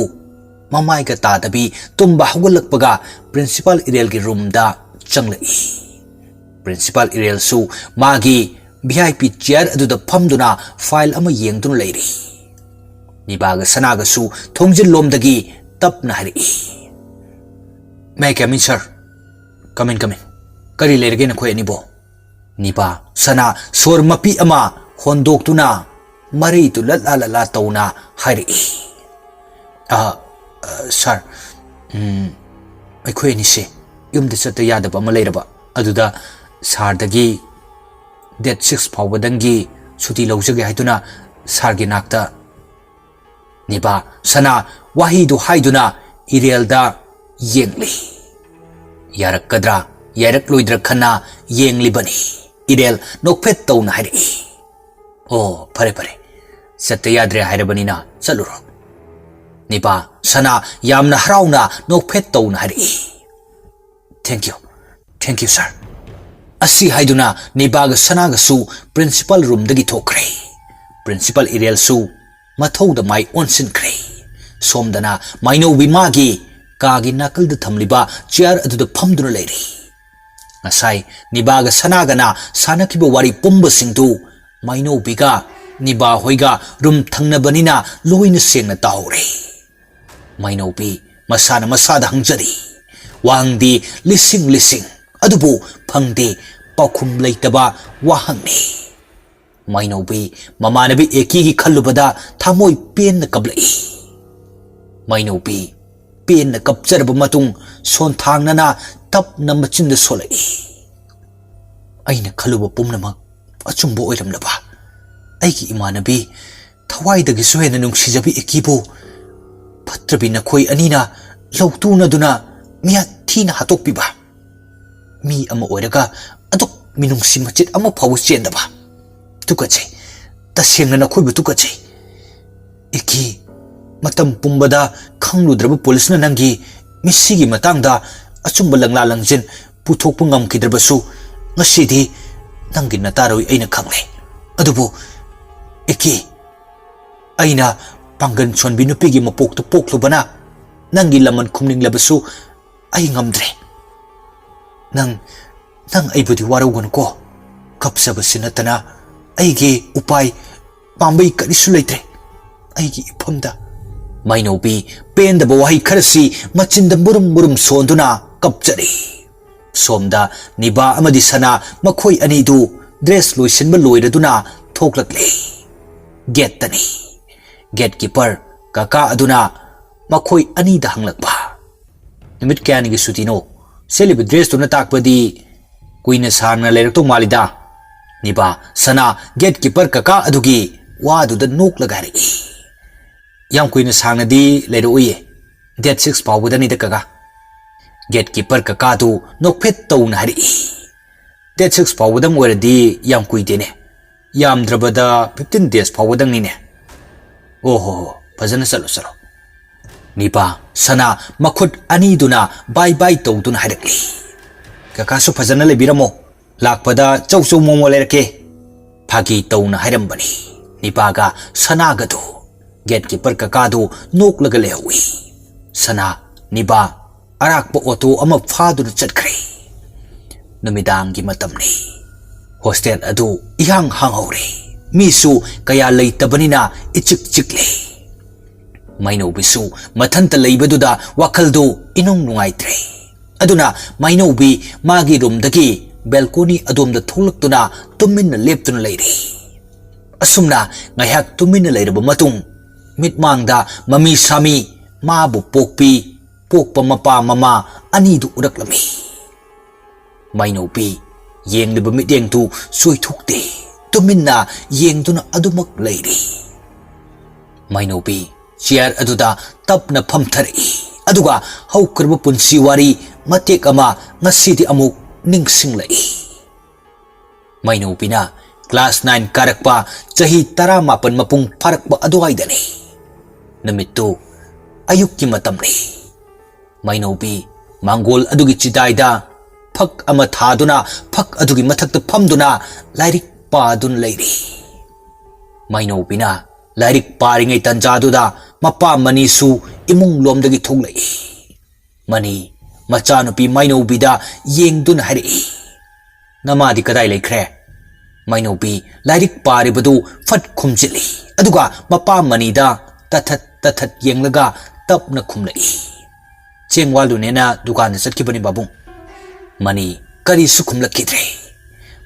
mamai ka tadabi tumba hugulakpaga principal irial gi room da changlai Principal Irel su magi VIP chair aduda phamduna file ama yengduna leiri. Nibaga sanaga su thongjin lomdagi tapna hari. May I come in, sir? Come in. Kari leirge na khoy nibo. Niba sana sor mapi ama hondok tuna mari tu la tauna hari. Sir, I khoy ni se yum de sat yada ba malay ba aduda sar dagi date 6 pawbadangi suti lawjage haiduna sar gi nakta. Niba sana wahi du haiduna Irel da yengli. Yarak kadra yarak loidra khana yengli bani. Irel nokpet tauna hari. Oh, pare. Satta yadre hari bani na saluro. Niba sana yamna harauna nokpet tauna hari. Thank you, sir. Asi haiduna nibaga sanaga su principal room dagi thokre. Principal Irel su mathau da mai onsin kre. Somdana maino bimagi kagi nakal da thamliba chair aduda phamduna leiri. Ngasai nibaga sanaga na sanakiba wari pumba singtu maino biga niba hoiga room thangna banina loina sengna tahore. Maino bi masada hangjari. Wangdi lising adubu phangde pakhum leitaba wahangni. Maino bi mamanabi eki gi khallubada thamoi pen na kablai. Maino bi pen na kapjarba matung son thangna na tap na machinda solai. Aina khaluba pumnamak achumbo oiramlaba. Aigi imanabi thawai dagi suhena nungsijabi ekibo patrabi na khoi anina lautuna duna miya thina hatok piba. Mi ama oiraga adok minungsi machit ama phawu chendaba. Tukachai tasengna na khoi bu tukachai. Eki matam pumbada khangludraba police na nangi misigi matangda achumba langla langjin puthokpa ngamkidrabasu ngasidi nangi nataroi aina khangle. Adubu eki aina pangan chonbi nupigi mapokta poklubana nangi laman khumning labasu ai ngamdre. Nang aibudi waraugan ko kapsabasi natana aigi upai pambai karisu leitre aigi iphamda. Maino bi pendaba wahi kharasi machinda murum sonduna kapchari. Somda niba amadi sana makhoi anidu dress loisinba loiraduna thoklakle. Gate tani. Gatekeeper kaka aduna makhoi anida hanglakba. Nimit kaya nigi sutino selibi dress tuna takpadi kuina sangna leirakto malida. Niba sana gatekeeper kaka adugi waduda noklagari. Yang kuina sangna di leiro uye date 6 pawbudani da kaka. Gatekeeper kaka tu nokpet tauna hari. Date 6 pawbudang waradi yang kuidene. Yam drabada 15 days pawbudang nine. Oh, fazana salo. Niba sana makhut ani duna bye tawduna harakli. Kaka su fazana lebiramo lakpada chau momo lerke. Phagi tawna harambani. Niba ga sana gadu gatekeeper kakadu noklaga lehui. Sana niba arakpa auto ama phaduna chatkre. Numidangi matamni hostel adu ihang hanghore. Misu kaya leitabani ichik-chikle. Maino bisu mathanta leibaduda wakaldo inong nungaitre. Aduna maino bi magi room dagi balcony adomda tholaktuna tuminna leptuna leiri. Asumna ngayak tuminna leiraba matung mitmangda mami sami mabu pokpa mapa mama anidu uraklami. Maino bi yengliba mityeng tu suithukte. Tuminna yengduna adumak leiri. Maino bi chair aduda tapna phamthari. Aduga haukarba punsi wari matek ama ngasidi amuk ningsing lai. Maino bina class 9 karakpa chahi 18 mapung farakpa aduaidani. Namitu ayukki matamni. Maino bi mangol adugi chidaida phak ama thaduna phak adugi mathakta phamduna lairik padun leiri. Maino bina lairik paringai tanjaduda mapa manisu imung lomdagi thoglai. Mani machanupi maino bida yengdun hari. Namadi kadai leikre. Mainobi lairik paribadu fat khumjili. Aduga mapa manida tathat yenglaga tapna khumlai. Chengwalu nena dukan satkibani babung. Mani kari sukhumlakidre.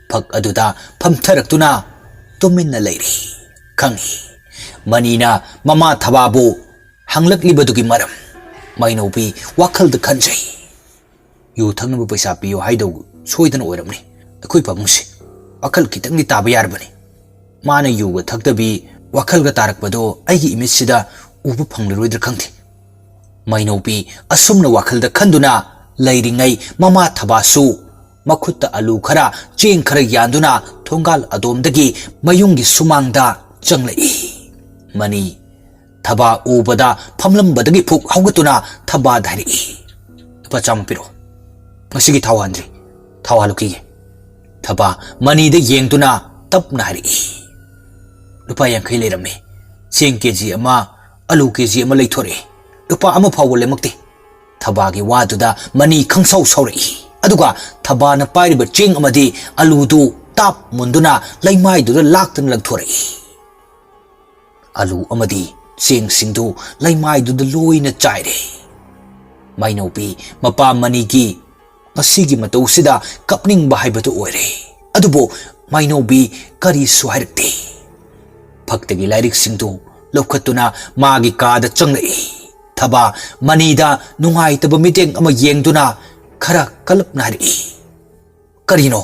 Phak aduda phamtharaktuna tuminna leiri. Khangi. Manina mama thababu hanglaklibadugi maram. Mainobi wakhalda khanjai. Yu thangnabu paisa piyo haido soidan oiramni. Akoi pabungsi wakal kitangni taba yarbani. Mana yuga thaktabi wakalga tarakpado aigi image ubu phanglaroidra khangthi. Mainobi asumna wakalda khanduna leiringai mama thabasu makhutta alu khara cheng khara yanduna thongal adomdagi mayungi sumangda changlai. Mani thaba ubada phamlambadagi phuk haugatuna thaba dhari. Pacham piro. Masigi thawandri. Thawaluki. Thaba manida yengtuna tapna hari. Lupa yang khai leirame. Cheng kg ama alu kg ama leithore. Lupa ama phaw lemakti. Thaba gi waduda mani khangsau sauri. Aduga thaba na pairiba cheng amadi alu du tap munduna laimai du laktan langthore. Alu amadi cheng singdu laimai du loina chaire. Mainobi mapa mani gi masigi matosida kapning bahaibatu oire. Adubo Mainobi kari suhairte. Bhaktagi lairik singdu lokhatuna magi kada changlai. Thaba manida nungai taba miteng ama yengduna khara kalapna hari. Karino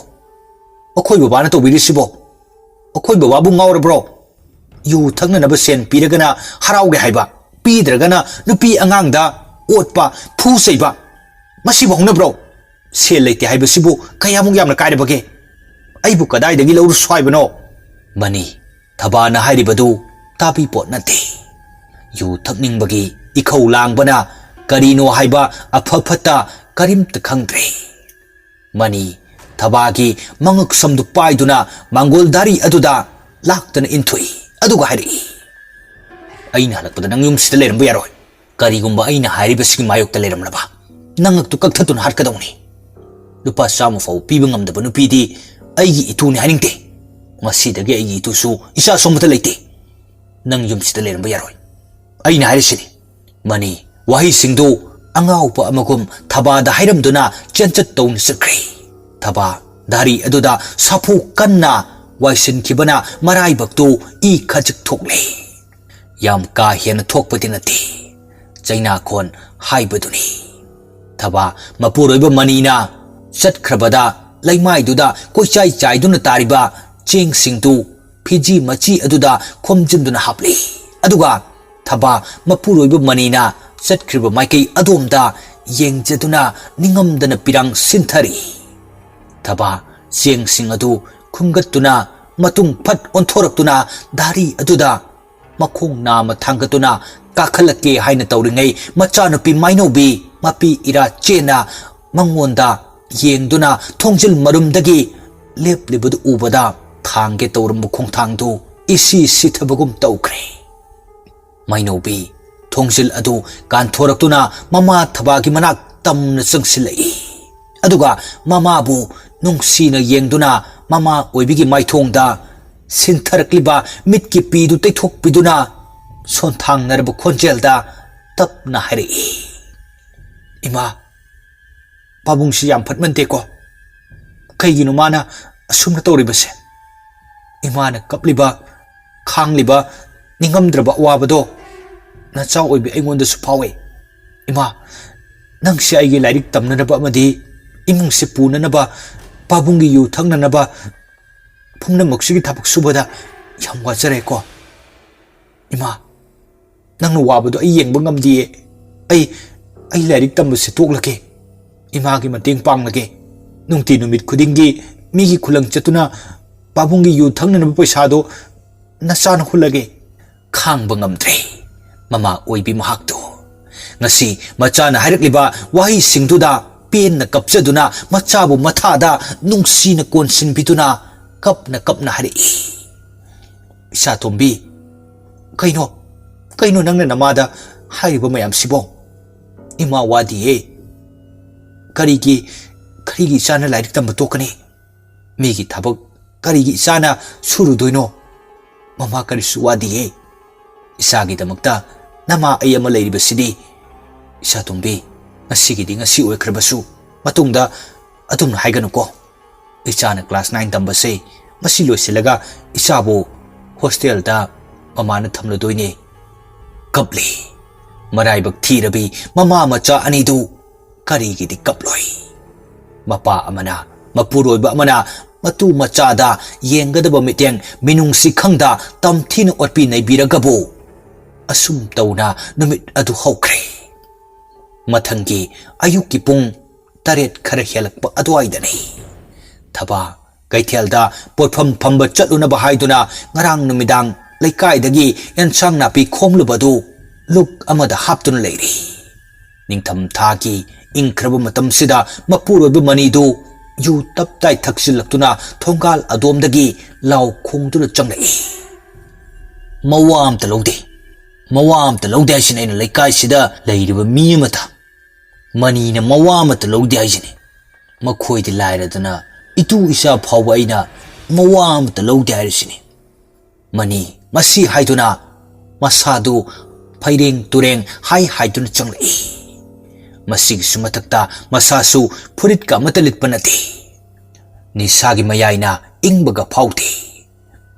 akhoi babana to birisibo. Akhoi bababu ngaurabro. Yu thangna naba sen piragana harauge haiba. Pidragana nupi angangda otpa phu seiba. Masibo hongnabro. Sel leite haibasibu kayamuk yamna kairabage. Aibu kadaidagi lauru swaibano. Mani thabana hairibadu tapi pot nate. Yu thakningbagi ikhau langbana karino haiba aphapata karimta khangdre. Mani thabagi mangak samdu paiduna mangoldari aduda laktana inthui. Aduga hairi. Aina halakpada nang yumsida leiramba yaroi. Karigumba aina hairibasigi mayokta leiramlaba. Nangaktu kaktatun harkadawni. Lupa samu fau piba ngamdaba nupidi aigi ituni haningte. Ngasidagi aigi itusu isa somata leite. Nang yumsida leiramba yaroi. Aina hairisini. Mani wahi singdu angaupa amagum thabada hairamduna chanchat tawna sakri. Thaba dari aduda sapu kanna waisin kibana marai baktu I khajik thokle. Yam ka hena thokpati nati. China khon haibaduni. Thaba mapuroiba manina Satkrabada laimai duda koichai chai duna tariba cheng singtu Fiji machi aduda khomjimduna hapli. Aduga thaba mapuroiba manina satkriba maikei adomda yengjaduna ningamdana pirang sinthari. Thaba cheng sing adu khumgattuna matung phat onthoraktuna dari aduda makhong nama thangatuna kakhalake haina tawringai machanupi Mainobi mapi ira chena mangonda yengduna thongjil marumdagi leplibadu ubada thangge tawrambu khongthangdu isi sithabagum tawkre. Mainobi thongjil adu kanthoraktuna mama thabagi manak tamna changsilai. Aduga mamabu nungsina yengduna mama oibigi maithongda sintharakliba mitki pidu teithokpiduna sonthangnarbu khonjelda tapna hari. Ima Pabungsi yam phatmante ko. Kaigino mana asumna tawribase. Imana kapliba khangliba ningamdraba wabado na chaw oibi aingonda su phawe. Ima nangsi aigi lairik tamnanaba amadi imungsi punanaba pabungi yu thangnanaba phumnamaksigi thabak subada yam wajare ko. Ima nangna wabado ai yengba ngamdiye. Ai lairik tambase toklake. Imagi mateng panglage nungti numit khudingi migi khulang chatuna pabungi yu thangna paisado nasana khulage khangba ngamdre mama oibi mahakto ngasi machana hairakliba wahi singduda pen na kapchaduna machabu mathada nungsina konsin bituna kapna hari isa tombi kaino nangna namada haiba mayam sibo ima wadi karigi sana lairik tamba tokani ꯃꯤꯒꯤ ꯊꯕꯛ ꯀꯔꯤꯒꯤ ꯏꯆꯥꯅ ꯁꯨꯔꯨꯗꯣꯏꯅꯣ ꯃꯃꯥ ꯀꯔꯤꯁꯨ ꯋꯥꯗꯤꯌꯦ ꯏꯆꯥꯒꯤꯗꯃꯛꯇ ꯅꯃꯥ ꯑꯩ ꯑꯃ ꯂꯩꯔꯤꯕꯁꯤꯗꯤ ꯏꯆꯥ ꯇꯣꯝꯕꯤ ꯉꯁꯤꯒꯤꯗꯤ ꯉꯁꯤ ꯑꯣꯏꯈ꯭ꯔꯕꯁꯨ ꯃꯇꯨꯡꯗ ꯑꯗꯨꯝꯅ ꯍꯥꯏꯒꯅꯨꯀꯣ ꯏꯆꯥꯅ ꯀ꯭ꯂꯥꯁ 9 ꯇꯝꯕꯁꯦ ꯃꯁꯤ ꯂꯣꯏꯁꯤꯜꯂꯒ ꯏꯆꯥꯕꯨ ꯍꯣꯁꯇꯦꯜꯗ ꯃꯃꯥꯅ ꯊꯝꯂꯗꯣꯏꯅꯦ ꯀꯞꯂꯤ ꯃꯔꯥꯏꯕꯛ ꯊꯤꯔꯕꯤ ꯃꯃꯥ ꯃꯆꯥ ꯑꯅꯤꯗꯨ ꯀꯔꯤꯒꯤꯗꯤ ꯀꯞꯂꯣꯏ ꯃꯄꯥ ꯑꯃꯅ ꯃꯄꯨꯔꯣꯏꯕ ꯑꯃꯅ ꯃꯇꯨ ꯃꯆꯥꯗ ꯌꯦꯡꯒꯗꯕ ꯃꯤꯠꯌꯦꯡ ꯃꯤꯅꯨꯡꯁꯤ ꯈꯪꯗ ꯇꯝꯊꯤꯅ ꯑꯣꯠꯄꯤ ꯅꯩꯕꯤꯔꯒꯕꯨ ꯑꯁꯨꯝ ꯇꯧꯅ ꯅꯨꯃꯤꯠ ꯑꯗꯨ ꯍꯧꯈ꯭ꯔꯦ ꯃꯊꯪꯒꯤ ꯑꯌꯨꯛꯀꯤ ꯄꯨꯡ 8 ꯈꯔ ꯍꯦꯜꯂꯛꯄ ꯑꯗꯨꯋꯥꯏꯗꯅꯤ ꯊꯕꯥ ꯀꯩꯊꯦꯜꯗ ꯄꯣꯠꯐꯝ ꯐꯝꯕ ꯆꯠꯂꯨꯅꯕ ꯍꯥꯏꯗꯨꯅ ꯉꯔꯥꯡ ꯅꯨꯃꯤꯗꯥꯡ ꯂꯩꯀꯥꯏꯗꯒꯤ ꯌꯦꯟꯁꯥꯡ ꯅꯥꯄꯤ ꯈꯣꯝꯂꯨꯕꯗꯨ ꯂꯨꯛ ꯑꯃꯗ ꯍꯥꯞꯇꯨꯅ ꯂꯩꯔꯤ ꯅꯤꯡꯊꯝ ꯊꯥꯒꯤ ꯏꯪꯈ꯭ꯔꯕ ꯃꯇꯝꯁꯤꯗ ꯃꯄꯨꯔꯣꯏꯕ ꯃꯅꯤꯗꯨ ꯌꯨ ꯇꯞꯇꯥꯏ ꯊꯛꯆꯤꯜꯂꯛꯇꯨꯅ ꯊꯣꯡꯒꯥꯜ ꯑꯗꯣꯝꯗꯒꯤ ꯂꯥꯎ ꯈꯣꯡꯗꯨꯅ ꯆꯪꯂꯛꯏ ꯃꯋꯥ ꯑꯝꯇ ꯂꯧꯗꯦ ꯍꯥꯏꯁꯤꯅ ꯑꯩꯅ ꯂꯩꯀꯥꯏꯁꯤꯗ ꯂꯩꯔꯤꯕ ꯃꯤ ꯑꯃꯇ ꯃꯅꯤꯅ ꯃꯋꯥ ꯑꯃꯇ ꯂꯧꯗꯦ ꯍꯥꯏꯁꯤꯅꯤ ꯃꯈꯣꯏꯗꯤ ꯂꯥꯏꯔꯗꯅ 이두 이사 파워이나 모아암부터 로우디아르시니 마니 마시 하이두나 마사두 파이링 두랭 하이 하이두나 정레이 마시기 수마탁다 마사수 푸릿가 마탈릿 빠나티 니사기 마야이나 잉바가 파우티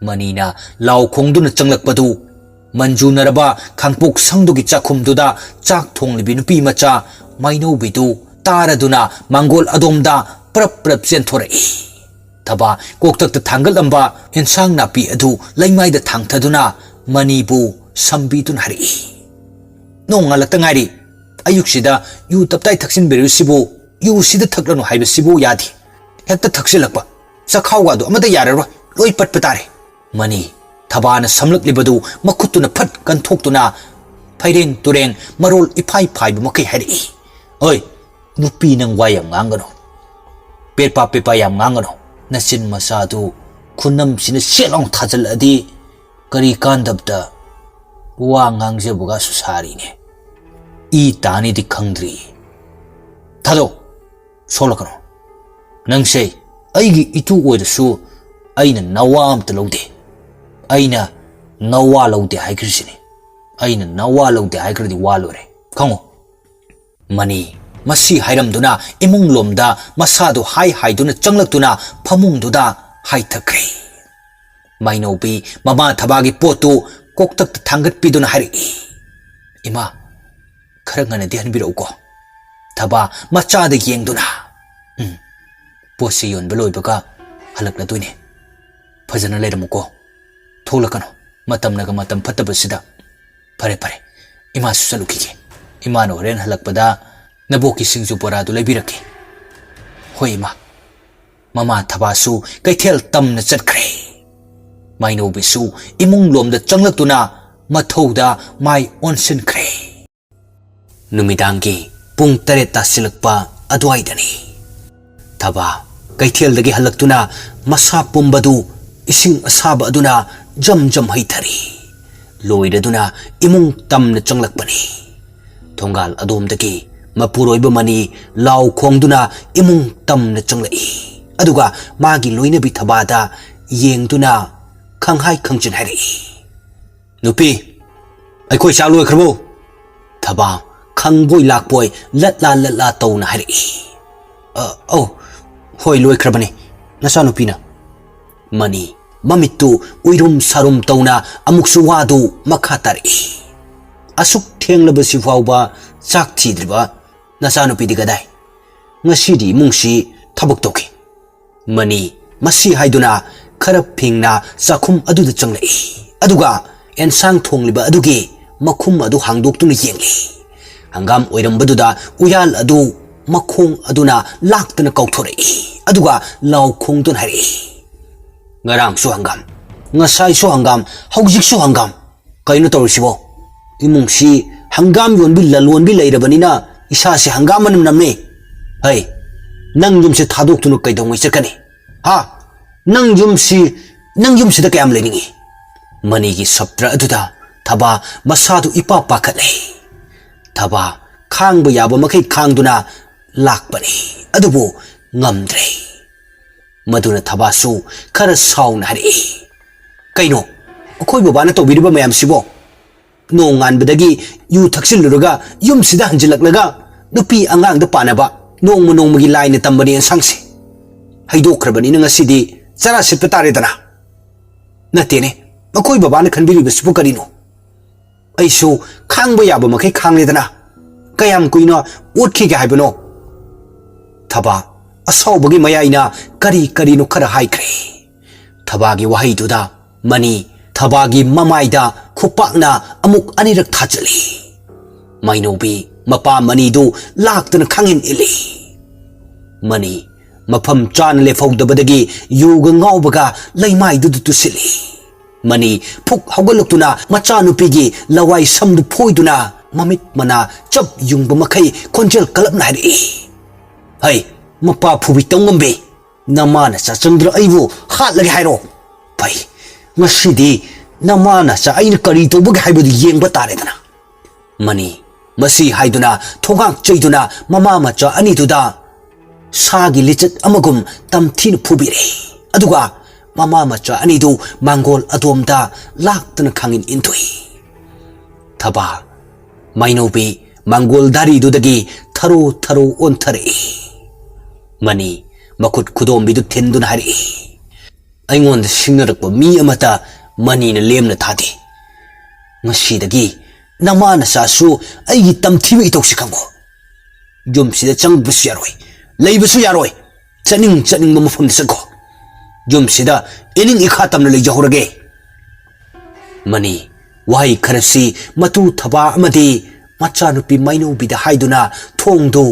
마니나 라우 콩두나 정락바두 만주나라바 강폭 상도기 짝쿰두다 짝통리비 누피 마차 마이노비두 따라두나 망골 아돔다 프랍프랍 센토레이 타바 꼭딱다 당글람바 인상 나피 아두 라이마이다 탕타두나 마니부 삼비둔 하리 농알락다 nga리 아육시다 유 taptai thaksin berusibu yu sida thaklanu haibasibu yadi hekta thaksilakpa sakhaugadu amada yararo loi patpa tare mani thabana samlaklibadu makhutuna phat kanthokuna phaireng tureng marol iphai phaibu makai hari oi nupi nang wayam ngangano pepa yam ngangano nasin masadu khunam sina selong thajal adi kari kandabda wa ngangje buga susari ne 이 다니디 ꯈꯪꯗ꯭ꯔꯤ 타도 솔라카노 ꯅꯪꯁꯦ ꯑꯩꯒꯤ ꯏꯇꯨ ꯑꯣꯏꯔꯁꯨ ꯑꯩꯅ ꯅꯋꯥ ꯑꯝꯇ ꯂꯧꯗꯦ ꯑꯩꯅ ꯅꯋꯥ ꯂꯧꯗꯦ ꯍꯥꯏꯈ꯭ꯔꯤꯁꯤꯅꯤ ꯑꯩꯅ ꯅꯋꯥ ꯂꯧꯗꯦ ꯍꯥꯏꯈ꯭ꯔꯗꯤ ꯋꯥ ꯂꯣꯏꯔꯦ ꯈꯪꯉꯣ ꯃꯅꯤ ꯃꯁꯤ ꯍꯥꯏꯔꯝꯗꯨꯅ ꯏꯃꯨꯡꯂꯣꯝꯗ ꯃꯁꯥꯗꯨ ꯍꯥꯏꯗꯨꯅ ꯆꯪꯂꯛꯇꯨꯅ ꯐꯃꯨꯡꯗꯨꯗ ꯍꯥꯏꯊꯈ꯭ꯔꯦ ꯃꯥꯏꯅꯧꯕꯤ ꯃꯃꯥ ꯊꯕꯥꯒꯤ ꯄꯣꯠꯇꯨ ꯀꯣꯛꯇꯛꯇ ꯊꯥꯡꯒꯠꯄꯤꯗꯨꯅ ꯍꯥꯏꯔꯛꯏ ꯏꯃꯥ खर ngana di hanbiro ko thaba macha de yengduna posi yon beloi baka halak la tuine phajana leiramu ko tholakano matam naga matam fatabasida pare ima susaluki ke ima no ren halak pada naboki singju pora du leibirake hoi ima mama thaba su kaithel tam na chatkre maino bisu imung lom da changlaktuna mathouda mai onsen kre नुमिदांगी पुंग 8 तासिलकपा अदवाइदनी थबा कैथेलदगी हलक्तुना मसा पुंबदु इसिंग असाब अदुना जम हैथरी लोइरदुना इमुंग तमन चंगलकपनी थोंगाल अदोमदगी मपुरोइब मनी लाउ खोंगदुना इमुंग तमन चंगलई अदुगा मागी लोइनबी थबादा येंगदुना खंहाई खंगजिन हरी नुपी अखोय चा लोइखरबो थबा खंगबोय लाकबोय लतला तौना हरी ओ होय लोइखरबनी नसा नुपीना मनी ममित्तु उइरुम सारुम तौना अमुकसु वादु मखा तारी असुक थेंगलबसि फावबा चाक थीद्रिबा नसा नुपीदि गदाय ngasidi mungsi thabak toki mani masi haiduna khara phingna chakhum aduda changlai aduga ensang thongliba adugi makhum adu hangdoktuna yengli hangam oirambaduda uyal adu makhong aduna laktana kauthorei aduga law khongdun hari ngarang su hangam ngasai su hangam haujik su hangam kaino torsibo imungsi hangam yonbi lalonbi leirabanina isa se hangam manam namne hai nang yum se thadoktuna kaidongoi chakani ha nang yum se da kayam leningi mani gi saptra aduda thaba masadu ipa pakhale thaba khangba yaba makai khangduna lakpani adubu ngamdre मधुना थबासु खर साउना हरे कइनो अखोय बाबाना तौबिरिबा मयाम सिबो नोंग गानबदगी यु थक्सिलुरगा युमसिदा हंजिलकलगा नुपी अंगांग द पानबा नोंग नोंगमगी लाइन तंबनी सांगसे हैदोखरबनी ngasiदी चरा सिटप तारेदना नतेने अखोय बाबाना खनबिरिबसबु करिनो ऐसु खांगबा याबा मखै खांगलेदना कयाम कुइनो ओटखिगे हाइबनो थबा असाउबगी मयाइना करी करीनो खरा हाइख्रे थबागी वहाइदुदा मनी थबागी ममाइदा खुपाकना अमुक अनिरक थाचली माइनोबी मपा मनीदु लाक्तन खांगिन इली मनी मफम चान लेफौदबदगी युग ngawbaga leimaइदु तुसिली मनी फुक हौगलुक्तुना मचानुपीगी लवाई समदु फोइदुना ममित मना चप युंग मखै खोंजेल कलपना हरि है मपा फुबी तंगम्बे नमाना चा चंद्र अइबु हातलगे हाइरो भाई ngasiदी नमाना चा अइन करी तौबगे हाइबदु येंगबा तारेदना मनी मसी हाइदुना थोगाक चैदुना ममा मचा अनिदुदा सागी लिचत अमगुम तमथिन फुबिरे अदुगा ममा मचा अनिदु मांगोल अदोमदा लाक्तन खांगिन इंतुई थबा माइनोबी मांगोल दारीदुदगी थरो थरो ओंथरे मनी मखुट खुदोम बिदु थिंदुन हारी अइंगोंद सिंगरकप मी अमता मनीना लेमना थादे ngasiदगी नमाना सासु अइगी तमथिबा इतौसि खंगो जुमसिदा चंगबसु यारोय लेबसु यारोय चनिंग चनिंग मफम सखो जुमसिदा इनिंग इखा तमना लेजहरगे मनी वाई खरसी मतु थबा अमदी मचानुपी माइनोबीदा हाइदुना थोंदो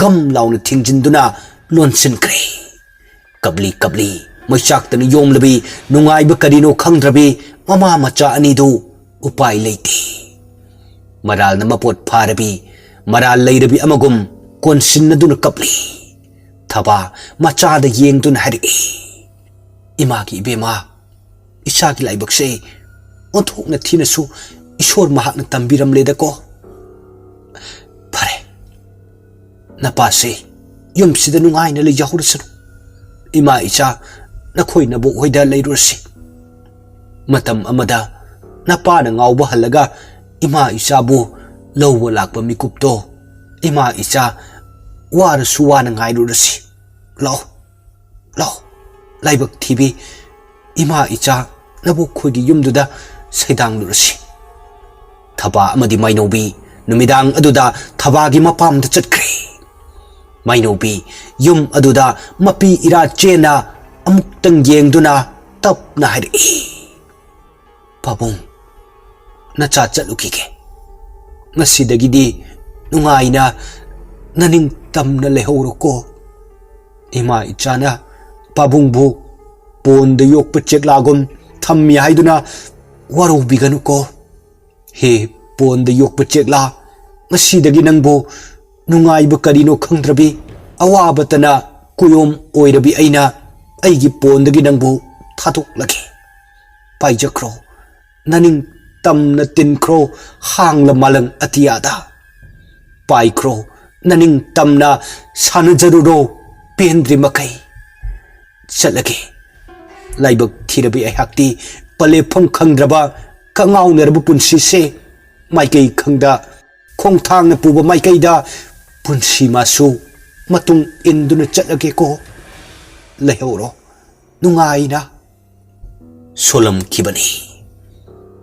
गम लाउन थिंजिंदुना लोनसिनख्रे कबली कबली मैचाक्तन योमलबी नुंगाइब करिनो खंगद्रबी ममा मचा अनिदु उपाय लेते मराल न मपोट फारबी मराल लेरबी अमगुम कोनसिनदुन कबली थबा मचाद येंगदुन हरि इमागी बेमा इसागी लाइबक्से ओंथोकना थिनसु ईश्वर महाकना तंबिरमलेदको फरे नपासे युमसिदा नुंगाइना लेजहरसनु इमा इचा नखोय नबो होइदा लेरुरसि मतम अमदा नपाना ngawba halaga इमा इचाबु लौबो लाकपा मिकुपतो इमा इचा वार सुवाना ngairurasi लाओ लाओ लाइबक थिबी इमा इचा नबो खोगी युमदुदा सैदांगलुरसी थबा अमदी माइनोबी नुमिदांग अदुदा थबागी मपामदा चटख्रे माइनोबी युम अदुदा मपी इरा चेना अमुक्तंग येंगदुना तपना हरि पाबुंग नचा चलुकिगे ngasiदगिदी नुंगाइना ननिंग तमना लेहौरको इमा इचाना पाबुंगबु पोंद योक चेकलागुम थम्मी हाइदुना वारोबिगनुको हे पोंद योक चेकला ngasiदगी नंगबु नुंगाइब करिनो खंगद्रबी अवाबतना कुयोम ओइरबी अइना अइगी पोंदगी नंगबु थादोक्लगे पाइजख्रो ननिंग तमना तिनख्रो हांगला मालंग अतियादा पाइख्रो ननिंग तमना सानजरुरो पेंद्रि मखै चलगे लाइबक थिरबी अहाक्ति पलेफम खंगद्रबा कंगाउनरबु पुनसिसे माइकै खंगदा खोंथांगना पुबा माइकैदा पुनसि मासु मतुंग इंदुना चलगे को लेहौरो नुंगाइना सोलम खिबनी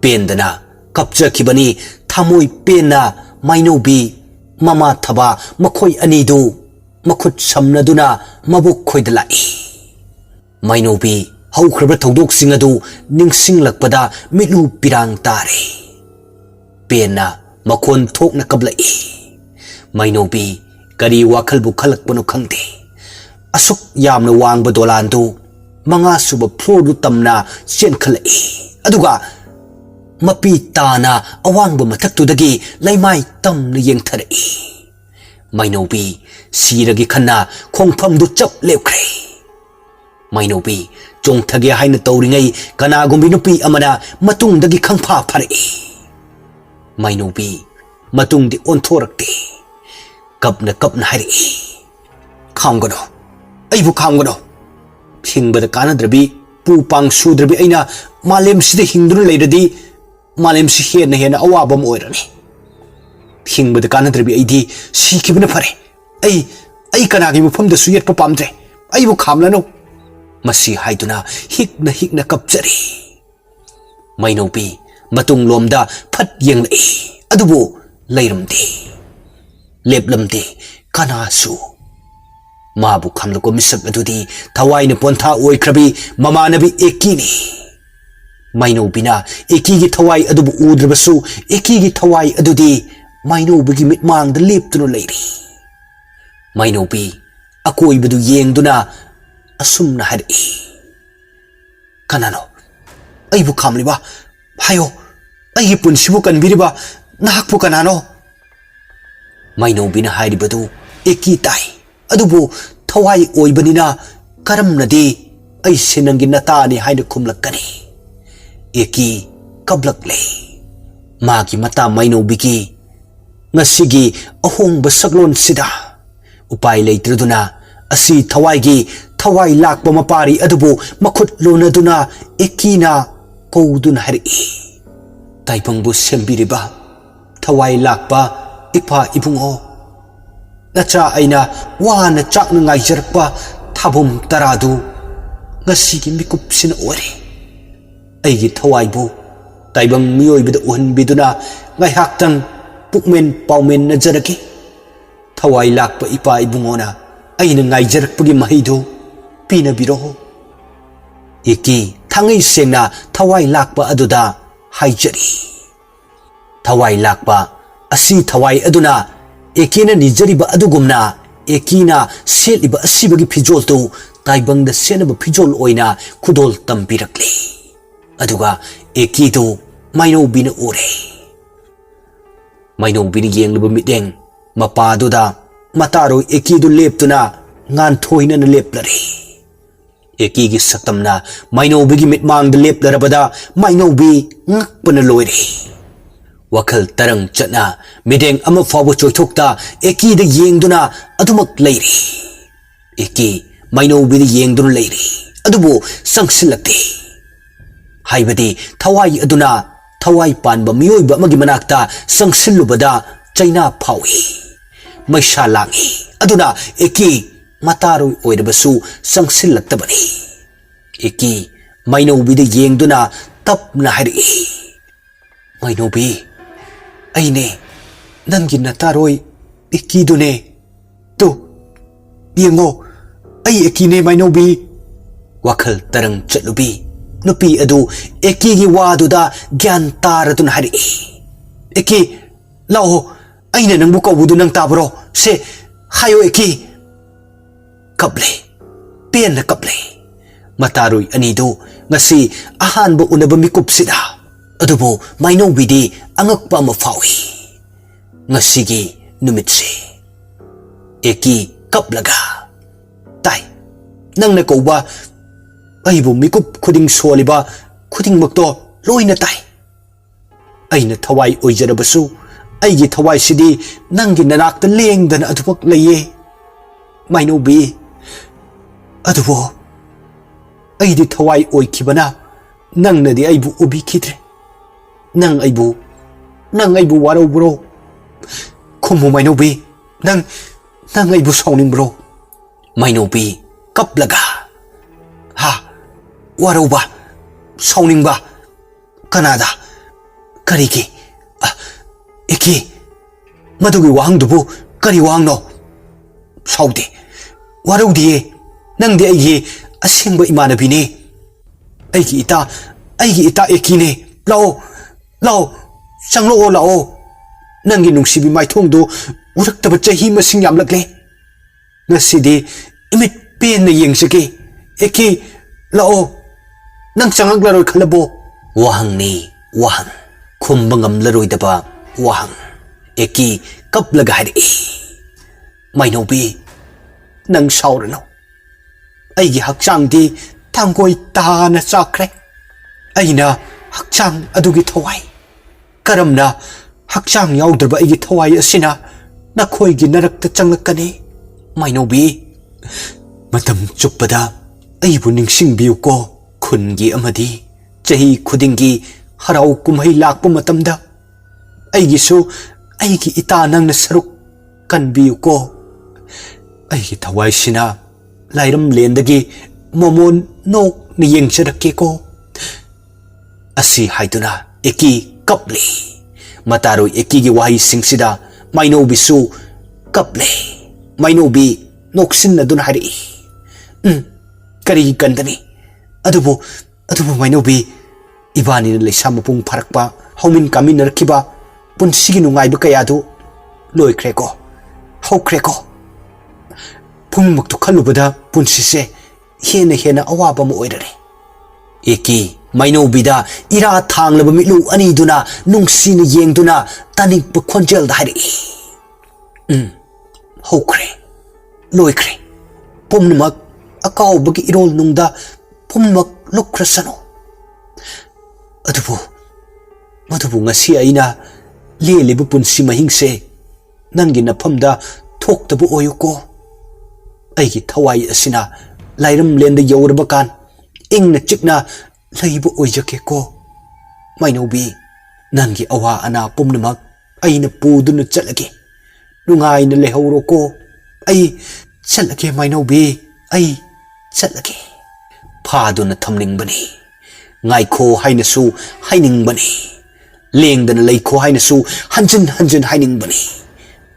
पेंदना कपचा खिबनी थामोय पेना माइनोबी ममा थबा मखोय अनिदु मखुत समनदुना मबुक खोइदलाई माइनोबी हौख्रब थौदोकसिंग अदु निंगसिंगलकपदा मिलु पिरांग तारे पेना मखोन थोकना कबलाई माइनोबी करी वाखलबु खलकपनो खंगदे असुक यामना वांगबा दोलानदु मंगा सुब फ्लोरदु तमना चेनखलाई अदुगा मपी ताना अवांगबा मथक्तुदगी लैमाई तमना येंगथरई माइनोबी सिरगी खन्ना खोंगफमदु चप लेवख्रे माइनोबी चोंगथगे हाइना तौरिङै कनागुम्बी नुपी अमना मतुंगदगी खंगफा फरई माइनोबी मतुंगदि ओंथोरक्ते कपना कपना हरि खामगनो अइबु खामगनो हिंबद कानद्रबी पू पांग सुद्रबी अइना मालेम सिदे हिंदुन लेरदी मालेम सि हेन हेन अवाबम ओइरनी हिंबद कानद्रबी अइदी सिखिबन फरे अइ कनागी मफम द सुयत पामद्रे अइबु खामलनो मसी हाइदुना हिकना कपचरी माइनौबी मतुंग लोमदा फट येंगलई अदुबु लैरमदे लेपलमदे कनासु माबु खामलको मिसक अदुदी थवाइने पोंथा ओइख्रबी ममानबी एकीनी माइनौबीना एकीगी थवाइ अदुबु उद्रबसु एकीगी थवाइ अदुदी माइनौबीगी मिटमांगदा लेपतुनु लैरी माइनौबी अकोइबदु येंगदुना असुमना हरि कनानो अइबु खामलिबा हायो अइगी पुनसिबु कनबिरिबा नाहकपु कनानो माइनौबीना हाइरिबदु एकी ताई अदुबु थवाइ ओइबनिना करमनदी अइसे नंगी नतानी हाइने खुमलक्कनी एकी कबलक्ले मागी मता माइनौबीगी ngasiगी अहोंग सकलोन सिदा उपाय लेत्रदुना असि थवाइगी थवाइ लाकपा मपारी अदुबु मखुत लोनदुना एकीना कौदुन हरि ताइपंगबु सेंबिरिबा थवाइ लाकपा इपा इबुंगो नचा आइना वाना चाकन ngaijरपा थाबुम तरादु ngasiगी मिकुपसिन ओरे अइगी थवाइबु ताइबंग मियोइबद उहनबिदुना ngaihaktang पुकमेन पाउमेन नजरके थवाइ लाकपा इपा इबुंगोना अइना ngaijरपगी महिदु पीनबिरो एकी थांगै सेंना थवाइ लाकपा अदुदा हाइजरी थवाइ लाकपा असि थवाइ अदुना एकीना निजरिबा अदुगुमना एकीना सेलिबा असिबगी फिजोलतु ताइबंगदा सेनबा फिजोल ओइना खुदोल तंपिरक्ले अदुगा एकीदु माइनौबीना ओरे माइनौबीना येंगलबा मिदेंग मपादुदा मतारो एकीदु लेपतुना nganthoi leplare एकीगी सकतमना माइनौबीगी मिटमांग लेपलरबदा माइनौबी ngakpana loire वखल तरंग चना मिदेंग अमा फावो चोइथोक्ता एकीदा येंगदुना अदुमक लैरी एकी माइनौबीदा येंगदुना लैरी अदुबो संगसिलक्ते हाइबदी थवाइ अदुना थवाइ पानबा मियोइबा अमगी मनाक्ता संगसिलुबदा चाइना फावी मैसा लांगी अदुना एकी मतारोइ ओइरबसु संगसिलक्तबनी एकी माइनौबीदा येंगदुना तपना हरि माइनौबी अइने नंगी नतारोइ एकीदुने तो येंगो अइ एकीने माइनौबी वखल तरंग चलुबी नुपी अदु एकीगी वादुदा ज्ञान तारदुन हरि एकी लाओ अइने नंगबु कौबुदु नंग ताबरो से हायो एकी कबले पेन कबले मतारोइ अनिदु ngasi ahanba unaba mikupsida adubo mainobidi angakpa mafawi ngasigi numitse eki kaplaga tai nangna koba aibu mikup khuding soliba khuding makto loina tai aina thawai oijarabasu aigi thawai sidi nangi nanakta lengdana adubak leye mainobi adubo अइदि थवाइ ओइखिबना नंगनदि अइबु उबिखिद्रे नंग अइबु वारौब्रो खुमु माइनौबी नंग अइबु साउनिंब्रो माइनौबी कपलगा हा वारौबा साउनिंबा कनादा करिगे एकी मदुगी वांगदुबु करि वांगनो साउदे वारौदिए नंगदि अइगे असिंग इमानबीने अइगी इता एकीने लाओ चंगलो लाओ नंगी नुंगसिबी माइथोंदो उरक्तब चही मसिंग यामलक्ले ngasidi imit pen na yengsake eki lao nang changaglaroi khalabo wahang ni wahang khumbangam laroi daba wahang eki kaplaga hari mainobi nang saurano अइगी हक्चांगदी थांगोइ ताना चाख्रे अइना हक्चांग अदुगी थवाइ करमना हक्चांग याउद्रबा अइगी थवाइ असिना नखोइगी नरकता चंगलक्कनी माइनौबी मतम चुप्पदा ꯑꯩꯕꯨ ꯅꯤꯡꯁꯤꯡꯕꯤꯌꯨꯀꯣ ꯈꯨꯟꯒꯤ ꯑꯃꯗꯤ ꯆꯍꯤ ꯈꯨꯗꯤꯡꯒꯤ ꯍꯔꯥꯎ ꯀꯨꯝꯍꯩ ꯂꯥꯛꯄ ꯃꯇꯝꯗ ꯑꯩꯒꯤꯁꯨ ꯑꯩꯒꯤ ꯏꯇꯥ ꯅꯪꯅ ꯁꯔꯨꯛ ꯀꯟꯕꯤꯌꯨꯀꯣ ꯑꯩꯒꯤ ꯊꯋꯥꯏꯁꯤꯅ ꯂꯥꯏꯔꯝꯂꯦꯟꯗꯒꯤ ꯃꯃꯣꯟ ꯅꯣꯛꯅ ꯌꯦꯡꯖꯔꯛꯀꯦꯀꯣ ꯑꯁꯤ ꯍꯥꯏꯗꯨꯅ ꯑꯦꯀꯤ ꯀꯞꯂꯤ ꯃꯇꯥꯔꯣꯏ ꯑꯦꯀꯤꯒꯤ ꯋꯥꯍꯩꯁꯤꯡꯁꯤꯗ ꯃꯥꯏꯅꯧꯕꯤꯁꯨ ꯀꯞꯂꯤ ꯃꯥꯏꯅꯧꯕꯤ ꯅꯣꯛꯁꯤꯟꯅꯗꯨꯅ ꯍꯥꯏꯔꯛꯏ ꯀꯔꯤꯒꯤ ꯀꯟꯗꯅꯤ ꯑꯗꯨꯕꯨ ꯃꯥꯏꯅꯧꯕꯤ 이반이는 레사 무풍 파락바 허민 까민 너르키바 분시기 누가이브 까야도 로이크레고 하우크레고 풍목도 칼루보다 분시세 헤나 아와바 모이르레 에키 마이노비다 이라 탕르바 미루 아니두나 눅시니 옌두나 따닉부 콘젤다 하리 하우크레 로이크레 봄누막 아까우버기 이롤 눅다 봄막 룩크레사노 मधुबु ngasi aina lelibu punsi mahingse nangi nafamda thoktabu oyuko aigi thawai asina lairam lenda yawraba kan ingna chikna laibu oijake ko mainobi nangi awa ana pumnamak aina puduna chalage nungaina lehawro ko ai chalage mainobi ai chalage phaduna thamningbani ngaikho hainasu hainingbani lengdana leikho hainasu hanjin hainingbani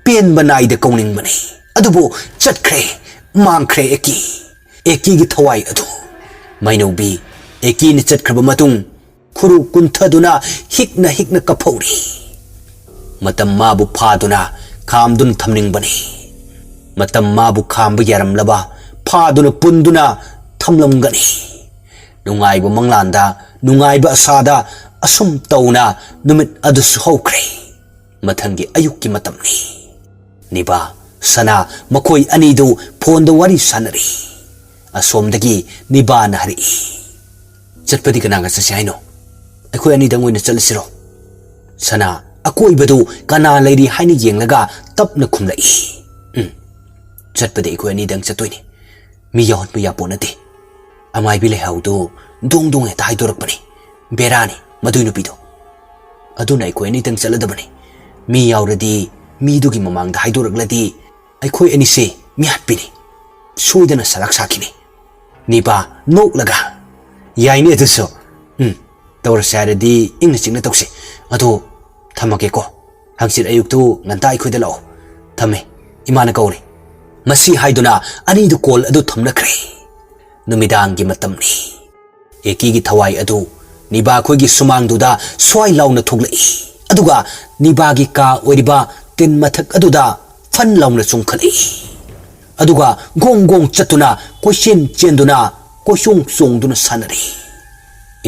pen banaida kauningbani adubo chatkre mangkre eki gi thawai adu mainobi eki ni chatkraba matung khuru kunthaduna hikna kaphori matam mabu phaduna khamdun thamningbani matam mabu khamba yaramlaba phaduna punduna thamlamgani nungaiba manglanda nungaiba asada asum tauna numit adusu hokre mathangi ayukki matamni niba sana makoi anidu phonda wari sanari asomdagi niba na hari chatpadi kananga sasi haino akoi ani dangoina chalasiro sana akoi badu kana leiri haini yenglaga tapna khumlai chatpadi akoi ani dang chatoini mi yawn bu yaponate amai bile haudo dong e tai dorakpani berani madui nupido aduna ai koi ni tang chaladabani mi yauradi mi dugi mamang da haidorakladi ai koi ani se mi hatpini soidana sarak sakini niba noklaga yaini aduso tawra saradi ingna chingna tawse ado thamake ko hangsit ayuktu nganta ai koi da lao thame imana kauri masi haiduna ani du kol adu thamnakre numidangi matamni eki gi thawai adu niba khoi gi sumang duda swai launa thoglai aduga niba gi ka oiriba tin mathak aduda fan launa chungkhalai aduga gong chatuna question chenduna koshung songduna sanari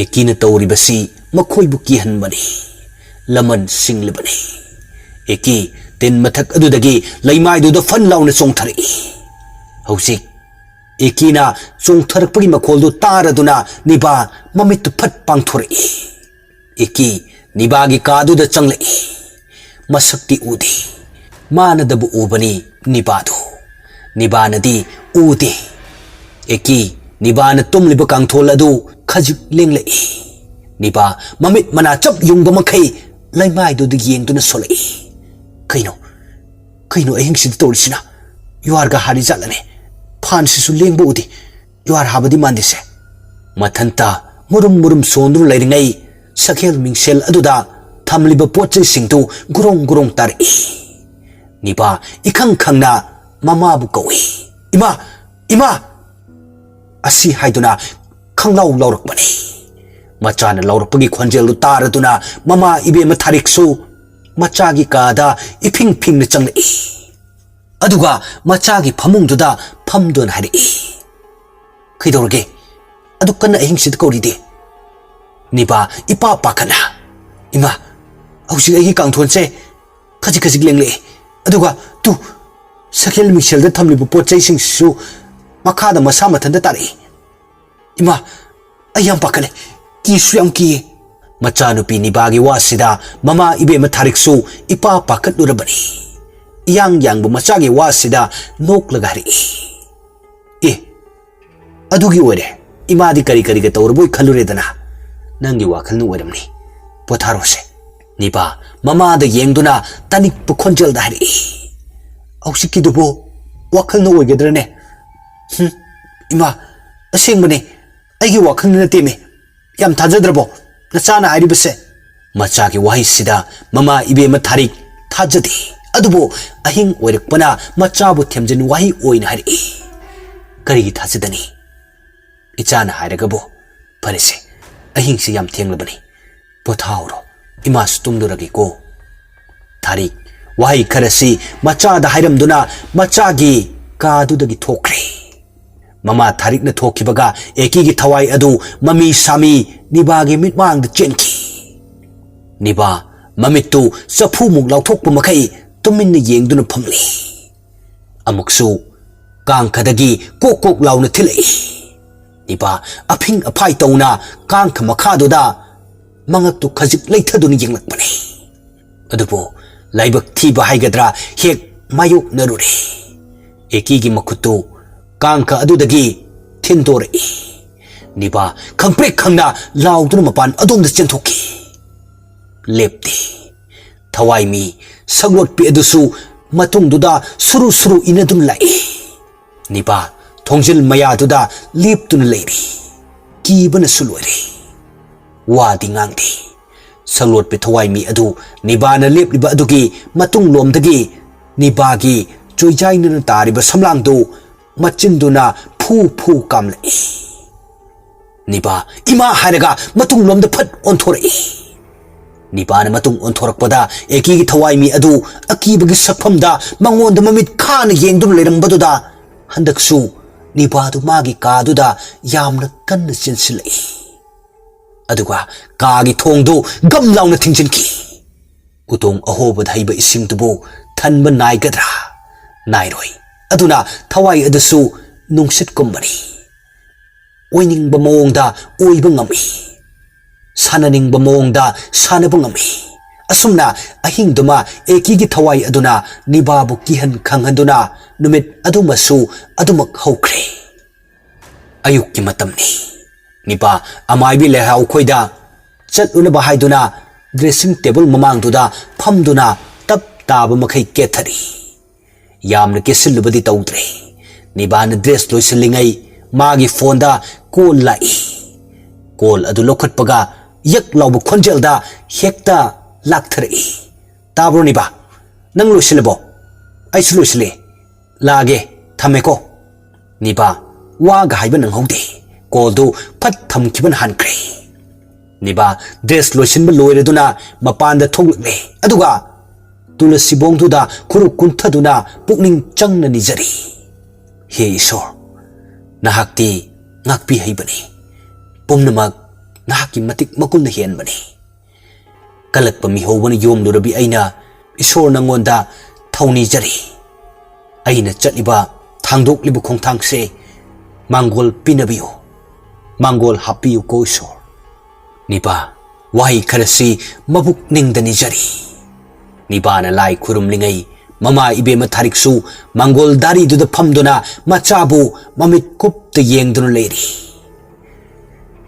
eki na tawribasi makhoi bu ki hanbani laman singlibani eki tin mathak adudagi laimai duda fan launa chongthari hausik ekina chongtharakpagi makholdu taraduna niba mamit phat pangthori eki niba gi kadu da changlai masakti udi mana dabu ubani nibadu nibanadi udi eki nibana tumliba kangthol adu khajik lenglai niba mamit mana chap yungba makhai laimai du yengduna solai kaino ahingsid torisina yuarga hari jalane Pansisu lengbo udi yuar habadi mandise mathanta murum sondru lairingai sakhel mingsel aduda thamliba pochai singtu gurong tari niba ikhang khangna mama bu kawi ima asi haiduna khanglau laurakbani machana laurakpagi khonjelu taraduna mama ibe mathariksu machagi kada iping na changlai aduga machagi phamungduda phamdon hari kidorge adu kana ahingsid koride niba ipa pakana ima ausi agi kangthonse khaji lengle aduga tu sakhel michel da thamli bu pochai sing su makhada masa mathanda tari ima ayam pakale ki suyam ki machanu pi niba gi wasida mama ibe mathariksu ipa pakat lurabani yang bu machagi wasida nok lagari अदुगी ओरे इमादी करी करी के तौरबोय खलुरेदना नंगी वाखलनु ओरमनी पोथारोसे निपा ममा द येंगदुना तनिक पुखोंजल दारी औसिकी दुबो वाखलनु ओगेद्रने इमा असेंगबने अगी वाखलनु नतेमे याम थाजद्रबो नचाना आरिबसे मचागी वाही सिदा ममा इबेम थारिक थाजदे अदुबो अहिंग ओइरकपना मचाबु थेमजन वाही ओइन हरि करी थाजदनी इचाना हायरगबो फरेसे अहिंग से याम थेंगलबनी पोथाउरो इमा तुमदुरगी को थारिक वाही खरसी मचादा हायरमदुना मचागी कादुदगी थोख्रे ममा थारिक न थोखिबगा एकीगी थवाई अदु ममी सामी निबागी मिटमांग चेनकी निबा ममितु चफू मुक लाउथोकप मखै तुमिन येंगदुना फमली अमुकसु कांखदगी कोक कोक लाउना थिलै निबा अफिंग अफाई तौना कांख मखादुदा मंगक्तु खजिक लैथदुना येंगलकपने अदुबो लाइबक थीबा हाइगद्रा हेक मायोक नरुरे एकीगी मखुतु कांख अदुदगी थिंदोरे निबा खंप्रेक खंगना लाउदुना मपान अदोंद चेंथोकी लेप्ते थवाई मी सगलोटपी अदुसु मतुंगदुदा सुरु सुरु इनदुन लाई निबा थोंजिल मयादुदा लेप्तुन लैरी कीबन सुलोरे वादी ngang सगलोटपी थवाई मी अदु निबाना लेप्लिबा अदुगी मतुंग लोमदगी निबागी चोइजाइनन तारिबा समलांगदु मचिंदुना फू फू कामलै निबा इमा हारगा मतुंग लोमद फट ओंथोरे निपान मतुंग ओंथोरकपदा एकीगी थवाई मी अदु अकीबगी सकफमदा मंगोंद ममित खान येंगदुन लेरंबदुदा हंदकसु निपादु मागी कादुदा यामना कन्न चिनसिलै अदुगा कागी थोंदु गम लाउना थिंजिनकी उतोंग अहोबद हैबा इसिंगदुबो थनब नाइगद्रा नाइरोय अदुना थवाई अदसु नुंगसित कुमबनी ओइनिंगबा मोंगदा ओइबा ngami साननिंगबा मोंगदा सानबा ngami असुमना अहिंगदुमा एकीगी थवाई अदुना निबाबु किहन खंगदुना नुमित अदुमसु अदुमक हौख्रे अयुक्की मतमनी निपा अमाइबी लेहाउ खोइदा चटुनबा हाइदुना ड्रेसिंग टेबल ममांगदुदा फमदुना तप ताब मखै केथरी यामन केसिलबदी तौद्रे निबान ड्रेस लोइसलिंगै मागी फोनदा कॉल लाई कॉल अदु लोखटपगा यक लाउब खोंजेलदा हेक्ता लाक्थरई ताब्रो निबा नंग लोइसलेबो आइसु लोइसले लागे थमेको निबा वागा हाइबा नंगहौदे कॉलदु फट थमखिबन हानख्रे निबा ड्रेस लोइसिनब लोइरेदुना मपानदा थोगलले अदुगा तुलसी बोंगदुदा खुरु कुंथदुना पुकनिंग चंगना निजरी हे ईश्वर नाहक्ति ngakpi haibani pumnamak nahaki matik makul na hianbani kalakpa mihobana yomlurabi aina isor nangonda thauni jari aina chatliba thangdoklibu khongthangse mangol pinabiyo mangol hapiyu ko isor nipa wahi kharasi mabuk ningdani jari nipana lai khurumlingai mama ibema thariksu mangol dari duda phamduna machabu mamit kupta yengduna leiri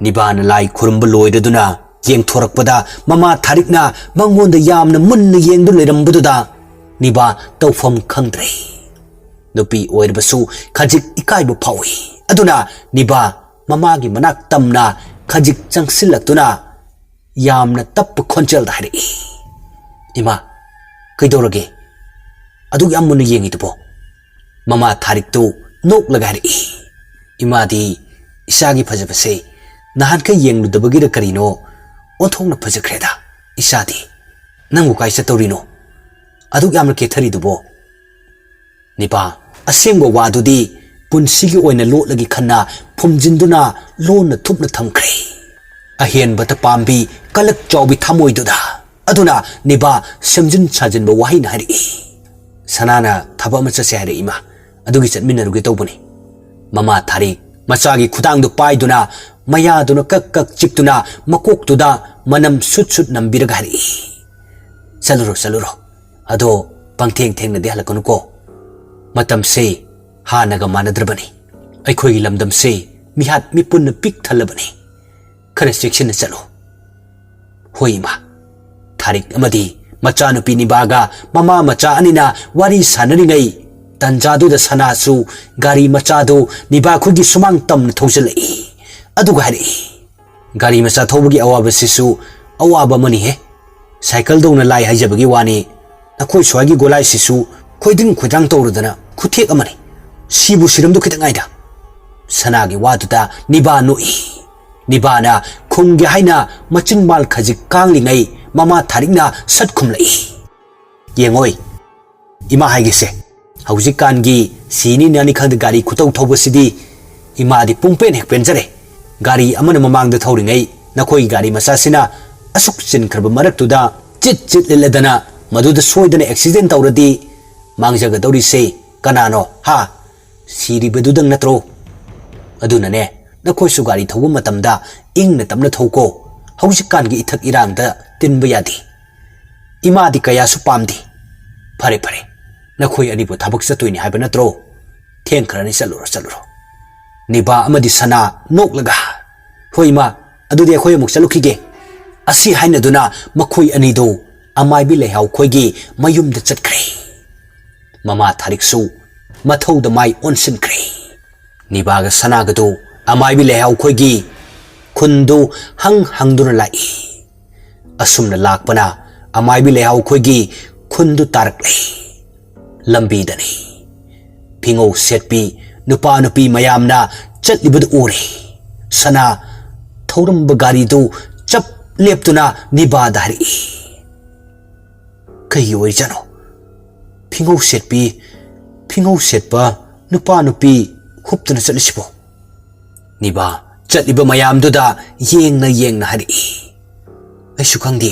nibana lai khurumba loidaduna yeng thorakpada mama tharikna mangonda yamna munna yengduna leirambaduda niba tawfam khangdre nupi oirbasu khajik ikaibu phawi aduna niba mama gi manak tamna khajik changsilaktuna yamna tapp khonchel da hari ima kaidorage अदु याम मुन येंगितबो ममा थारिक तो नोक लगारि इमादी इसागी फजबसे नहान का येंगलुदबगिर करिनो ओथोंना फजख्रेदा इसादी नंगु काइसा तौरिनो अदु याम केथरिदुबो निपा असेंगो वादुदी पुनसिगी ओइना लोटलगी खन्ना फुमजिंदुना लोना थुपना थमख्रे अहेन बत पाम्बी कलक चौबी थमोइदुदा अदुना निबा समजिन साजिनबो वाहिना हरि सनाना थबा मचा से हरे इमा अदुगी चटमिनरुगे तौबनी ममा थारी मचागी खुदांगदु पाइदुना मयादुना कक कक चिक्तुना मकोक्तुदा मनम सुट सुट नंबिरगा हरि चलुरो अदो पंगथेंग थेंग नदे हलकनुको मतम से हानगा मानद्रबनी अखोगी लमदम से mihat mipun na pik thalabani khara section na chalo hoi ma tharik amadi macha nupi ni baga mama macha anina wari sanari ngai tanjadu da sanasu gari macha do niba khugi sumang tam na thojalai aduga hari gari macha thobagi awaba sisu awaba mani he cycle do na lai haijabagi wani akhoi swagi golai sisu khoiding khoidang tawrudana khuthek amani sibu siram do khitang aida sanagi waduda niba noi nibana khumgi haina machin mal khajik kangli ngai mama tharikna satkhum lai yengoi ima haigise hauji kangi sini nani khand gari khutau thobasidi ima di pungpen hek penjare gari amana mamang da thawri ngai nakhoi gari masa sina asuk chin kharba marak tuda chit chit leladana maduda soidana accident tawradi mangjaga dawri se kanano ha siri bedudang natro aduna ne nakhoi su gari thawum matamda ingna tamna thawko hauji kangi ithak irangda tinba yadi ima di kaya su pamdi phare phare nakhoi ani bu thabak chatoini haiba natro theng kharani chaluro niba amadi sana noklaga hoima adudi akhoi amuk chalukhige asi haina duna makhoi ani do amai bi lehaw khoigi mayum da chatkre mama tharik su mathau da mai onsin kre niba ga sana ga do amai bi lehaw khoigi khundu hangduna lai asumna lakpana amai bi lehaw khoigi khundu tarak lai lambi dani pingo setpi nupa nupi mayamna chatlibad ure sana thorum bagari do chap leptuna niba dari kai oi jano pingo setpa nupa nupi khuptuna chatlisibo niba chatliba mayam duda yengna hari ai sukhangdi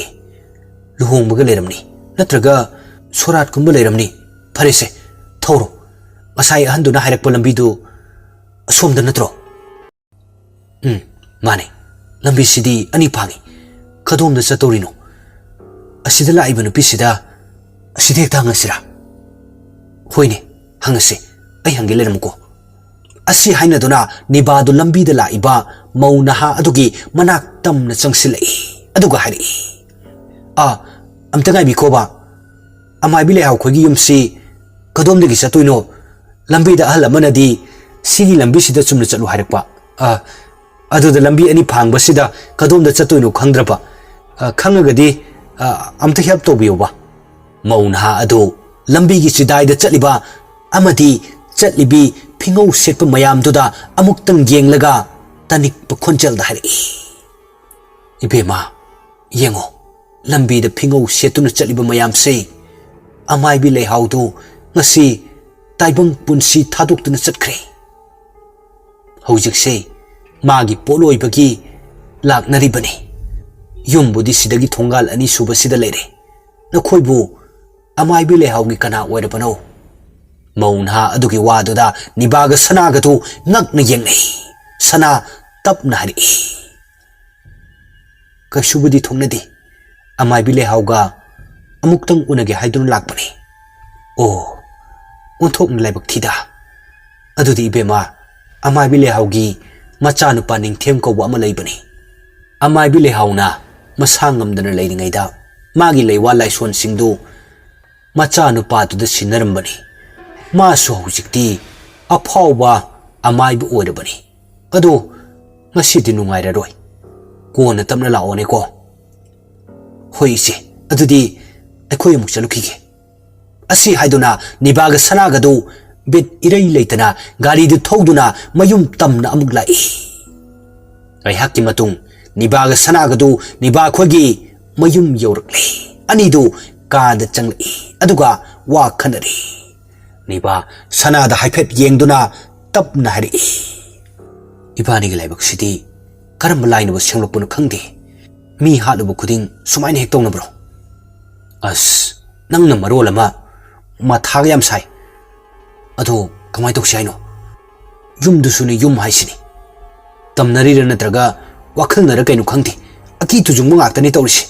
luhongbaga leramni natraga sorat kumba leramni pharese thoro asai ahanduna hairakpa lambi du asomda natro mane lambi sidi ani phangi kadom da chatorino asida laiba nupi sida aside tangasira hoine hangase ai hangi leramko asi haina duna nibadu lambi da laiba maunaha adugi manak tamna changsilai aduga hari amta ngai bi khoba amai bi le haw khogi yumsi kadom de gi chatoino lambi da ahal amanadi sigi lambi sida chumna chalu harakpa adu da lambi ani phangba sida kadom da chatoino khangdrapa khangagadi amta help to biyoba maunha adu lambi gi sidai da chaliba amadi chatlibi pingo setpa mayam duda amuktang yenglaga tanik pa khonchal da hari ibema yengo lambi da pingo setuna chaliba mayam se amai bi le haudu ngasi taibang punsi thaduk tuna chatkre hojik se magi poloi bagi laknari bani yumbudi sidagi thongal ani suba sida lere nakhoibu amai bi le haugi kana oira bano maunha adugi waduda nibaga sanaga tu ngakna yengnei sana tapna hari kasubudi thongnadi amai bi le hauga amuktang unage haidun lakpani onthokna laibak thida adudi ibema amai bi le haugi macha nupa ningthem ko wa malaibani amai bi le hauna masangamdana leiringaida magi leiwa laison singdu macha nupa tu da sinarambani masu hujikti aphawba amai bu oirabani ado ngasidi nungairaroi kona tamna laone ko hoise adudi akhoi amuk chalukhige asi haiduna nibaga sanaga do bit irei leitana gari du thoduna mayum tamna amuk lai ai hakki matung nibaga sanaga do niba khogi mayum yorakle ani do ka da changlai aduga wa khanari niba sanada haipet yengduna tapna hari ibani gi laibak sidi karam lainu senglopun khangde mi halubu khuding sumain hek tong na bro as nangna marolama ma thag yam sai ado kamai tok sai no yum du suni yum haisini tamnari rana traga wakhal nara kainu khangde aki tujung ngak tani tawrisi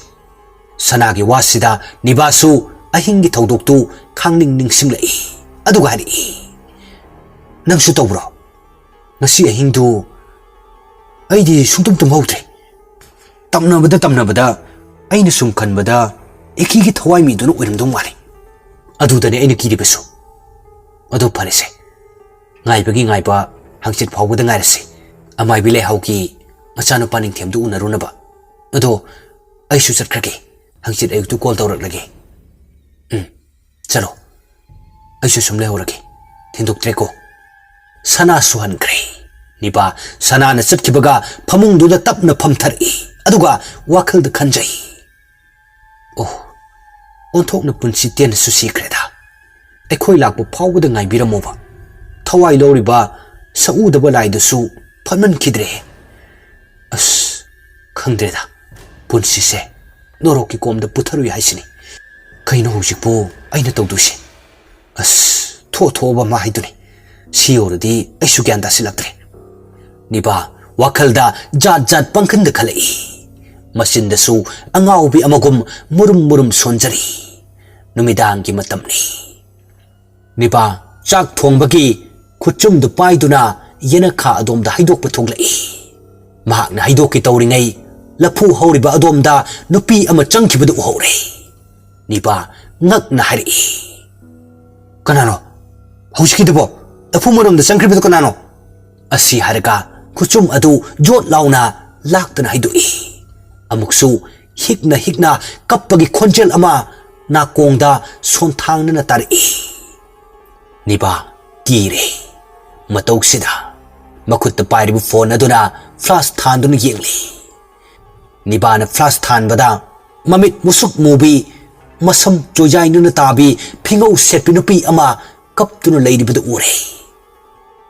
sanagi wasida nibasu ahingi thodok tu khangning ningsing lai aduga hari nangsu tawbro ngasi ahingdu ꯑꯩꯗꯤ ꯁꯨꯡꯇꯨꯝ ꯇꯨꯝꯍꯧꯗ꯭ꯔꯦ ꯇꯝꯅꯕꯗ ꯑꯩꯅ ꯁꯨꯝ ꯈꯟꯕꯗ ꯑꯦꯀꯤꯒꯤ ꯊꯋꯥꯏ ꯃꯤꯗꯨꯅ ꯑꯣꯏꯔꯝꯗꯧ ꯃꯥꯜꯂꯤ ꯑꯗꯨꯗꯅꯦ ꯑꯩꯅ ꯀꯤꯔꯤꯕꯁꯨ ꯑꯗꯨ ꯐꯔꯦꯁꯦ ꯉꯥꯏꯕꯒꯤ ꯉꯥꯏꯕ ꯍꯪꯆꯤꯠ ꯐꯥꯎꯕꯗ ꯉꯥꯏꯔꯁꯤ ꯑꯃꯥꯏꯕꯤ ꯂꯩꯍꯥꯎꯒꯤ ꯃꯆꯥꯅꯨꯄꯥ ꯅꯤꯡꯊꯦꯝꯗꯨ ꯎꯅꯔꯨꯅꯕ ꯑꯗꯣ ꯑꯩꯁꯨ ꯆꯠꯈ꯭ꯔꯒꯦ ꯍꯪꯆꯤꯠ ꯑꯌꯨꯛꯇꯨ ꯀꯣꯜ ꯇꯧꯔꯛꯂꯒꯦ ꯆꯠꯂꯣ ꯑꯩꯁꯨ ꯁꯨꯝ ꯂꯩꯍꯧꯔꯒꯦ ꯊꯤꯟꯗꯣꯛꯇ꯭ꯔꯦꯀꯣ ꯁꯅꯥꯁꯨ ꯍꯟꯈ꯭ꯔꯦ ꯅꯤꯄꯥ ꯁꯅꯥꯅ ꯆꯠꯈꯤꯕꯒ ꯐꯃꯨꯡꯗꯨꯗ ꯇꯞꯅ ꯐꯝꯊꯔꯛꯏ ꯑꯗꯨꯒ ꯋꯥꯈꯜꯗ ꯈꯟꯖꯩ ꯑꯣ ꯑꯣꯟꯊꯣꯛꯅ ꯄꯨꯟꯁꯤ ꯇꯦꯟꯅꯁꯨ ꯁꯤꯈ꯭ꯔꯦꯗ ꯑꯩꯈꯣꯏ ꯂꯥꯛꯄ ꯐꯥꯎꯕꯗ ꯉꯥꯏꯕꯤꯔꯝꯃꯣꯕ ꯊꯋꯥꯏ ꯂꯧꯔꯤꯕ ꯁꯛꯎꯗꯕ ꯂꯥꯏꯗꯨꯁꯨ ꯐꯠꯃꯟꯈꯤꯗ꯭ꯔꯦ ꯑꯁ ꯈꯪꯗ꯭ꯔꯦꯗ ꯄꯨꯟꯁꯤꯁꯦ ꯅꯣꯔꯣꯛꯀꯤ ꯀꯣꯝꯗ ꯄꯨꯊꯔꯨꯏ ꯍꯥꯏꯁꯤꯅꯤ ꯀꯩꯅꯣ ꯍꯧꯖꯤꯛꯄꯨ ꯑꯩꯅ ꯇꯧꯗꯣꯏꯁꯦ ꯑꯁ ꯊꯣꯛꯑꯕ ꯃꯥ ꯍꯥꯏꯗꯨꯅꯤ ꯁꯤ ꯌꯧꯔꯗꯤ ꯑꯩꯁꯨ ꯒ꯭ꯌꯥꯟ ꯇꯥꯁꯤꯜꯂꯛꯇ꯭ꯔꯦ ꯅꯤꯄꯥ ꯋꯥꯈꯜꯗ ꯖꯥꯠ ꯖꯥꯠ ꯄꯪꯈꯟꯗ ꯈꯜꯂꯛꯏ ꯃꯆꯤꯟꯗꯁꯨ ꯑꯉꯥꯎꯕꯤ ꯑꯃꯒꯨꯝ ꯃꯨꯔꯨꯝ ꯁꯣꯟꯖꯔꯤ ꯅꯨꯃꯤꯗꯥꯡꯒꯤ ꯃꯇꯝꯅꯤ ꯅꯤꯄꯥ ꯆꯥꯛ ꯊꯣꯡꯕꯒꯤ ꯈꯨꯠꯆꯨꯝꯗꯨ ꯄꯥꯏꯗꯨꯅ ꯌꯦꯅꯈꯥ ꯑꯗꯣꯝꯗ ꯍꯩꯗꯣꯛꯄ ꯊꯣꯛꯂꯛꯏ ꯃꯍꯥꯛꯅ ꯍꯩꯗꯣꯛꯀꯦ ꯇꯧꯔꯤꯉꯩ ꯂꯐꯨ ꯍꯧꯔꯤꯕ ꯑꯗꯣꯝꯗ ꯅꯨꯄꯤ ꯑꯃ ꯆꯪꯈꯤꯕꯗꯨ ꯎꯍꯧꯔꯦ ꯅꯤꯄꯥ ꯉꯛꯅ ꯍꯥꯏꯔꯛꯏ ꯀꯅꯥꯅꯣ ꯍꯧꯖꯤꯛꯀꯤꯗꯨꯕꯣ ꯂꯐꯨ ꯃꯔꯣꯝꯗ ꯆꯪꯈ꯭ꯔꯤꯕꯗꯨ ꯀꯅꯥꯅꯣ ꯑꯁꯤ ꯍꯥꯏꯔꯒ ꯈꯨꯠꯆꯨꯝ ꯑꯗꯨ ꯖꯣꯠ ꯂꯥꯎꯅ ꯂꯥꯛꯇꯅ ꯍꯩꯗꯣꯛꯏ ꯑꯃꯨꯛꯁꯨ ꯍꯤꯛꯅ ꯀꯞꯄꯒꯤ ꯈꯣꯟꯖꯦꯜ ꯑꯃ ꯅꯥꯀꯣꯡꯗ ꯁꯣꯟꯊꯥꯡꯅꯅ ꯇꯥꯔꯛꯏ ꯅꯤꯄꯥ ꯀꯤꯔꯦ ꯃꯇꯧꯁꯤꯗ ꯃꯈꯨꯠꯇ ꯄꯥꯏꯔꯤꯕ ꯐꯣꯟ ꯑꯗꯨꯅ ꯐ꯭ꯂꯥꯁ ꯊꯥꯟꯗꯨꯅ ꯌꯦꯡꯂꯤ ꯅꯤꯄꯥꯅ ꯐ꯭ꯂꯥꯁ ꯊꯥꯟꯕꯗ ꯃꯃꯤꯠ ꯃꯨꯁꯨꯛ ꯃꯨꯕꯤ ꯃꯁꯝ ꯆꯣꯏꯖꯥꯏꯅꯅ ꯇꯥꯕꯤ ꯐꯤꯉꯧ ꯁꯦꯠꯄꯤ ꯅꯨꯄꯤ ꯑꯃ ꯀꯞꯇꯨꯅ ꯂꯩꯔꯤꯕꯗꯨ ꯎꯔꯦ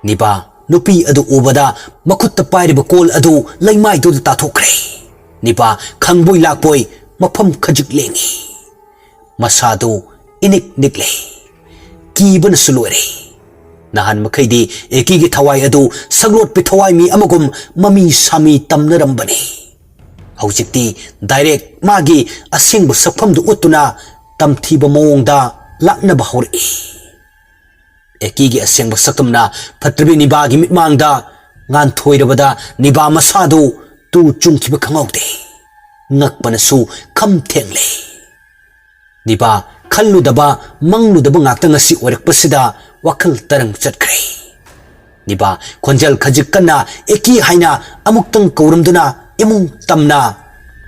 ꯅꯤꯄꯥ ꯅꯨꯄꯤ ꯑꯗꯨ ꯎꯕꯗ ꯃꯈꯨꯠꯇ ꯄꯥꯏꯔꯤꯕ ꯀꯣꯜ ꯑꯗꯨ ꯂꯩꯃꯥꯏꯗꯨꯗ ꯇꯥꯊꯣꯛꯈ꯭ꯔꯦ ꯅꯤꯄꯥ ꯈꯪꯕꯣꯏ ꯂꯥꯛꯄꯣꯏ ꯃꯐꯝ ꯈꯖꯤꯛ ꯂꯦꯡꯉꯤ ꯃꯁꯥꯗꯨ ꯏꯅꯤꯛ ꯅꯤꯛꯂꯦ ꯀꯤꯕꯅꯁꯨ ꯂꯣꯏꯔꯦ ꯅꯍꯥꯟ ꯃꯈꯩꯗꯤ ꯑꯦꯀꯤꯒꯤ ꯊꯋꯥꯏ ꯑꯗꯨ ꯁꯛꯂꯣꯠꯄꯤ ꯊꯋꯥꯏ ꯃꯤ ꯑꯃꯒꯨꯝ ꯃꯃꯤ ꯁꯥꯃꯤ ꯇꯝꯅꯔꯝꯕꯅꯤ ꯍꯧꯖꯤꯛꯇꯤ ꯗꯥꯏꯔꯦꯛ ꯃꯥꯒꯤ ꯑꯁꯦꯡꯕ ꯁꯛꯐꯝꯗꯨ ꯎꯠꯇꯨꯅ ꯇꯝꯊꯤꯕ ꯃꯑꯣꯡꯗ ꯂꯥꯛꯅꯕ ꯍꯧꯔꯛꯏ ꯑꯦꯀꯤꯒꯤ ꯑꯁꯦꯡꯕ ꯁꯛꯇꯝꯅ ꯐꯠꯇ꯭ꯔꯕꯤ ꯅꯤꯕꯥꯒꯤ ꯃꯤꯠꯃꯥꯡꯗ ꯉꯥꯟꯊꯣꯏꯔꯕꯗ ꯅꯤꯕꯥ ꯃꯁꯥꯗꯨ ꯇꯨ ꯆꯨꯡꯈꯤꯕ ꯈꯪꯍꯧꯗꯦ ꯉꯛꯄꯅꯁꯨ ꯈꯝ ꯊꯦꯡꯂꯦ ꯅꯤꯄꯥ ꯈꯜꯂꯨꯗꯕ ꯃꯪꯂꯨꯗꯕ ꯉꯥꯛꯇ ꯉꯁꯤ ꯑꯣꯏꯔꯛꯄꯁꯤꯗ ꯋꯥꯈꯜ ꯇꯔꯪ ꯆꯠꯈ꯭ꯔꯦ ꯅꯤꯄꯥ ꯈꯣꯟꯖꯦꯜ ꯈꯖꯤꯛ ꯀꯟꯅ ꯑꯦꯀꯤ ꯍꯥꯏꯅ ꯑꯃꯨꯛꯇꯪ ꯀꯧꯔꯝꯗꯨꯅ ꯏꯃꯨꯡ ꯇꯝꯅ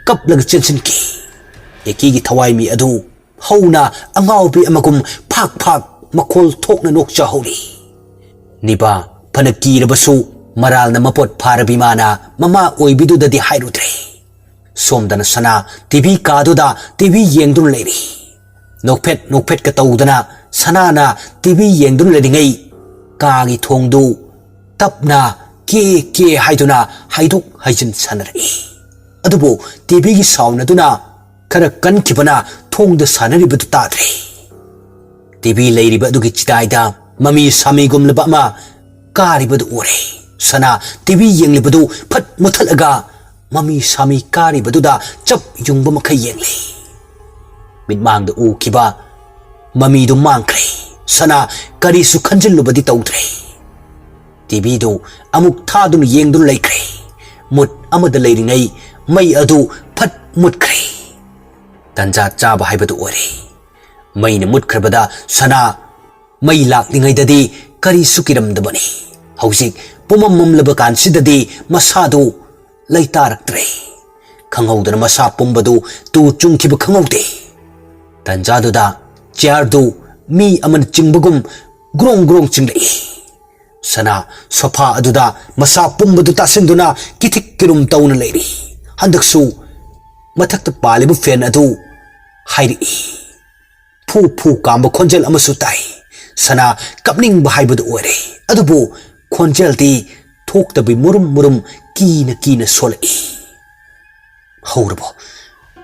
ꯀꯞꯂꯒ ꯆꯦꯟꯁꯤꯟꯈꯤ ꯑꯦꯀꯤꯒꯤ ꯊꯋꯥꯏꯃꯤ ꯑꯗꯨ ꯍꯧꯅ ꯑꯉꯥꯎꯕꯤ ꯑꯃꯒꯨꯝ ꯐꯥꯛ ꯃꯈꯣꯜ ꯊꯣꯛꯅ ꯅꯣꯛꯆꯍꯧꯔꯤ ꯅꯤꯄꯥ ꯐꯅ ꯀꯤꯔꯕꯁꯨ ꯃꯔꯥꯜꯅ ꯃꯄꯣꯠ ꯐꯥꯔꯕꯤ ꯃꯥꯅ ꯃꯃꯥ ꯑꯣꯏꯕꯤꯗꯨꯗꯗꯤ ꯍꯥꯏꯔꯨꯗ꯭ꯔꯦ ꯁꯣꯝꯗꯅ ꯁꯅꯥ ꯇꯤꯚꯤ ꯀꯥꯗꯨꯗ ꯇꯤꯚꯤ ꯌꯦꯡꯗꯨꯅ ꯂꯩꯔꯤ ꯅꯣꯛꯐꯦꯠꯀ ꯇꯧꯗꯨꯅ ꯁꯅꯥꯅ ꯇꯤꯚꯤ ꯌꯦꯡꯗꯨꯅ ꯂꯩꯔꯤꯉꯩ ꯀꯥꯒꯤ ꯊꯣꯡꯗꯨ ꯇꯞꯅ ꯀꯦ ꯍꯥꯏꯗꯨꯅ ꯍꯥꯏꯗꯣꯛ ꯍꯥꯏꯖꯤꯟ ꯁꯥꯟꯅꯔꯛꯏ ꯑꯗꯨꯕꯨ ꯇꯤꯚꯤꯒꯤ ꯁꯥꯎꯟ ꯑꯗꯨꯅ ꯈꯔ ꯀꯟꯈꯤꯕꯅ ꯊꯣꯡꯗ ꯁꯥꯟꯅꯔꯤꯕꯗꯨ ꯇꯥꯗ꯭ꯔꯦ ꯇꯤꯚꯤ ꯂꯩꯔꯤꯕ ꯑꯗꯨꯒꯤ ꯆꯤꯗꯥꯏꯗ ꯃꯃꯤ ꯁꯥꯃꯤꯒꯨꯝꯂꯕ ꯑꯃ ꯀꯥꯔꯤꯕꯗꯨ ꯎꯔꯦ ꯁꯅꯥ ꯇꯤꯚꯤ ꯌꯦꯡꯂꯤꯕꯗꯨ ꯐꯠ ꯃꯨꯊꯠꯂꯒ ꯃꯃꯤ ꯁꯥꯃꯤ ꯀꯥꯔꯤꯕꯗꯨꯗ ꯆꯞ ꯌꯨꯡꯕ ꯃꯈꯩ ꯌꯦꯡꯂꯤ ꯃꯤꯠꯃꯥꯡꯗ ꯎꯈꯤꯕ ꯃꯃꯤꯗꯨ ꯃꯥꯡꯈ꯭ꯔꯦ ꯁꯅꯥ ꯀꯔꯤꯁꯨ ꯈꯟꯖꯤꯜꯂꯨꯕꯗꯤ ꯇꯧꯗ꯭ꯔꯦ ꯇꯤꯚꯤꯗꯨ ꯑꯃꯨꯛ ꯊꯥꯗꯨꯅ ꯌꯦꯡꯗꯨꯅ ꯂꯩꯈ꯭ꯔꯦ ꯃꯨꯠ ꯑꯃꯗ ꯂꯩꯔꯤꯉꯩ ꯃꯩ ꯑꯗꯨ ꯐꯠ ꯃꯨꯠꯈ꯭ꯔꯦ ꯇꯟꯖꯥ ꯆꯥꯕ ꯍꯥꯏꯕꯗꯨ ꯑꯣꯏꯔꯦ ꯃꯩꯅ ꯃꯨꯠꯈ꯭ꯔꯕꯗ ꯁꯅꯥ ꯃꯩ ꯂꯥꯛꯂꯤꯉꯩꯗꯗꯤ ꯀꯔꯤꯁꯨ ꯀꯤꯔꯝꯗꯕꯅꯤ ꯍꯧꯖꯤꯛ ꯄꯨꯃꯝꯃꯝꯂꯕ ꯀꯥꯟꯁꯤꯗꯗꯤ ꯃꯁꯥꯗꯨ ꯂꯩꯇꯥꯔꯛꯇ꯭ꯔꯦ ꯈꯪꯍꯧꯗꯅ ꯃꯁꯥ ꯄꯨꯝꯕꯗꯨ ꯇꯨ ꯆꯨꯡꯈꯤꯕ ꯈꯪꯍꯧꯗꯦ ꯇꯟꯖꯥꯗꯨꯗ ꯆꯤꯌꯥꯔꯗꯨ ꯃꯤ ꯑꯃꯅ ꯆꯤꯡꯕꯒꯨꯝ ꯒ꯭ꯔꯣꯡ ꯆꯤꯡꯂꯛꯏ ꯁꯅꯥ ꯁꯣꯐꯥ ꯑꯗꯨꯗ ꯃꯁꯥ ꯄꯨꯝꯕꯗꯨ ꯇꯥꯁꯤꯟꯗꯨꯅ ꯀꯤꯊꯤꯛ ꯀꯤꯔꯨꯝ ꯇꯧꯅ ꯂꯩꯔꯤ ꯍꯟꯗꯛꯁꯨ ꯃꯊꯛꯇ ꯄꯥꯜꯂꯤꯕ ꯐꯦꯟ ꯑꯗꯨ ꯍꯥꯏꯔꯛꯏ ꯐꯨ ꯀꯥꯝꯕ ꯈꯣꯟꯖꯦꯜ ꯑꯃꯁꯨ ꯇꯥꯏ ꯁꯅꯥ ꯀꯞꯅꯤꯡꯕ ꯍꯥꯏꯕꯗꯨ ꯑꯣꯏꯔꯦ ꯑꯗꯨꯕꯨ ꯈꯣꯟꯖꯦꯜꯗꯤ ꯊꯣꯛꯇꯕꯤ ꯃꯨꯔꯨꯝ ꯀꯤꯅ ꯁꯣꯜꯂꯛꯏ ꯍꯧꯔꯕꯣ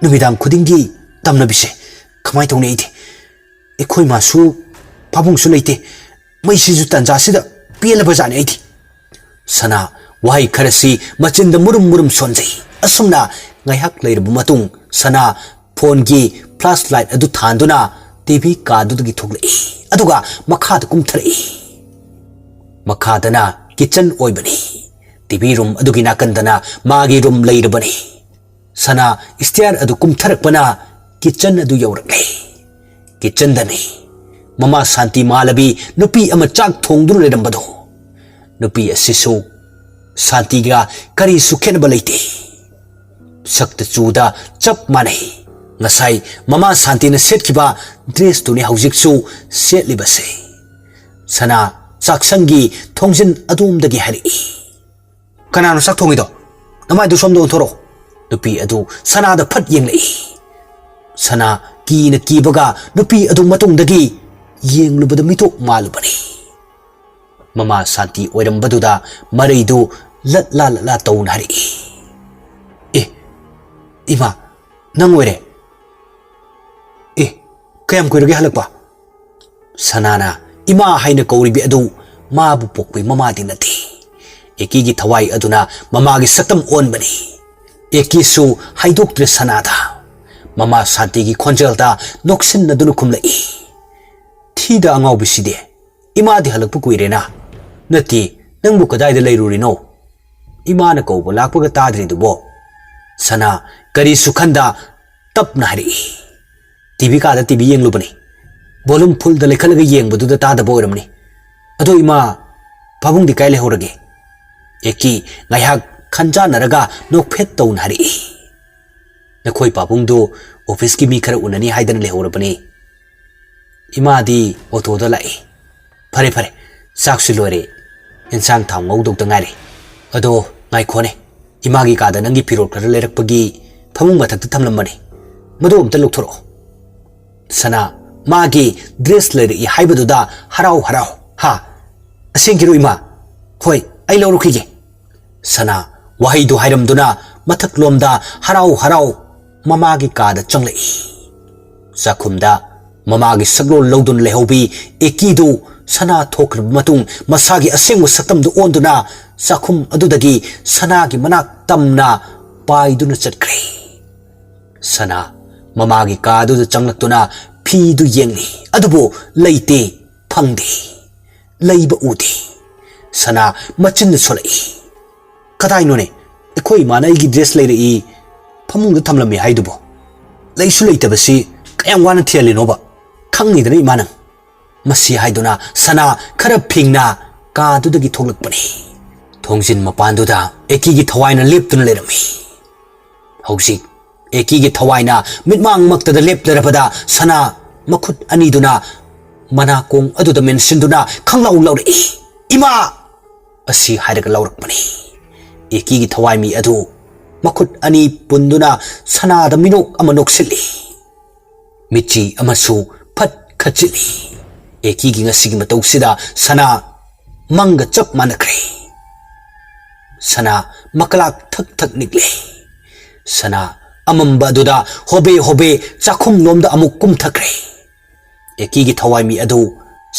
ꯅꯨꯃꯤꯗꯥꯡ ꯈꯨꯗꯤꯡꯒꯤ ꯇꯝꯅꯕꯤꯁꯦ ꯀꯃꯥꯏꯅ ꯇꯧꯅꯤ ꯑꯩꯗꯤ ꯑꯩꯈꯣꯏ ꯃꯥꯁꯨ ꯄꯥꯕꯨꯡꯁꯨ ꯂꯩꯇꯦ ꯃꯩꯁꯤꯁꯨ ꯇꯟꯖꯥꯁꯤꯗ ꯄꯦꯜꯂꯕꯖꯥꯠꯅꯤ ꯑꯩꯗꯤ ꯁꯅꯥ ꯋꯥꯍꯩ ꯈꯔꯁꯤ ꯃꯆꯤꯟꯗ ꯃꯨꯔꯨꯝ ꯁꯣꯟꯖꯩ ꯑꯁꯨꯝꯅ ꯉꯥꯏꯍꯥꯛ ꯂꯩꯔꯕ ꯃꯇꯨꯡ ꯁꯅꯥ ꯐꯣꯟꯒꯤ ꯐ꯭ꯂꯥꯁ ꯂꯥꯏꯠ ꯑꯗꯨ ꯊꯥꯟꯗꯨꯅ ꯇꯤꯚꯤ ꯀꯥꯗꯨꯗꯒꯤ ꯊꯣꯛꯂꯛꯏ ꯑꯗꯨꯒ ꯃꯈꯥꯗ ꯀꯨꯝꯊꯔꯛꯏ ꯃꯈꯥꯗꯅ ꯀꯤꯆꯟ ꯑꯣꯏꯕꯅꯤ ꯇꯤꯚꯤ ꯔꯨꯝ ꯑꯗꯨꯒꯤ ꯅꯥꯀꯟꯗꯅ ꯃꯥꯒꯤ ꯔꯨꯝ ꯂꯩꯔꯕꯅꯤ ꯁꯅꯥ ꯏꯁꯇꯤꯌꯥꯔ ꯑꯗꯨ ꯀꯨꯝꯊꯔꯛꯄꯅ ꯀꯤꯆꯟ ꯑꯗꯨ ꯌꯧꯔꯛꯂꯦ ꯀꯤꯆꯟꯗꯅꯤ ꯃꯃꯥ ꯁꯥꯟꯇꯤ ꯃꯥꯂꯕꯤ ꯅꯨꯄꯤ ꯑꯃ ꯆꯥꯛ ꯊꯣꯡꯗꯨꯅ ꯂꯩꯔꯝꯕꯗꯣ ꯅꯨꯄꯤ ꯑꯁꯤꯁꯨ ꯁꯥꯟꯇꯤꯒ ꯀꯔꯤꯁꯨ ꯈꯦꯠꯅꯕ ꯂꯩꯇꯦ ꯁꯛꯇ ꯆꯨꯗ ꯆꯞ ꯃꯥꯟꯅꯩ ngasai mama santi na set kiba dress tu ni haujiksu set libase sana saksangi thongjin adum dagi hari kana no sak thongi do namai du som do thoro nupi adu sana da phat yeng lei sana ki na ki baga nupi adu matung dagi yeng lubada mitok malu bani mama santi oiram baduda marai du lat la taun hari ima nang oire kayam kuirage halakpa sanana ima haina kauribi adu mabu pokpui mama dinati eki gi thawai aduna mama gi saktam on bani eki su haidoktre sanada mama santi gi khonjelda noksin nadunu khumlai thida angau biside ima di halakpu kuirena nati nangbu kadai da leirurino ima na kawba lakpaga tadri dubo sana kari sukhanda tapna hari TV ka da TV yeng lubani volume full da lekhalaga yeng badu da ta da boiramni ado ima pabung di kai le horage eki ngaiha khanja naraga nok phet taun hari na khoi pabung do office ki mi khara unani haidan le horabani ima di auto da lai phare sak su lore insang thang ngau dok da ngai ado ngai khone ima gi ka da nangi pirot khara lerak pagi phabung mathak ta thamlambani madu amta lokthoro sana magi dress leri haibaduda harau ha asengiru ima hoi ai lorukige sana wahaidu hairamduna mathak lomda harau mamagi kada changlei sakhumda mamagi saglo lodun lehobi ekidu sana thokr matung masagi aseng saktam du onduna sakhum adudagi sanagi manak tamna paiduna chatkre sana mamagi kadu da changlaktuna phi du yengli adubo leite phangde leiba udi sana machin solai kadai no ne ekhoi manai gi dress leirei phamung da thamlami haidubo leisu leitabasi kayam wana thiali no ba khangni da imana masi haiduna sana khara phingna kadu da gi thoglakpani thongjin mapandu da eki gi thawaina leptuna lerami haujik eki gi thawaina mitmang makta da lep lerabada sana makhut ani duna mana kong adu da mention duna khanglau laure ima asi hairaga laurakpani eki gi thawai mi adu makhut ani punduna sana da minok amanok sili michi amasu phat khachili eki gi ngasi gi matau sida sana manga chap manakre sana makalak thak nikle sana amamba duda hobe chakhum lomda amuk kum thakre eki gi thawai mi adu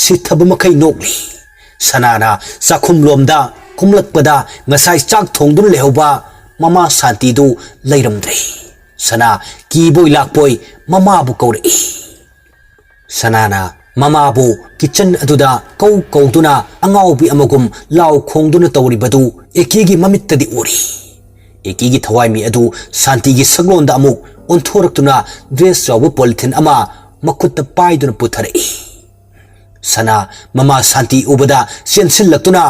sithab makai nokli sanana chakhum lomda kumlakpada ngasai chak thongdun lehoba mama santi du leiramdre sana ki boy lakpoi mama bu kaure sanana mama bu kitchen aduda kau tuna angau bi amagum law khongduna tawri badu eki gi mamittadi uri eki gi thawai mi adu santi gi saglonda amuk onthораktuna dress jawu polythene ama makutta paiduna puthare sana mama santi ubada sensillaktuna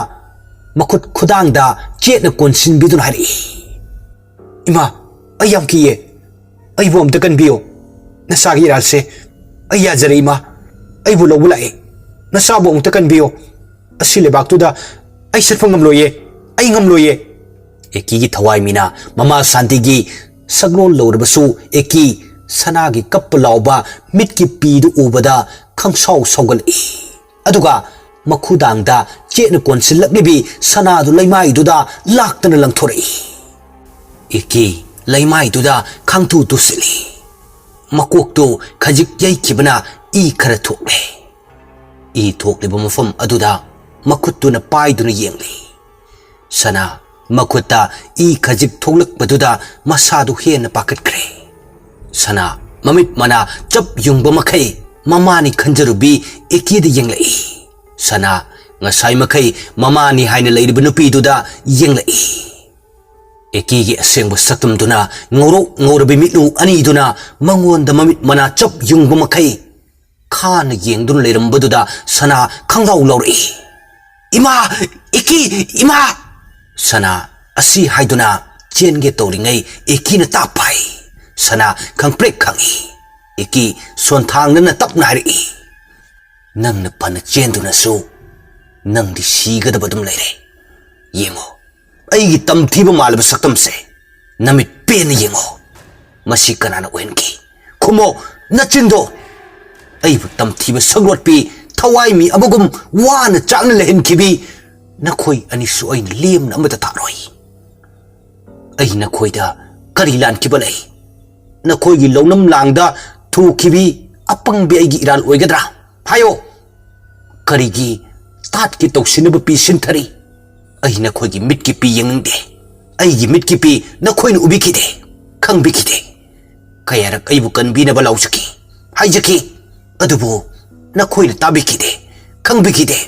makut khudangda chetna konsin bidun hari ima ayam kiye ai bom takan biyo nasagi ralse ayya jare ima ai bu lobu lai nasa bom takan biyo asile baktuda ai sirfangam loye ai ngam loye eki gi thawai mina mama santi gi saglon lorbasu eki sana gi kap lauba mit ki pi du ubada khangsau saugal aduga makhudangda chena konsilaknibi sana du laimai duda laktana langthorei eki laimai duda khangthu tusili makok tu khajik yai kibana i khara thokle i thokliba mafam aduda makhutuna paiduna yengli sana makuta i khajik thoglak baduda masadu hena pakat-kre sana mamit mana chap yungba makai mamani khanjarubi eki da yenglai sana ngasai makai mama ni haina leiriba nupi duda yenglai eki gi asengba saktum duna ngoro ngorobi mitlu ani duna mangon da mamit mana chop yungba makai khana yengdun leiram baduda sana khangrau lori ima eki ima sana asi haiduna chenge toringai eki na tapai sana khangprek khangi eki son thang na tap na ri nang na pan chenduna so nang di siga da badum leire yengo ai gi tam thiba malba saktam se namit pen yengo masi kanana wenki khumo nachindo ai bu tam thiba saglotpi thawai mi abagum wana changna lehen kibi nakhoi ani su ai lem na amata tharoi ai nakhoi da kari lan kibalai nakhoi gi lonam langda thu kibi apang bi ai gi iral oigadra hayo kari gi tat ki toksinaba pi sinthari ai nakhoi gi mit ki pi yengde ai gi mit ki pi nakhoi nu ubi ki de khang bi ki de kayarak ai bu kan bi na balau saki hai jaki adubu nakhoi na tabi ki de khang bi ki de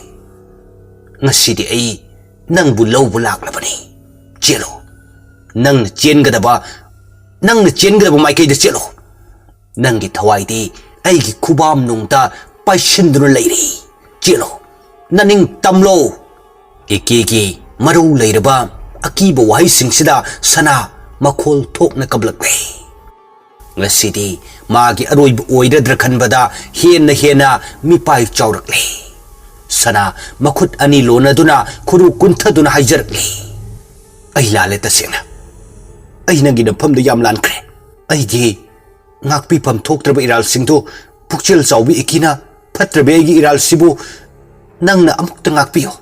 ngasi de ai nang bu lau bu lak labani chelo nang chen ga da ba mai kai de chelo nang gi thawai di ai gi khubam nung ta pai shin du leiri chelo naning tamlo ekegi maru leiraba akiba wai singsida sana makhol thokna kablak ngasidi magi aroi oidra khanbada hena mi pai chaurak le sana makhut ani lona duna khuru kuntha duna haijar le ai lale tasena ai nangi na pham da yam lan kre ai gi ngak pi pham thoktra ba iral singto pukchil chawbi ekina phatra be gi iral sibu nangna amuk ta ngak piyo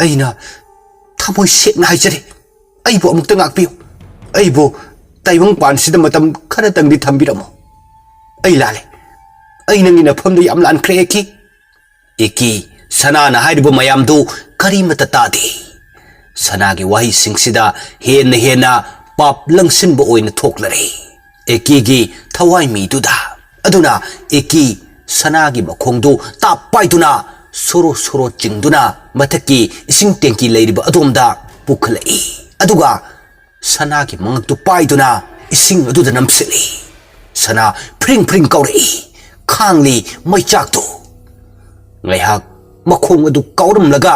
aina thamoi sek na haijare ai bo amuk ta ngak piyo ai bo taibang pan sida matam khara tang di thambiramo ai lale ai nangi na pham da yam lan kre eki sana na haibu mayam du karimata ta di sana gi wahi singsida hena pap langsin bo oina thoklare eki gi thawai mi du da aduna eki sana gi bakhongdu ta paiduna soro chingduna mathaki ising tenki leiriba adomda pukhlai aduga sana gi mangtu paiduna ising aduda namseli sana pring kauri khangli maichaktu ngaihak makhong adu kauram laga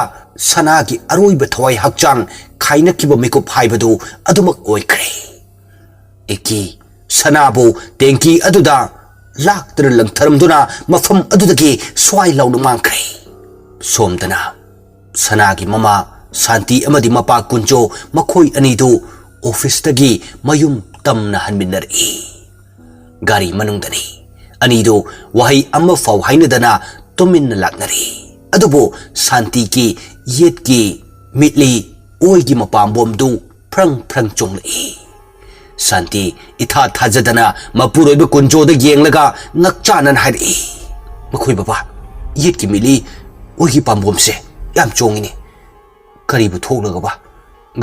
sana gi aroiba thawai hakchang khaina kiba makeup haibadu adumak oikre eki sana bu tenki aduda laktra langtharamduna mafam adudagi swai launu mangkre somdana sanagi mama santi amadi mapa kunjo makhoi anidu office tagi mayum tamna hanminari gari manungdani anidu wahi amma faw hainadana tumin laknari adubo santi ki yet ki mitli oi gi mapambomdu prang chonglei santi itha thajadana mapuroi be kunjo da yenglaga ngakchanan hari makhoi baba yet ki mili ogi pambom se yam chongini kari bu thoglaga ba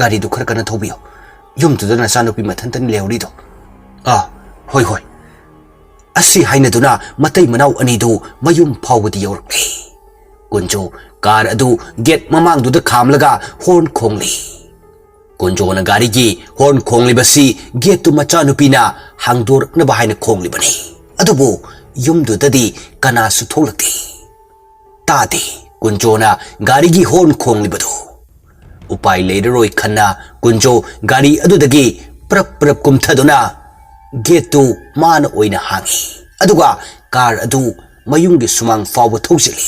gari du khar kana thobiyo yum tu dana sanupi mathantan leuri do hoi asi haina duna matai manau ani du mayum phawdi york kunjo kar adu get mamang du da khamlaga horn khongli kunjo na gari gi horn khongli basi get tu macha nupina hangdor na bahaina khongli bani adubu yum du dadi kana su tholakti tadi kunjo na gari gi horn khongli badu upai leideroi khanna kunjo gari adu dagi prap kum thaduna get tu mana oina hangi aduga kar adu mayung gi sumang fawa thogsili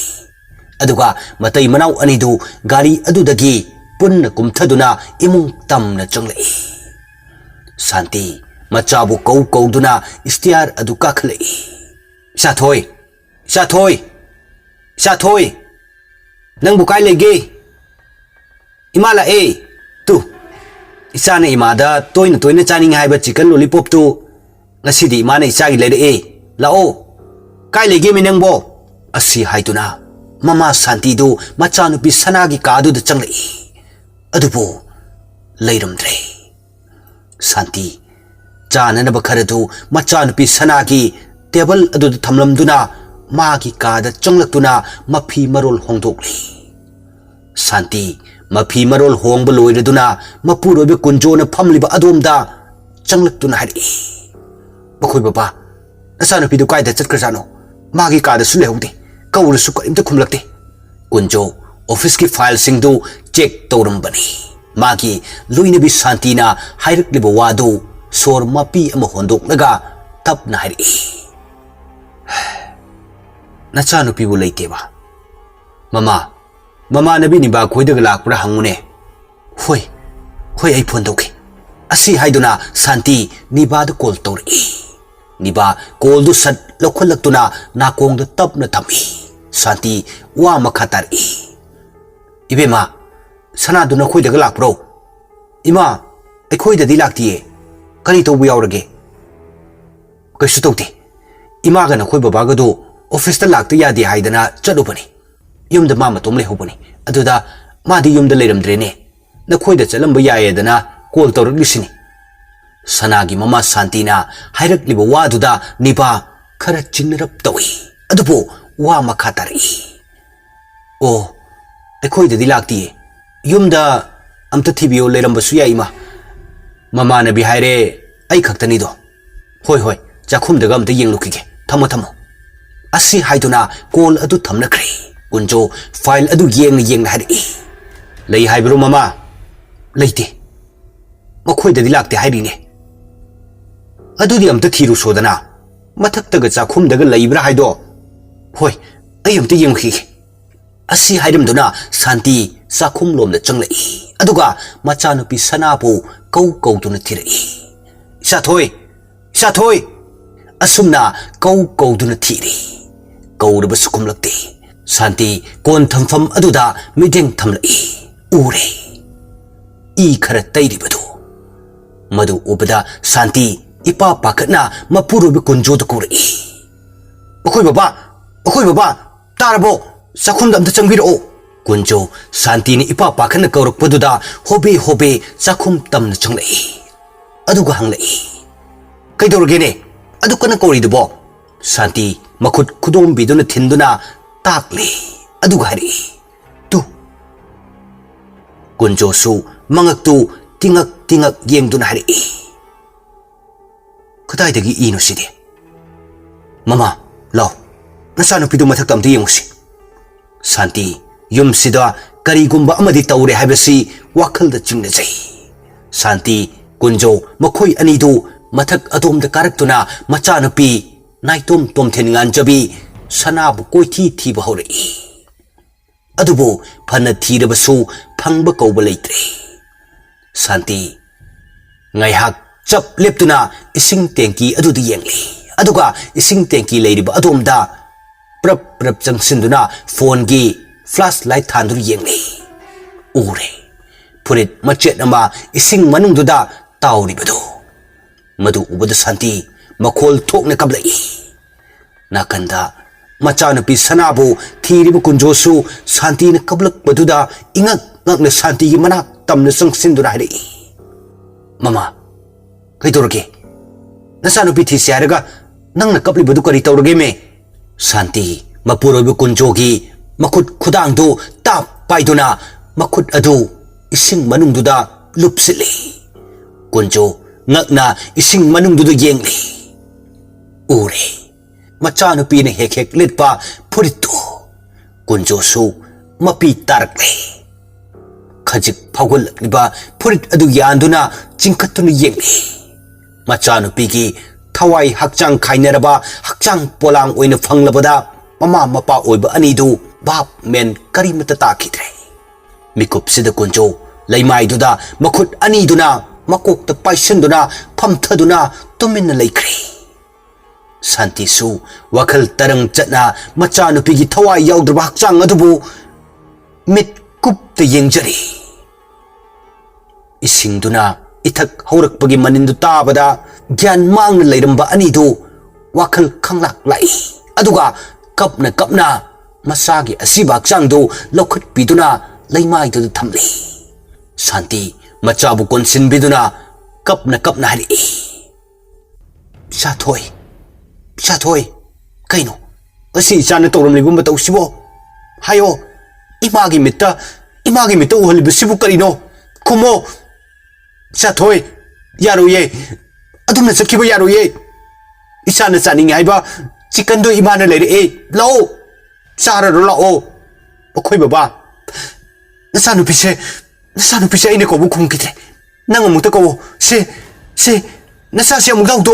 aduga matai manau ani du gari adu dagi punna kum thaduna imung tamna changlei santi machabu kau duna istiar adu kakhlei Sathoi nang bukai lege imala tu isana imada toina chaning haiba chicken lollipop tu ngasidi imana isagi lede lao kai lege minangbo asi haituna mama santi du machanupi sanagi kadu da changlei adubu leiramdre santi chana na bakharadu machanupi sanagi table adu thamlamduna मागी कादा चंगलक्तुना मफी मरोल होंदोकली शांति मफी मरोल होंब लोइरदुना मपुरोबे कुंजोना फमलिबा अदोमदा चंगलक्तुना हारि बखोय बाबा नचानुपीदु कायदा चटक्रजानो मागी कादा सुलेहौदे कौरसु करिमता खुमलक्ते कुंजो ऑफिस की फाइल सिंगदु चेक तौरंबनी मागी लुइनबी शांतिना हाइरक्लिबा वादो सोर मपी अमा होंदोकलगा तपना हारि नचानुपीबु लैतेबा ममा नबी निबा खोइदग लाकपुरा हंगुने होय होय आई फोन तौके असी हाइदुना शांति निबाद कॉल तौरई निबा कॉल दु सट लौखलक्तुना नाकोंग तपना थमी शांति वा मखा तारई इबेमा सनादुना खोइदग लाकप्रो इमा अखोइददी लाक्तिए करी तौबु यावरगे कैसु तौते इमागा नखोइ बाबागदो ऑफिस ता लाक्तु यादे हाइदना चलुबनी युमदा मा मतोम लेहौबनी अदुदा मादी युमदा लेरमद्रेने नखोइदा चलंबा यायेदना कॉल तौरक्लिसिनी सनागी ममा शांतिना हाइरक्लिबा वादुदा निबा खरा चिन्नरप तौई अदुबो वा मखा तारई ओ अखोइददी लाक्तिए युमदा अमता थिबियो लेरमबसु याइमा ममा नबी हाइरे आई खक्तनीदो होय होय चाखुमदगा अमता येंगलुकिगे थमो थमो असी हाइदुना कॉल अदु थमनख्रे कुंजो फाइल अदु येंग हारि लई हाइब्रो ममा लैते मखोइददी लाक्ते हाइरिने अदुदि अमता थिरु सोदना मथक्तगा चाखुमदगा लैब्रा हाइदो होय आई अमता येंगखिगे असी हाइरमदुना शांति चाखुम लोमदा चंगलई अदुगा मचानुपी सनापो कौदुना थिरई इसाथोय असुमना कौदुना थिरी कौरबसु खुमलक्ते शांति कोन थमफम अदुदा मिदेंग थमलई उरे ई खरा तैरिबदु मधु उबदा शांति इपा पाखना मपुरुबे कुंजोद कोरई अखोय बाबा तारबो चाखुमदा अमता चंगबिरो कुंजो शांति ने इपा पाखना कौरकपदुदा होबे चाखुम तमना चंगलई अदुगा हंगलई कैदौरगेने अदु कना कौरिदुबो शांति मखुद खुदोंबिदुना थिंदुना ताकले अदुगा हारि तु कुंजोसु मंगक्तु तिंगक येंगदुना हारि कदाइदगी इनो सिदे ममा लाओ नचानुपीदु मथक्ता अमता येंगुसि शांति युमसिदा करीगुंबा अमदि तौरे हाइबसि वाखलदा चिंगनजै शांति कुंजो मखोय अनिदु मथक अदोमदा कारक्तुना मचानुपी नाइतोम तोमथेन गांजबी सनाबु कोइथी थीबा हौरई अदुबो फन थीरबसु फंगबा कौबा लैत्रे शांति ngaihak chap leptuna ising tenki adudu yengli aduga ising tenki leiriba adomda prap changsinduna phone gi flashlight thandur yengli ure purit machet nama ising manungduda tauribadu madu ubada शांति मखोल थोकने कबलई नाकंदा मचानुपी सनाबु थीरिबु कुंजोसु शांति ने कबलक बदुदा इंगक ngakne शांति की मना तमने संगसिंदुना हारि ममा कैदोरगे नचानुपी थीसे हारगा नंगना कबलिबदु करी तौरगे मे शांति मपुरोबु कुंजोगी मखुद खुदांगदु ताप पाइदुना मखुद अदु इसिंग मनुंगदुदा लुपसिले कुंजो ngakna ising manungdudu yengli ure मचानुपी ने हेक लेटपा फुरितो कुंजोसु मपी तारक्ले खजिक फागुलक्लिबा फुरित अदु यान्दुना चिंखत्तुनु येंगली मचानुपी की थवाई हक्चांग खाइनरबा हक्चांग पोलांग ओइना फंगलबदा ममा मपा ओइबा अनिदु बाप मेन करीमता ताखिद्रे मिकुपसिदा कुंजो लैमाइदुदा मखुद अनिदुना मकोक्ता पाइसंदुना फमथदुना तुमिन्ना लैख्रे शांति सु वखल तरंग चना मचानुपी की थवाई याउद्रबा हक्चांग अदुबु मिट कुप्त येंगजरी इसिंगदुना इथक हौरकपगी मनिंदु ताबदा ज्ञान मांग लैरंबा अनिदु वखल खंगलाक लाई अदुगा कपना मसागी असिबा हक्चांगदु लौखट पिदुना लैमाइदु थमली शांति मचाबु कोनसिन बिदुना कपना हारि साथोय कइनो ꯑꯁꯤ ꯏꯆꯥꯅ ꯇꯧꯔꯝꯂꯤꯕ ꯃꯇꯧꯁꯤꯕꯣ ꯍꯥꯏꯌꯣ ꯏꯃꯥꯒꯤ ꯃꯤꯠꯇ ꯎꯍꯜꯂꯤꯕꯁꯤꯕꯨ ꯀꯔꯤꯅꯣ ꯈꯨꯝꯃꯣ ꯆꯥꯊꯣꯏ ꯌꯥꯔꯣꯏꯌꯦ ꯑꯗꯨꯝꯅ ꯆꯠꯈꯤꯕ ꯌꯥꯔꯣꯏꯌꯦ ꯏꯆꯥꯅ ꯆꯥꯅꯤꯡꯉꯦ ꯍꯥꯏꯕ ꯆꯤꯛꯀꯟꯗꯣ ꯏꯃꯥꯅ ꯂꯩꯔꯛꯑꯦ ꯂꯥꯛꯑꯣ ꯆꯥꯔꯔꯣ ꯂꯥꯛꯑꯣ ꯑꯩꯈꯣꯏ ꯕꯕꯥ ꯅꯆꯥꯅꯨꯄꯤꯁꯦ ꯑꯩꯅ ꯀꯧꯕ ꯈꯨꯝꯈꯤꯗ꯭ꯔꯦ ꯅꯪ ꯑꯃꯨꯛꯇ ꯀꯧꯋꯣ ꯁꯦ ꯅꯆꯥꯁꯦ ꯑꯃꯨꯛ ꯂꯥꯎꯗꯣ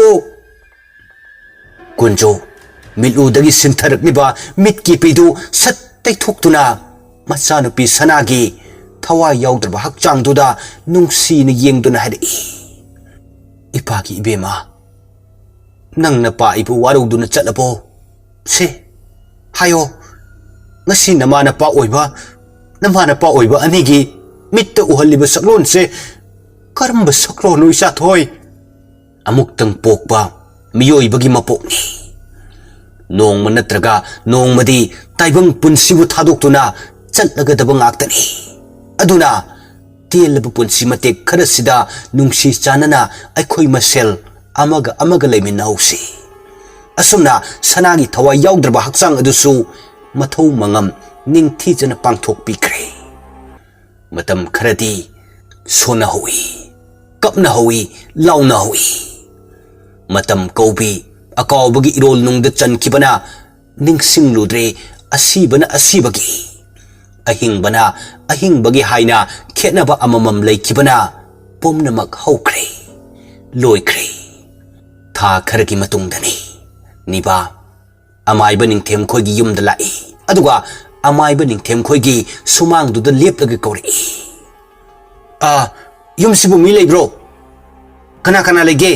ꯀꯨꯟꯖꯣ ꯃꯤꯠꯂꯨꯗꯒꯤ ꯁꯤꯟꯊꯔꯛꯂꯤꯕ ꯃꯤꯠꯀꯤ ꯄꯤꯗꯨ ꯁꯠ ꯇꯩꯊꯣꯛꯇꯨꯅ ꯃꯆꯥꯅꯨꯄꯤ ꯁꯅꯥꯒꯤ ꯊꯋꯥꯏ ꯌꯥꯎꯗ꯭ꯔꯕ ꯍꯛꯆꯥꯡꯗꯨꯗ ꯅꯨꯡꯁꯤꯅ ꯌꯦꯡꯗꯨꯅ ꯍꯥꯏꯔꯛꯏ ꯏꯄꯥꯒꯤ ꯏꯕꯦꯝꯃ ꯅꯪꯅ ꯄꯥꯏꯕ ꯋꯥꯔꯧꯗꯨꯅ ꯆꯠꯂꯕꯣ ꯁꯦ ꯍꯥꯏꯌꯣ ngasi namana pa oiba anigi mitta uhaliba saklonse karamba saklonu isa thoi amuktang pokpa miyoibagi mapokni nongma natraga nongmadi taibang punsibu thadoktuna chatlagadaba ngaktani aduna telaba punsi matek kharasida nungsi chanana aikhoi masel amaga leiminausi asumna sanagi thawai yaudrba hakchang adusu mathau mangam ningthijana pangthok pikre matam kharadi sona hui kapna hui launa hui matam kaubi akawbagi irol nungda chankibana ningsing ludre asibagi ahingbagi haina khetnaba amamam leikibana pomnamak haukre loikre tha kharagi matungdani niba amaiba ningthem khoigi yumda lai aduga amaiba ningthem khoigi sumangduda lepdaga kawri yumsibu mi leibro kana lege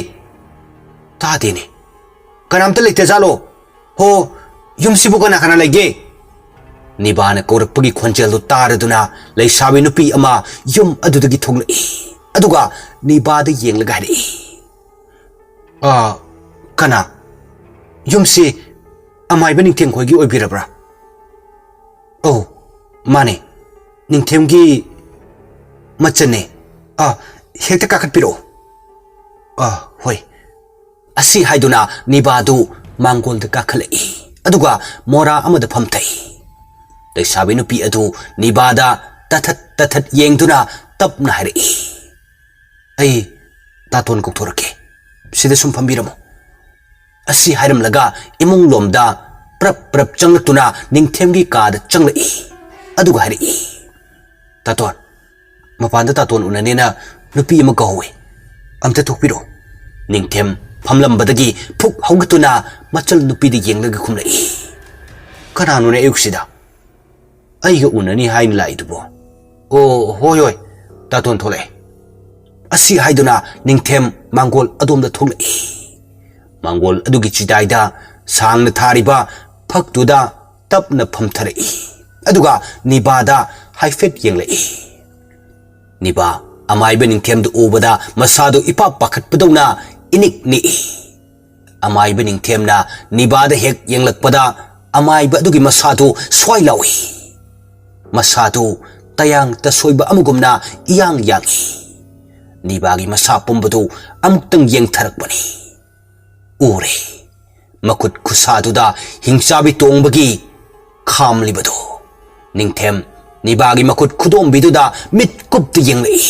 taadene kanamta lekte jalo ho yumsibu kana lege nibana korakpagi khonjelu taraduna leisabi nupi ama yum adudagi thoglai aduga nibada yenglaga hari kana yumsi amaiba ningthem khoigi oibirabra oh mane ningthemgi machane hekta kakatpiro hoi asi haiduna nibadu mangol da kakhalai aduga mora amada phamthai leisabi nupi adu nibada tathat yengduna tapna hari ai taton kokthorake sida sum phambiramo asi hairam laga imung lomda prap changlakuna ningthemgi kada changlai aduga hari taton mapanda taton unanena nupi ama kawe amta thokpiro ningthem phamlambadagi phuk haugatuna machal nupi de yenglaga khumlai kananu ne ayuksida aiga unani hain laidubo hoi taton thole asi haiduna ningthem mangol adomda thoklai mangol adugi chidaida sangna thariba phaktuda tapna phamtharai aduga nibada haifet yenglai niba amaiba ningthemdu ubada masadu ipa pakhatpadawna inik ni amaiba ningthemna nibada hek yenglakpada amaiba adugi masadu soilawi masadu tayang tasoiba amugumna iyang nibagi masa pumbadu amuktang yengtharakbani ure makut khusaduda hingsabi tongbagi khamlibadu ningthem nibagi makut khudombiduda mit kuptu yenglai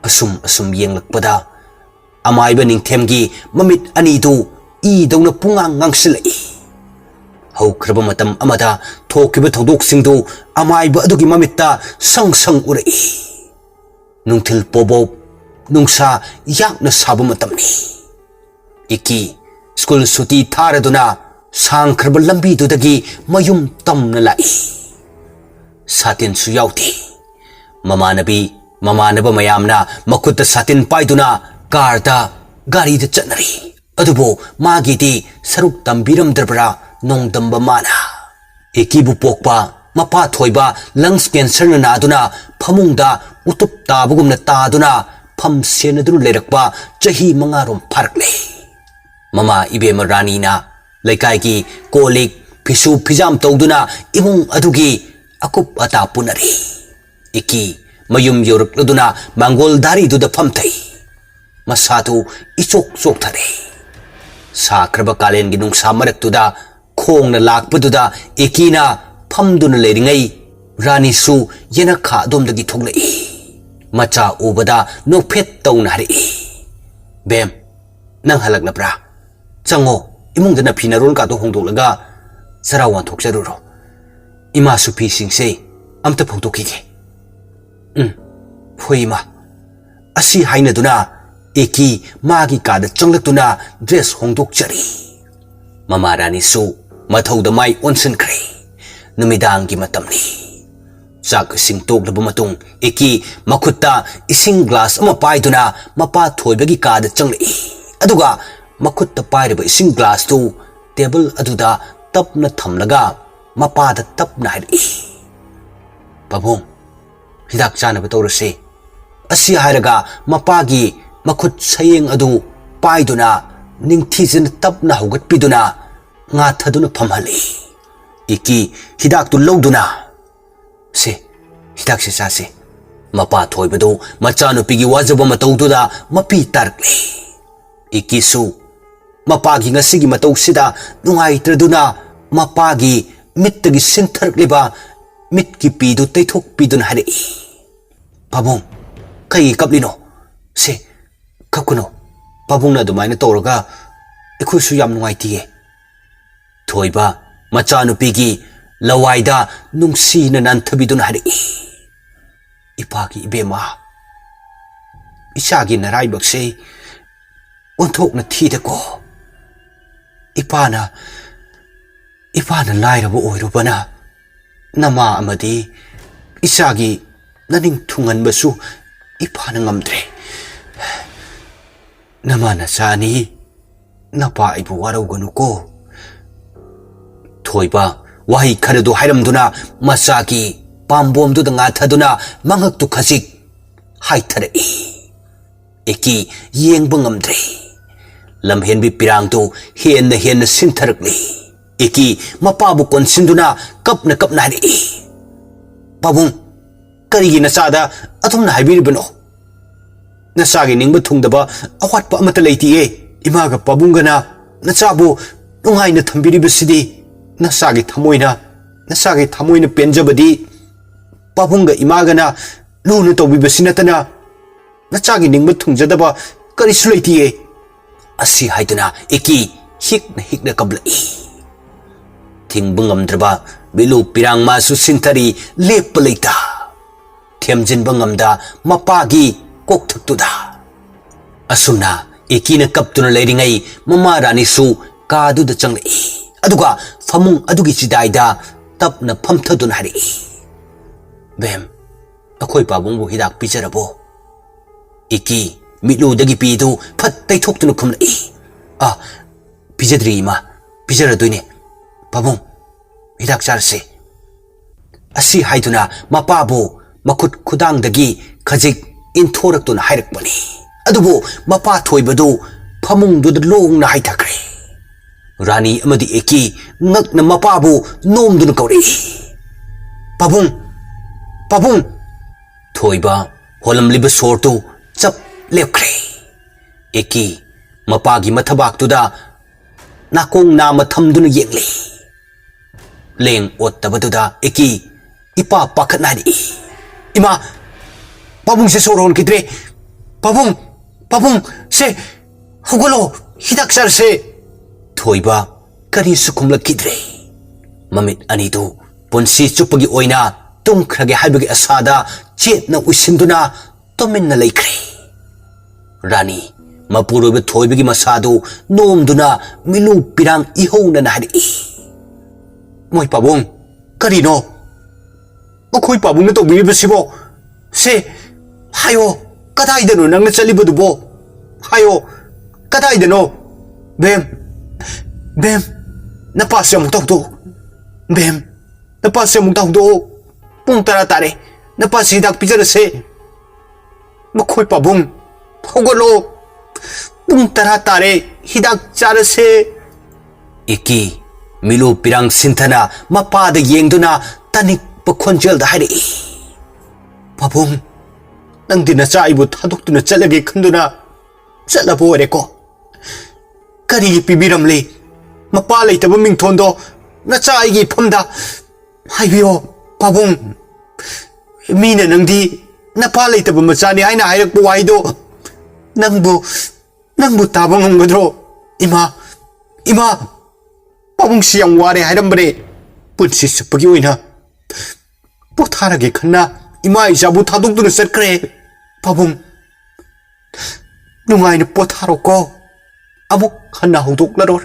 asum yenglakpada amaiba ningthemgi mamit anidu idawna pungang ngangsilai haukraba matam amada thokiba thodok amaiba adugi mamitta sang urai nungthil pobob nungsa yakna saba matamni iki school suti tharaduna sangkraba lambi dudagi mayum tamna lai satin su yauti mamanaba mayamna makutta satin paiduna karda gari da chatnari adubo magidi saruk tambiramdrabra nongdamba mana ikibu pokpa mapa thoiba lungs cancer na aduna phamungda utup tabugumna taduna pham senadun lerakpa chahi mangarom pharkle mama ibema rani na laikai ki kolik phisu phijam tawduna imung adugi akup ata punari iki mayum yorakladuna mangol dari duda phamthai masatu ichok thare sakraba kalen gi nungsa maraktuda khongna lakpaduda ekina phamduna leiringai rani su yena kha domdagi thoglai macha ubada nokphet tawna hari bem nang halakna pra chango imungdana phinarol ka to hongdolaga sarawan thokjaruro ima supi singse amta photokige phoima asi haina duna eki magi kada changlakuna dress hongdokchari mama rani su mathauda mai onsen kre numidang gi matamni chak sing tok laba matung eki makhutta ising glass ama paiduna mapa thoibagi kada changlei aduga makhutta pairiba ising glass tu table aduda tapna thamlaga mapa da tapna hai babong hidak chana batawrase asi hairaga mapagi makhut sayeng adu paiduna ningthijin tapna hogatpiduna nga thaduna phamhali iki hidak tu loduna se hidak se sa se mapa thoibadu machanu pigi wajaba matawduda mapi tarkle iki su mapagi ngasigi matawsida nungai traduna mapagi mittagi sintharkliba mitki pidu taithok pidun hari babong kai kaplino se kakuno babong na dumaina tawraga ekhusu yam nungai tiye thoiba machanu pigi lawaida nungsi na nanthabidun hari ipagi ibema isagi narai bakse onthok na thida ko ipana lairabo oirubana nama amadi isagi naning thungan basu ipana ngamdre nama na sani napa ibu warau ko thoiba wahi kharadu hairamduna masaki pambom du nga thaduna mangak tu khasik haithare eki yengba ngamdre lamhen bi pirang tu hen na sintharakli eki mapabu konsinduna kapna ri babung karigi nasada athumna haibiribano nasagi ningba thungdaba awatpa amata leitiye imaga pabungana nachabu nungaina thambiribasidi nasagi thamoina penjabadi pabunga imagana lunu tobibasinatana nachagi ningba thungjadaba karisu leitiye asi haiduna eki hikna kablai tingbungamdraba bilu pirang masu sintari lepaleita thiamjin bangamda mapagi kokthaktuda asumna ekina kaptuna leiringai mama rani su kadu da changlei aduga famung adugi chidaida tapna phamthadun hari bem akhoi pabungbu hidak pijarabo eki milu dagi pidu phat taithoktuno khumlei pijadri ma pijaradoine babung hidak charse asi haiduna mapabu makhut khudang dagi khajik inthoraktuna hairakbani adubu mapa thoibadu famung du long na haithakre rani amadi eki ngakna mapabu nomduna kauri babung thoiba holam liba sortu chap lepkre eki mapagi mathabak tuda nakong nama thamduna yengli leng ottabaduda eki ipa pakhatnari ima babung se soron kidre babung se hugolo hidak sar se thoiba kari sukumla kidre mamit anidu punsi chupagi oina tungkhrage haibagi asada chetna usinduna tominna laikre rani mapurobe thoibagi masadu nomduna milu pirang ihona nahari moi pabung karino okhoi pabung na tobi basibo se hayo kadai dano nang na chalibadubo hayo kadai dano bem napasya mong tawdo bem napasya mong tawdo pung tara tare napasidak pijarase makhoi pabung hogolo pung tara tare hidak charase eki milu pirang sinthana mapada yengduna tanik pakhonjel da hari babung nang dina chaibu thaduktuna chalage khanduna chalabo reko kari pibiramle mapa leitaba mingthondo nacha aigi phamda haibiyo pabung mina nangdi napa leitaba machani haina hairakpa waido nangbu taba ngamgadro ima pabung siyang ware hairambare punsi supagi oina potharage khanna ima isabu thadukduna satkre pabung nungaina potharo ko amuk khanna hudoklaror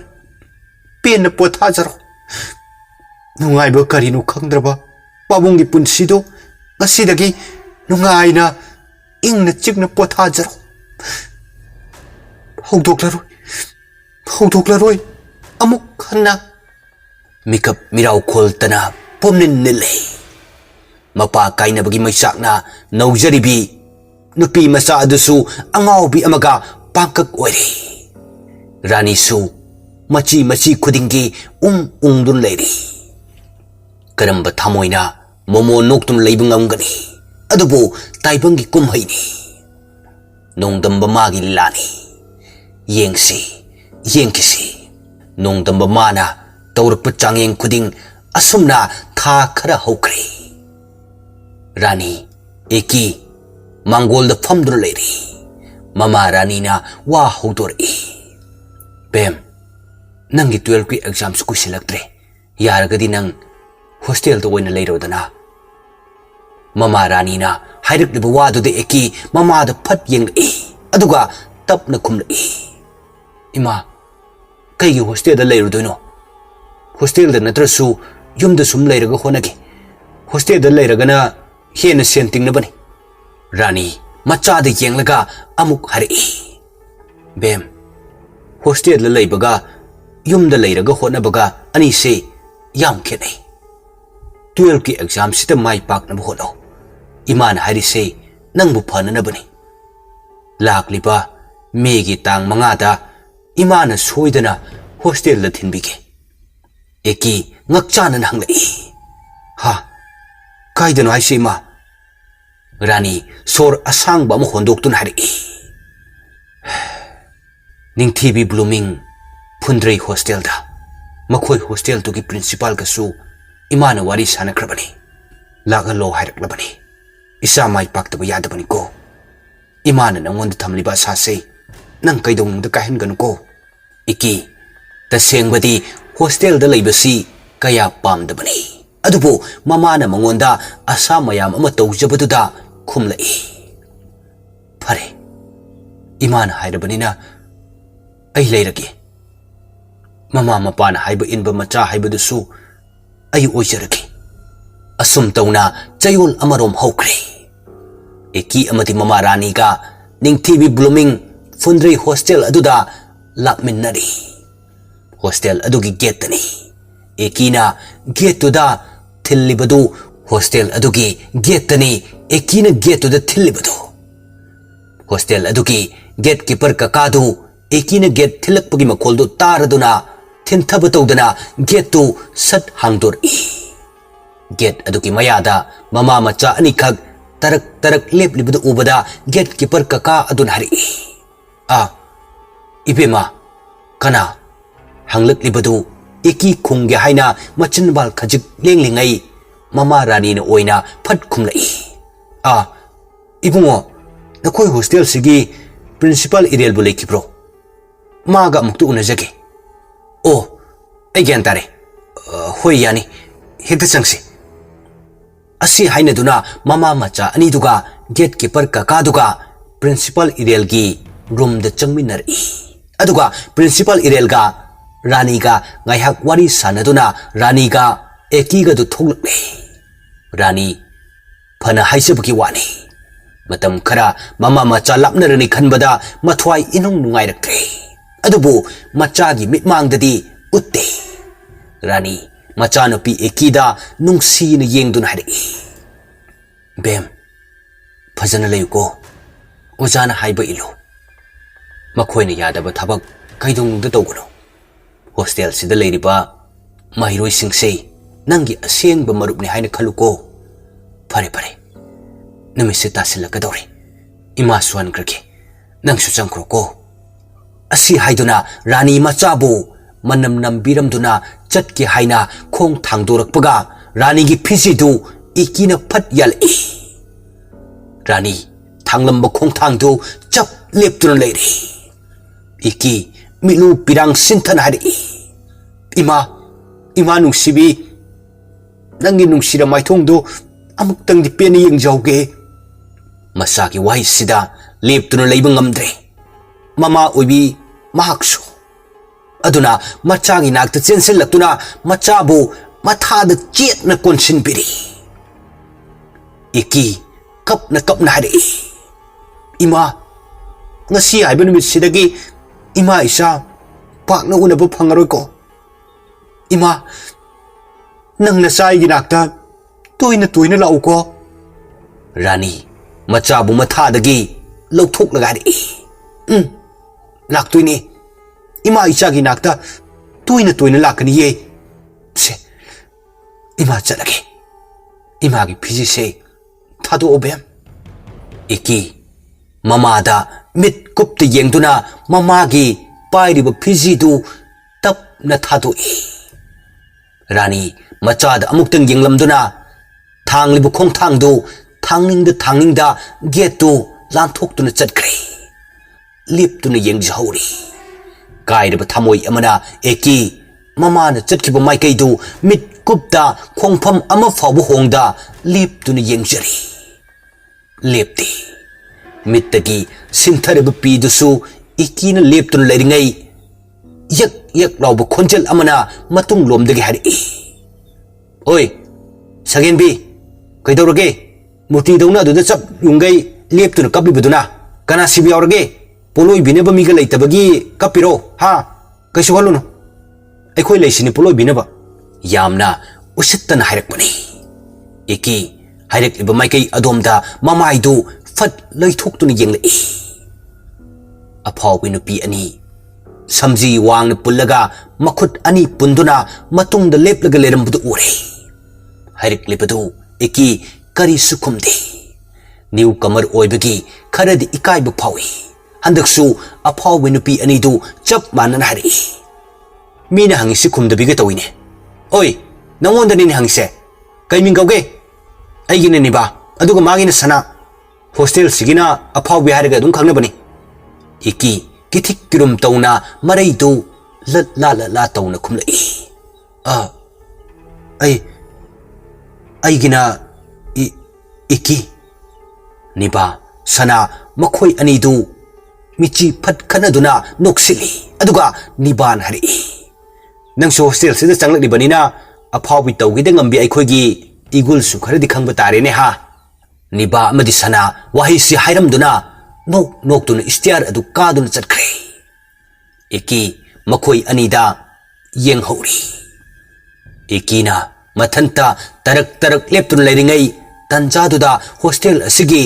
penna pothajaro nungaiba karino khangdraba pabunggi punsido ngasidagi nungaina ingna chikna pothajaro hudoklaroi amuk khanna mikap mirau kholtana pomnin nile mapa kainabagi maisakna naujaribi nupi masa adusu angaubi amaga pangkak oiri rani su machi khudingi ungdun leiri karamba thamoina momo noktun leibung amgani adubu taibangi kumhaini nongdamba magi lani yengkisi nongdamba mana taurakpa changyeng khuding asumna tha khara hokri rani eki mangol da famdur leiri mama rani na wa hodori bem nangi 12 ki exam su kusilaktre yaragadi nang hostel to oina leirodana mama rani na hairak liba wadu de eki mama da phat yeng aduga tapna khumli ima kai hostel da leirodoino hostel da natrasu yumda sum leiraga honagi hostel da leiragana hena senting na bani rani macha da yenglaga amuk hari bem hostel la leibaga yumda leiraga honabaga ani se yam khene 12 ki exam sita mai pak na hono iman hari se nangbu phana na bani lakliba megi tang manga da imana soidana hostel la thinbige eki ngakchana hanglai ha kaidano ai se ma rani sor asang ba mo hondok tun hari ningthibi blooming PHUNDREI hostel da makhoi hostel to ki principal ka su imana wari sana krabani laga lo hairak labani isa mai pak ta yada bani ko imana nangon thamli ba sa se nang kaidong da kahin gan ko iki ta sengbadi hostel da leibasi kaya pam da bani adubo mama na mangonda asa mayam ama tawjabadu da khumlai phare imana hairabani na ai leirage mama mapana haiba inba macha haiba dusu ai oijarake asum tauna chayol amarom hokre eki amati mama rani ga ningthibi blooming PHUNDREI hostel aduda lakminnari hostel adugi gate tani ekina gate to da thillibadu hostel adugi gate tani ekina gate to da thillibadu hostel adugi gate keeper kakadu ekina gate thilakpagi makoldu taraduna thintabatodana gate to sat hangdor gate adugi mayada mama macha ani khag tarak leplibadu ubada gate keeper kaka adun hari ibema kana hanglakliबदु eki khungge haina machin bal khajik lenglingai mama rani na oina phat khumlai ibungo nakoi hostel sigi principal irel bu lekibro maga muktu unajage agyan tare hoi yani hekta changsi asi haina duna mama macha ani duga gatekeeper kaka duga principal irel gi room da changminar aduga principal irel ga rani ga ngaihak wari sanaduna rani ga eki ga du thoglakle rani phana haisabki wani matam khara mama macha lapnarani khanbada mathwai inung nungai rakre adubu macha gi mitmangdadi utte rani macha no pi eki da nungsi na yengdun hari bem phajana layuko ojana haiba ilo makhoi na yadaba thabak kaidung da tawgono hostel sida leiriba mahiroi singse nangi aseng ba marup ni haina khaluko pare namise tasilakadore ima swan krake nang su changkro ko asi haiduna rani machabu manam nambiramduna chatke haina khong thangdorakpaga Rani gi phisi du ikina phat yalai Rani thanglamba khong thangdu chap leptuna leiri iki milu pirang sinthan hari ima nungsibi nangi nungsira maithongdu amuktang di peni yengjauge masaki wai sida leptuna leiba ngamdre mama oibi mahaksu aduna machagi nakta chensil latuna machabu mathada chet na konsin biri iki kap na hari ima ngasi haiba numit sidagi ima isa pak na unaba phangaroi ko ima nang nasai gi nakta toina lau ko Rani machabu mathadagi lauthok lagari laktoini ima isa gi nakta toina lakani ye se ima chalage ima gi phiji se thado obem iki mama da mit kupte yengduna mama gi pairiba phiji du tap na thado Rani machad amuktang yenglamduna thanglibu khong thangdu thangningda get tu lanthokduna chatkre liptuna yengjhauri kairiba thamoi amana eki mama na chatkiba maikai du mit kupta khongpham ama fabu hongda liptuna yengjari lepti mittagi sinthariba pidusu ikina leptuna leiringai yak lauba khonjal amana matung lomdagi hari oi sagenbi kaidorage muti dauna du chap yungai leptuna kapibuduna kana sibi aurage poloi bineba miga leitabagi kapiro ha kaisu halunu aikhoi leisini poloi bineba yamna usittana hairakpani iki hairak iba maikai adomda mamaidu fat leithoktuna yenglei aphawi nupi ani samji wang pullaga makhut ani punduna matungda leplaga lerambudu ure hairak lepadu iki kari sukhumde new comer oibagi kharadi ikaiba phawi handaksu aphawi nupi ani du chap manan hari mina hangisi khumdabiga tawine oi nangonda ni hangise kaiming gauge aigine ni ba aduga magina sana hostel sigina aphawi hariga dum khangnabani iki kithik kirum tauna marai du la tauna khumlai aigina iki niba sana makhoi ani du michi phat khanaduna noksili aduga niban hari nangso hostel sida changlani banina aphawi tawgide ngambi aikhoigi igul su kharadi khangba tare ne ha niba amadi sana wahi si hairamduna nok tuna istiar adu kaduna chatkre eki makhoi anida yenghauri ekina mathanta tarak leptuna leiringai tanjaduda hostel asigi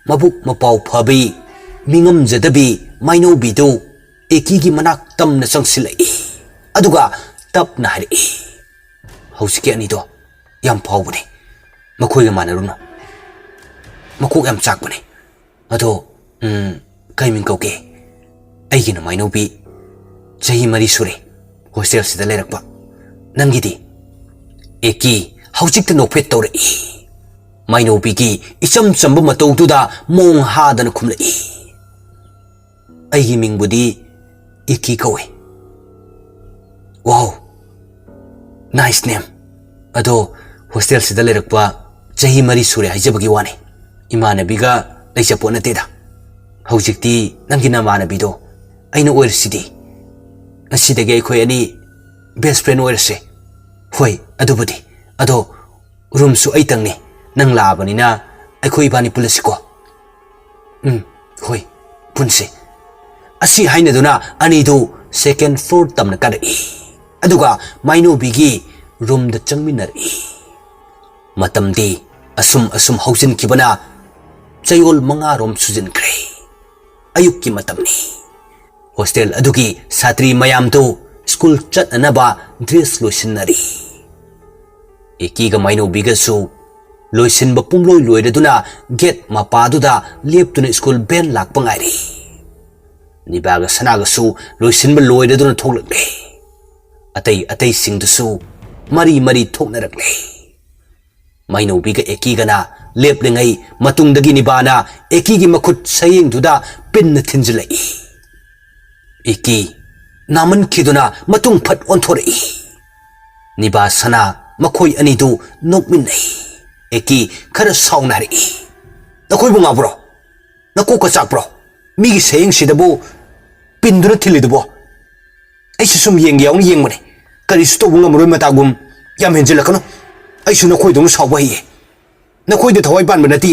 mabuk mapau phabi mingam jadabi maino bidu eki gi manak tamna sangsilai aduga tapna hari hausiki anido yam phawbani makhoi ga manaruna makok yam chakbani ado kaiming kauke aigina maino bi chahi mari sure hostel sida lerakpa nangidi eki haujikta nokphet tawre maino bi gi icham chamba matawduda mong hadana khumlai aigi mingbudi eki kawe wow nice name ado hostel sida lerakpa chahi mari sure haijabagi wane imana biga leichapo nateda haujikti nangina mana bido aina oirsidi asidage khoi ani best friend oirse hoi adubudi ado room su aitangni nang labani na aikhoi bani pulasiko hoi punse asi haina duna ani do second floor tamna kadai aduga maino bigi room da changminari matamdi asum hausin kibana chayol manga rom sujin kre ayuk ki matamni hostel adugi satri mayam to school chat anaba dress loisinari eki ga maino bigasu loisin ba pumloi loireduna get mapaduda leptuna school ben lak pangari nibaga sanaga su loisin ba loireduna thoglakle atay singdusu mari thoknarakle mainaubiga ekigana leplengai matungdagi nibana ekigi makhut sayengduda pinna thinjlai eki naman khiduna matung phat onthorei niba sana makhoi anidu nokminnai eki khara saunari nakoi bunga bro nako ka chak bro migi sayeng sidabu pinduna thilidubo aisi sum yeng yaung yeng mane kari sto bunga muroi matagum yam henjilakano aisi nakoi dong sawa hi nakoi de thawai ban banati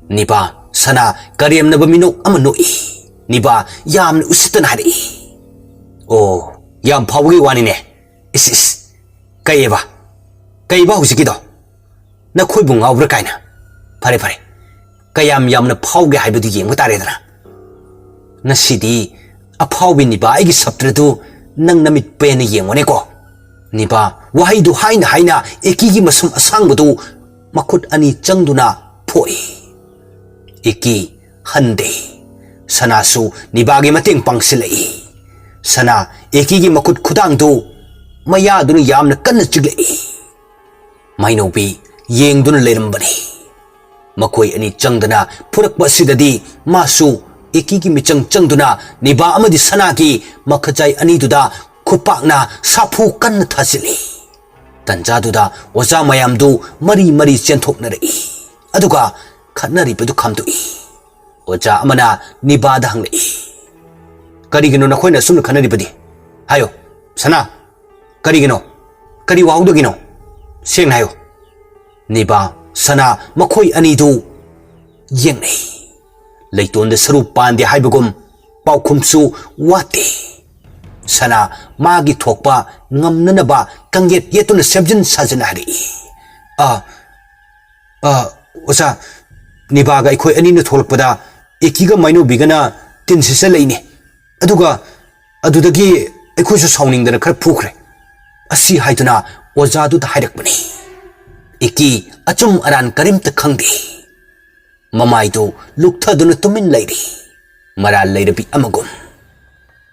niba sana karem na bamino amanoi niba yam usitan hari oh yam phawgi wani ne is kaiba husikido nakoi bunga ubra kaina pare kayam yamna phawge haibadu yengba tare dana nasidi aphawbi niba aigi saptradu nang namit pen yengone ko niba wahaidu haina ekigi masum asangbudu makut ani changduna phoi eki hande sanasu nibagi mateng pangsilai sana ekigi makut khudangdu mayadunu yamna kanna chiglai mainaubi yengduna lerambani makoi ani changdana purakpa sidadi masu ekigi michang changduna niba amadi sanaki makhachai ani duda khupakna sapu kan thasili tanjaduda oza mayamdu mari chenthoknarei aduga khatnari bedu khamdui oza amana nibada hanglei karigino nakhoina sumna khanari badi hayo sana karigino kari wahudagino seng hayo niba sana makhoi anidu yengnei leitonda saru pande haibagum paukhumsu wate sana magi thokpa ngamnanaba kanget yetuna sebjin sajana hari osa nibaga ikhoi anina tholakpada ekiga maino bigana tinsisa leine adudagi ikhoi su sawningdana khar phukre asi haiduna ojadu da hairakbani eki achum aran karimta khangdi mamaido luktaduna tumin lairi maral lairabi amagum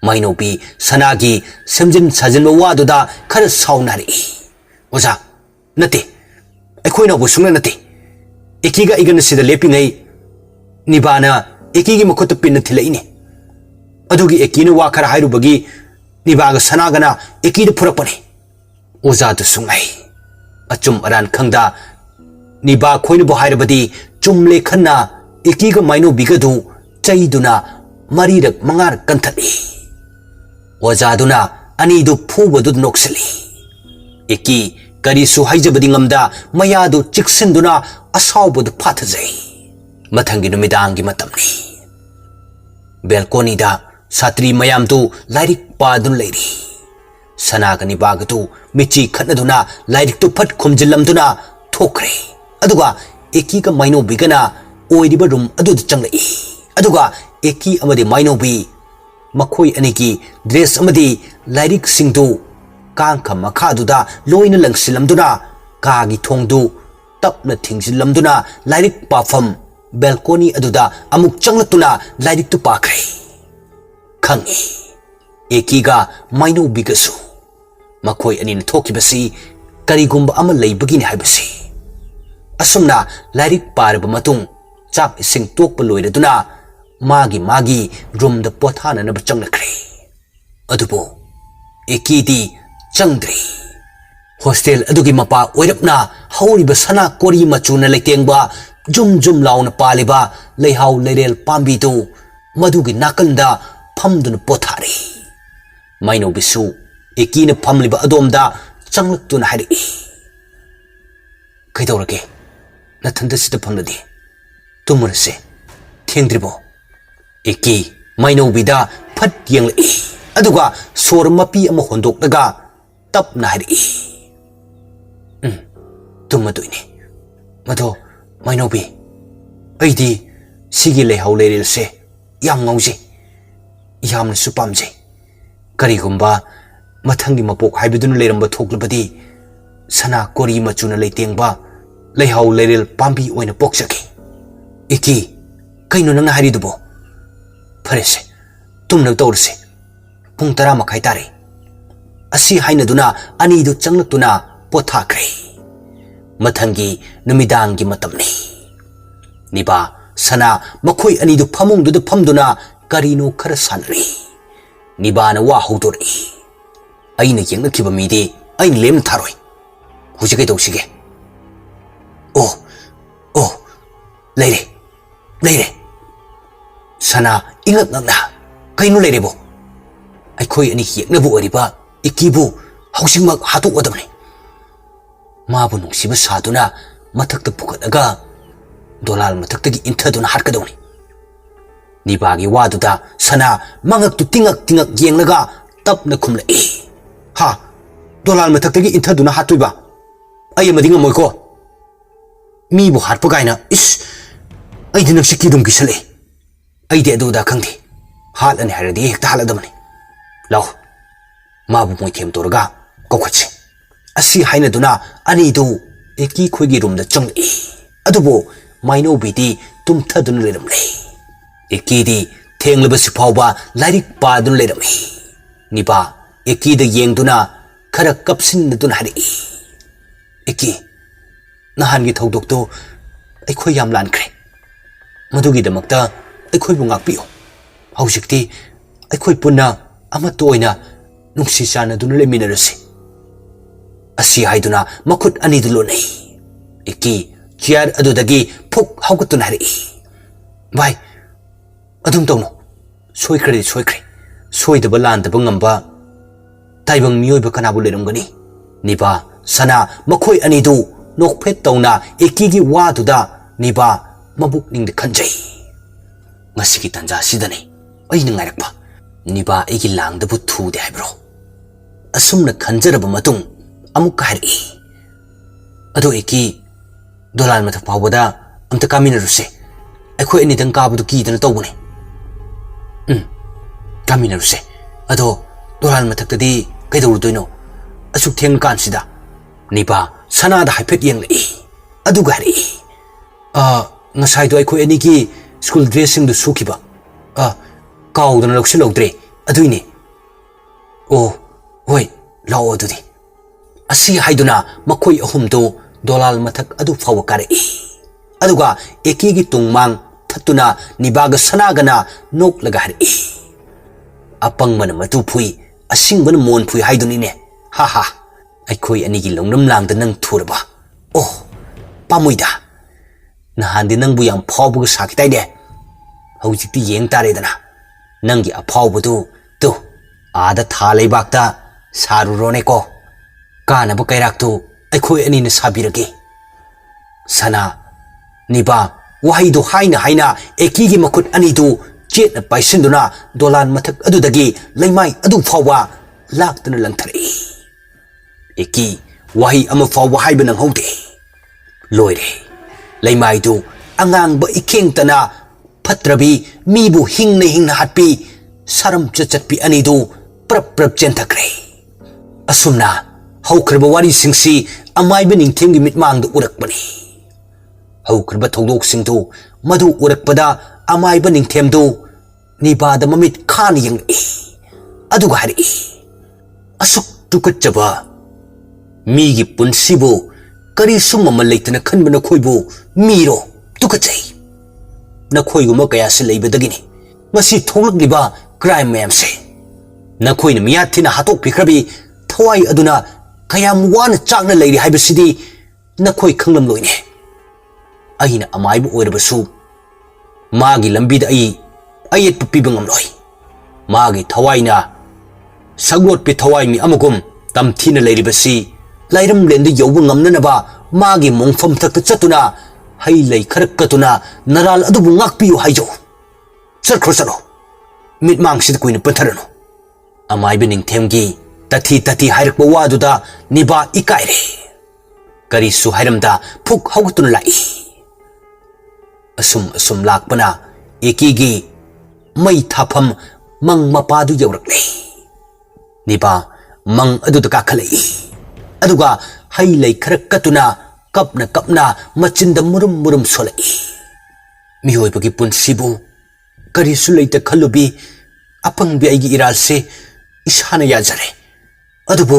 mainaubi sanagi semjin sajin waduda khara saunari oza nate aikhoina busungna nate ekiga igana sida lepingai nibana ekigi makhut pinna thilaini adugi ekina wa khara hairubagi nibaga sanagana ekida phurakpani oza du sungai achum aran khangda niba khoina bo hairabadi chumle khanna ekiga mainaubiga du chaiduna marirak mangar kanthali wajaduna anidu phubadu noksali eki karisu haijabadi ngamda mayadu chiksinduna asawbadu phathajai mathangi numidangi matamni balcony da satri mayamdu lairik padun leiri sanagani bagatu michi khatnaduna lairik tu phat khumjilamduna thokre aduga eki ka maino bigana oidiba room adu changlai aduga eki amadi maino bi makhoi aniki dress amadi lairik singdu kangkha makhaduda loina langsilamduna kagi thongdu tapna thingsilamduna lairik pafam balcony aduda amuk changlatuna lairik tu pakre khangi ekiga maino bigasu makhoi anin thokibasi karigumba ama leibagini haibasi asumna lairik parba matung chak ising tokpa loiraduna magi room da pothana na changnakre adubo ekidi changdri hostel adugi mapa oirapna hauriba sana kori machuna leitengba jum launa paliba leihau leirel pambi tu madugi nakanda phamduna pothari maino bisu ekina phamliba adomda changlaktuna hari kaidorake nathanda sida phamladi tumurase thengdribo eki maino bida phat yenglai aduga sor mapi ama hondokdaga tapna hari tumaduini mado maino bi aidi sigi leihau leirel se yam ngauji yamna supamje karigumba mathangi mapok haibidun leiramba thoklabadi sana kori machuna leitengba leihau leirel pambi oina poksaki eki kaino nangna haridubo farese tumna tawrse pung 10 makhai tare असी हाइनदुना अनीदु चंगलक्तुना पोथाख्रे मथंगी नुमिदांगी मतमनी निबा सना मखोई अनीदु फमुंगदुदा फमदुना करीनो खर सानरी निबाना वा हौदोरी अइना येंगनखिबा मीदि अइन लेम थारोय हुजे कै तौसिगे ओ लेरे लेरे सना इंगक ngakna kainu leirebo aikhoi ani yeknabu oriba ikibu hausingmak hatu odamni mabu nungsiba saduna mathakta pukataga dolal mathaktagi inthaduna harkadawni nibagi waduda sana mangak tu tingak yenglaga tapna khumla ha dolal mathaktagi inthaduna hatuiba ayamadi ngamoiko mi bu harpa gaina is aidi nang sikidum kisale aidi aduda khangdi hal ani haradi hekta haladamani law mabu moi them torga kokhachi asi haina duna ani du eki khoigi rumda changli adubo maino biti tumthadun leramle eki di thenglaba sifawba lairik padun lerami niba eki da yengduna khara kapsin dun hari eki nahan gi thodok to aikhoi yam lankhre madugi damakta aikhoi bu ngakpiyo hausikti aikhoi punna ama toina nungsi sana dun leminarasi asi haiduna makut ani dulonei eki chair adudagi phuk haugutun hari bai adum tawno soikhre soidaba landaba ngamba taibang miyoi ba kanabu leramgani niba sana makhoi ani du nokphet tawna eki gi waduda niba mabuk ningde khanjai ngasigi tanja sidani aina ngairakpa niba egi langdabu thude haibro asumna khanjaraba matung amuk hari ado eki dolal mathak pawbada amta kaminaruse aikhoi ani dang kabudu kidana tawbune kaminaruse ado dolal mathaktadi kaidawrudoino asuk theng kansida niba sanada haiphet yenglei aduga hari ngasai do aikhoi ani ki school dressing du sukiba kaudana loksilodre aduine hoi lao adudi asi haiduna makhoi ahumdo dolal mathak adu fawa kare aduga eki gi tungmang thatuna nibaga sanagana nok laga hari apang man matu phui asing ban mon phui haiduni ne ha aikhoi ani gi longnam langda nang thurba pamuida nahandi nang bu yam phawbu sakitai de hojikti yeng tare dana nangi aphawbu tu ada thalai bakta saru rone ko kana bu kairak tu aikhoi ani na sabirage sana niba wahai do haina eki gi makut ani du chet na paisinduna dolan mathak adudagi laimai adu phawwa laktana langthari eki wahi ama phawwa haiba nang haude loire laimai du angang ba ikeng tana phatrabi mibu hingna hatpi saram chatpi ani du prap chenthakre asumna haukrba wari singsi amai bening themgi mitmang du urakbani haukrba thodok singtu madu urakpada amai bening themdu nibada mamit khan yang aduga hari asuk tukachaba migi punsibu kari summa leitana khanbana khoibu miro tukachai na khoiguma kaya se leibadagini masi thonglakliba crime mayamse na khoina miyathina hatok pikhrabi thawai aduna kayam wana chakna leiri haibasidi na khoi khanglam loine aina amaibu oirabasu magi lambida ayet pipibangam loi magi thawaina saglotpi thawai mi amagum tamthina leiribasi lairam lende yobu ngamnanaba magi mongfam thakta chatuna hai lei kharakatuna naral adubu ngakpiu haijo chalo mit mangsid kuina patharano amai bening themgi tati hairakba waduda niba ikaire kari su hairamda phuk haugatun lai asum lakpana ekigi mai thapam mang mapadu yaurakle niba mang aduda kakhalai aduga hai lei kharakatuna kapna machinda murum solai mihoi bagi punsibu kari sulai ta khalubi apang bi aigi iral se isana yajare अदुबो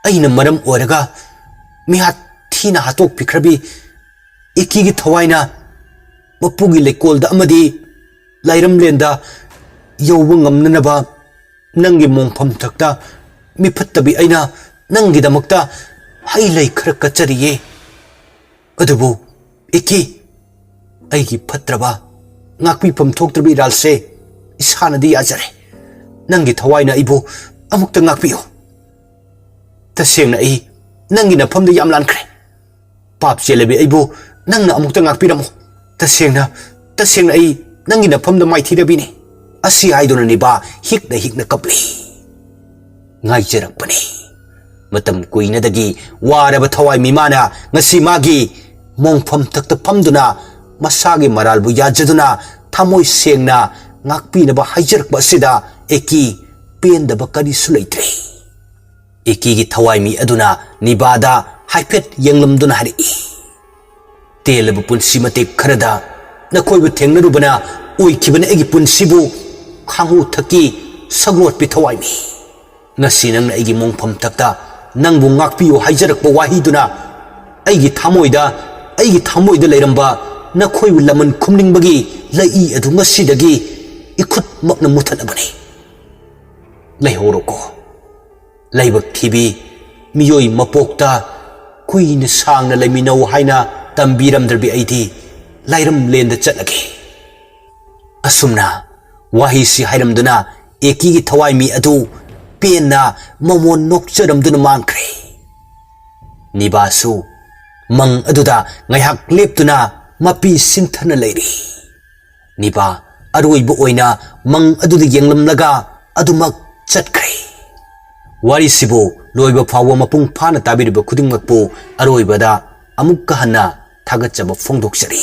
अइना मरम ओरगा मिहा थीना हातोक पिखरबी एकी की थवाइना मपुगी लेकोलदा अमदी लाइरम लेंदा यौबो ngamnanaba नंगी मोंफम थक्ता मिफत्तबी अइना नंगी दमक्ता हाई लई खर कचरिये अदुबो एकी अइगी फत्रबा ngakpi pam thoktrabi ralse isana di ajare nangi thawaina ibu amukta ngakpiyo tasengna I nangi na phamda yam lan khre pap chelebi ibu nangna amukta ngakpiramo tasengna I nangi na phamda mai thirabi ni asi aidona ni ba hikna kapli ngai jerakpani matam kuina dagi waraba thawai mimana ngasi magi mongpham takta phamduna masagi maralbu yajaduna thamoi sengna ngakpinaba haijarakba sida eki pendaba karisu leitre eki gi thawai mi aduna nibada haipet yenglamduna hari telebu punsi mate kharada nakoibu thengnarubana oikibana egi punsibu khangu thaki saglot pi thawai mi ngasi nang egi mongpham takta nangbu ngakpiyo haijarakba wahiduna egi thamoida leiramba nakhoi laman khumning bagi lai adu ngasidagi ikut makna muthanabani laihoroko laibak thibi miyoi mapokta kuina sangna laiminau haina tambiram darbi aidi lairam lenda chatlagi asumna wahi si hairamduna eki gi thawai mi adu penna mamon nokcharamduna mangkre nibasu mang aduda ngaihak leptuna mapi sinthana leiri niba aroibu oina mang aduda yenglamlaga adumak chatkre wari sibu loiba phawa mapung phana tabiriba khudingmakpu aroibada amukka hanna thagatchaba phongdokchari